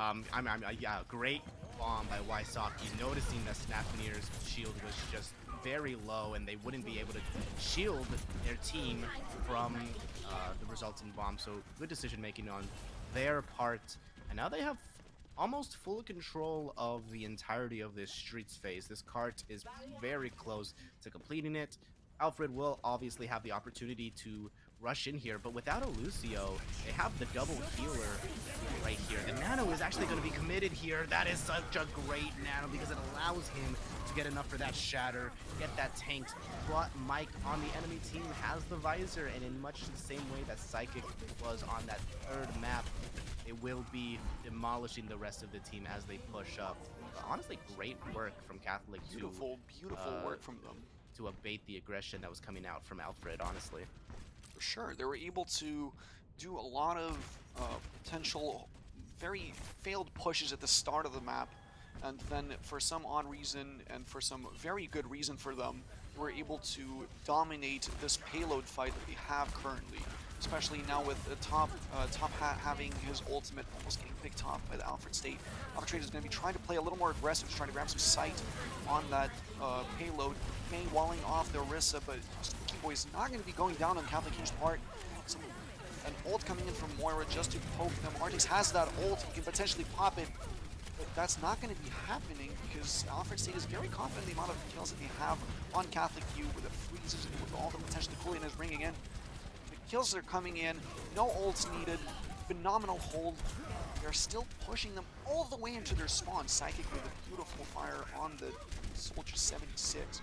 Yeah, great bomb by Wysocki, noticing that Snafnir's shield was just very low and they wouldn't be able to shield their team from the resultant bomb. So good decision making on their part. And now they have almost full control of the entirety of this streets phase. This cart is very close to completing it. Alfred will obviously have the opportunity to rush in here, but without a Lucio, they have the double healer right here. The nano is actually going to be committed here. That is such a great nano because it allows him to get enough for that shatter, get that tanked. But Mike on the enemy team has the visor, and in much the same way that Psychic was on that 3rd map, it will be demolishing the rest of the team as they push up. Honestly, great work from Catholic. Beautiful work from them. To abate the aggression that was coming out from Alfred, honestly. For sure, they were able to do a lot of potential very failed pushes at the start of the map, and then for some odd reason and for some very good reason for them, they were able to dominate this payload fight that they have currently. Especially now with the Top Hat having his ultimate almost getting picked off by the Alfred State. Alfred State is going to be trying to play a little more aggressive, trying to grab some sight on that payload. May walling off the Orisa, but Spooky Boy is not going to be going down on Catholic U's part. An ult coming in from Moira just to poke them. Artix has that ult, he can potentially pop it, but that's not going to be happening because Alfred State is very confident in the amount of kills that they have on Catholic U with the freezes and with all the potential the Coolian is bringing in. Kills are coming in, no ults needed, phenomenal hold. They're still pushing them all the way into their spawn. Psychic with a beautiful fire on the Soldier 76.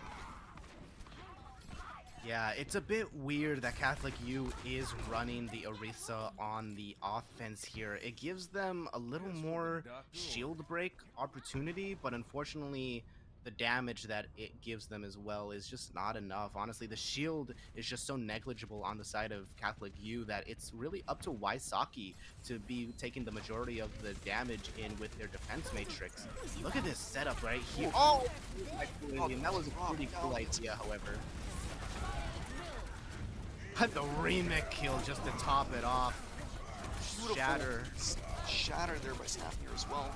Yeah, it's a bit weird that Catholic U is running the Orisa on the offense here. It gives them a little more shield break opportunity, but unfortunately the damage that it gives them as well is just not enough. Honestly, the shield is just so negligible on the side of Catholic U that it's really up to Wysocki to be taking the majority of the damage in with their defense matrix. Look at this setup right here. Oh! That was a pretty cool idea, however. Had the remake kill just to top it off. Beautiful shatter there by Snafnir as well.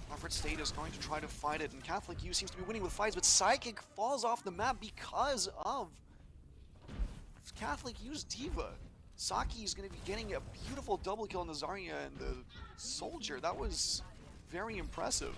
Alfred State is going to try to fight it, and Catholic U seems to be winning with fights, but Psychic falls off the map because of Catholic U's Diva. Saki is going to be getting a beautiful double kill on the Zarya and the Soldier. That was very impressive.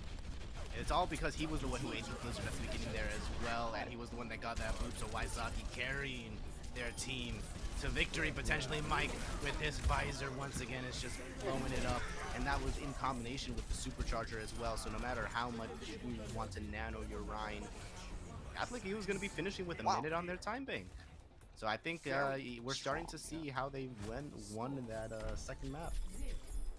It's all because he was the one who aced the Blizzard at the beginning there as well, and he was the one that got that boop, so Waizaki carrying their team to victory, potentially. Mike, with his visor, once again, is just blowing it up, and that was in combination with the Supercharger as well, so no matter how much you want to nano your Rhine, Catholic EU is going to be finishing with a minute on their time bank. So I think we're starting to see how they won that second map.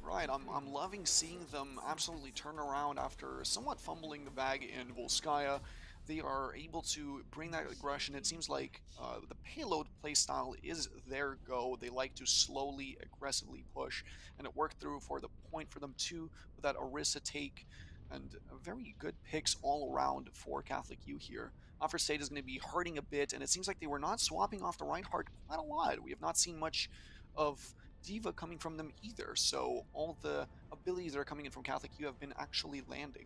Right, I'm loving seeing them absolutely turn around after somewhat fumbling the bag in Volskaya. They are able to bring that aggression. It seems like the payload playstyle is their go. They like to slowly, aggressively push, and it worked through for the point for them too, with that Orisa take, and very good picks all around for Catholic U here. Alfred State is going to be hurting a bit, and it seems like they were not swapping off the Reinhardt quite a lot. We have not seen much of Diva coming from them either, so all the abilities that are coming in from Catholic U have been actually landing.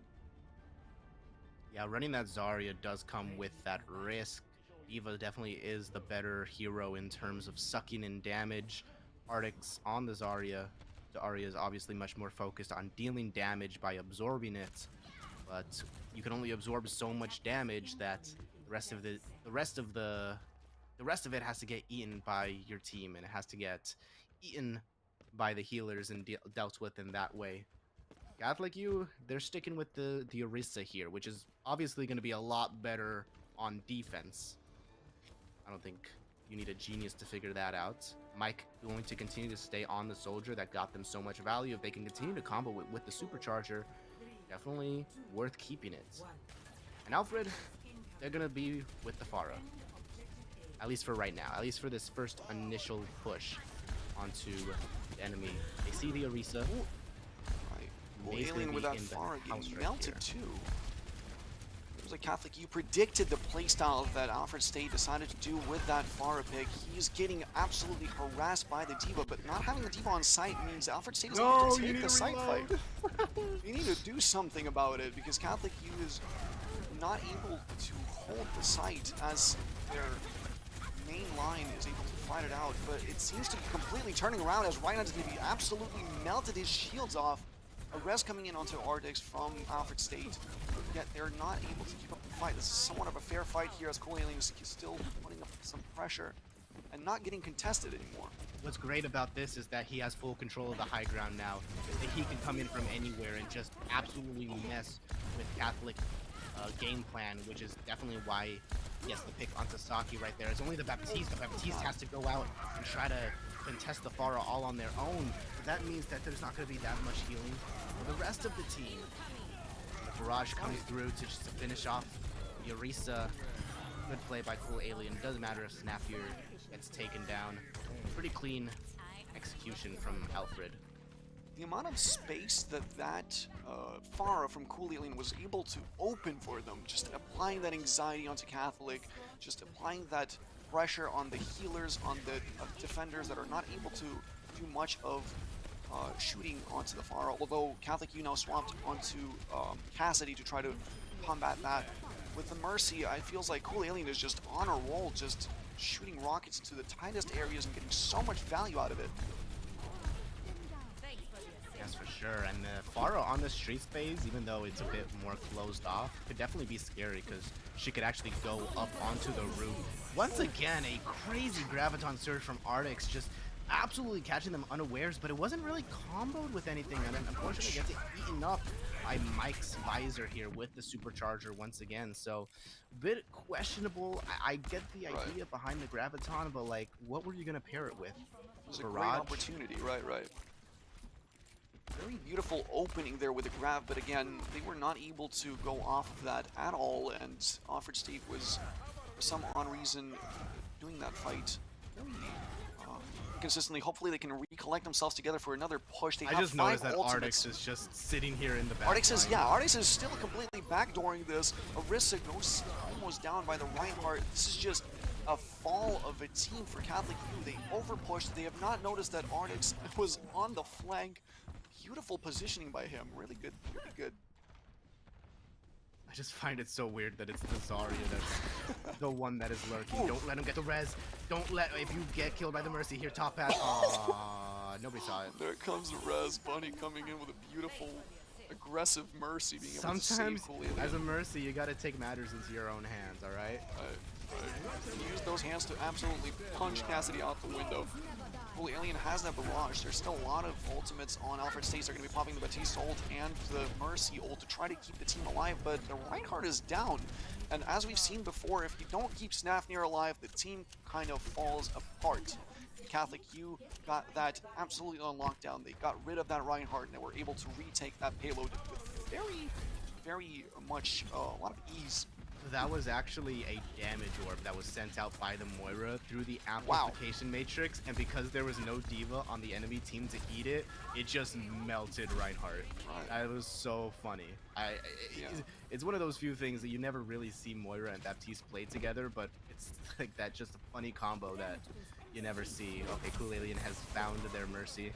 Yeah, running that Zarya does come with that risk. Diva definitely is the better hero in terms of sucking in damage. Arctics on the Zarya. The Zarya is obviously much more focused on dealing damage by absorbing it, but you can only absorb so much damage that the rest of it has to get eaten by your team, and it has to get eaten by the healers and dealt with in that way. Catholic U, they're sticking with the Orisa here, which is obviously going to be a lot better on defense. I don't think you need a genius to figure that out. Mike going to continue to stay on the Soldier that got them so much value. If they can continue to combo with the Supercharger, definitely worth keeping it. And Alfred, they're going to be with the Pharah. At least for right now. At least for this first initial push onto the enemy. They see the Orisa. Right. Well, Alien with that Pharah getting melted too. It was like Catholic U predicted the playstyle that Alfred State decided to do with that Pharah pick. He's getting absolutely harassed by the Diva, but not having the Diva on site means Alfred State is able to take the site fight. You need to do something about it, because Catholic U is not able to hold the site as their main line is able to fight it out, but it seems to be completely turning around as Reinhardt is going to be absolutely melted his shields off. A res coming in onto Arctics from Alfred State, yet they're not able to keep up the fight. This is somewhat of a fair fight here as Cool Alien is still putting up some pressure and not getting contested anymore. What's great about this is that he has full control of the high ground now. That he can come in from anywhere and just absolutely mess with Catholic game plan, which is definitely why he has the pick onto Saki right there. It's only the Baptiste. The Baptiste has to go out and try to contest the Pharah all on their own. But that means that there's not going to be that much healing for the rest of the team. The barrage comes through to just finish off the Orisa. Good play by Cool Alien. Doesn't matter if Snapier gets taken down. Pretty clean execution from Alfred. The amount of space that Pharah from Cool Alien was able to open for them, just applying that anxiety onto Catholic, just applying that pressure on the healers, on the defenders that are not able to do much of shooting onto the Pharah, although Catholic U now swapped onto Cassidy to try to combat that. With the Mercy, it feels like Cool Alien is just on a roll, just shooting rockets into the tightest areas and getting so much value out of it. Yes, for sure. And the Pharah on the streets phase, even though it's a bit more closed off, could definitely be scary because she could actually go up onto the roof. Once again, a crazy Graviton surge from Arctics, just absolutely catching them unawares, but it wasn't really comboed with anything, and then unfortunately gets it eaten up by Mike's visor here with the Supercharger once again. So a bit questionable. I get the idea behind the Graviton, but like, what were you gonna pair it with? It was a great opportunity, right. Very beautiful opening there with the grab, but again, they were not able to go off of that at all, and Alfred State was, for some odd reason, doing that fight very inconsistently. Hopefully they can recollect themselves together for another push. They I have just noticed that ultimates. Arctics is just sitting here in the back. Arctics is still completely backdooring this. Orisa goes almost down by the Reinhardt. This is just a fall of a team for Catholic U. They overpushed. They have not noticed that Arctics was on the flank. Beautiful positioning by him. Really good. Really good. I just find it so weird that it's the Zarya the one that is lurking. Don't let him get the res. Don't let, if you get killed by the Mercy here, top pass. Aw, nobody saw it. There comes the res. Bunny coming in with a beautiful, aggressive Mercy, being able to save Sometimes, Cool Alien. as a Mercy, you gotta take matters into your own hands, alright? Use those hands to absolutely punch Cassidy out the window. Cool Alien has that barrage. There's still a lot of ultimates on Alfred States. They're going to be popping the Batiste ult and the Mercy ult to try to keep the team alive, but the Reinhardt is down. And as we've seen before, if you don't keep Snafnir alive, the team kind of falls apart. Catholic U got that absolutely on lockdown. They got rid of that Reinhardt and they were able to retake that payload with very much a lot of ease. That was actually a damage orb that was sent out by the Moira through the amplification matrix, and because there was no D.Va on the enemy team to eat it, it just melted Reinhardt. That was so funny. It's one of those few things that you never really see Moira and Baptiste play together, but it's like that, just a funny combo that you never see. Okay, Cool Alien has found their Mercy.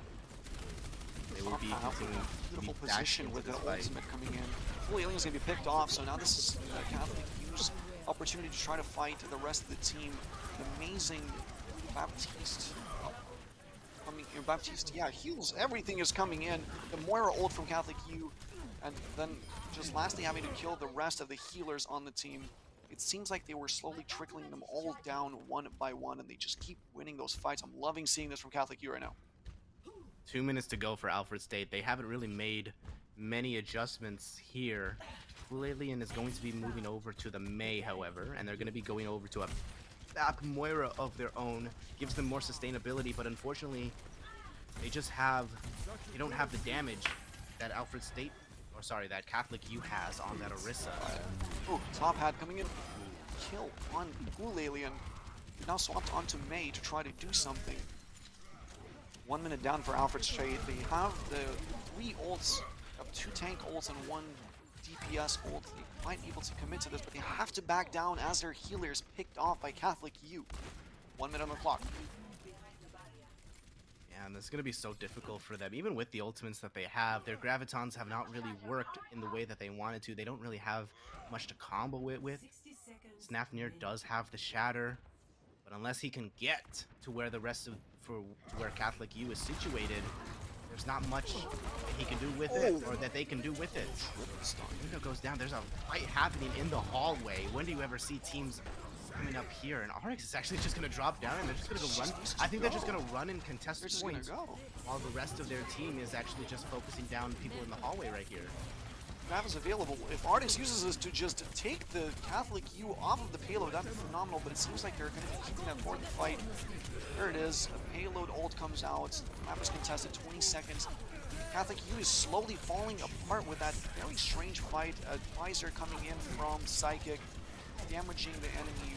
They will be continuing beautiful position with the ultimate coming in. Cool Alien's gonna be picked off, so now this is Catholic U's opportunity to try to fight the rest of the team. Amazing Baptiste coming in. Baptiste, yeah, heals. Everything is coming in. The Moira ult from Catholic U, and then just lastly having to kill the rest of the healers on the team. It seems like they were slowly trickling them all down one by one, and they just keep winning those fights. I'm loving seeing this from Catholic U right now. 2 minutes to go for Alfred State. They haven't really made many adjustments here. Cool Alien is going to be moving over to the Mei, however, and they're going to be going over to a back Moira of their own. Gives them more sustainability, but unfortunately, they don't have the damage that Alfred State, or sorry, that Catholic U has on that Orisa. Oh, Top Hat coming in. Kill on Cool Alien. Now swapped onto Mei to try to do something. 1 minute down for Alfred State. They have the 3 ults, have 2 tank ults and 1 DPS ult. They might be able to commit to this, but they have to back down as their healers picked off by Catholic U. 1 minute on the clock. Yeah, and this is going to be so difficult for them. Even with the ultimates that they have, their Gravitons have not really worked in the way that they wanted to. They don't really have much to combo it with. Snafnir does have the Shatter, but unless he can get to where the rest of where Catholic U is situated, there's not much that he can do with it, or that they can do with it. Window goes down. There's a fight happening in the hallway. When do you ever see teams coming up here? And RX is actually just going to drop down, and they're just going to go run. I think they're just going to run and contest points, while the rest of their team is actually just focusing down people in the hallway right here. Map is available. If Artix uses this to just take the Catholic U off of the payload, that'd be phenomenal, but it seems like they're going to be keeping that for the fight. There it is. A payload ult comes out. The map is contested, 20 seconds. Catholic U is slowly falling apart with that very strange fight. Advisor coming in from Psychic, damaging the enemy.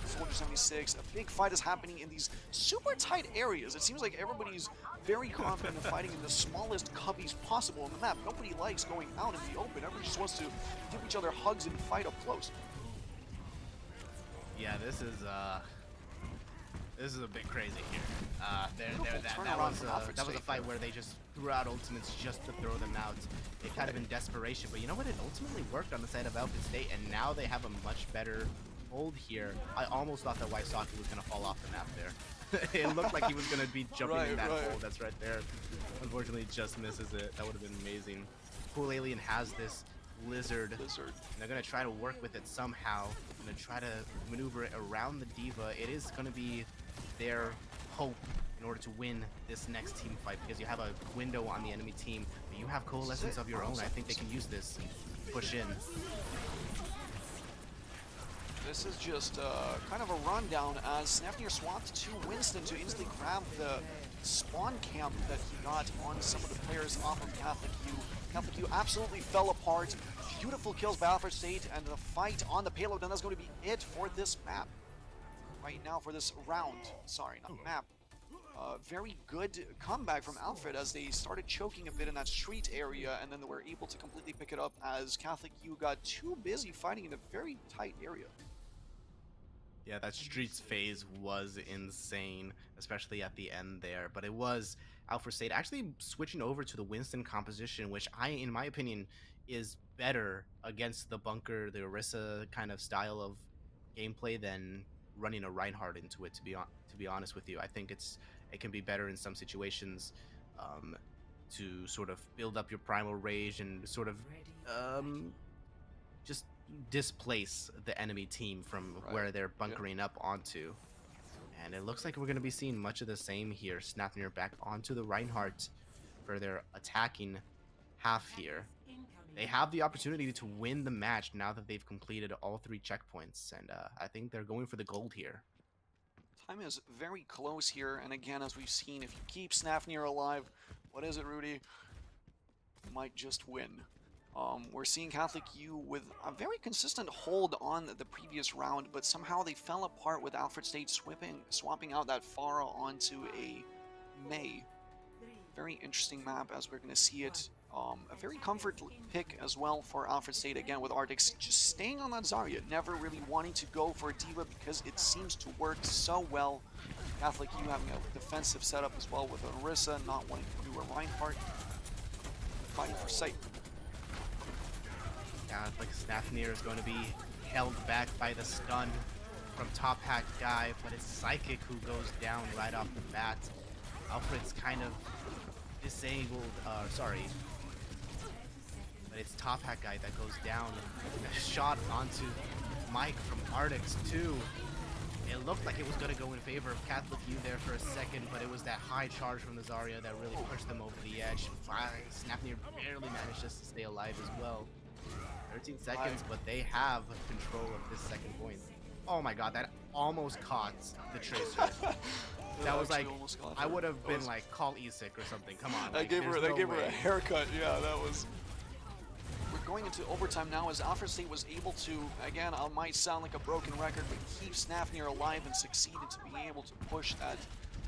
Soldier 76. A big fight is happening in these super tight areas. It seems like everybody's very confident in fighting in the smallest cubbies possible on the map. Nobody likes going out in the open. Everybody just wants to give each other hugs and fight up close. Yeah, this is a bit crazy here. That was a fight where they just threw out ultimates just to throw them out. They kind of in desperation, but you know what? It ultimately worked on the side of Alfred State, and now they have a much better hold here. I almost thought that Wysocki was going to fall off the map there. It looked like he was going to be jumping in that hole that's right there. Unfortunately, he just misses it. That would have been amazing. Cool Alien has this lizard. And they're going to try to work with it somehow. Going to try to maneuver it around the D.Va. It is going to be their hope in order to win this next team fight, because you have a window on the enemy team, but you have coalescence of your own. I think they can use this. Push in. This is just kind of a rundown as Snafnir swapped to Winston to instantly grab the spawn camp that he got on some of the players off of Catholic U. Catholic U absolutely fell apart. Beautiful kills by Alfred State, and the fight on the payload, and that's going to be it for this map. Right now for this round. Sorry, not map. Very good comeback from Alfred as they started choking a bit in that street area, and then they were able to completely pick it up as Catholic U got too busy fighting in a very tight area. Yeah, that streets phase was insane, especially at the end there. But it was Alfred State actually switching over to the Winston composition, which in my opinion, is better against the bunker, the Orisa kind of style of gameplay than running a Reinhardt into it. To be honest with you, I think it can be better in some situations to sort of build up your primal rage and sort of just displace the enemy team from where they're bunkering up onto. And it looks like we're going to be seeing much of the same here. Snapnir back onto the Reinhardt for their attacking half here. They have the opportunity to win the match now that they've completed all 3 checkpoints, and I think they're going for the gold here. Time is very close here, and again, as we've seen, if you keep Snapnir alive, what is it, Rudy? You might just win. We're seeing Catholic U with a very consistent hold on the previous round, but somehow they fell apart with Alfred State swapping out that Pharah onto a Mei. Very interesting map as we're going to see it. A very comfort pick as well for Alfred State, again with Arctics just staying on that Zarya, never really wanting to go for a D.Va because it seems to work so well. Catholic U having a defensive setup as well with Orisa, not wanting to do a Reinhardt, fighting for sight. Like Snapnir is going to be held back by the stun from Top Hat Guy, but it's Psychic who goes down right off the bat. Alfred's kind of disabled, but it's Top Hat Guy that goes down. A shot onto Mike from Arctics too. It looked like it was going to go in favor of Catholic U there for a second, but it was that high charge from the Zarya that really pushed them over the edge. Snapnir barely managed just to stay alive as well. 13 seconds, but they have control of this second point. Oh my god, that almost caught the Tracer. That was like, I would have been like, call ECAC or something. Come on. That gave her a haircut. Yeah, that was. We're going into overtime now as Alfred State was able to, again, I might sound like a broken record, but keep Snapnir alive and succeeded to be able to push that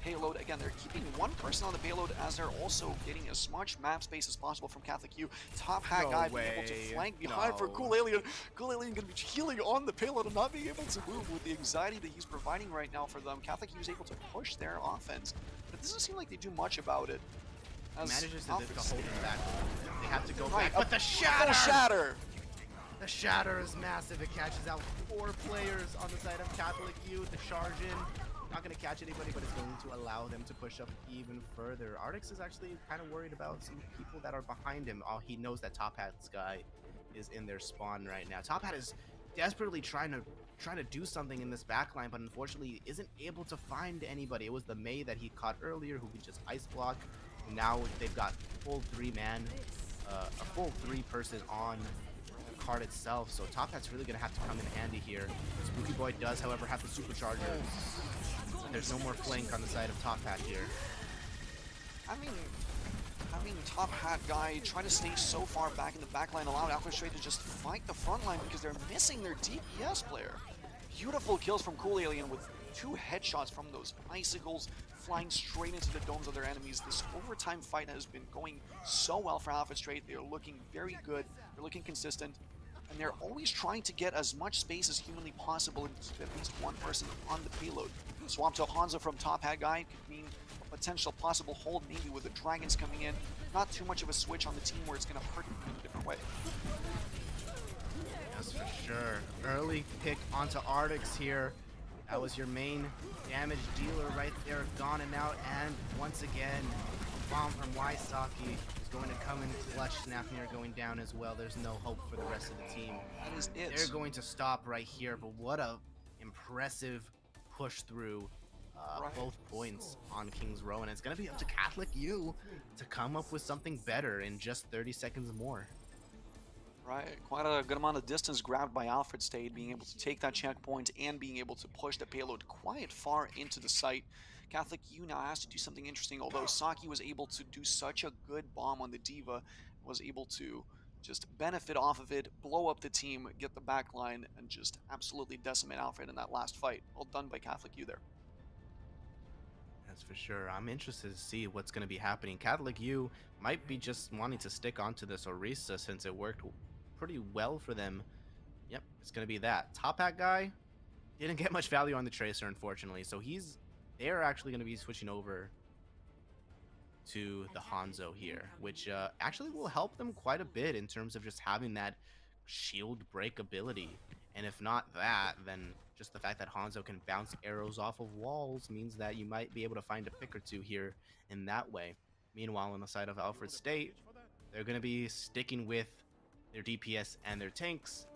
payload. Again, they're keeping one person on the payload as they're also getting as much map space as possible from Catholic U. Top Hat Guy being able to flank behind for Cool Alien. Cool Alien going to be healing on the payload and not being able to move with the anxiety that he's providing right now for them. Catholic U is able to push their offense, but it doesn't seem like they do much about it. As manages to hold them back. They have to go back, but the shatter! The shatter is massive. It catches out 4 players on the side of Catholic U. The charge in. Not going to catch anybody, but it's going to allow them to push up even further. Arctics is actually kind of worried about some people that are behind him. Oh, he knows that Top Hat's guy is in their spawn right now. Top Hat is desperately trying to do something in this backline, but unfortunately isn't able to find anybody. It was the Mei that he caught earlier who could just ice block. And now they've got full 3-man, a full 3-person on the card itself. So Top Hat's really going to have to come in handy here. Spooky Boy does, however, have the supercharger. There's no more flank on the side of Top Hat here. I mean, Top Hat Guy trying to stay so far back in the backline, allowed Alfred Strait to just fight the front line because they're missing their DPS player. Beautiful kills from Cool Alien with 2 headshots from those icicles flying straight into the domes of their enemies. This overtime fight has been going so well for Alfred Strait. They're looking very good. They're looking consistent. And they're always trying to get as much space as humanly possible and keep at least one person on the payload. Swap to Hanzo from Top Hat Guy could mean a potential possible hold, maybe with the Dragons coming in. Not too much of a switch on the team where it's going to hurt in a different way. Yes, for sure. Early pick onto Arctics here. That was your main damage dealer right there, gone and out. And once again, a bomb from Wysocki is going to come in clutch. Snapnir going down as well. There's no hope for the rest of the team. That is it. They're going to stop right here, but what a impressive push through both points on King's Row, and it's going to be up to Catholic U to come up with something better in just 30 seconds more. Right, quite a good amount of distance grabbed by Alfred State, being able to take that checkpoint and being able to push the payload quite far into the site. Catholic U now has to do something interesting, although Saki was able to do such a good bomb on the D.Va, was able to just benefit off of it, blow up the team, get the back line, and just absolutely decimate Alfred in that last fight. Well done by Catholic U there. That's for sure. I'm interested to see what's going to be happening. Catholic U might be just wanting to stick onto this Orisa since it worked pretty well for them. Yep, it's going to be that. Top Hat Guy didn't get much value on the Tracer, unfortunately, so they're actually going to be switching over to the Hanzo here, which actually will help them quite a bit in terms of just having that shield break ability. And if not that, then Just the fact that Hanzo can bounce arrows off of walls means that you might be able to find a pick or two here in that way. Meanwhile, on the side of Alfred State, they're going to be sticking with their DPS and their tanks.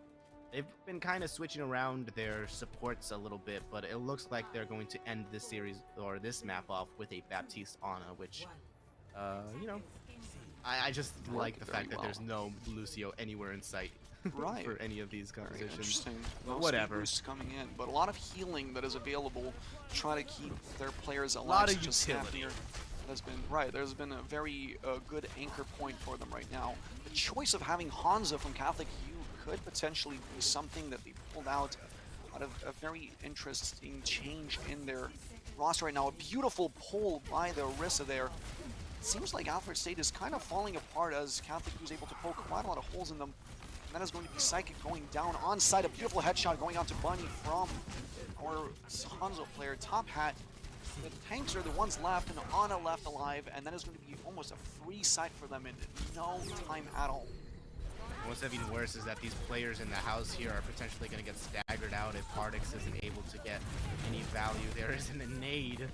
They've been kind of switching around their supports a little bit, but it looks like they're going to end this series or this map off with a Baptiste Ana, which, you know, I just like the fact that there's no Lucio anywhere in sight. Right. For any of these compositions. Interesting. But No whatever. speed boosts coming in, but a lot of healing that is available to try to keep their players alive. A lot of such as utility. Snapnir has been right. There's been a very good anchor point for them right now. The choice of having Hanzo from Catholic U could potentially be something that they pulled out of a very interesting change in their roster right now. A beautiful pull by the Orisa there. It seems like Alfred State is kind of falling apart as Catholic U is able to poke quite a lot of holes in them. And that is going to be Psychic going down on site. A beautiful headshot going out to Bunny from our Hanzo player. Top Hat. The tanks are the ones left and Ana left alive, and that is going to be almost a free site for them in no time at all. What's even worse is that these players in the house here are potentially going to get staggered out if Ardix isn't able to get any value. There isn't a nade,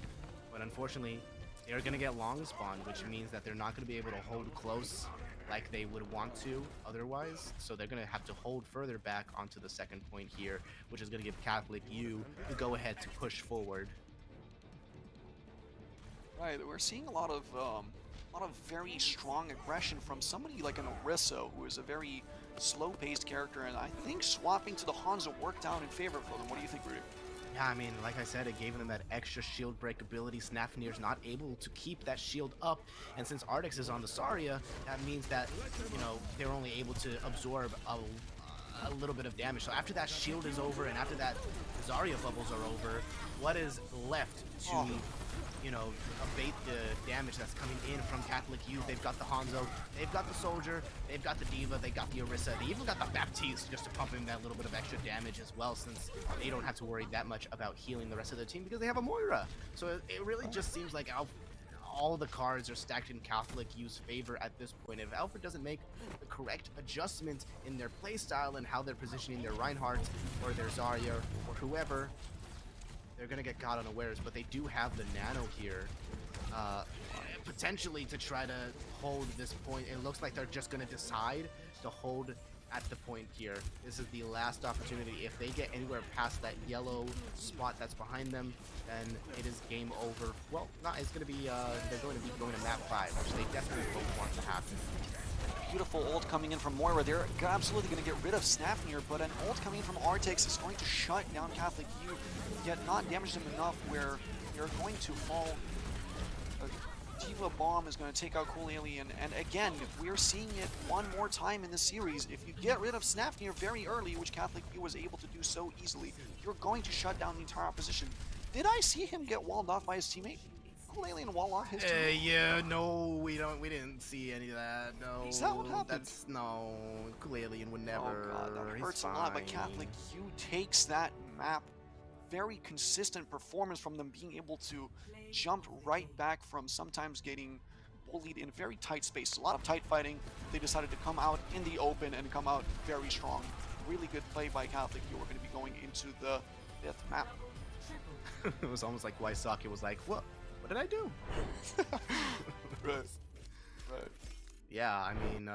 but unfortunately, they're going to get long spawn, which means that they're not going to be able to hold close like they would want to otherwise. So they're going to have to hold further back onto the second point here, which is going to give Catholic U the go-ahead to push forward. Right, we're seeing a lot of very strong aggression from somebody like an Orisa, who is a very slow-paced character, and I think swapping to the Hanzo worked out in favor for them. What do you think, Rudy? Yeah, I mean, like I said, it gave them that extra shield break ability. Snapnir's not able to keep that shield up, and since Ardix is on the Zarya, that means that, you know, they're only able to absorb a little bit of damage. So after that shield is over and after that Zarya bubbles are over, what is left to, you know, abate the damage that's coming in from Catholic U? They've got the Hanzo, they've got the Soldier, they've got the Diva, they got the Orisa, they even got the Baptiste just to pump in that little bit of extra damage as well, since they don't have to worry that much about healing the rest of their team because they have a Moira. So it really just seems like all the cards are stacked in Catholic U's favor at this point. If Alfred doesn't make the correct adjustment in their playstyle and how they're positioning their Reinhardt or their Zarya or whoever, they're going to get caught unawares, but they do have the Nano here, potentially to try to hold this point. It looks like they're just going to decide to hold at the point here. This is the last opportunity. If they get anywhere past that yellow spot that's behind them, then it is game over. Well, it's going to be, they're going to be going to map 5, which they definitely both want to happen. Beautiful ult coming in from Moira. They're absolutely going to get rid of Snapnir, but an ult coming in from Artix is going to shut down Catholic U, yet not damage them enough where they're going to fall. Diva Bomb is going to take out Cool Alien, and again, we're seeing it one more time in this series. If you get rid of Snapnir very early, which Catholic U was able to do so easily, you're going to shut down the entire opposition. Did I see him get walled off by his teammate? Cool Alien wall off his teammate? Yeah, no, we didn't see any of that. No, is that what happened? No, Cool Alien would never. Oh god, that hurts a lot. But Catholic U takes that map. Very consistent performance from them, being able to jump right back from sometimes getting bullied in very tight space. A lot of tight fighting. They decided to come out in the open and come out very strong. Really good play by Catholic U. We're going to be going into the 5th map. It was almost like Wysocki was like, what did I do? Right. Yeah, I mean,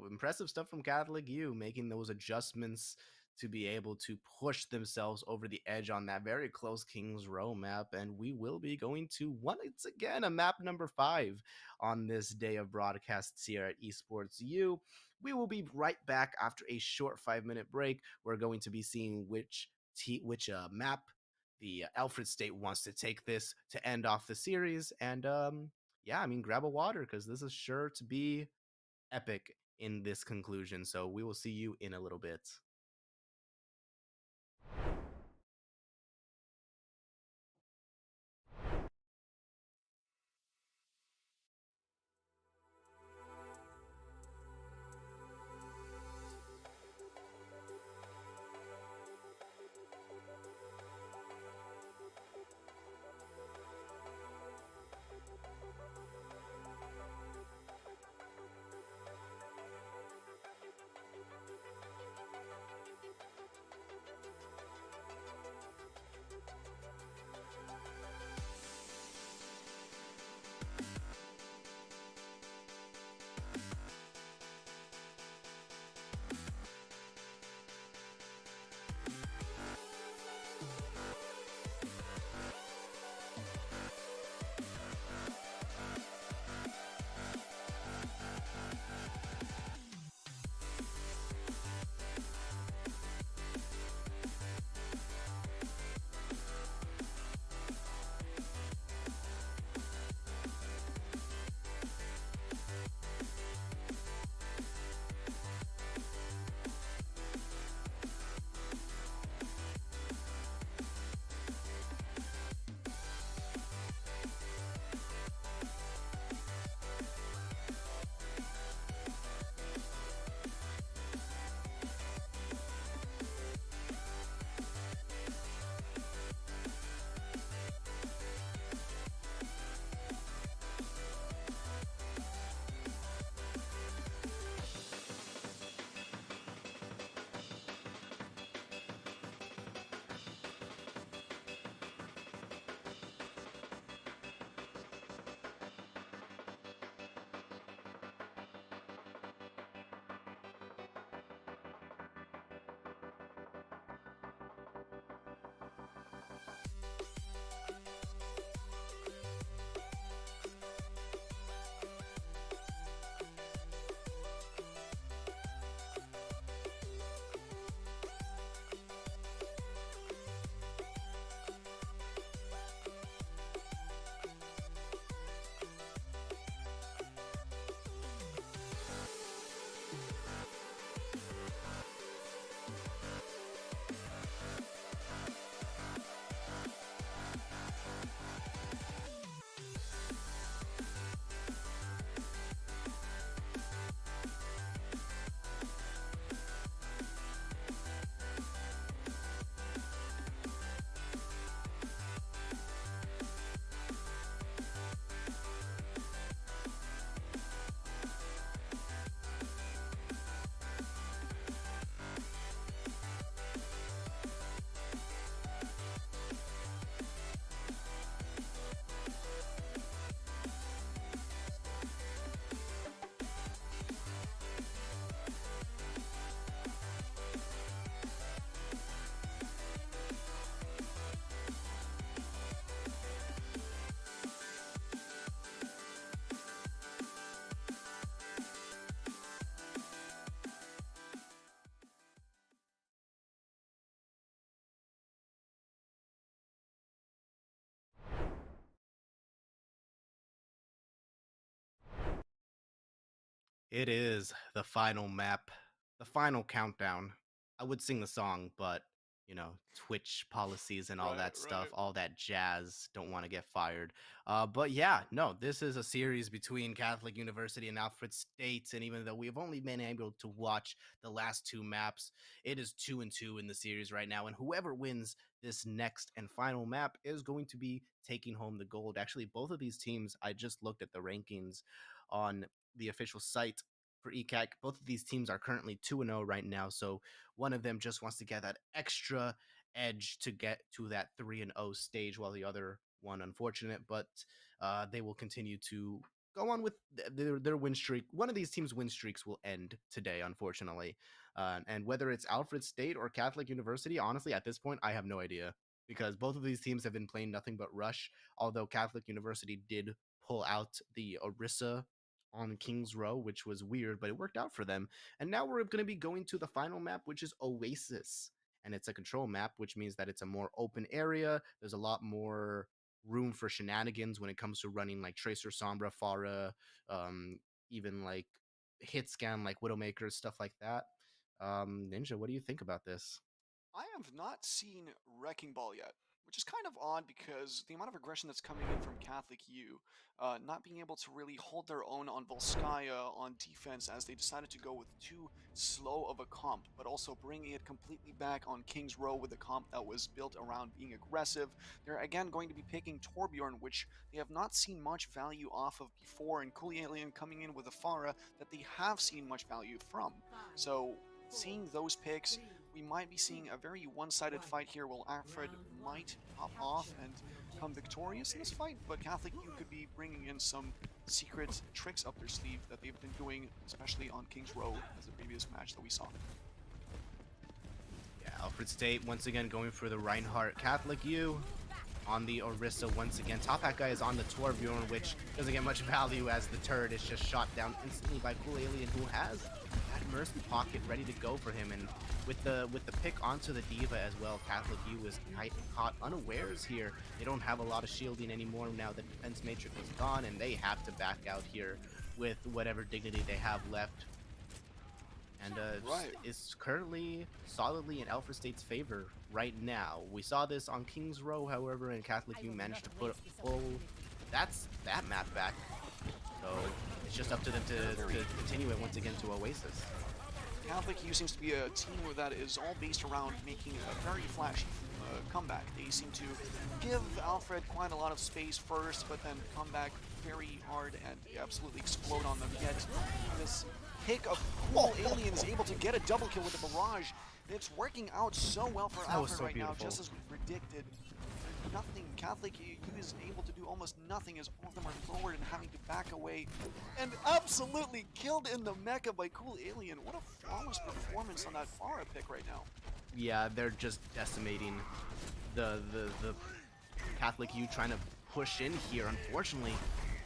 impressive stuff from Catholic U, making those adjustments to be able to push themselves over the edge on that very close Kings Row map. And we will be going to once again a map number 5 on this day of broadcasts here at Esports U. We will be right back after a short 5-minute break. We're going to be seeing which map the Alfred State wants to take this to end off the series. And yeah, I mean, grab a water because this is sure to be epic in this conclusion. So we will see you in a little bit. It is the final map, the final countdown. I would sing the song, but you know, Twitch policies and all that stuff, all that jazz, don't want to get fired. But yeah, no, this is a series between Catholic University and Alfred State, and even though we've only been able to watch the last two maps, it is 2-2 in the series right now, and whoever wins this next and final map is going to be taking home the gold. Actually, both of these teams, I just looked at the rankings on the official site for ECAC. Both of these teams are currently 2-0 right now, so one of them just wants to get that extra edge to get to that 3-0 stage, while the other one, unfortunate, but they will continue to go on with their win streak. One of these teams' win streaks will end today, unfortunately. And whether it's Alfred State or Catholic University, honestly, at this point, I have no idea, because both of these teams have been playing nothing but rush, although Catholic University did pull out the Orisa on Kings Row, which was weird, but it worked out for them. And now we're going to be going to the final map, which is Oasis. And it's a control map, which means that it's a more open area. There's a lot more room for shenanigans when it comes to running like Tracer, Sombra, Pharah, even like hit scan like Widowmaker, stuff like that. Ninja, what do you think about this? I have not seen Wrecking Ball yet, which is kind of odd because the amount of aggression that's coming in from Catholic U, not being able to really hold their own on Volskaya on defense as they decided to go with too slow of a comp, but also bringing it completely back on King's Row with a comp that was built around being aggressive. They're again going to be picking Torbjorn, which they have not seen much value off of before, and Cool Alien coming in with a Pharah that they have seen much value from. So seeing those picks, we might be seeing a very one-sided fight here, while Alfred might pop off and come victorious in this fight, but Catholic U could be bringing in some secret tricks up their sleeve that they've been doing, especially on King's Row as the previous match that we saw. Yeah, Alfred State once again going for the Reinhardt. Catholic U on the Orisa once again. Top hat guy is on the Torbjorn, which doesn't get much value as the turret is just shot down instantly by Cool Alien, who has that Mercy pocket ready to go for him. And with the pick onto the Diva as well, Catholic U is caught unawares here. They don't have a lot of shielding anymore now that defense matrix is gone, and they have to back out here with whatever dignity they have left. And is currently solidly in Alfred State's favor right now. We saw this on King's Row, however, and Catholic U managed to pull that map back. So it's just up to them to continue it once again to Oasis. Catholic U seems to be a team that is all based around making a very flashy comeback. They seem to give Alfred quite a lot of space first, but then come back very hard and absolutely explode on them. Yet this pick of Cool Alien is able to get a double kill with the barrage. It's working out so well for Alfred right now, just as we predicted. Nothing. Catholic U is able to do almost nothing as all of them are forward and having to back away. And absolutely killed in the mecha by Cool Alien. What a flawless performance on that Pharah pick right now. Yeah, they're just decimating the Catholic U trying to push in here. Unfortunately,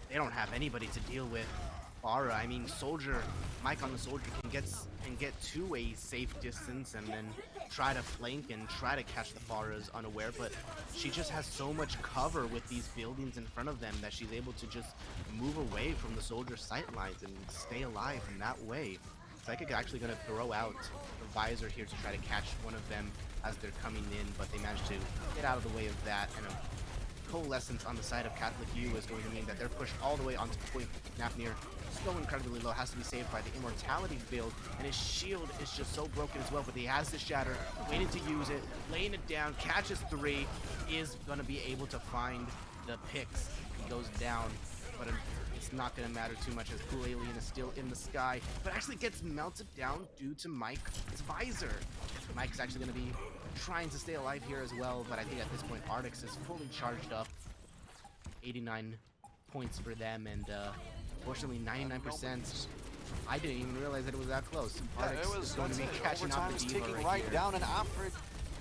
they don't have anybody to deal with Pharah. I mean, Soldier, Mike on the Soldier can get to a safe distance and then try to flank and try to catch the Pharahs unaware, but she just has so much cover with these buildings in front of them that she's able to just move away from the Soldier's sightlines and stay alive in that way. Psychic actually going to throw out the visor here to try to catch one of them as they're coming in, but they managed to get out of the way of that, and a coalescence on the side of Catholic U is going to mean that they're pushed all the way onto point. Nafnir so incredibly low, has to be saved by the Immortality build, and his shield is just so broken as well, but he has the Shatter, waiting to use it, laying it down, catches 3, is going to be able to find the picks. He goes down, but it's not going to matter too much as Cool Alien is still in the sky, but actually gets melted down due to Mike's visor. Mike's actually going to be trying to stay alive here as well, but I think at this point Artix is fully charged up. 89 points for them, and fortunately 99%. I didn't even realize that it was that close. Artix is going to be catching up the Diva right here. down, and Alfred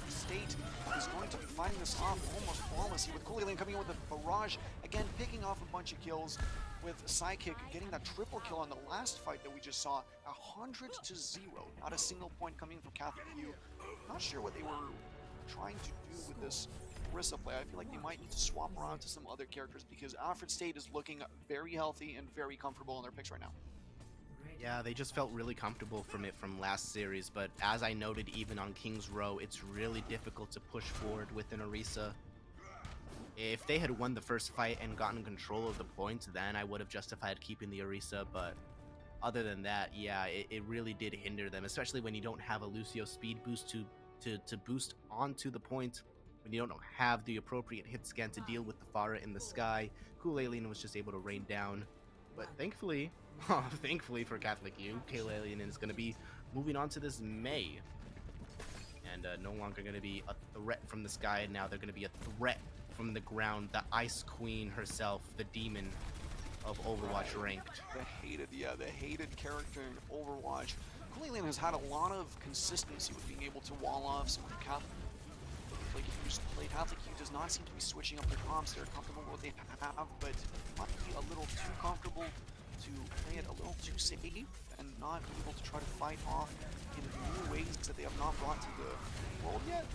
State is going to be fighting this off almost flawlessly, with Cool Alien coming in with a barrage, again picking off a bunch of kills, with Psychic getting that triple kill on the last fight that we just saw, 100-0. Not a single point coming from Catholic U. Not sure what they were trying to do with this Orisa play. I feel like they might need to swap around to some other characters because Alfred State is looking very healthy and very comfortable in their picks right now. Yeah, they just felt really comfortable from it from last series, but as I noted even on King's Row, it's really difficult to push forward with an Orisa. If they had won the first fight and gotten control of the points, then I would have justified keeping the Orisa, but other than that, yeah, it really did hinder them, especially when you don't have a Lucio speed boost to boost onto the point, when you don't have the appropriate hit scan to deal with the Pharah in the sky. Cool Alien was just able to rain down, but thankfully, thankfully for Catholic U, Cool Alien is going to be moving on to this May, and no longer going to be a threat from the sky. Now they're going to be a threat from the ground. The Ice Queen herself, the demon of Overwatch ranked. The hated character in Overwatch. Cool Alien has had a lot of consistency with being able to wall off some of the Catholic U's play. Catholic U does not seem to be switching up their comps. They're comfortable with what they have, but might be a little too comfortable to play it a little too safe and not be able to try to fight off in new ways that they have not brought to the world yet.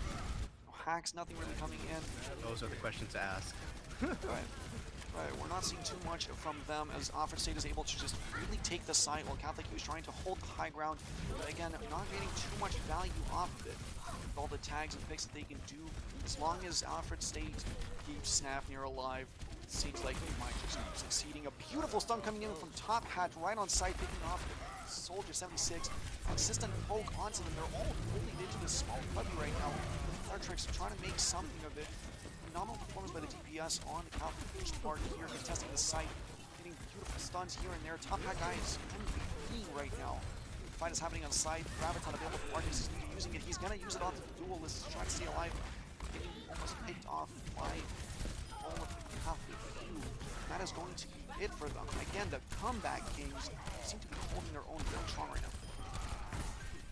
No hacks, nothing really coming in. Those are the questions to ask. Right, we're not seeing too much from them as Alfred State is able to just really take the side while Catholic U is trying to hold the high ground, but again, not getting too much value off of it. With all the tags and picks that they can do, as long as Alfred State keeps Snapnir alive, it seems like they might just be succeeding. A beautiful stun coming in from Top Hat right on site, picking off Soldier 76. Consistent poke onto them. They're all really into this small puppy right now. Artrix trying to make something of it. Phenomenal performance by the DPS on the Catholic part here, contesting the site, getting beautiful stuns here and there. Top Hat guy is MVP right now. The fight is happening on site. Graviton available for Arctis. He's using it. He's gonna use it onto the duelist, trying to stay alive. Getting almost picked off by all of the Catholic U. That is going to be it for them. Again, the comeback kings seem to be holding their own very strong right now.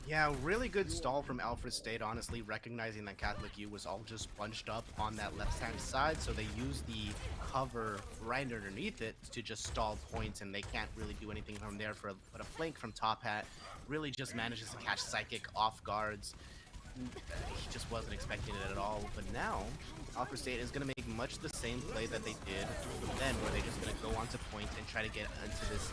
Yeah, really good stall from Alfred State, honestly, recognizing that Catholic U was all just bunched up on that left-hand side, so they used the cover right underneath it to just stall points, and they can't really do anything from there. But a flank from Top Hat really just manages to catch Psychic off guards. He just wasn't expecting it at all, but now Alfred State is going to make much the same play that they did then, where they're just going to go onto point and try to get into this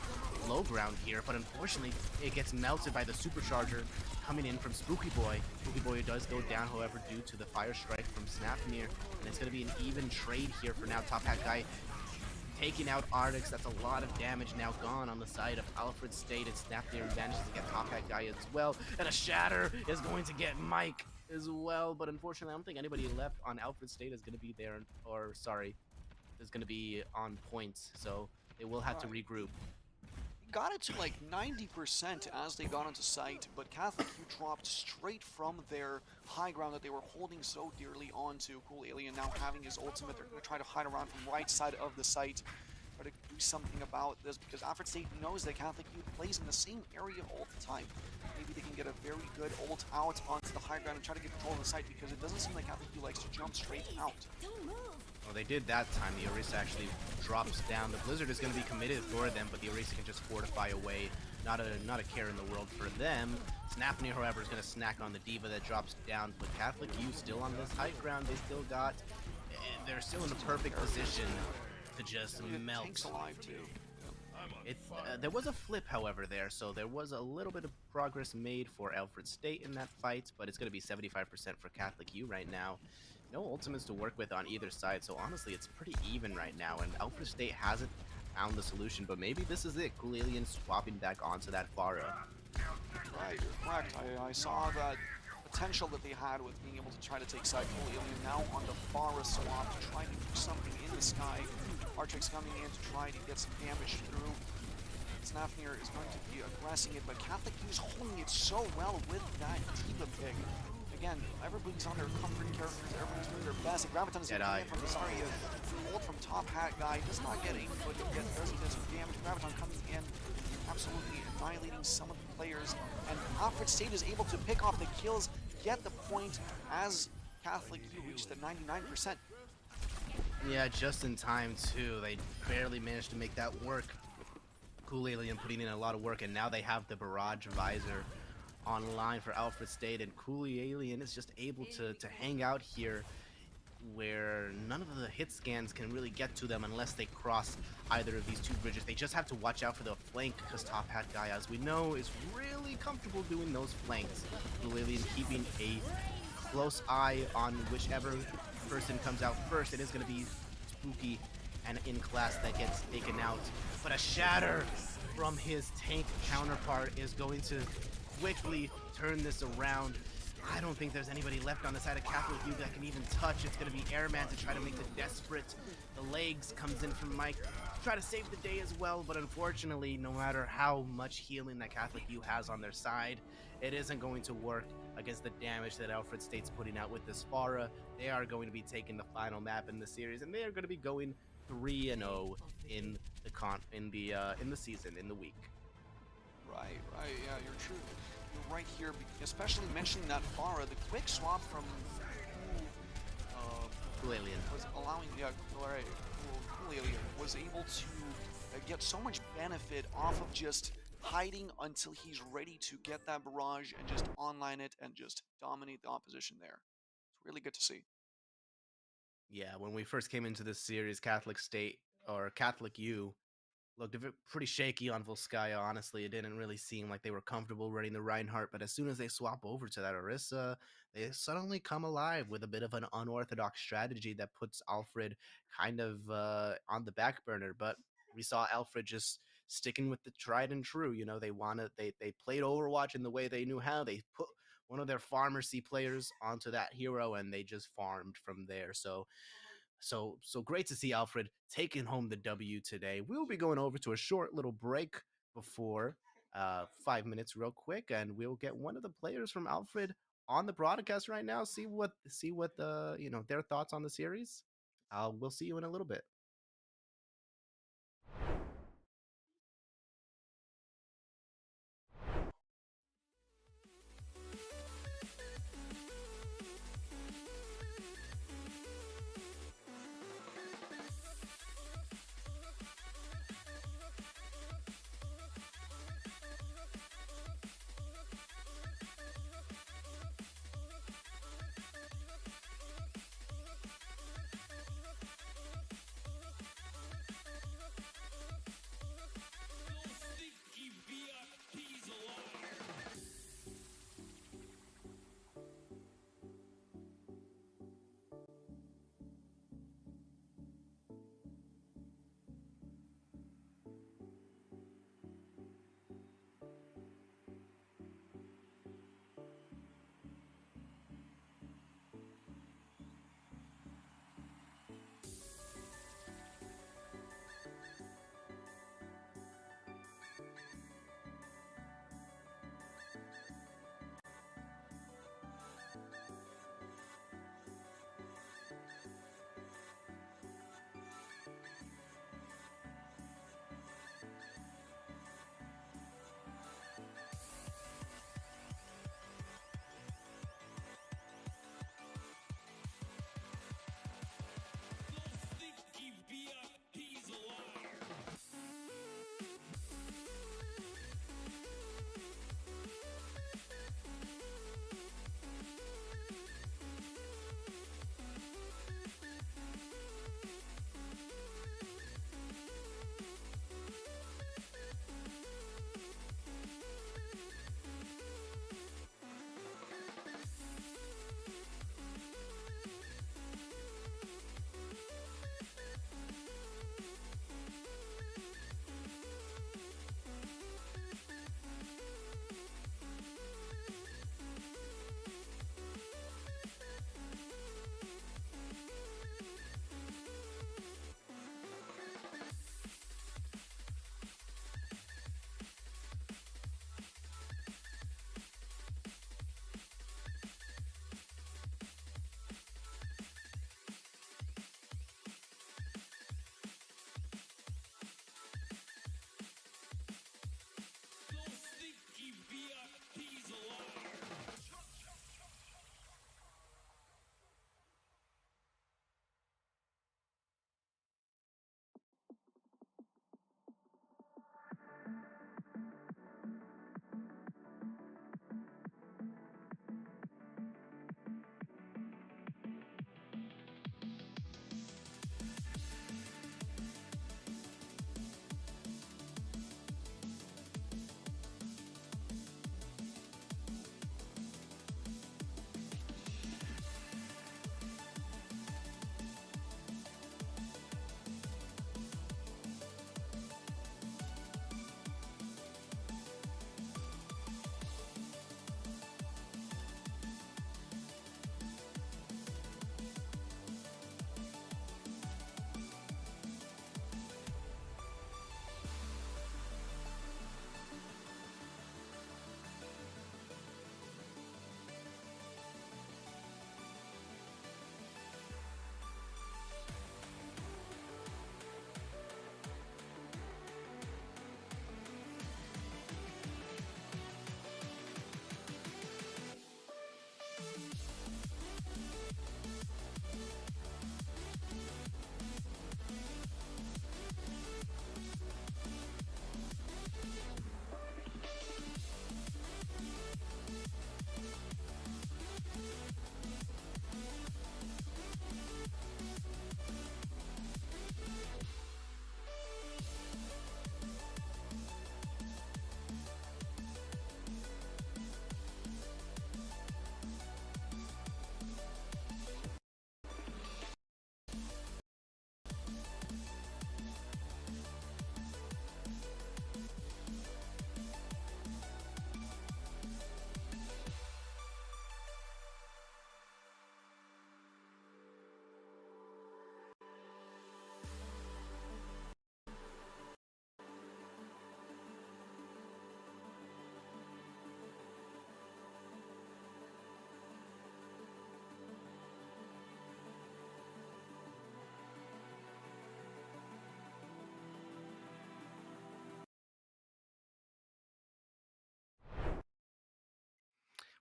low ground here, but unfortunately it gets melted by the supercharger coming in from Spooky Boy. Spooky Boy does go down, however, due to the fire strike from Snapnir, and it's going to be an even trade here for now. Top Hat guy taking out Artix. That's a lot of damage now gone on the side of Alfred State, and Snapnir manages to get Top Hat guy as well, and a Shatter is going to get Mike as well, but unfortunately I don't think anybody left on Alfred State is going to be there, or sorry, is going to be on points, so they will have to regroup. Got it to like 90% as they got onto site, but Catholic U dropped straight from their high ground that they were holding so dearly onto. Cool Alien now having his ultimate. They're going to try to hide around from right side of the site, try to do something about this, because Alfred State knows that Catholic U plays in the same area all the time. Maybe they can get a very good ult out onto the high ground and try to get control of the site, because it doesn't seem like Catholic U likes to jump straight out. Well, they did that time. The Orisa actually drops down. The Blizzard is going to be committed for them, but the Orisa can just fortify away. Not a care in the world for them. Snapnir, however, is going to snack on the Diva that drops down, but Catholic U still on this high ground. They're still in a perfect position to just melt. Tank's alive too. There was a flip, however, there, so there was a little bit of progress made for Alfred State in that fight, but it's going to be 75% for Catholic U right now. No ultimates to work with on either side, so honestly, it's pretty even right now, and Alfred State hasn't found the solution, but maybe this is it. Cool Alien swapping back onto that Pharah. Right, you're correct. I saw that potential that they had with being able to try to take side. Cool Alien now on the Pharah swap, trying to do something in the sky. Artrix coming in to try to get some damage through. Snapnir is going to be aggressing it, but Catholic U is holding it so well with that Diva pick. Again, everybody's on their comfort characters, everybody's doing their best. And Graviton is coming in from this area. Ult from Top Hat guy does not get a foot, yet does some damage. Graviton coming in, absolutely annihilating some of the players. And Alfred State is able to pick off the kills, get the point as Catholic U reached the 99%. Yeah, just in time too. They barely managed to make that work. Cool Alien putting in a lot of work, and now they have the Barrage Visor online for Alfred State, and Cool Alien is just able to hang out here where none none of the hit scans can really get to them unless they cross either of these two bridges. They just have to watch out for the flank, because Top Hat Guy, as we know, is really comfortable doing those flanks. Lillian keeping a close eye on whichever person comes out first. It is going to be Spooky and In Class that gets taken out. But a shatter from his tank counterpart is going to quickly turn this around. I don't think there's anybody left on the side of Catholic U that can even touch. It's going to be Airman to try to make the desperate. The legs comes in from Mike to try to save the day as well, but unfortunately, no matter how much healing that Catholic U has on their side, it isn't going to work against the damage that Alfred State's putting out with this Farah. They are going to be taking the final map in the series, and they are going to be going 3-0 in the season, in the week. Right, yeah, you're true. You're right here, especially mentioning that Farah, the quick swap from Kulelian was allowing, Kulelian was able to get so much benefit off of just hiding until he's ready to get that barrage and just online it and just dominate the opposition there. It's really good to see. Yeah, when we first came into this series, Catholic U looked pretty shaky on Volskaya, honestly. It didn't really seem like they were comfortable running the Reinhardt, but as soon as they swap over to that Orisa, they suddenly come alive with a bit of an unorthodox strategy that puts Alfred kind of on the back burner. But we saw Alfred just sticking with the tried and true. You know, they played Overwatch in the way they knew how. They put one of their Pharmacy players onto that hero, and they just farmed from there. So great to see Alfred taking home the W today. We'll be going over to a short little break before 5 minutes real quick, and we'll get one of the players from Alfred on the broadcast right now, see what their thoughts on the series. We'll see you in a little bit.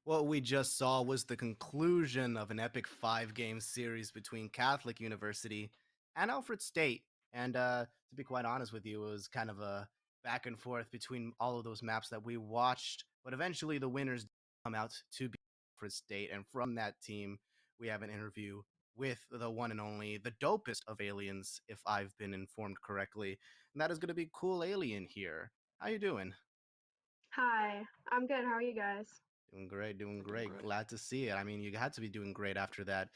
What we just saw was the conclusion of an epic 5-game series between Catholic University and Alfred State. And to be quite honest with you, it was kind of a back and forth between all of those maps that we watched. But eventually the winners come out to be Alfred State. And from that team, we have an interview with the one and only, the dopest of aliens, if I've been informed correctly. And that is going to be Cool Alien here. How you doing? Hi, I'm good. How are you guys? Doing great, doing great. Glad to see it. I mean, you had to be doing great after that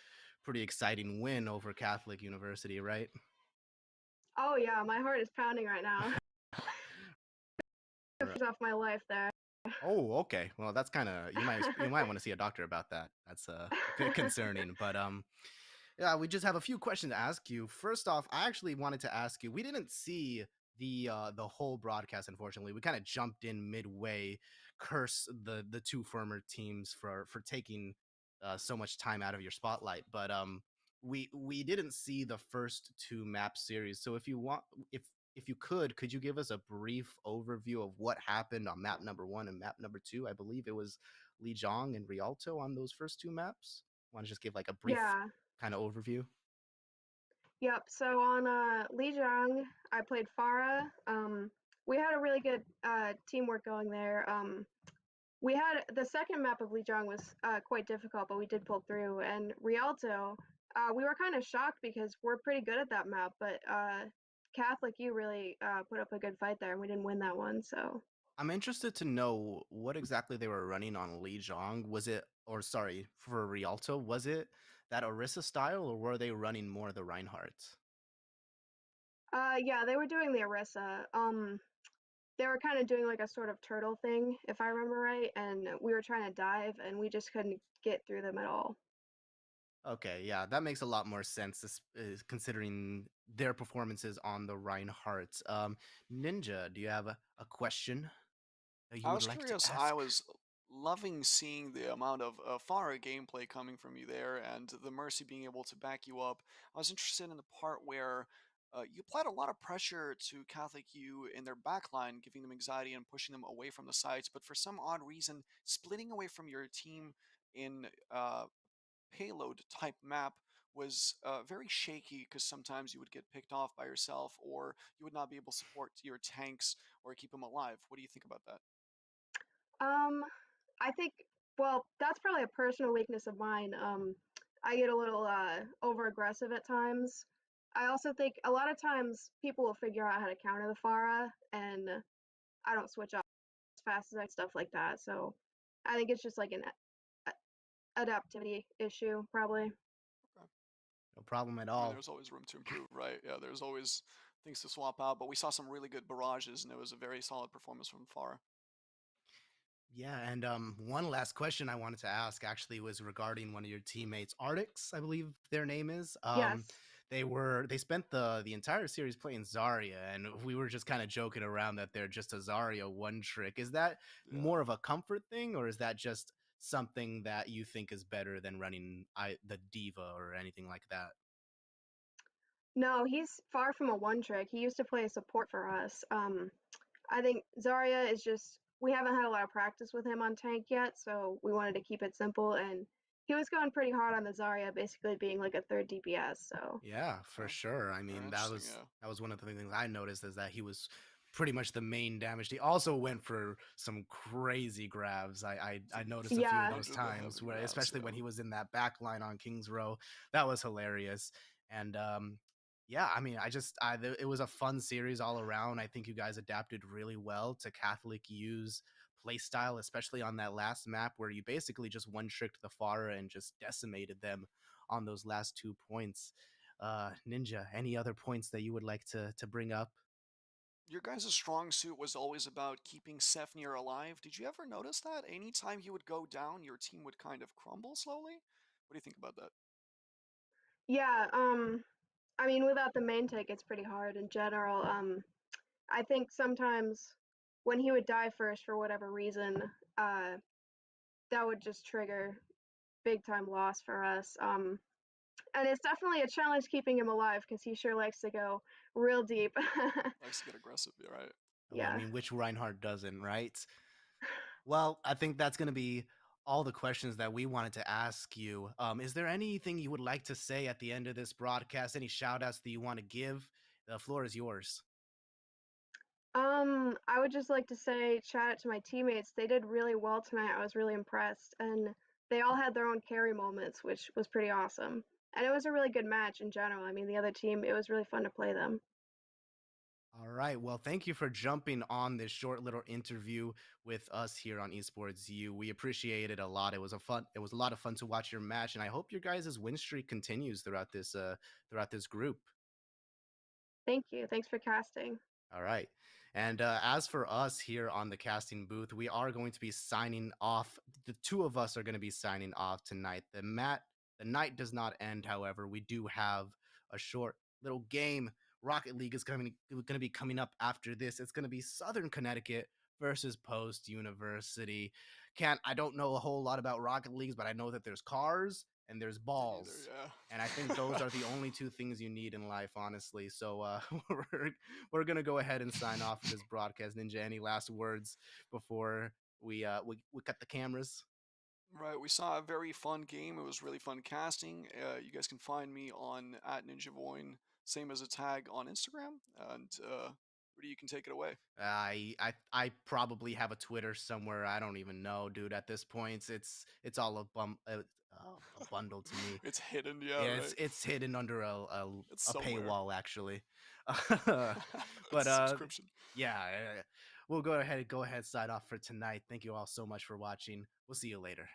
pretty exciting win over Catholic University, right? Oh yeah, my heart is pounding right now. Off my life there. Oh, okay. Well, that's kind of you might want to see a doctor about that. That's a bit concerning, but yeah, we just have a few questions to ask you. First off, I actually wanted to ask you. We didn't see the whole broadcast, unfortunately. We kind of jumped in midway. Curse the two former teams for taking so much time out of your spotlight, but we didn't see the first two map series. So if you want, if you could you give us a brief overview of what happened on map number 1 and map number 2? I believe it was Lijiang and Rialto on those first two maps. Want to just give like a brief kind of overview? Yep. So on Lijiang, I played Farah. We had a really good teamwork going there. We had the second map of Lijiang was quite difficult, but we did pull through. And Rialto, we were kind of shocked because we're pretty good at that map, but Catholic, you really put up a good fight there, and we didn't win that one. So I'm interested to know what exactly they were running on Lijiang. Was it, or sorry, for Rialto, was it that Orisa style, or were they running more the Reinhardt? yeah, they were doing the Orisa. They were kind of doing like a sort of turtle thing, if I remember right, and we were trying to dive, and we just couldn't get through them at all. Okay, yeah, that makes a lot more sense, considering their performances on the Reinhardt. Ninja, do you have a question that you I would was like to curious. ask? I was loving seeing the amount of Pharah gameplay coming from you there, and the Mercy being able to back you up. I was interested in the part where you applied a lot of pressure to Catholic U in their backline, giving them anxiety and pushing them away from the sites. But for some odd reason, splitting away from your team in payload type map was very shaky, because sometimes you would get picked off by yourself, or you would not be able to support your tanks or keep them alive. What do you think about that? I think, well, that's probably a personal weakness of mine. I get a little over aggressive at times. I also think a lot of times people will figure out how to counter the Farah, and I don't switch up as fast as I stuff like that. So I think it's just like an adaptivity issue, probably. No problem at I mean, all. there's always room to improve, right? Yeah, there's always things to swap out, but we saw some really good barrages, and it was a very solid performance from Farah. Yeah, and one last question I wanted to ask actually was regarding one of your teammates, Artix, I believe their name is. Yes. They spent the entire series playing Zarya, and we were just kind of joking around that they're just a Zarya one trick. Is that more of a comfort thing, or is that just something that you think is better than running the Diva or anything like that? No, he's far from a one trick. He used to play support for us. I think Zarya is just, we haven't had a lot of practice with him on tank yet, so we wanted to keep it simple, and he was going pretty hard on the Zarya, basically being like a third DPS. So Yeah, for sure. I mean, that was one of the things I noticed, is that he was pretty much the main damage. He also went for some crazy grabs. I noticed a few of those times where, especially when he was in that back line on King's Row, that was hilarious. And yeah, I mean, it was a fun series all around. I think you guys adapted really well to Catholic U's playstyle, especially on that last map where you basically just one-tricked the Farah and just decimated them on those last 2 points. Ninja, any other points that you would like to bring up? Your guys' strong suit was always about keeping Sefnir alive. Did you ever notice that? Anytime he would go down, your team would kind of crumble slowly? What do you think about that? yeah, I mean, without the main take, it's pretty hard in general. I think sometimes when he would die first for whatever reason, that would just trigger big time loss for us. And it's definitely a challenge keeping him alive, because he sure likes to go real deep. Likes to get aggressive, you're right. Well, I mean, which Reinhardt doesn't, right? Well, I think that's going to be all the questions that we wanted to ask you. Is there anything you would like to say at the end of this broadcast? Any shout outs that you want to give? The floor is yours. I would just like to say shout out to my teammates. They did really well tonight. I was really impressed, and they all had their own carry moments, which was pretty awesome. And it was a really good match in general. I mean, the other team, it was really fun to play them. All right. Well, thank you for jumping on this short little interview with us here on Esports U. We appreciate it a lot. It was a lot of fun to watch your match, and I hope your guys' win streak continues throughout this group. Thank you. Thanks for casting. All right. And as for us here on the casting booth, we are going to be signing off. The two of us are going to be signing off tonight. The night does not end, however. We do have a short little game. Rocket League is going to be coming up after this. It's going to be Southern Connecticut versus Post University. I don't know a whole lot about Rocket Leagues, but I know that there's cars and there's balls. Yeah. And I think those are the only two things you need in life, honestly. So we're going to go ahead and sign off this broadcast. Ninja, any last words before we cut the cameras? Right, we saw a very fun game. It was really fun casting. You guys can find me on @NinjaVoin, same as a tag on Instagram. And Rudy, you can take it away. I probably have a Twitter somewhere. I don't even know, dude. At this point, it's all a bundle to me. It's hidden, yeah. Yeah, Right? it's hidden under a paywall, actually. But subscription. Yeah, we'll go ahead sign off for tonight. Thank you all so much for watching. We'll see you later.